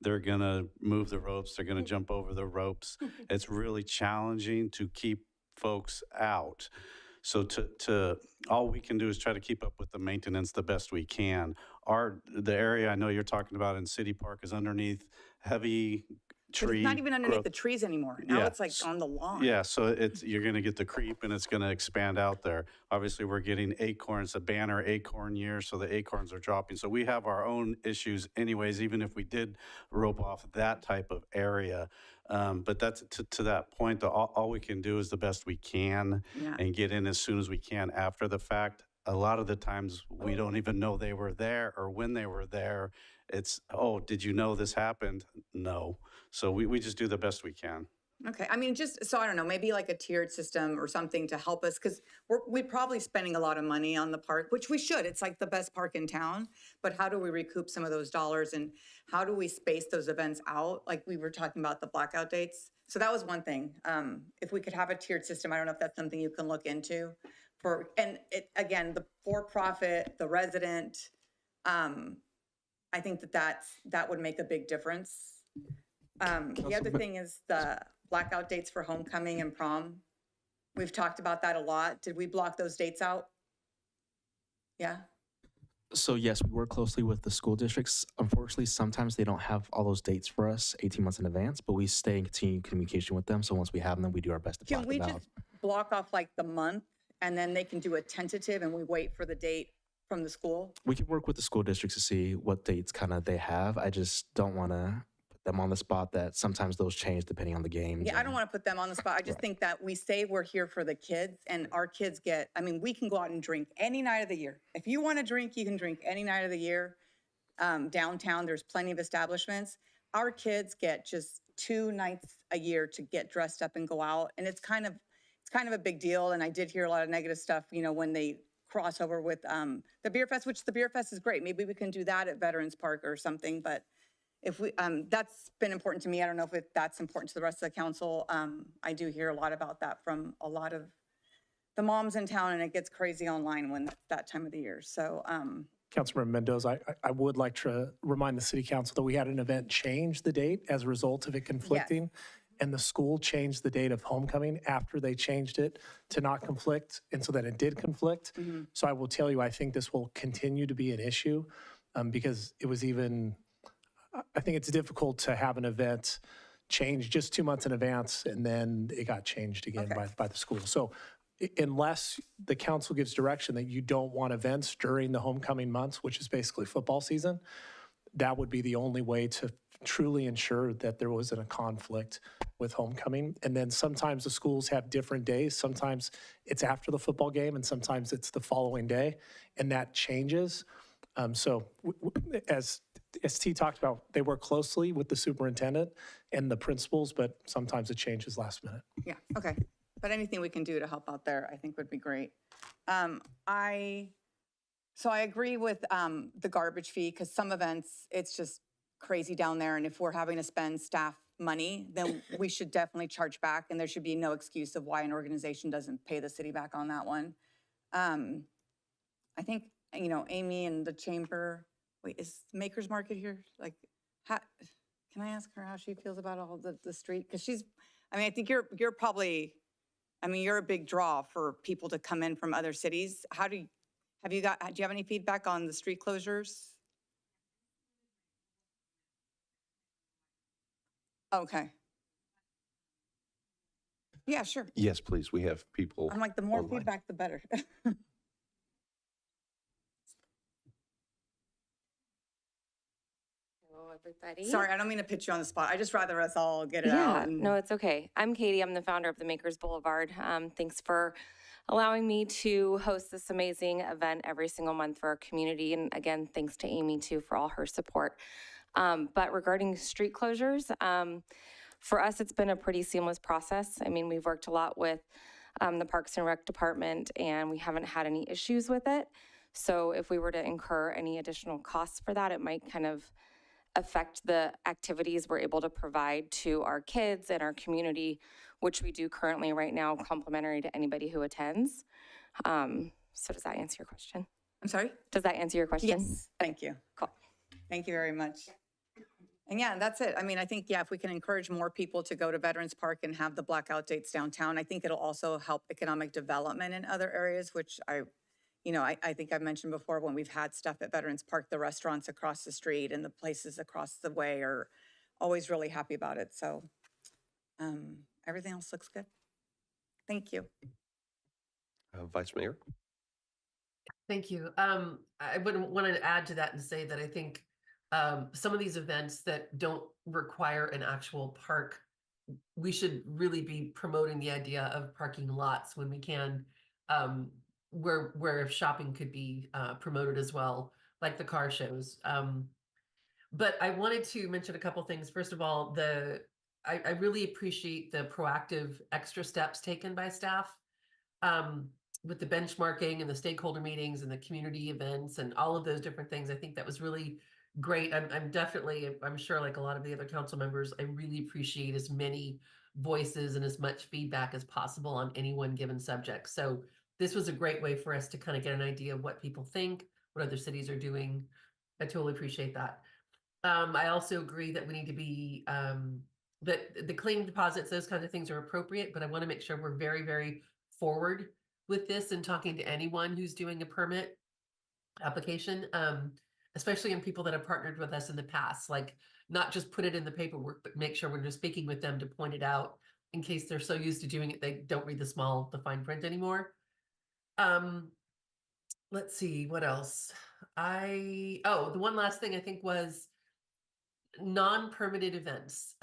they're going to move the ropes. They're going to jump over the ropes. It's really challenging to keep folks out. So to all we can do is try to keep up with the maintenance the best we can. The area I know you're talking about in City Park is underneath heavy 'Cause it's not even underneath growth. the trees anymore. Now Yeah. it's like on the lawn. Yeah, so you're gonna get the creep and it's gonna expand out there. Obviously, we're getting acorns, a banner acorn year, so the acorns are dropping. So we have our own issues anyways, even if we did rope off that type of area. But that's to that point, all we can do is the best we can Yeah. and get in as soon as we can after the fact. A lot of the times, we don't even know they were there or when they were there. It's, oh, did you know this happened? No. So we just do the best we can. Okay, I mean, just, so I don't know, maybe like a tiered system or something to help us, because we're probably spending a lot of money on the park, which we should. It's like the best park in town. But how do we recoup some of those dollars, and how do we space those events out? Like we were talking about the blackout dates. So that was one thing. If we could have a tiered system, I don't know if that's something you can look into for, and it, again, the for-profit, the resident, I think that would make a big difference. The other thing is the blackout dates for homecoming and prom. We've talked about that a lot. Did we block those dates out? Yeah? So yes, we work closely with the school districts. Unfortunately, sometimes they don't have all those dates for us 18 months in advance, but we stay in continued communication with them. So once we have them, we do our best to Can block we them just out. block off like the month, and then they can do a tentative and we wait for the date from the school? We can work with the school districts to see what dates kind of they have. I just don't want to put them on the spot that sometimes those change depending on the games. Yeah, I don't want to put them on the spot. I just think that we say we're here for the kids, and our kids get, I mean, we can go out and drink any night of the year. If you want to drink, you can drink any night of the year. Downtown, there's plenty of establishments. Our kids get just 2 nights a year to get dressed up and go out, and it's kind of a big deal. And I did hear a lot of negative stuff, you know, when they cross over with the beer fest, which the beer fest is great. Maybe we can do that at Veterans Park or something, but if we, that's been important to me. I don't know if that's important to the rest of the council. I do hear a lot about that from a lot of the moms in town, and it gets crazy online when it's that time of the year. So, Councilmember Mendoza, I would like to remind the city council that we had an event change the date as a result of it conflicting. And the school changed the date of homecoming after they changed it to not conflict. And so then it did conflict. So I will tell you, I think this will continue to be an issue because it was even, I think it's difficult to have an event change just 2 months in advance and then it got changed again by the school. So unless the council gives direction that you don't want events during the homecoming months, which is basically football season, that would be the only way to truly ensure that there wasn't a conflict with homecoming. And then sometimes the schools have different days. Sometimes it's after the football game and sometimes it's the following day, and that changes. So as T talked about, they work closely with the superintendent and the principals, but sometimes it changes last minute. yeah, okay. But anything we can do to help out there, I think would be great. So I agree with the garbage fee, because some events, it's just crazy down there. And if we're having to spend staff money, then we should definitely charge back. And there should be no excuse of why an organization doesn't pay the city back on that one. I think, you know, Amy and the chamber, wait, is Maker's Market here? Like, can I ask her how she feels about all the street? Because she's, I mean, I think you're probably, I mean, you're a big draw for people to come in from other cities. Do you have any feedback on the street closures? Okay. Yeah, sure. Yes, please. We have people. I'm like, the more online. feedback, the better. Hello, everybody. Sorry, I don't mean to put you on the spot. I just rather us all get it Yeah, out. no, it's okay. I'm Katie. I'm the founder of the Makers Boulevard. Thanks for allowing me to host this amazing event every single month for our community. And again, thanks to Amy too for all her support. But regarding street closures, for us, it's been a pretty seamless process. I mean, we've worked a lot with the Parks and Rec Department, and we haven't had any issues with it. So if we were to incur any additional costs for that, it might kind of affect the activities we're able to provide to our kids and our community, which we do currently right now, complimentary to anybody who attends. So does that answer your question? I'm sorry? Does that answer your question? Yes, thank you. Cool. Thank you very much. And yeah, that's it. I mean, I think, yeah, if we can encourage more people to go to Veterans Park and have the blackout dates downtown, I think it'll also help economic development in other areas, which I think I've mentioned before, when we've had stuff at Veterans Park, the restaurants across the street and the places across the way are always really happy about it. So everything else looks good. Thank you. Vice Mayor? Thank you. I would want to add to that and say that I think some of these events that don't require an actual park, we should really be promoting the idea of parking lots when we can, where shopping could be promoted as well, like the car shows. But I wanted to mention a couple things. First of all, I really appreciate the proactive extra steps taken by staff. With the benchmarking and the stakeholder meetings and the community events and all of those different things. I think that was really great. I'm definitely, I'm sure like a lot of the other council members, I really appreciate as many voices and as much feedback as possible on any one given subject. So this was a great way for us to kind of get an idea of what people think, what other cities are doing. I totally appreciate that. I also agree that we need to be, that the claim deposits, those kinds of things are appropriate, but I want to make sure we're very, very forward with this and talking to anyone who's doing a permit application, especially in people that have partnered with us in the past, like not just put it in the paperwork, but make sure when we're speaking with them to point it out in case they're so used to doing it, they don't read the fine print anymore. Let's see, what else? The one last thing I think was non-permitted events.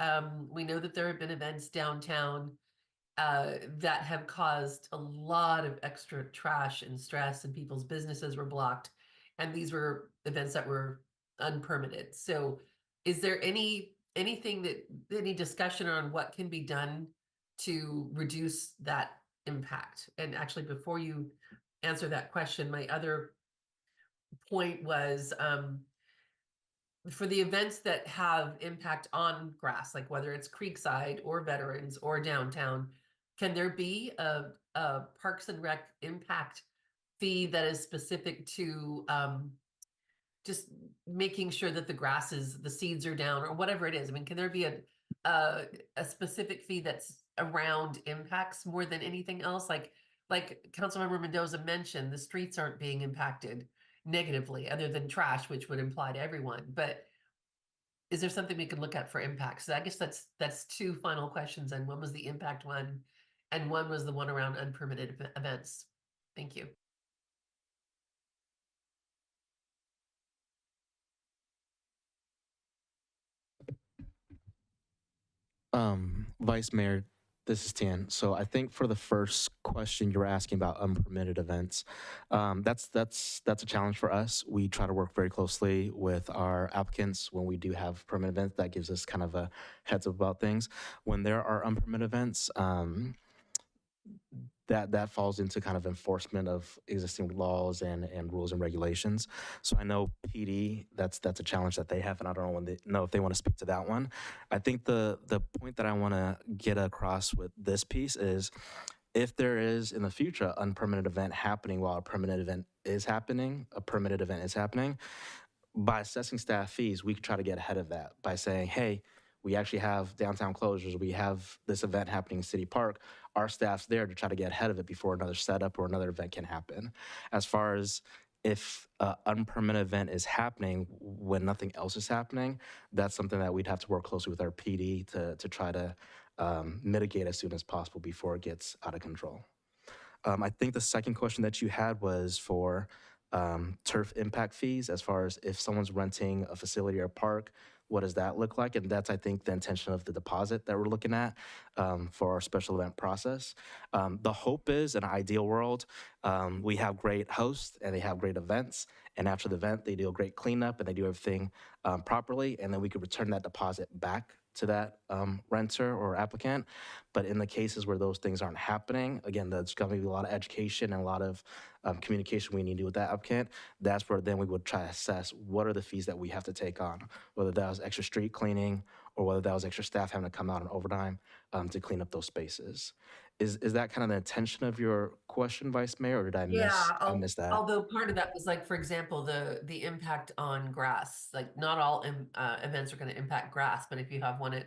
We know that there have been events downtown that have caused a lot of extra trash and stress, and people's businesses were blocked. And these were events that were unpermitted. So is there anything any discussion on what can be done to reduce that impact? And actually, before you answer that question, my other point was, for the events that have impact on grass, like whether it's Creekside or Veterans or downtown, can there be a Parks and Rec impact fee that is specific to just making sure that the seeds are down or whatever it is? I mean, can there be a specific fee that's around impacts more than anything else? Like Councilmember Mendoza mentioned, the streets aren't being impacted negatively other than trash, which would apply to everyone. But is there something we can look at for impacts? So I guess that's two final questions. And one was the impact one, and one was the one around unpermitted events. Thank you. Vice Mayor, this is Tian. So I think for the first question you were asking about unpermitted events, that's a challenge for us. We try to work very closely with our applicants when we do have permanent events. That gives us kind of a heads up about things. When there are unpermitted events, that falls into kind of enforcement of existing laws and rules and regulations. So I know PD, that's a challenge that they have, and I don't know if they want to speak to that one. I think the point that I want to get across with this piece is, if there is in the future unpermitted event happening while a permitted event is happening, by assessing staff fees, we could try to get ahead of that by saying, hey, we actually have downtown closures, we have this event happening in City Park, our staff's there to try to get ahead of it before another setup or another event can happen. As far as if an unpermitted event is happening when nothing else is happening, that's something that we'd have to work closely with our PD to try to mitigate as soon as possible before it gets out of control. I think the second question that you had was for turf impact fees, as far as if someone's renting a facility or a park, what does that look like? And that's, I think, the intention of the deposit that we're looking at for our special event process. The hope is, in an ideal world, we have great hosts and they have great events. And after the event, they do a great cleanup and they do everything properly. And then we could return that deposit back to that renter or applicant. But in the cases where those things aren't happening, again, there's going to be a lot of education and a lot of communication we need to do with that applicant. That's where then we would try to assess what are the fees that we have to take on, whether that was extra street cleaning or whether that was extra staff having to come out on overtime to clean up those spaces. Is that kind of the intention of your question, Vice Mayor, or did I miss that? Although part of that was like, for example, the impact on grass. Like not all events are going to impact grass, but if you have one at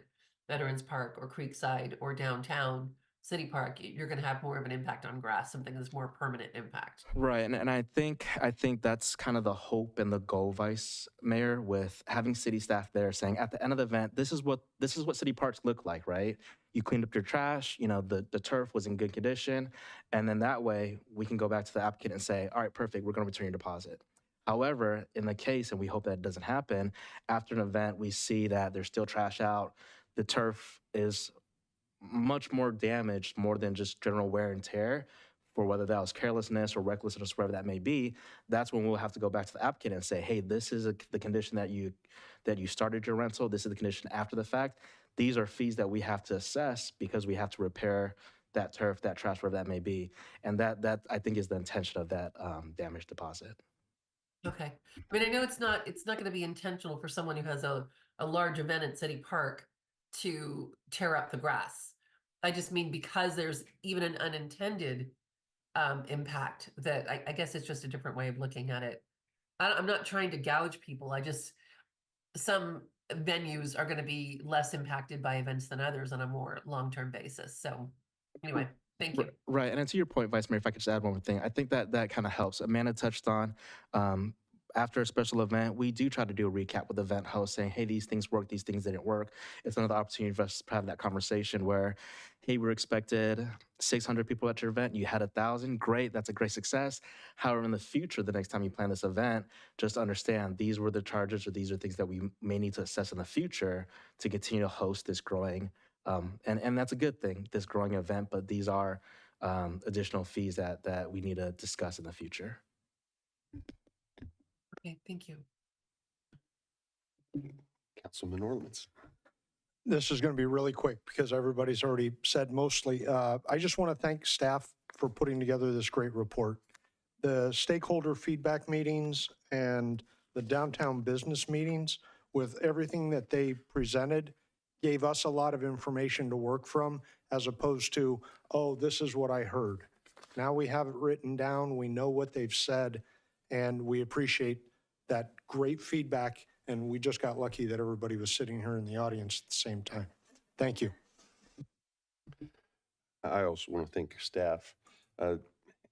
Veterans Park or Creekside or downtown, City Park, you're going to have more of an impact on grass, something that's more permanent impact. Right, and I think that's kind of the hope and the goal, Vice Mayor, with having city staff there saying at the end of the event, this is what city parks look like, right? You cleaned up your trash, you know, the turf was in good condition, and then that way we can go back to the applicant and say, all right, perfect, we're going to return your deposit. However, in the case, and we hope that doesn't happen, after an event, we see that there's still trash out, the turf is much more damaged, more than just general wear and tear, for whether that was carelessness or recklessness, whatever that may be. That's when we'll have to go back to the applicant and say, hey, this is the condition that you started your rental. This is the condition after the fact. These are fees that we have to assess because we have to repair that turf, that trash, whatever that may be. And that I think is the intention of that damage deposit. Okay. I mean, I know it's not going to be intentional for someone who has a large event at City Park to tear up the grass. I just mean because there's even an unintended impact that I guess it's just a different way of looking at it. I'm not trying to gouge people. Some venues are going to be less impacted by events than others on a more long-term basis. So anyway, thank you. Right, and to your point, Vice Mayor, if I could just add one more thing, I think that kind of helps. Amanda touched on, after a special event, we do try to do a recap with the event host saying, hey, these things worked, these things didn't work. It's another opportunity for us to have that conversation where, hey, we're expected 600 people at your event, you had 1,000, great, that's a great success. However, in the future, the next time you plan this event, just understand these were the charges or these are things that we may need to assess in the future to continue to host this growing, and that's a good thing, this growing event, but these are additional fees that we need to discuss in the future. Okay, thank you. Councilman Orlemans. This is going to be really quick because everybody's already said mostly. I just want to thank staff for putting together this great report. The stakeholder feedback meetings and the downtown business meetings, with everything that they presented, gave us a lot of information to work from, as opposed to, oh, this is what I heard. Now we have it written down, we know what they've said, and we appreciate that great feedback. And we just got lucky that everybody was sitting here in the audience at the same time. Thank you. I also want to thank your staff.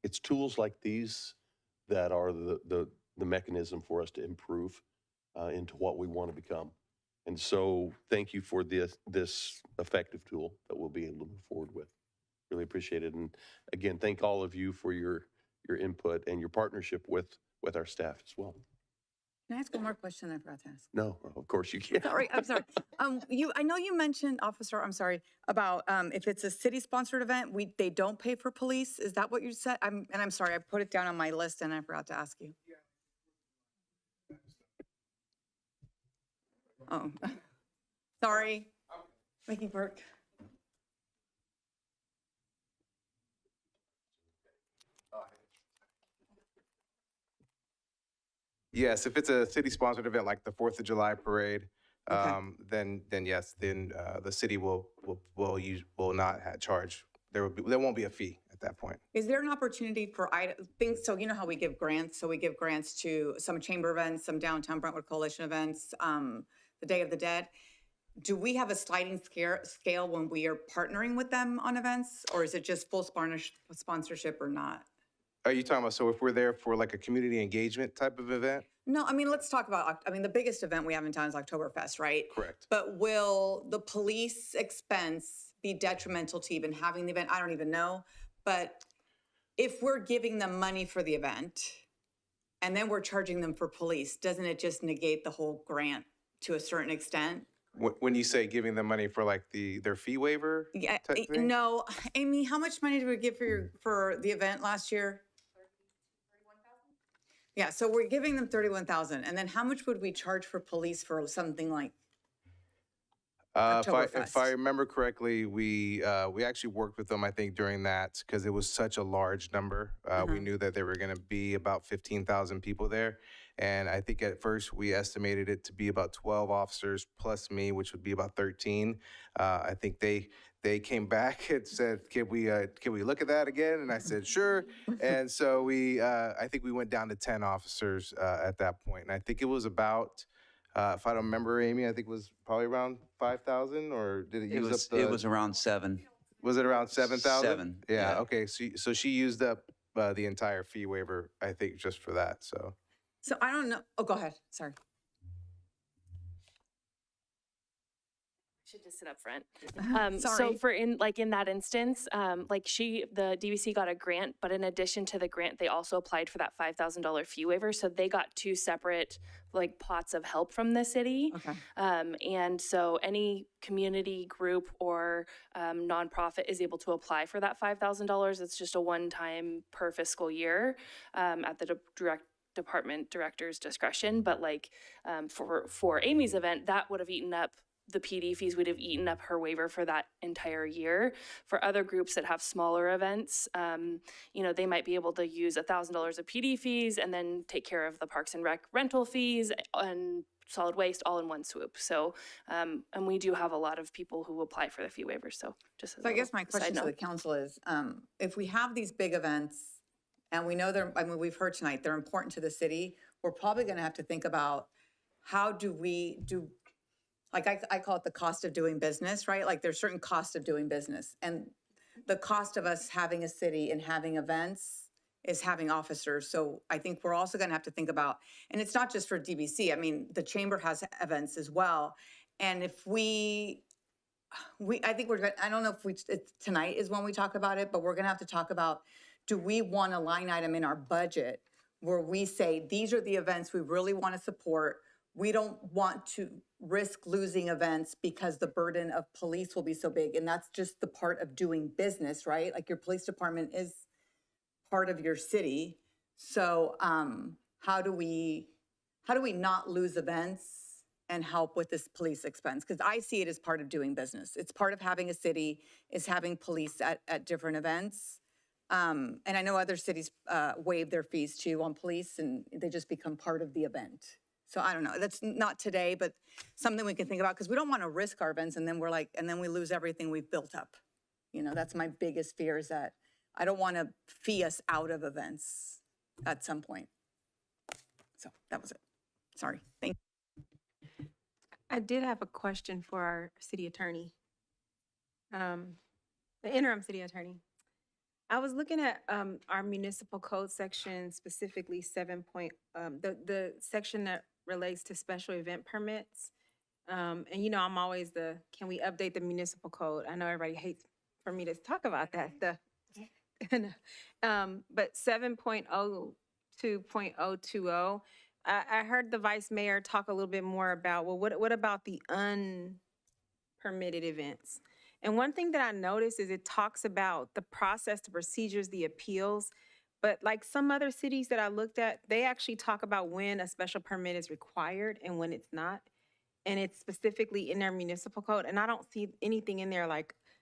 It's tools like these that are the mechanism for us to improve into what we want to become. And so thank you for this effective tool that we'll be able to move forward with. Really appreciate it. And again, thank all of you for your input and your partnership with our staff as well. Can I ask one more question I forgot to ask? No, of course you can. Sorry, I'm sorry. I know you mentioned, officer, I'm sorry, about if it's a city-sponsored event, they don't pay for police. Is that what you said? I'm sorry, I put it down on my list and I forgot to ask you. Oh, sorry. Making work. Yes, if it's a city-sponsored event like the 4th of July parade, then yes, the city will not charge. There won't be a fee at that point. Is there an opportunity for things? So you know how we give grants? So we give grants to some chamber events, some downtown Brentwood Coalition events, the Day of the Dead. Do we have a sliding scale when we are partnering with them on events, or is it just full sponsorship or not? Are you talking about, so if we're there for like a community engagement type of event? No, I mean, let's talk about, the biggest event we have in town is Oktoberfest, right? Correct. But will the police expense be detrimental to even having the event? I don't even know. But if we're giving them money for the event and then we're charging them for police, doesn't it just negate the whole grant to a certain extent? When you say giving them money for like their fee waiver? Yeah, type thing? no, Amy, how much money did we give for the event last year? Yeah, so we're giving them 31,000, and then how much would we charge for police for something like If I remember correctly, we actually worked with them, I think, during that because it was such a large number. We knew that there were going to be about 15,000 people there. And I think at first we estimated it to be about 12 officers plus me, which would be about 13. I think they came back and said, can we look at that again? And I said, sure. And so I think we went down to 10 officers at that point. And I think it was about, if I don't remember, Amy, I think it was probably around 5,000, or did it use up the? It was around 7. Was it around 7,000? 7, Yeah, yeah. okay, so she used up the entire fee waiver, I think, just for that, so. So I don't know. Oh, go ahead. Sorry. Should just sit up front. Sorry. So for in that instance, the DVC got a grant, but in addition to the grant, they also applied for that $5,000 fee waiver. So they got 2 separate pots of help from the city. Okay. And so any community group or nonprofit is able to apply for that $5,000. It's just a one-time per fiscal year at the department director's discretion. But for Amy's event, that would have eaten up the PD fees, would have eaten up her waiver for that entire year. For other groups that have smaller events, they might be able to use $1,000 of PD fees and then take care of the Parks and Rec rental fees and solid waste all in one swoop. So, and we do have a lot of people who apply for the fee waivers. So just as So I guess my question to the council is, if we have these big events and we know we've heard tonight, they're important to the city, we're probably going to have to think about how do we do, I call it the cost of doing business, right? Like there's certain costs of doing business, and the cost of us having a city and having events is having officers. So I think we're also going to have to think about, and it's not just for DBC. I mean, the chamber has events as well. And if I think I don't know if tonight is when we talk about it, but we're going to have to talk about, do we want a line item in our budget where we say, these are the events we really want to support. We don't want to risk losing events because the burden of police will be so big. And that's just the part of doing business, right? Like your police department is part of your city. So how do we not lose events and help with this police expense? Because I see it as part of doing business. It's part of having a city, is having police at different events. And I know other cities waive their fees too on police, and they just become part of the event. So I don't know, that's not today, but something we can think about, because we don't want to risk our events and then we lose everything we've built up. That's my biggest fear, is that I don't want to fee us out of events at some point. So that was it. Sorry. Thank you. I did have a question for our city attorney, the interim city attorney. I was looking at our municipal code section, specifically the section that relates to special event permits. And I'm always can we update the municipal code? I know everybody hates for me to talk about that stuff. But 7.02.020, I heard the vice mayor talk a little bit more about, well, what about the unpermitted events? And one thing that I noticed is it talks about the process, the procedures, the appeals. But like some other cities that I looked at, they actually talk about when a special permit is required and when it's not. And it's specifically in their municipal code. And I don't see anything in there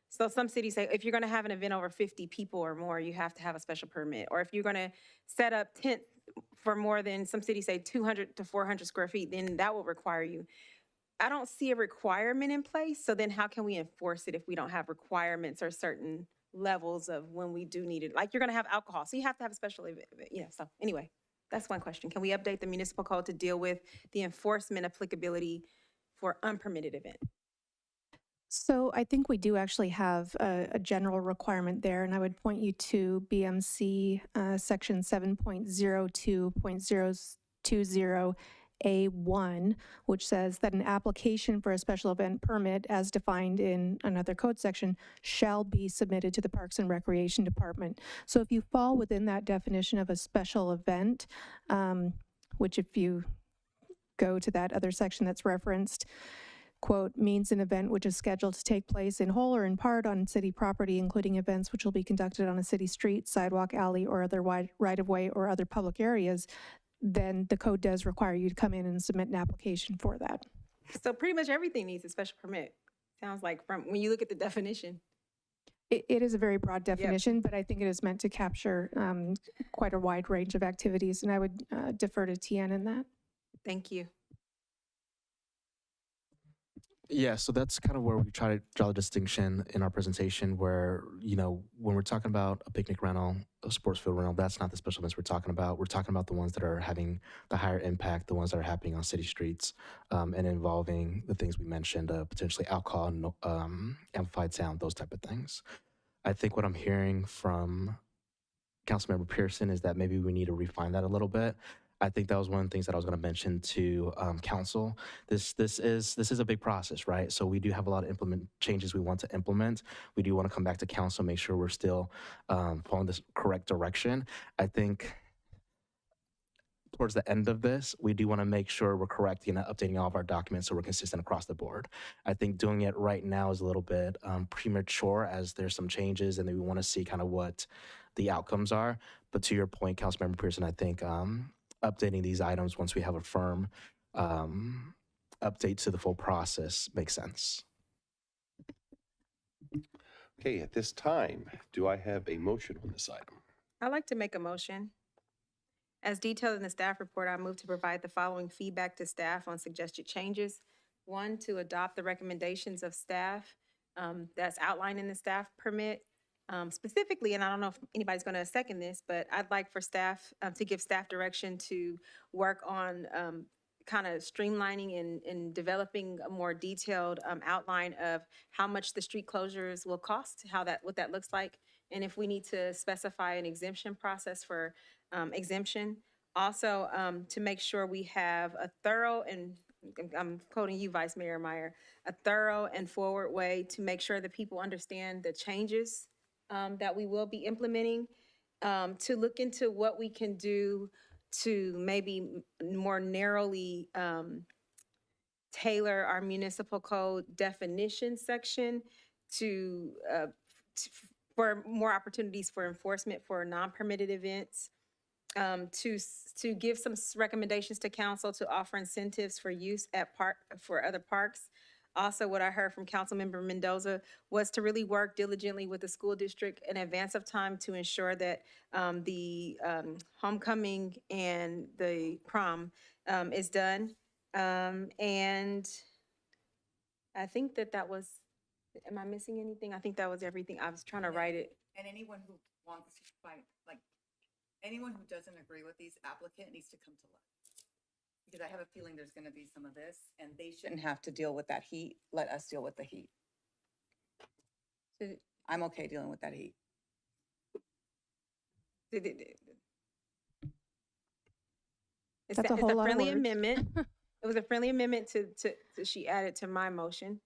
so some cities say, if you're gonna have an event over 50 people or more, you have to have a special permit. Or if you're gonna set up tents for more than, some cities say 200 to 400 square feet, then that will require you. I don't see a requirement in place. So then how can we enforce it if we don't have requirements or certain levels of when we do need it? Like you're gonna have alcohol, so you have to have a special event. So anyway, that's one question. Can we update the municipal code to deal with the enforcement applicability for unpermitted event? So I think we do actually have a general requirement there, and I would point you to BMC section 7.02.020A1, which says that an application for a special event permit, as defined in another code section, shall be submitted to the Parks and Recreation Department. So if you fall within that definition of a special event, which if you go to that other section that's referenced, quote, means an event which is scheduled to take place in whole or in part on city property, including events which will be conducted on a city street, sidewalk, alley, or other right-of-way or other public areas, then the code does require you to come in and submit an application for that. So pretty much everything needs a special permit. Sounds like from when you look at the definition. It is a very broad definition, but I think it is meant to capture quite a wide range of activities, and I would defer to Tien in that. Thank you. Yeah, so that's kind of where we try to draw the distinction in our presentation where, when we're talking about a picnic rental, a sports field rental, that's not the special events we're talking about. We're talking about the ones that are having the higher impact, the ones that are happening on city streets, and involving the things we mentioned, potentially alcohol, amplified sound, those type of things. I think what I'm hearing from Councilmember Pearson is that maybe we need to refine that a little bit. I think that was one of the things that I was going to mention to council. This is a big process, right? So we do have a lot of changes we want to implement. We do want to come back to council, make sure we're still following this correct direction. I think towards the end of this, we do want to make sure we're correcting and updating all of our documents so we're consistent across the board. I think doing it right now is a little bit premature, as there's some changes and then we want to see kind of what the outcomes are. But to your point, Councilmember Pearson, I think updating these items once we have a firm update to the full process makes sense. Okay, at this time, do I have a motion on this item? I'd like to make a motion. As detailed in the staff report, I move to provide the following feedback to staff on suggested changes. 1, to adopt the recommendations of staff that's outlined in the staff permit. Specifically, and I don't know if anybody's going to second this, but I'd like for staff to give staff direction to work on kind of streamlining and developing a more detailed outline of how much the street closures will cost, what that looks like, and if we need to specify an exemption process for exemption. Also, to make sure we have a thorough, and I'm quoting you, Vice Mayor Meyer, a thorough and forward way to make sure that people understand the changes that we will be implementing, to look into what we can do to maybe more narrowly tailor our municipal code definition section for more opportunities for enforcement for non-permitted events, to give some recommendations to council to offer incentives for use for other parks. Also, what I heard from Councilmember Mendoza was to really work diligently with the school district in advance of time to ensure that the homecoming and the prom is done. And I think that was, am I missing anything? I think that was everything. I was trying to write it. And anyone who wants to find, like, anyone who doesn't agree with these applicant needs to come to us. Because I have a feeling there's going to be some of this, and they shouldn't have to deal with that heat. Let us deal with the heat. I'm okay dealing with that heat. It's That's a whole lot of friendly words. amendment. It was a friendly amendment to she added to my motion.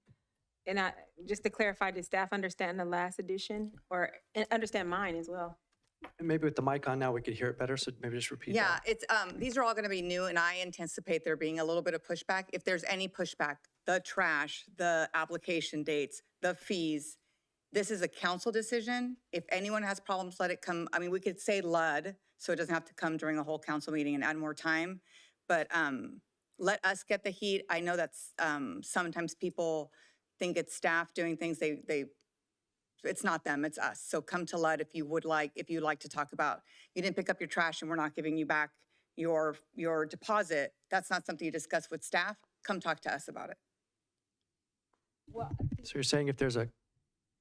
And just to clarify, did staff understand the last edition or understand mine as well? And maybe with the mic on now, we could hear it better, so maybe just repeat Yeah, that. it's, these are all gonna be new, and I anticipate there being a little bit of pushback. If there's any pushback, the trash, the application dates, the fees, this is a council decision. If anyone has problems, let it come. I mean, we could say LUD, so it doesn't have to come during a whole council meeting and add more time. But let us get the heat. I know that's, sometimes people think it's staff doing things, it's not them, it's us. So come to LUD if you'd like to talk about, you didn't pick up your trash and we're not giving you back your deposit. That's not something you discuss with staff. Come talk to us about it. So you're saying if there's a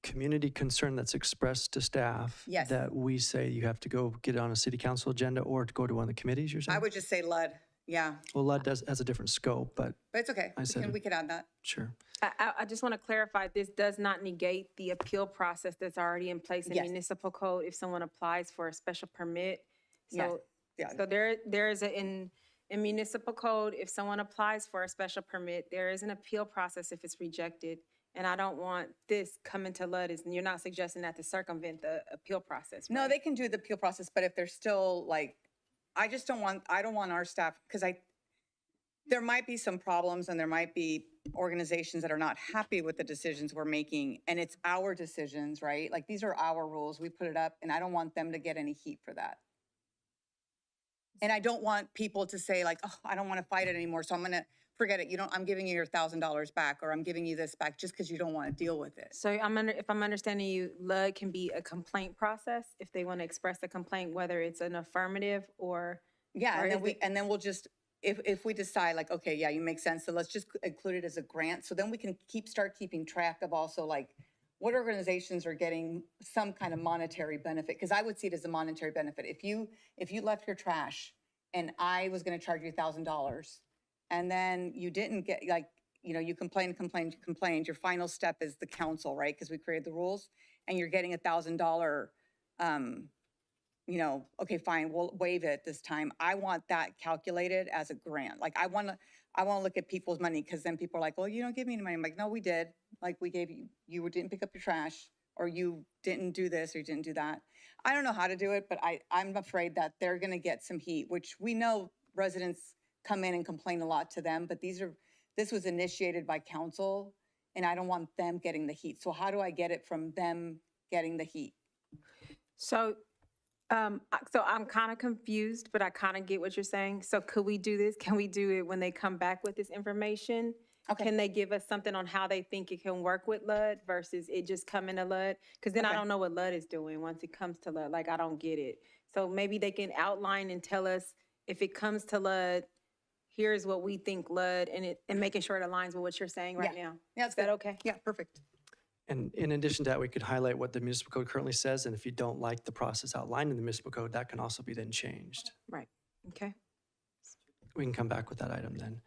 community concern that's expressed to staff, Yes. that we say you have to go get it on a city council agenda or to go to one of the committees, you're saying? I would just say LUD, yeah. Well, LUD has a different scope, but But it's okay. We could add that. sure. I just want to clarify, this does not negate the appeal process that's already in place in Yes. municipal code if someone applies for a special permit. Yes. So, Yeah. so there is in municipal code, if someone applies for a special permit, there is an appeal process if it's rejected. And I don't want this coming to LUD, and you're not suggesting that to circumvent the appeal process, No, right? they can do the appeal process, but if they're still like, I don't want our staff, because there might be some problems and there might be organizations that are not happy with the decisions we're making, and it's our decisions, right? Like, these are our rules, we put it up, and I don't want them to get any heat for that. And I don't want people to say like, oh, I don't want to fight it anymore, so I'm gonna forget it. I'm giving you your $1,000 back, or I'm giving you this back just because you don't want to deal with it. So if I'm understanding you, LUD can be a complaint process if they want to express a complaint, whether it's an affirmative or. Yeah, or and then we'll just, if we decide like, okay, yeah, you make sense, so let's just include it as a grant. So then we can start keeping track of also like what organizations are getting some kind of monetary benefit. Because I would see it as a monetary benefit. If you left your trash and I was going to charge you $1,000, and then you didn't get, like, you know, you complained, your final step is the council, right? Because we created the rules, and you're getting $1,000, you know, okay, fine, we'll waive it this time. I want that calculated as a grant. Like, I want to look at people's money, because then people are like, well, you don't give me any money. I'm like, no, we did. Like, we gave you, you didn't pick up your trash, or you didn't do this, or you didn't do that. I don't know how to do it, but I'm afraid that they're going to get some heat, which we know residents come in and complain a lot to them, but this was initiated by council, and I don't want them getting the heat. So how do I get it from them getting the heat? So, so I'm kind of confused, but I kind of get what you're saying. So could we do this? Can we do it when they come back with this information? Okay. Can they give us something on how they think it can work with LUD versus it just coming to LUD? Because then I Okay. don't know what LUD is doing once it comes to LUD. Like, I don't get it. So maybe they can outline and tell us, if it comes to LUD, here's what we think LUD, and making sure it aligns with what you're saying right now. Yeah, Is that okay? Yeah, perfect. And in addition to that, we could highlight what the municipal code currently says, and if you don't like the process outlined in the municipal code, that can also be then changed. Right. Okay. We can come back with that item then.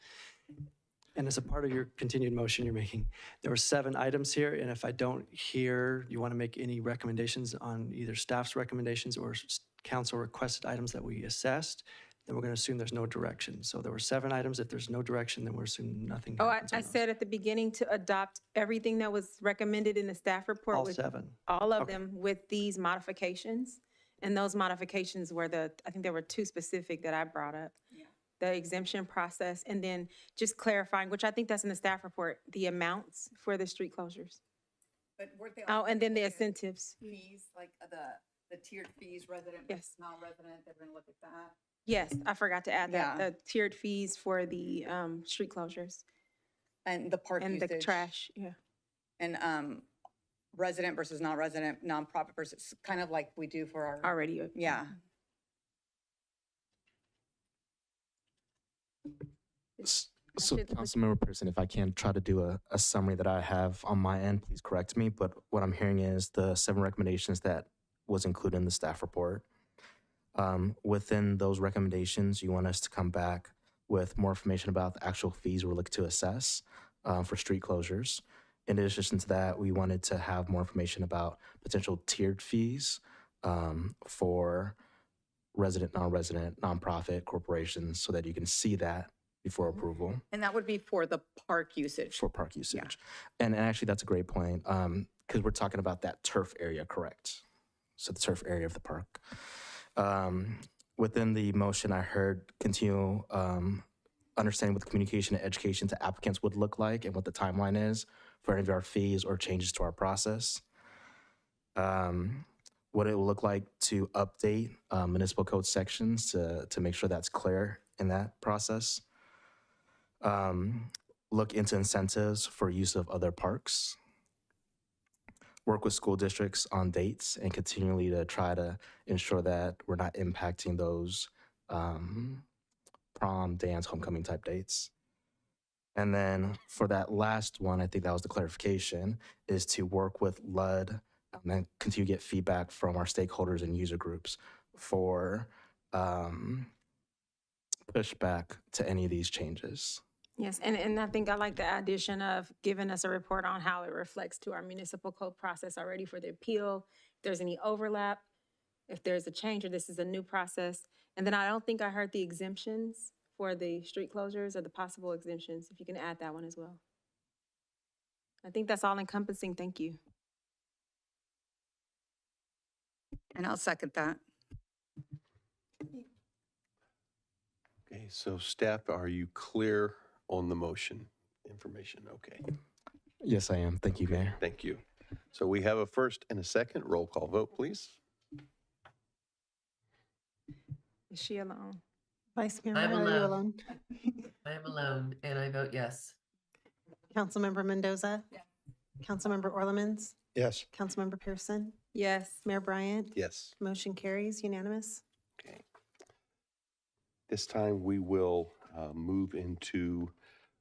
And as a part of your continued motion you're making, there were 7 items here, and if I don't hear you want to make any recommendations on either staff's recommendations or council requested items that we assessed, then we're going to assume there's no direction. So there were 7 items. If there's no direction, then we're assuming nothing Oh, happens I on those. said at the beginning to adopt everything that was recommended in the staff report. All with 7. All of Okay. them with these modifications. And those modifications were I think there were 2 specific that I brought up. Yeah. The exemption process, and then just clarifying, which I think that's in the staff report, the amounts for the street closures. But weren't they Oh, also and then the looking at incentives. fees, like the tiered fees, resident Yes. versus non-resident, they're going to look at that. Yes, I forgot to add that, Yeah. the tiered fees for the street closures. And the park And usage. the trash, yeah. And resident versus non-resident, nonprofit versus, kind of like we do for our. Already. Yeah. So, Councilmember Person, if I can try to do a summary that I have on my end, please correct me. But what I'm hearing is the 7 recommendations that was included in the staff report. Within those recommendations, you want us to come back with more information about the actual fees we're looking to assess for street closures. In addition to that, we wanted to have more information about potential tiered fees for resident, non-resident, nonprofit corporations, so that you can see that before approval. And that would be for the park usage. For park usage. And actually, that's a great point, because we're talking about that turf area, correct? So the turf area of the park. Within the motion, I heard continue understanding what the communication and education to applicants would look like and what the timeline is for any of our fees or changes to our process. What it will look like to update municipal code sections to make sure that's clear in that process. Look into incentives for use of other parks. Work with school districts on dates and continually to try to ensure that we're not impacting those prom, dance, homecoming type dates. And then for that last one, I think that was the clarification, is to work with LUD and then continue to get feedback from our stakeholders and user groups for pushback to any of these changes. Yes, and I think I like the addition of giving us a report on how it reflects to our municipal code process already for the appeal, if there's any overlap, if there's a change or this is a new process. And then I don't think I heard the exemptions for the street closures or the possible exemptions, if you can add that one as well. I think that's all encompassing. Thank you. And I'll second that. Okay, so staff, are you clear on the motion information? Okay. Yes, I am. Thank you, Mayor. Thank you. So we have a first and a second. Roll call vote, please. Is she alone? Vice Mayor, I'm are you alone. alone? I am alone, and I vote yes. Councilmember Mendoza? Yeah. Councilmember Orlemans? Yes. Councilmember Pearson? Yes. Mayor Bryant? Yes. Motion carries unanimous. Okay. This time we will move into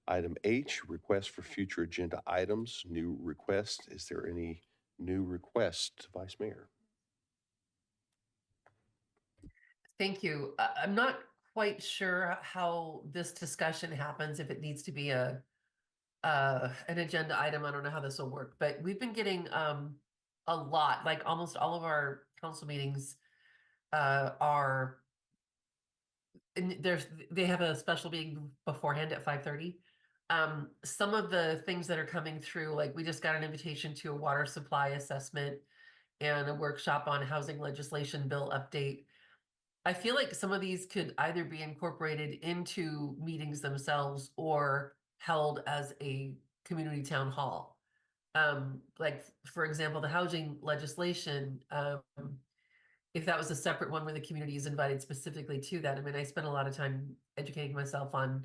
item H, request for future agenda items, new request. Is there any new request, Vice Mayor? Thank you. I'm not quite sure how this discussion happens, if it needs to be a an agenda item. I don't know how this will work, but we've been getting a lot, like almost all of our council meetings are, and they have a special meeting beforehand at 5:30. Some of the things that are coming through, like we just got an invitation to a water supply assessment and a workshop on housing legislation bill update. I feel like some of these could either be incorporated into meetings themselves or held as a community town hall. Like for example, the housing legislation, if that was a separate one where the community is invited specifically to that. I mean, I spent a lot of time educating myself on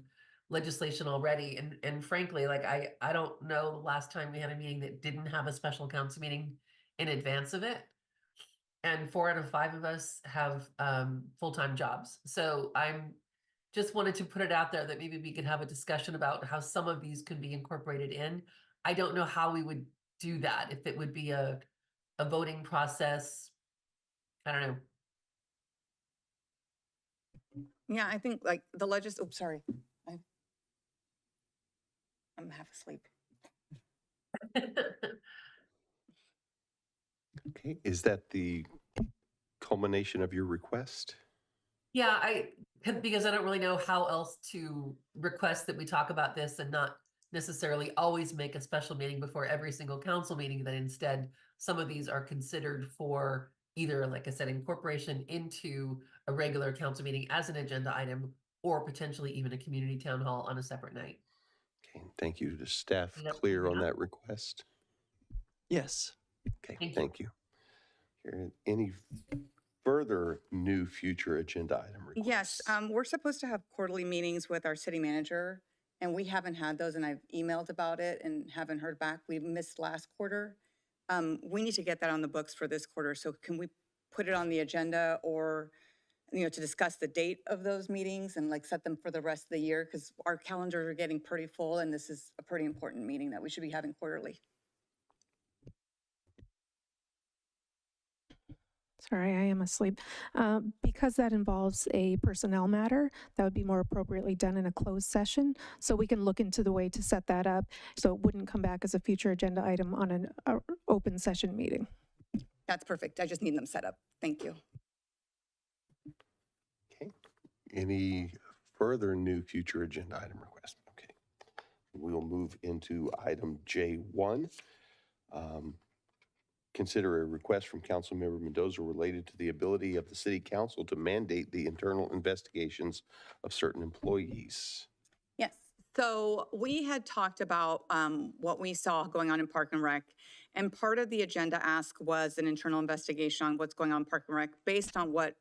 legislation already. And frankly, like I don't know the last time we had a meeting that didn't have a special council meeting in advance of it. And 4 out of 5 of us have full-time jobs. So I'm just wanted to put it out there that maybe we could have a discussion about how some of these could be incorporated in. I don't know how we would do that, if it would be a voting process. I don't know. Yeah, I think like the oops, sorry. I'm half asleep. Okay, is that the culmination of your request? Yeah, because I don't really know how else to request that we talk about this and not necessarily always make a special meeting before every single council meeting, that instead some of these are considered for either, like I said, incorporation into a regular council meeting as an agenda item, or potentially even a community town hall on a separate night. Okay, thank you. Is staff Yep. clear on that request? Yes. Okay, thank you. Any further new future agenda item requests? Yes, we're supposed to have quarterly meetings with our city manager, and we haven't had those, and I've emailed about it and haven't heard back. We missed last quarter. We need to get that on the books for this quarter. So can we put it on the agenda, or, to discuss the date of those meetings and like set them for the rest of the year? Because our calendars are getting pretty full, and this is a pretty important meeting that we should be having quarterly. Sorry, I am asleep. Because that involves a personnel matter, that would be more appropriately done in a closed session. So we can look into the way to set that up so it wouldn't come back as a future agenda item on an open session meeting. That's perfect. I just need them set up. Thank you. Okay. Any further new future agenda item requests? Okay. We'll move into item J1. Consider a request from Councilmember Mendoza related to the ability of the City Council to mandate the internal investigations of certain employees. Yes. So we had talked about what we saw going on in Park and Rec, and part of the agenda ask was an internal investigation on what's going on in Park and Rec based on what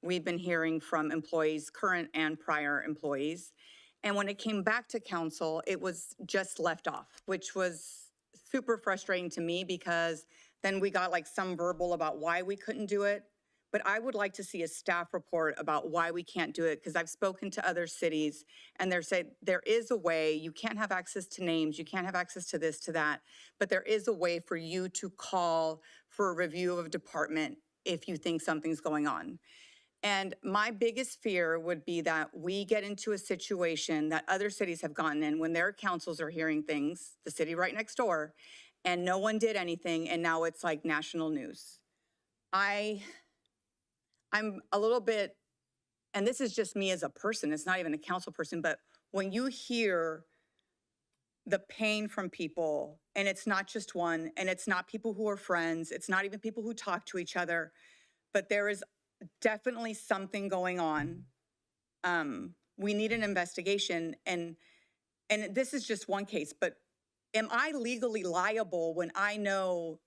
we've been hearing from employees, current and prior employees. And when it came back to council, it was just left off, which was super frustrating to me, because then we got like some verbal about why we couldn't do it. But I would like to see a staff report about why we can't do it, because I've spoken to other cities and they're saying there is a way. You can't have access to names, you can't have access to this, to that, but there is a way for you to call for a review of a department if you think something's going on. And my biggest fear would be that we get into a situation that other cities have gotten in when their councils are hearing things, the city right next door, and no one did anything, and now it's like national news. I'm a little bit, and this is just me as a person, it's not even a council person, but when you hear the pain from people, and it's not just one, and it's not people who are friends, it's not even people who talk to each other, but there is definitely something going on. We need an investigation, and this is just one case, but am I legally liable when I know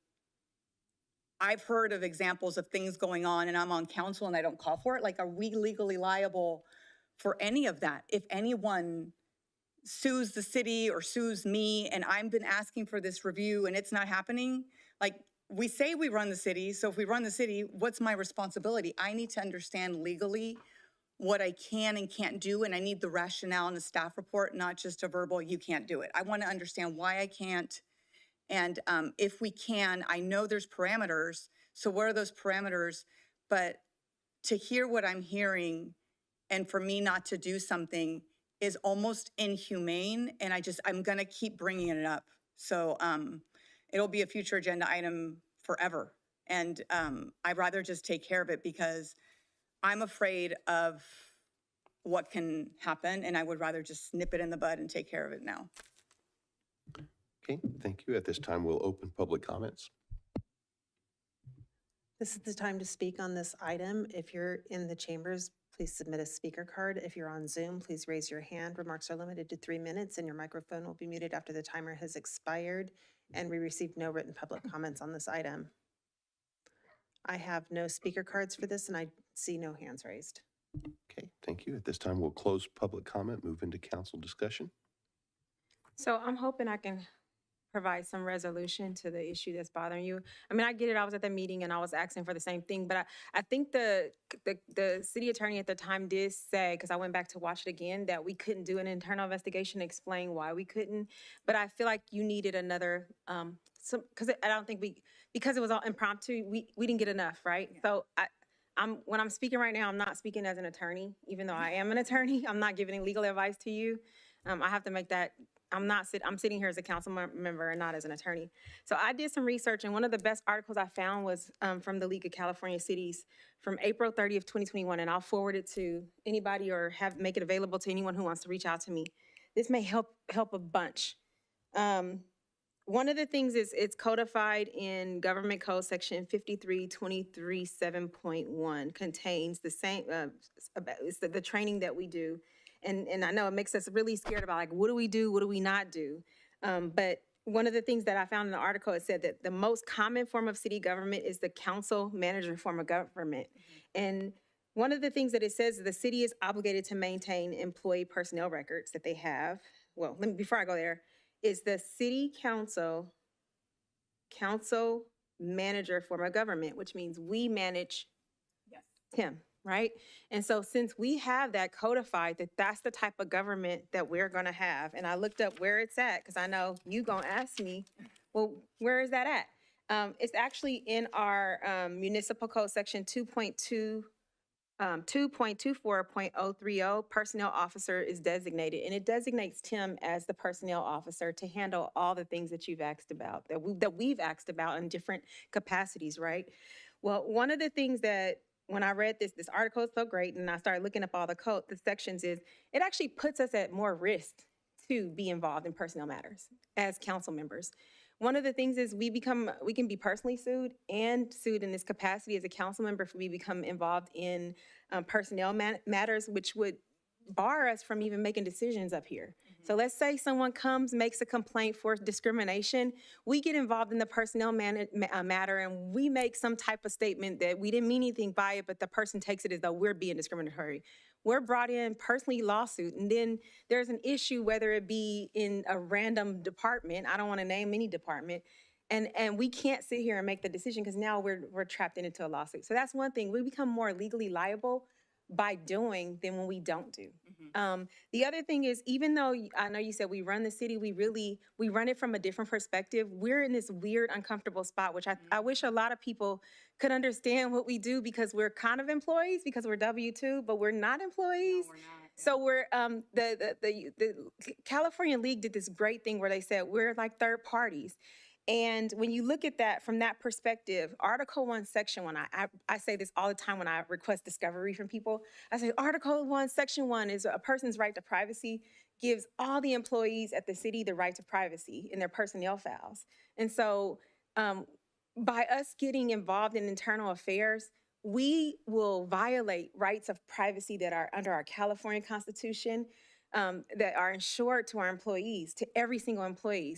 I've heard of examples of things going on and I'm on council and I don't call for it? Like, are we legally liable for any of that? If anyone sues the city or sues me and I've been asking for this review and it's not happening, like, we say we run the city, so if we run the city, what's my responsibility? I need to understand legally what I can and can't do, and I need the rationale in the staff report, not just a verbal, you can't do it. I want to understand why I can't, and if we can, I know there's parameters, so what are those parameters? But to hear what I'm hearing and for me not to do something is almost inhumane, and I'm gonna keep bringing it up. So it'll be a future agenda item forever. And I'd rather just take care of it because I'm afraid of what can happen, and I would rather just nip it in the bud and take care of it now. Okay, thank you. At this time, we'll open public comments. This is the time to speak on this item. If you're in the chambers, please submit a speaker card. If you're on Zoom, please raise your hand. Remarks are limited to 3 minutes, and your microphone will be muted after the timer has expired. And we received no written public comments on this item. I have no speaker cards for this, and I see no hands raised. Okay, thank you. At this time, we'll close public comment, move into council discussion. So I'm hoping I can provide some resolution to the issue that's bothering you. I mean, I get it. I was at the meeting and I was asking for the same thing, but I think the city attorney at the time did say, because I went back to watch it again, that we couldn't do an internal investigation, explain why we couldn't. But I feel like you needed another, because I don't think because it was all impromptu, we didn't get enough, right? Yeah. So when I'm speaking right now, I'm not speaking as an attorney, even though I am an attorney. I'm not giving legal advice to you. I have to make that. I'm sitting here as a council member and not as an attorney. So I did some research, and one of the best articles I found was from the League of California Cities from April 30th, 2021, and I'll forward it to anybody or make it available to anyone who wants to reach out to me. This may help a bunch. One of the things is it's codified in Government Code Section 5323.7.1, contains the same, it's the training that we do. And I know it makes us really scared about, like, what do we do? What do we not do? But one of the things that I found in the article, it said that the most common form of city government is the council manager form of government. And one of the things that it says is the city is obligated to maintain employee personnel records that they have. Well, before I go there, is the city council manager form of government, which means we manage him. Right? And so since we have that codified, that's the type of government that we're going to have. And I looked up where it's at, because I know you going to ask me, well, where is that at? It's actually in our municipal code section 2.24.030, personnel officer is designated, and it designates Tim as the personnel officer to handle all the things that you've asked about, that we've asked about in different capacities, right? Well, one of the things that when I read this article is so great, and I started looking up all the sections, is it actually puts us at more risk to be involved in personnel matters as council members. One of the things is we can be personally sued and sued in this capacity as a council member if we become involved in personnel matters, which would bar us from even making decisions up here. So let's say someone makes a complaint for discrimination. We get involved in the personnel matter, and we make some type of statement that we didn't mean anything by it, but the person takes it as though we're being discriminatory. We're brought in personally lawsuit, and then there's an issue, whether it be in a random department. I don't want to name any department. And we can't sit here and make the decision because now we're trapped into a lawsuit. So that's one thing. We become more legally liable by doing than when we don't do. The other thing is, even though I know you said we run the city, we run it from a different perspective. We're in this weird, uncomfortable spot, which I wish a lot of people could understand what we do, because we're kind of employees, because we're W-2, but we're not employees. No, we're not. Yeah. So we're, the California League did this great thing where they said we're like third parties. And when you look at that from that perspective, Article 1, Section 1, I say this all the time when I request discovery from people. I say Article 1, Section 1 is a person's right to privacy, gives all the employees at the city the right to privacy in their personnel files. And so by us getting involved in internal affairs, we will violate rights of privacy that are under our California Constitution, that are ensured to our employees, to every single employee,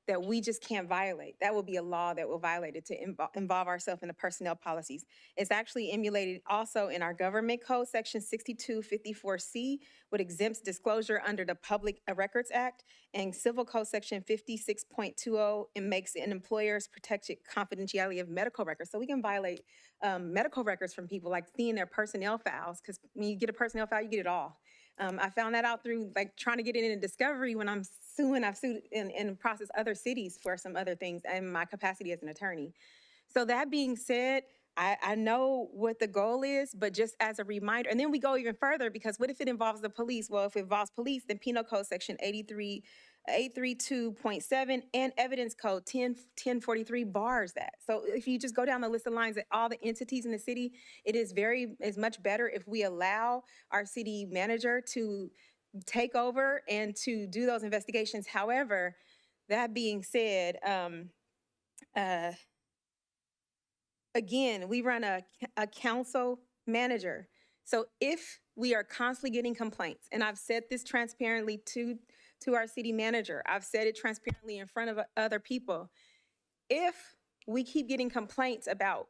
that we just can't violate. That will be a law that will violate it, to involve ourselves in the personnel policies. It's actually emulated also in our government code, section 6254C, which exempts disclosure under the Public Records Act, and civil code section 56.20, it makes an employer's protected confidentiality of medical records. So we can violate medical records from people, like seeing their personnel files, because when you get a personnel file, you get it all. I found that out through trying to get it in discovery when I've sued and processed other cities for some other things in my capacity as an attorney. So that being said, I know what the goal is, but just as a reminder, and then we go even further because what if it involves the police? Well, if it involves police, then Penal Code Section 832.7 and Evidence Code 1043 bars that. So if you just go down the list of lines at all the entities in the city, is much better if we allow our city manager to take over and to do those investigations. However, that being said, again, we run a council manager. So if we are constantly getting complaints, and I've said this transparently to our city manager, I've said it transparently in front of other people. If we keep getting complaints about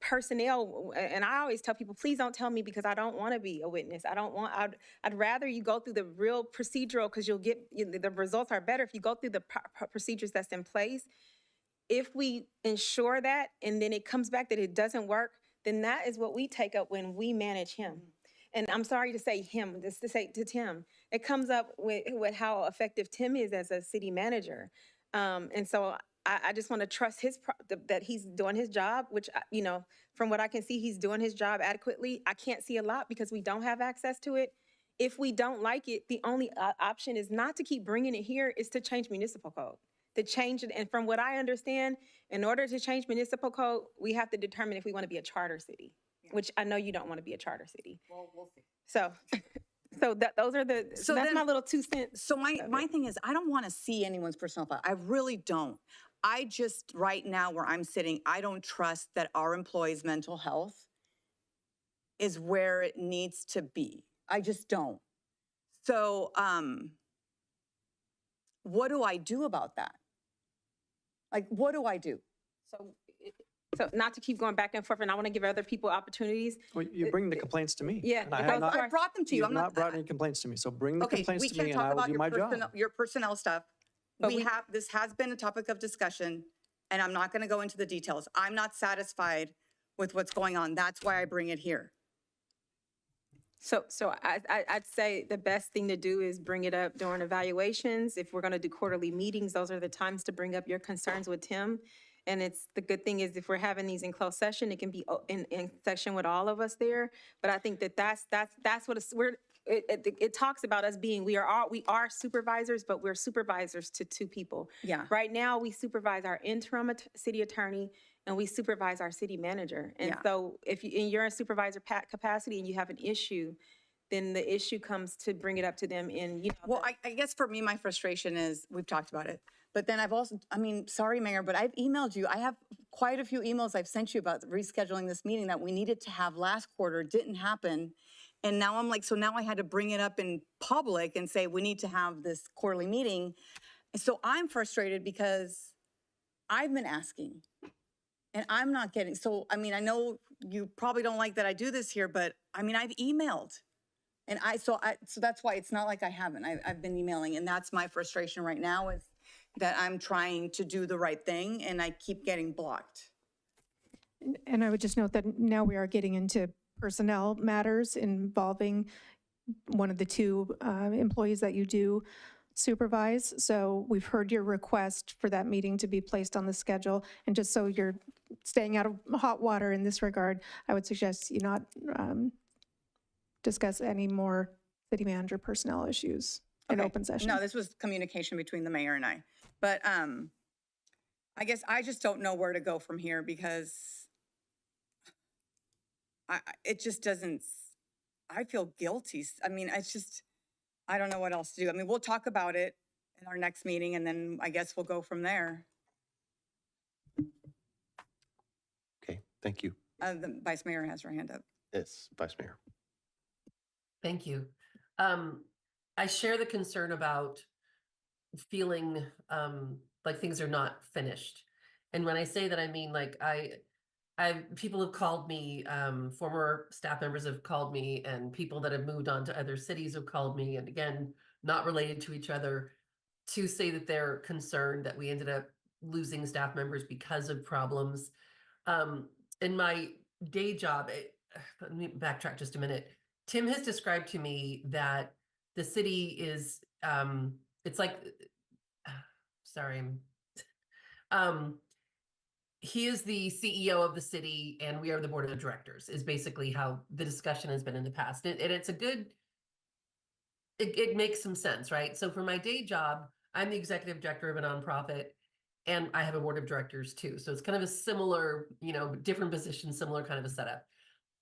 personnel, and I always tell people, please don't tell me because I don't want to be a witness. I'd rather you go through the real procedural because the results are better if you go through the procedures that's in place. If we ensure that and then it comes back that it doesn't work, then that is what we take up when we manage him. And I'm sorry to say him, just to say to Tim, it comes up with how effective Tim is as a city manager. And so I just want to trust that he's doing his job, which, from what I can see, he's doing his job adequately. I can't see a lot because we don't have access to it. If we don't like it, the only option is not to keep bringing it here, is to change municipal code. To change it, and from what I understand, in order to change municipal code, we have to determine if we want to be a charter city, which I know you don't want to be a charter city. Well, we'll see. So those are that's my little 2 cents. So my thing is, I don't want to see anyone's personal file. I really don't. I just, right now where I'm sitting, I don't trust that our employees' mental health is where it needs to be. I just don't. So, what do I do about that? Like, what do I do? So not to keep going back and forth, and I want to give other people opportunities. Well, you bring the complaints to me. Yeah, and I brought them to you. You I'm have not brought any complaints to me, so bring the Okay, complaints we to can't me and I talk will about do my job. your personnel stuff. But This has been a topic of discussion, and I'm not going to go into the details. I'm not satisfied with what's going on. That's why I bring it here. So I'd say the best thing to do is bring it up during evaluations. If we're going to do quarterly meetings, those are the times to bring up your concerns with Tim. And the good thing is if we're having these in closed session, it can be in session with all of us there. But I think that's what it talks about us being, we are supervisors, but we're supervisors to two people. Yeah. Right now, we supervise our interim city attorney and we supervise our city manager. And Yeah. so if you're in supervisor capacity and you have an issue, then the issue comes to bring it up to them in, Well, I guess for me, my frustration is, we've talked about it, but then I've also, sorry, Mayor, but I've emailed you. I have quite a few emails I've sent you about rescheduling this meeting that we needed to have last quarter, didn't happen. And now I'm like, so now I had to bring it up in public and say, we need to have this quarterly meeting. And so I'm frustrated because I've been asking and I'm not getting, so, I know you probably don't like that I do this here, but I've emailed. And so that's why it's not like I haven't. I've been emailing, and that's my frustration right now, is that I'm trying to do the right thing and I keep getting blocked. And I would just note that now we are getting into personnel matters involving one of the two employees that you do supervise. So we've heard your request for that meeting to be placed on the schedule. And just so you're staying out of hot water in this regard, I would suggest you not discuss any more city manager personnel issues in open session. No, this was communication between the mayor and I. But I guess I just don't know where to go from here, because it just doesn't, I feel guilty. It's just, I don't know what else to do. We'll talk about it in our next meeting, and then I guess we'll go from there. Okay, thank you. The Vice Mayor has her hand up. Yes, Vice Mayor. Thank you. I share the concern about feeling like things are not finished. And when I say that, I mean, like, people have called me, former staff members have called me, and people that have moved on to other cities have called me, and again, not related to each other, to say that they're concerned that we ended up losing staff members because of problems. In my day job, let me backtrack just a minute. Tim has described to me that the city is, it's like, sorry, he is the CEO of the city and we are the board of directors, is basically how the discussion has been in the past. And it's a good, it makes some sense, right? So for my day job, I'm the executive director of a nonprofit and I have a board of directors too. So it's kind of a similar, different position, similar kind of a setup.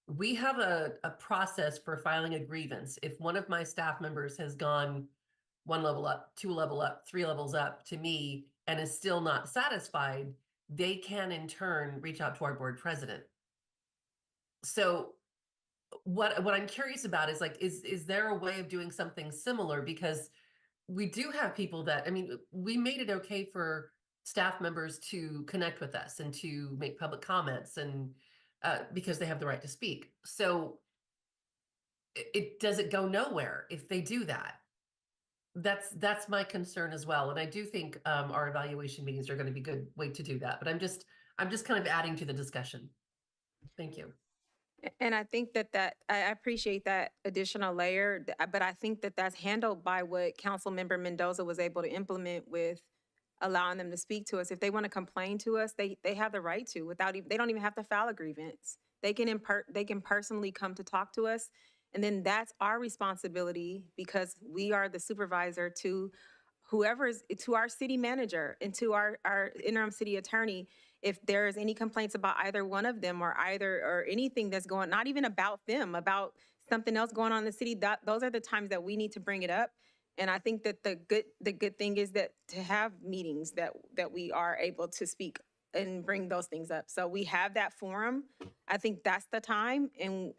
We have a process for filing a grievance. If one of my staff members has gone 1 level up, 2 level up, 3 levels up to me and is still not satisfied, they can in turn reach out to our board president. So what I'm curious about is like, is there a way of doing something similar? Because we do have people that, we made it okay for staff members to connect with us and to make public comments and because they have the right to speak. So does it go nowhere if they do that? That's my concern as well. And I do think our evaluation meetings are going to be a good way to do that. But I'm just kind of adding to the discussion. Thank you. And I think that I appreciate that additional layer, but I think that that's handled by what Councilmember Mendoza was able to implement with allowing them to speak to us. If they want to complain to us, they have the right to without even, they don't even have to file a grievance. They can personally come to talk to us. And then that's our responsibility because we are the supervisor to to our city manager and to our interim city attorney. If there's any complaints about either one of them or anything that's going, not even about them, about something else going on in the city, those are the times that we need to bring it up. And I think that the good thing is that to have meetings that we are able to speak and bring those things up. So we have that forum. I think that's the time, and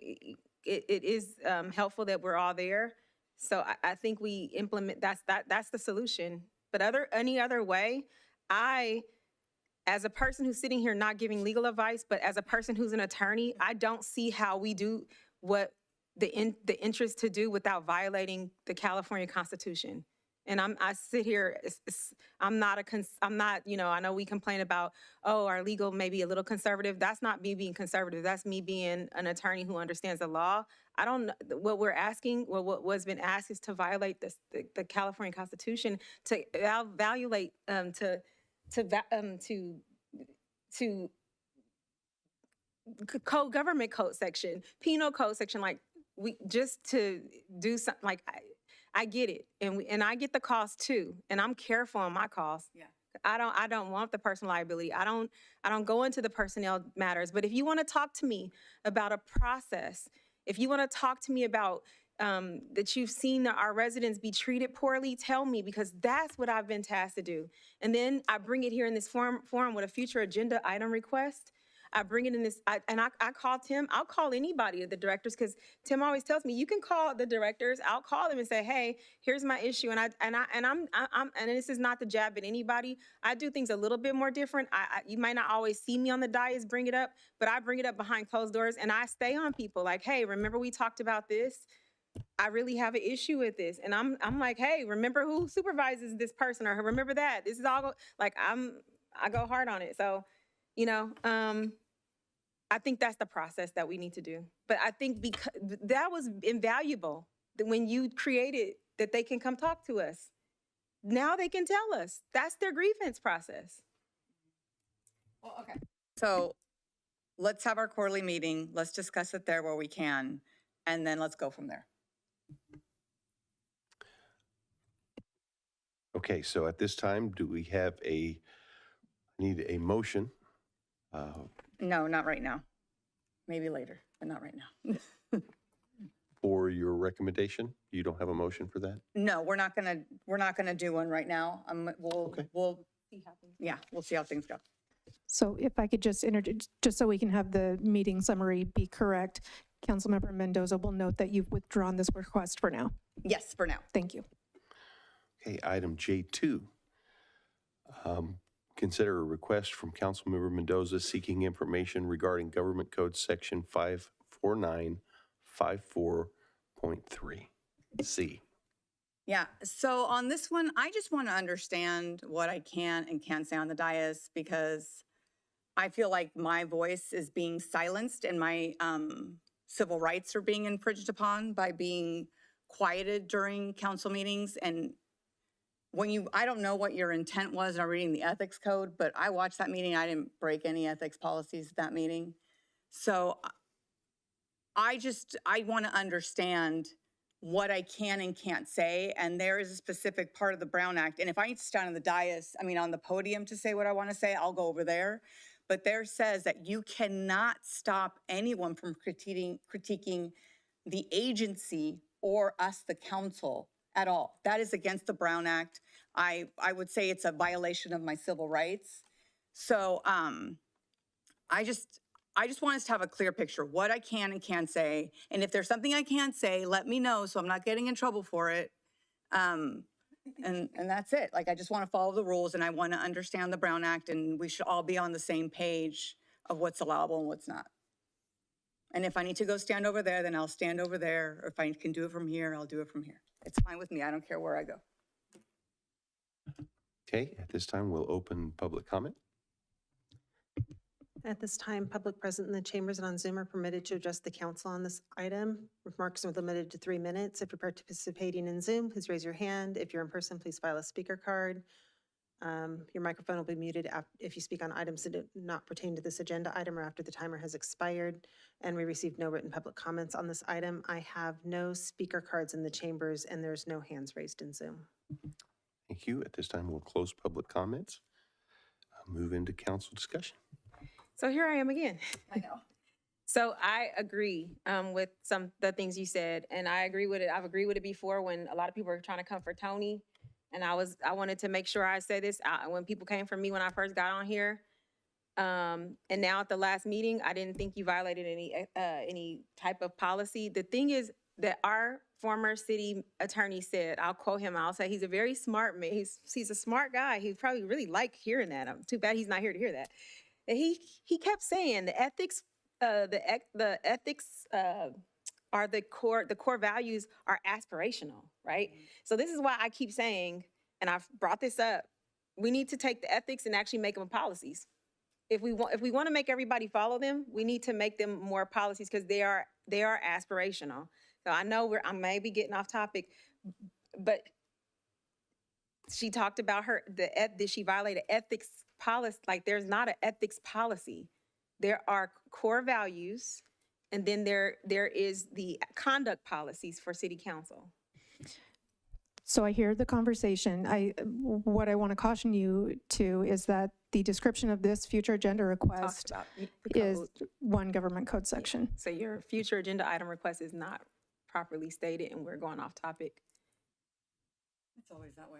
it is helpful that we're all there. So I think we implement that's the solution. But any other way, as a person who's sitting here not giving legal advice, but as a person who's an attorney, I don't see how we do what the interest to do without violating the California Constitution. And I sit here, I'm not, I know we complain about, our legal may be a little conservative. That's not me being conservative. That's me being an attorney who understands the law. I don't know what we're asking, what was been asked is to violate the California Constitution, to evaluate, government code section, penal code section, like we just to do something like I get it, and I get the cost too, and I'm careful on my costs. Yeah. I don't want the personal liability. I don't go into the personnel matters. But if you want to talk to me about a process, if you want to talk to me about that you've seen our residents be treated poorly, tell me, because that's what I've been tasked to do. And then I bring it here in this forum with a future agenda item request. I bring it in this, I call Tim. I'll call anybody of the directors because Tim always tells me you can call the directors. I'll call them and say, hey, here's my issue, and this is not to jab at anybody. I do things a little bit more different. You might not always see me on the dais bring it up, but I bring it up behind closed doors, and I stay on people like, hey, remember we talked about this? I really have an issue with this, and I'm like, hey, remember who supervises this person, or remember that? This is all like I go hard on it. So, I think that's the process that we need to do. But I think because that was invaluable that when you created that they can come talk to us. Now they can tell us. That's their grievance process. Well, okay. So let's have our quarterly meeting. Let's discuss it there where we can, and then let's go from there. Okay, so at this time, do we have need a motion? No, not right now. Maybe later, but not right now. For your recommendation? You don't have a motion for that? No, we're not gonna do one right now. We'll see how things. Yeah, we'll see how things go. So if I could just introduce, just so we can have the meeting summary be correct, Councilmember Mendoza will note that you've withdrawn this request for now. Yes, for now. Thank you. Okay, item J2. Consider a request from Councilmember Mendoza seeking information regarding Government Code Section 54954.3C. Yeah, so on this one, I just want to understand what I can and can't say on the dais because I feel like my voice is being silenced and my civil rights are being infringed upon by being quieted during council meetings. And I don't know what your intent was in reading the ethics code, but I watched that meeting. I didn't break any ethics policies at that meeting. So I want to understand what I can and can't say. And there is a specific part of the Brown Act. And if I need to stand on the dais, on the podium to say what I want to say, I'll go over there. But there says that you cannot stop anyone from critiquing the agency or us, the council, at all. That is against the Brown Act. I would say it's a violation of my civil rights. So I just want us to have a clear picture, what I can and can't say. And if there's something I can't say, let me know so I'm not getting in trouble for it. And that's it. Like, I just want to follow the rules and I want to understand the Brown Act, and we should all be on the same page of what's allowable and what's not. And if I need to go stand over there, then I'll stand over there. Or if I can do it from here, I'll do it from here. It's fine with me. I don't care where I go. Okay, at this time, we'll open public comment. At this time, public present in the chambers and on Zoom are permitted to address the council on this item. Remarks are limited to 3 minutes. If you're participating in Zoom, please raise your hand. If you're in person, please file a speaker card. Your microphone will be muted if you speak on items that do not pertain to this agenda item or after the timer has expired. And we received no written public comments on this item. I have no speaker cards in the chambers and there's no hands raised in Zoom. Thank you. At this time, we'll close public comments. Move into council discussion. So here I am again. I know. So I agree with some of the things you said, and I agree with it. I've agreed with it before when a lot of people were trying to come for Tony, and I wanted to make sure I say this when people came for me when I first got on here. And now at the last meeting, I didn't think you violated any type of policy. The thing is that our former city attorney said, I'll quote him, I'll say he's a very smart man. He's a smart guy. He probably really like hearing that. Too bad he's not here to hear that. And he kept saying the ethics are the core values are aspirational, right? So this is why I keep saying, and I've brought this up, we need to take the ethics and actually make them policies. If we want to make everybody follow them, we need to make them more policies because they are aspirational. So I know I may be getting off topic, but she talked about did she violate an ethics policy? Like, there's not an ethics policy. There are core values, and then there is the conduct policies for city council. So I hear the conversation. What I want to caution you to is that the description of this future agenda request is one government code section. So your future agenda item request is not properly stated, and we're going off topic. It's always that way.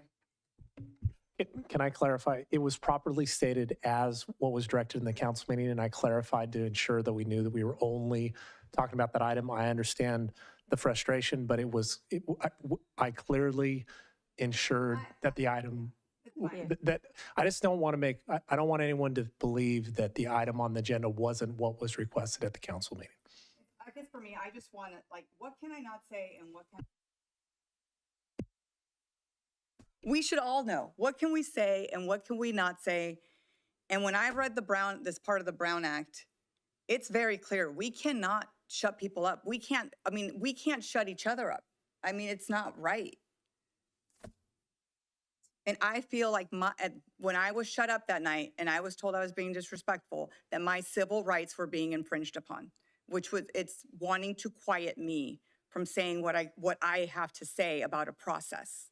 Can I clarify? It was properly stated as what was directed in the council meeting, and I clarified to ensure that we knew that we were only talking about that item. I understand the frustration, but I clearly ensured that the item, that I just don't want to make, I don't want anyone to believe that the item on the agenda wasn't what was requested at the council meeting. I guess for me, I just want to, what can I not say and what can we should all know. What can we say and what can we not say? And when I read this part of the Brown Act, it's very clear. We cannot shut people up. We can't shut each other up. It's not right. And I feel like when I was shut up that night and I was told I was being disrespectful, that my civil rights were being infringed upon, it's wanting to quiet me from saying what I have to say about a process.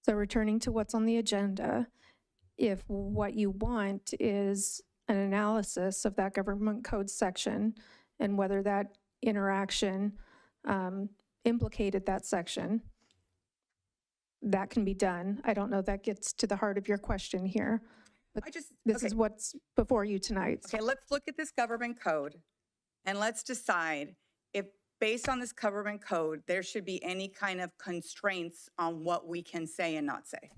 So returning to what's on the agenda, if what you want is an analysis of that government code section and whether that interaction implicated that section, that can be done. I don't know if that gets to the heart of your question here, but this is what's before you tonight. Okay, let's look at this government code and let's decide if based on this government code, there should be any kind of constraints on what we can say and not say.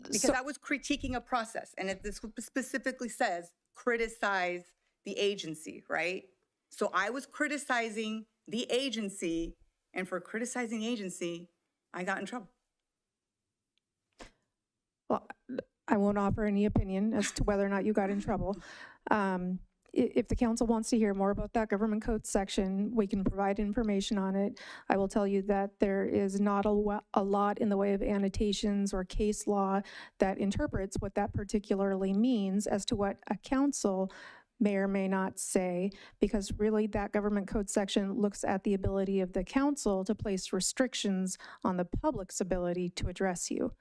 Because I was critiquing a process, and this specifically says criticize the agency, right? So I was criticizing the agency, and for criticizing the agency, I got in trouble. Well, I won't offer any opinion as to whether or not you got in trouble. if the council wants to hear more about that government code section, we can provide information on it. I will tell you that there is not a lot in the way of annotations or case law that interprets what that particularly means as to what a council may or may not say, because really that government code section looks at the ability of the council to place restrictions on the public's ability to address you.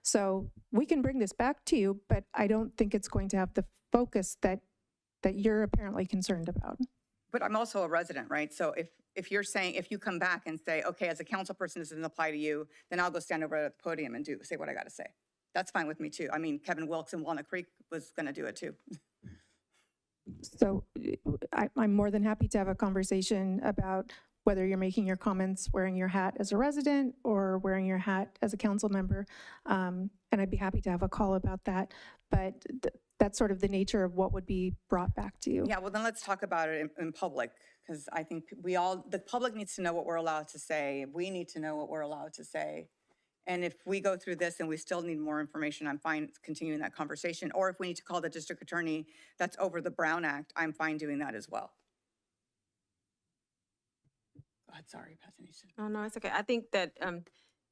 So we can bring this back to you, but I don't think it's going to have the focus that you're apparently concerned about. But I'm also a resident, right? So if you're saying, if you come back and say, okay, as a council person, this doesn't apply to you, then I'll go stand over at the podium and say what I got to say. That's fine with me too. I mean, Kevin Wilkes in Walnut Creek was going to do it too. So I'm more than happy to have a conversation about whether you're making your comments wearing your hat as a resident or wearing your hat as a council member. And I'd be happy to have a call about that. But that's sort of the nature of what would be brought back to you. Yeah, well, then let's talk about it in public, because I think the public needs to know what we're allowed to say. We need to know what we're allowed to say. And if we go through this and we still need more information, I'm fine continuing that conversation. Or if we need to call the district attorney that's over the Brown Act, I'm fine doing that as well. Go ahead, sorry, Pastor. Oh, no, it's okay. I think that,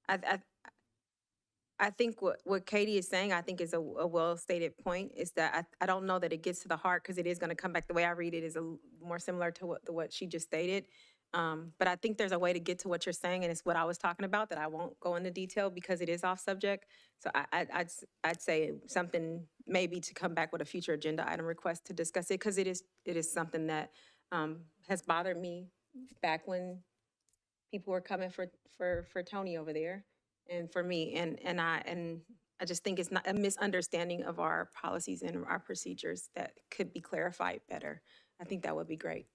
I think what Katie is saying, I think is a well-stated point, is that I don't know that it gets to the heart, because it is going to come back. The way I read it is more similar to what she just stated. But I think there's a way to get to what you're saying, and it's what I was talking about, that I won't go into detail because it is off subject. So I'd say something maybe to come back with a future agenda item request to discuss it, because it is something that has bothered me back when people were coming for Tony over there, and for me, and I just think it's not a misunderstanding of our policies and our procedures that could be clarified better. I think that would be great.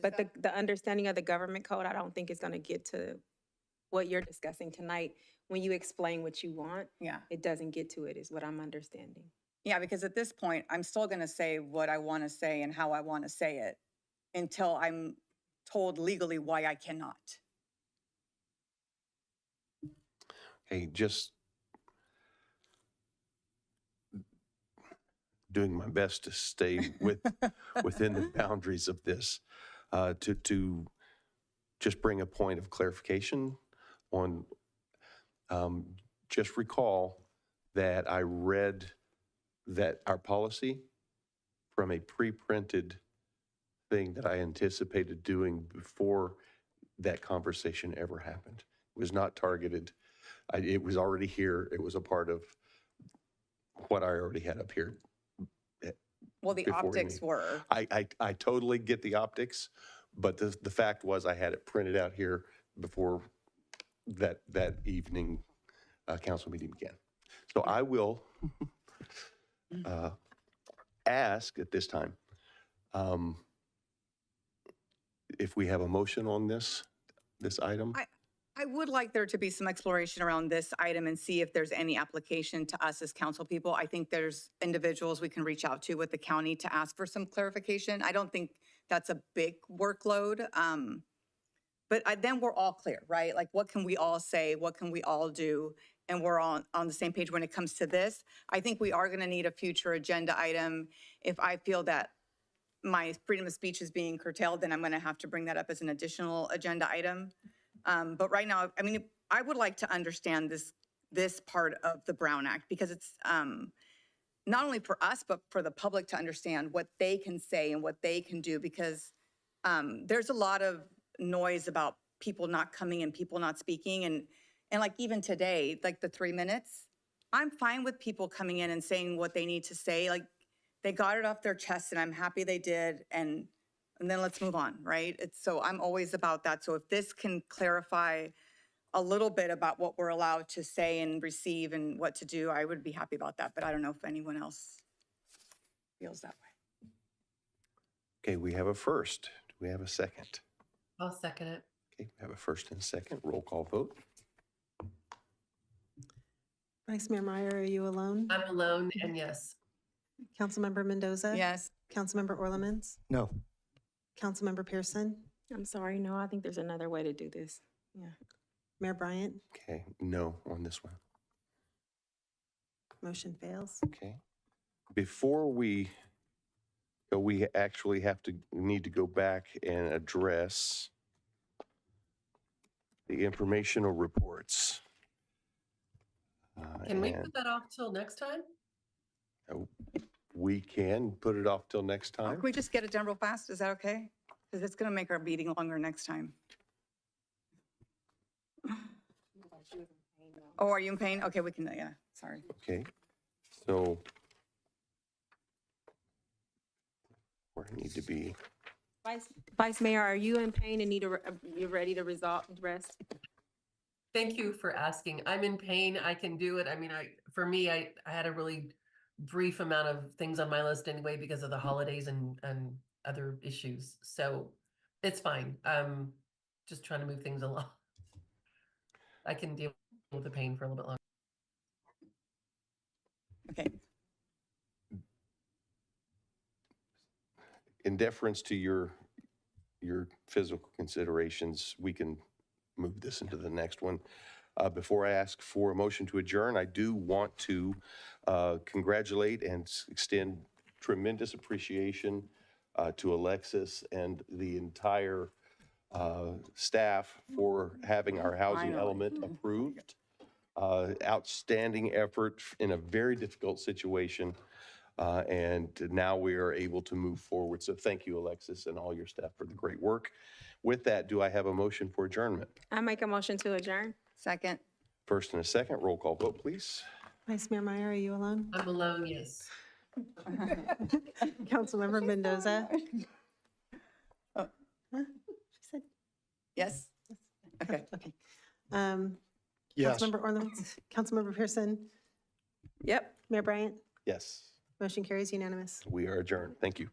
But the understanding of the government code, I don't think is going to get to what you're discussing tonight. When you explain what you want, yeah, it doesn't get to it, is what I'm understanding. Yeah, because at this point, I'm still going to say what I want to say and how I want to say it until I'm told legally why I cannot. Hey, just doing my best to stay within the boundaries of this, to just bring a point of clarification on, just recall that I read that our policy from a pre-printed thing that I anticipated doing before that conversation ever happened. It was not targeted. It was already here. It was a part of what I already had up here. Well, the optics were. I totally get the optics, but the fact was I had it printed out here before that evening council meeting began. So I will ask at this time if we have a motion on this item. I would like there to be some exploration around this item and see if there's any application to us as council people. I think there's individuals we can reach out to with the county to ask for some clarification. I don't think that's a big workload. But then we're all clear, right? Like, what can we all say? What can we all do? And we're on the same page when it comes to this. I think we are going to need a future agenda item. If I feel that my freedom of speech is being curtailed, then I'm going to have to bring that up as an additional agenda item. But right now, I mean, I would like to understand this part of the Brown Act, because it's not only for us, but for the public to understand what they can say and what they can do, because there's a lot of noise about people not coming and people not speaking. And like even today, like the 3 minutes, I'm fine with people coming in and saying what they need to say. Like, they got it off their chest and I'm happy they did. And then let's move on, right? So I'm always about that. So if this can clarify a little bit about what we're allowed to say and receive and what to do, I would be happy about that. But I don't know if anyone else feels that way. Okay, we have a first. Do we have a second? I'll second it. Okay, we have a first and second. Roll call vote. Vice Mayor Meyer, are you alone? I'm alone, and yes. Councilmember Mendoza? Yes. Councilmember Orlemans? No. Councilmember Pearson? I'm sorry, no, I think there's another way to do this. Yeah. Mayor Bryant? Okay, no on this one. Motion fails. Okay. Before we We actually need to go back and address the informational reports. Can we And put that off till next time? we can put it off till next Or time. can we just get it done real fast? Is that okay? Because it's going to make our meeting longer next time. Oh, are you in pain? Okay, we can, yeah, sorry. Okay, so where I need to be. Vice Mayor, are you in pain and you're ready to rest? Thank you for asking. I'm in pain. I can do it. I mean, for me, I had a really brief amount of things on my list anyway because of the holidays and other issues. So it's fine. Just trying to move things along. I can deal with the pain for a little bit longer. Okay. In deference to your physical considerations, we can move this into the next one. Before I ask for a motion to adjourn, I do want to congratulate and extend tremendous appreciation to Alexis and the entire staff for having our housing element approved. Outstanding effort in a very difficult situation. And now we are able to move forward. So thank you, Alexis, and all your staff for the great work. With that, do I have a motion for adjournment? I make a motion to adjourn. Second. First and a second, roll call vote, please. Vice Mayor Meyer, are you alone? I'm alone, yes. Councilmember Mendoza? Huh? She said Yes. Okay. okay. Yes. Councilmember Orleans, Councilmember Pearson, Yep. Mayor Bryant, Yes, motion carries unanimous. we are adjourned. Thank you.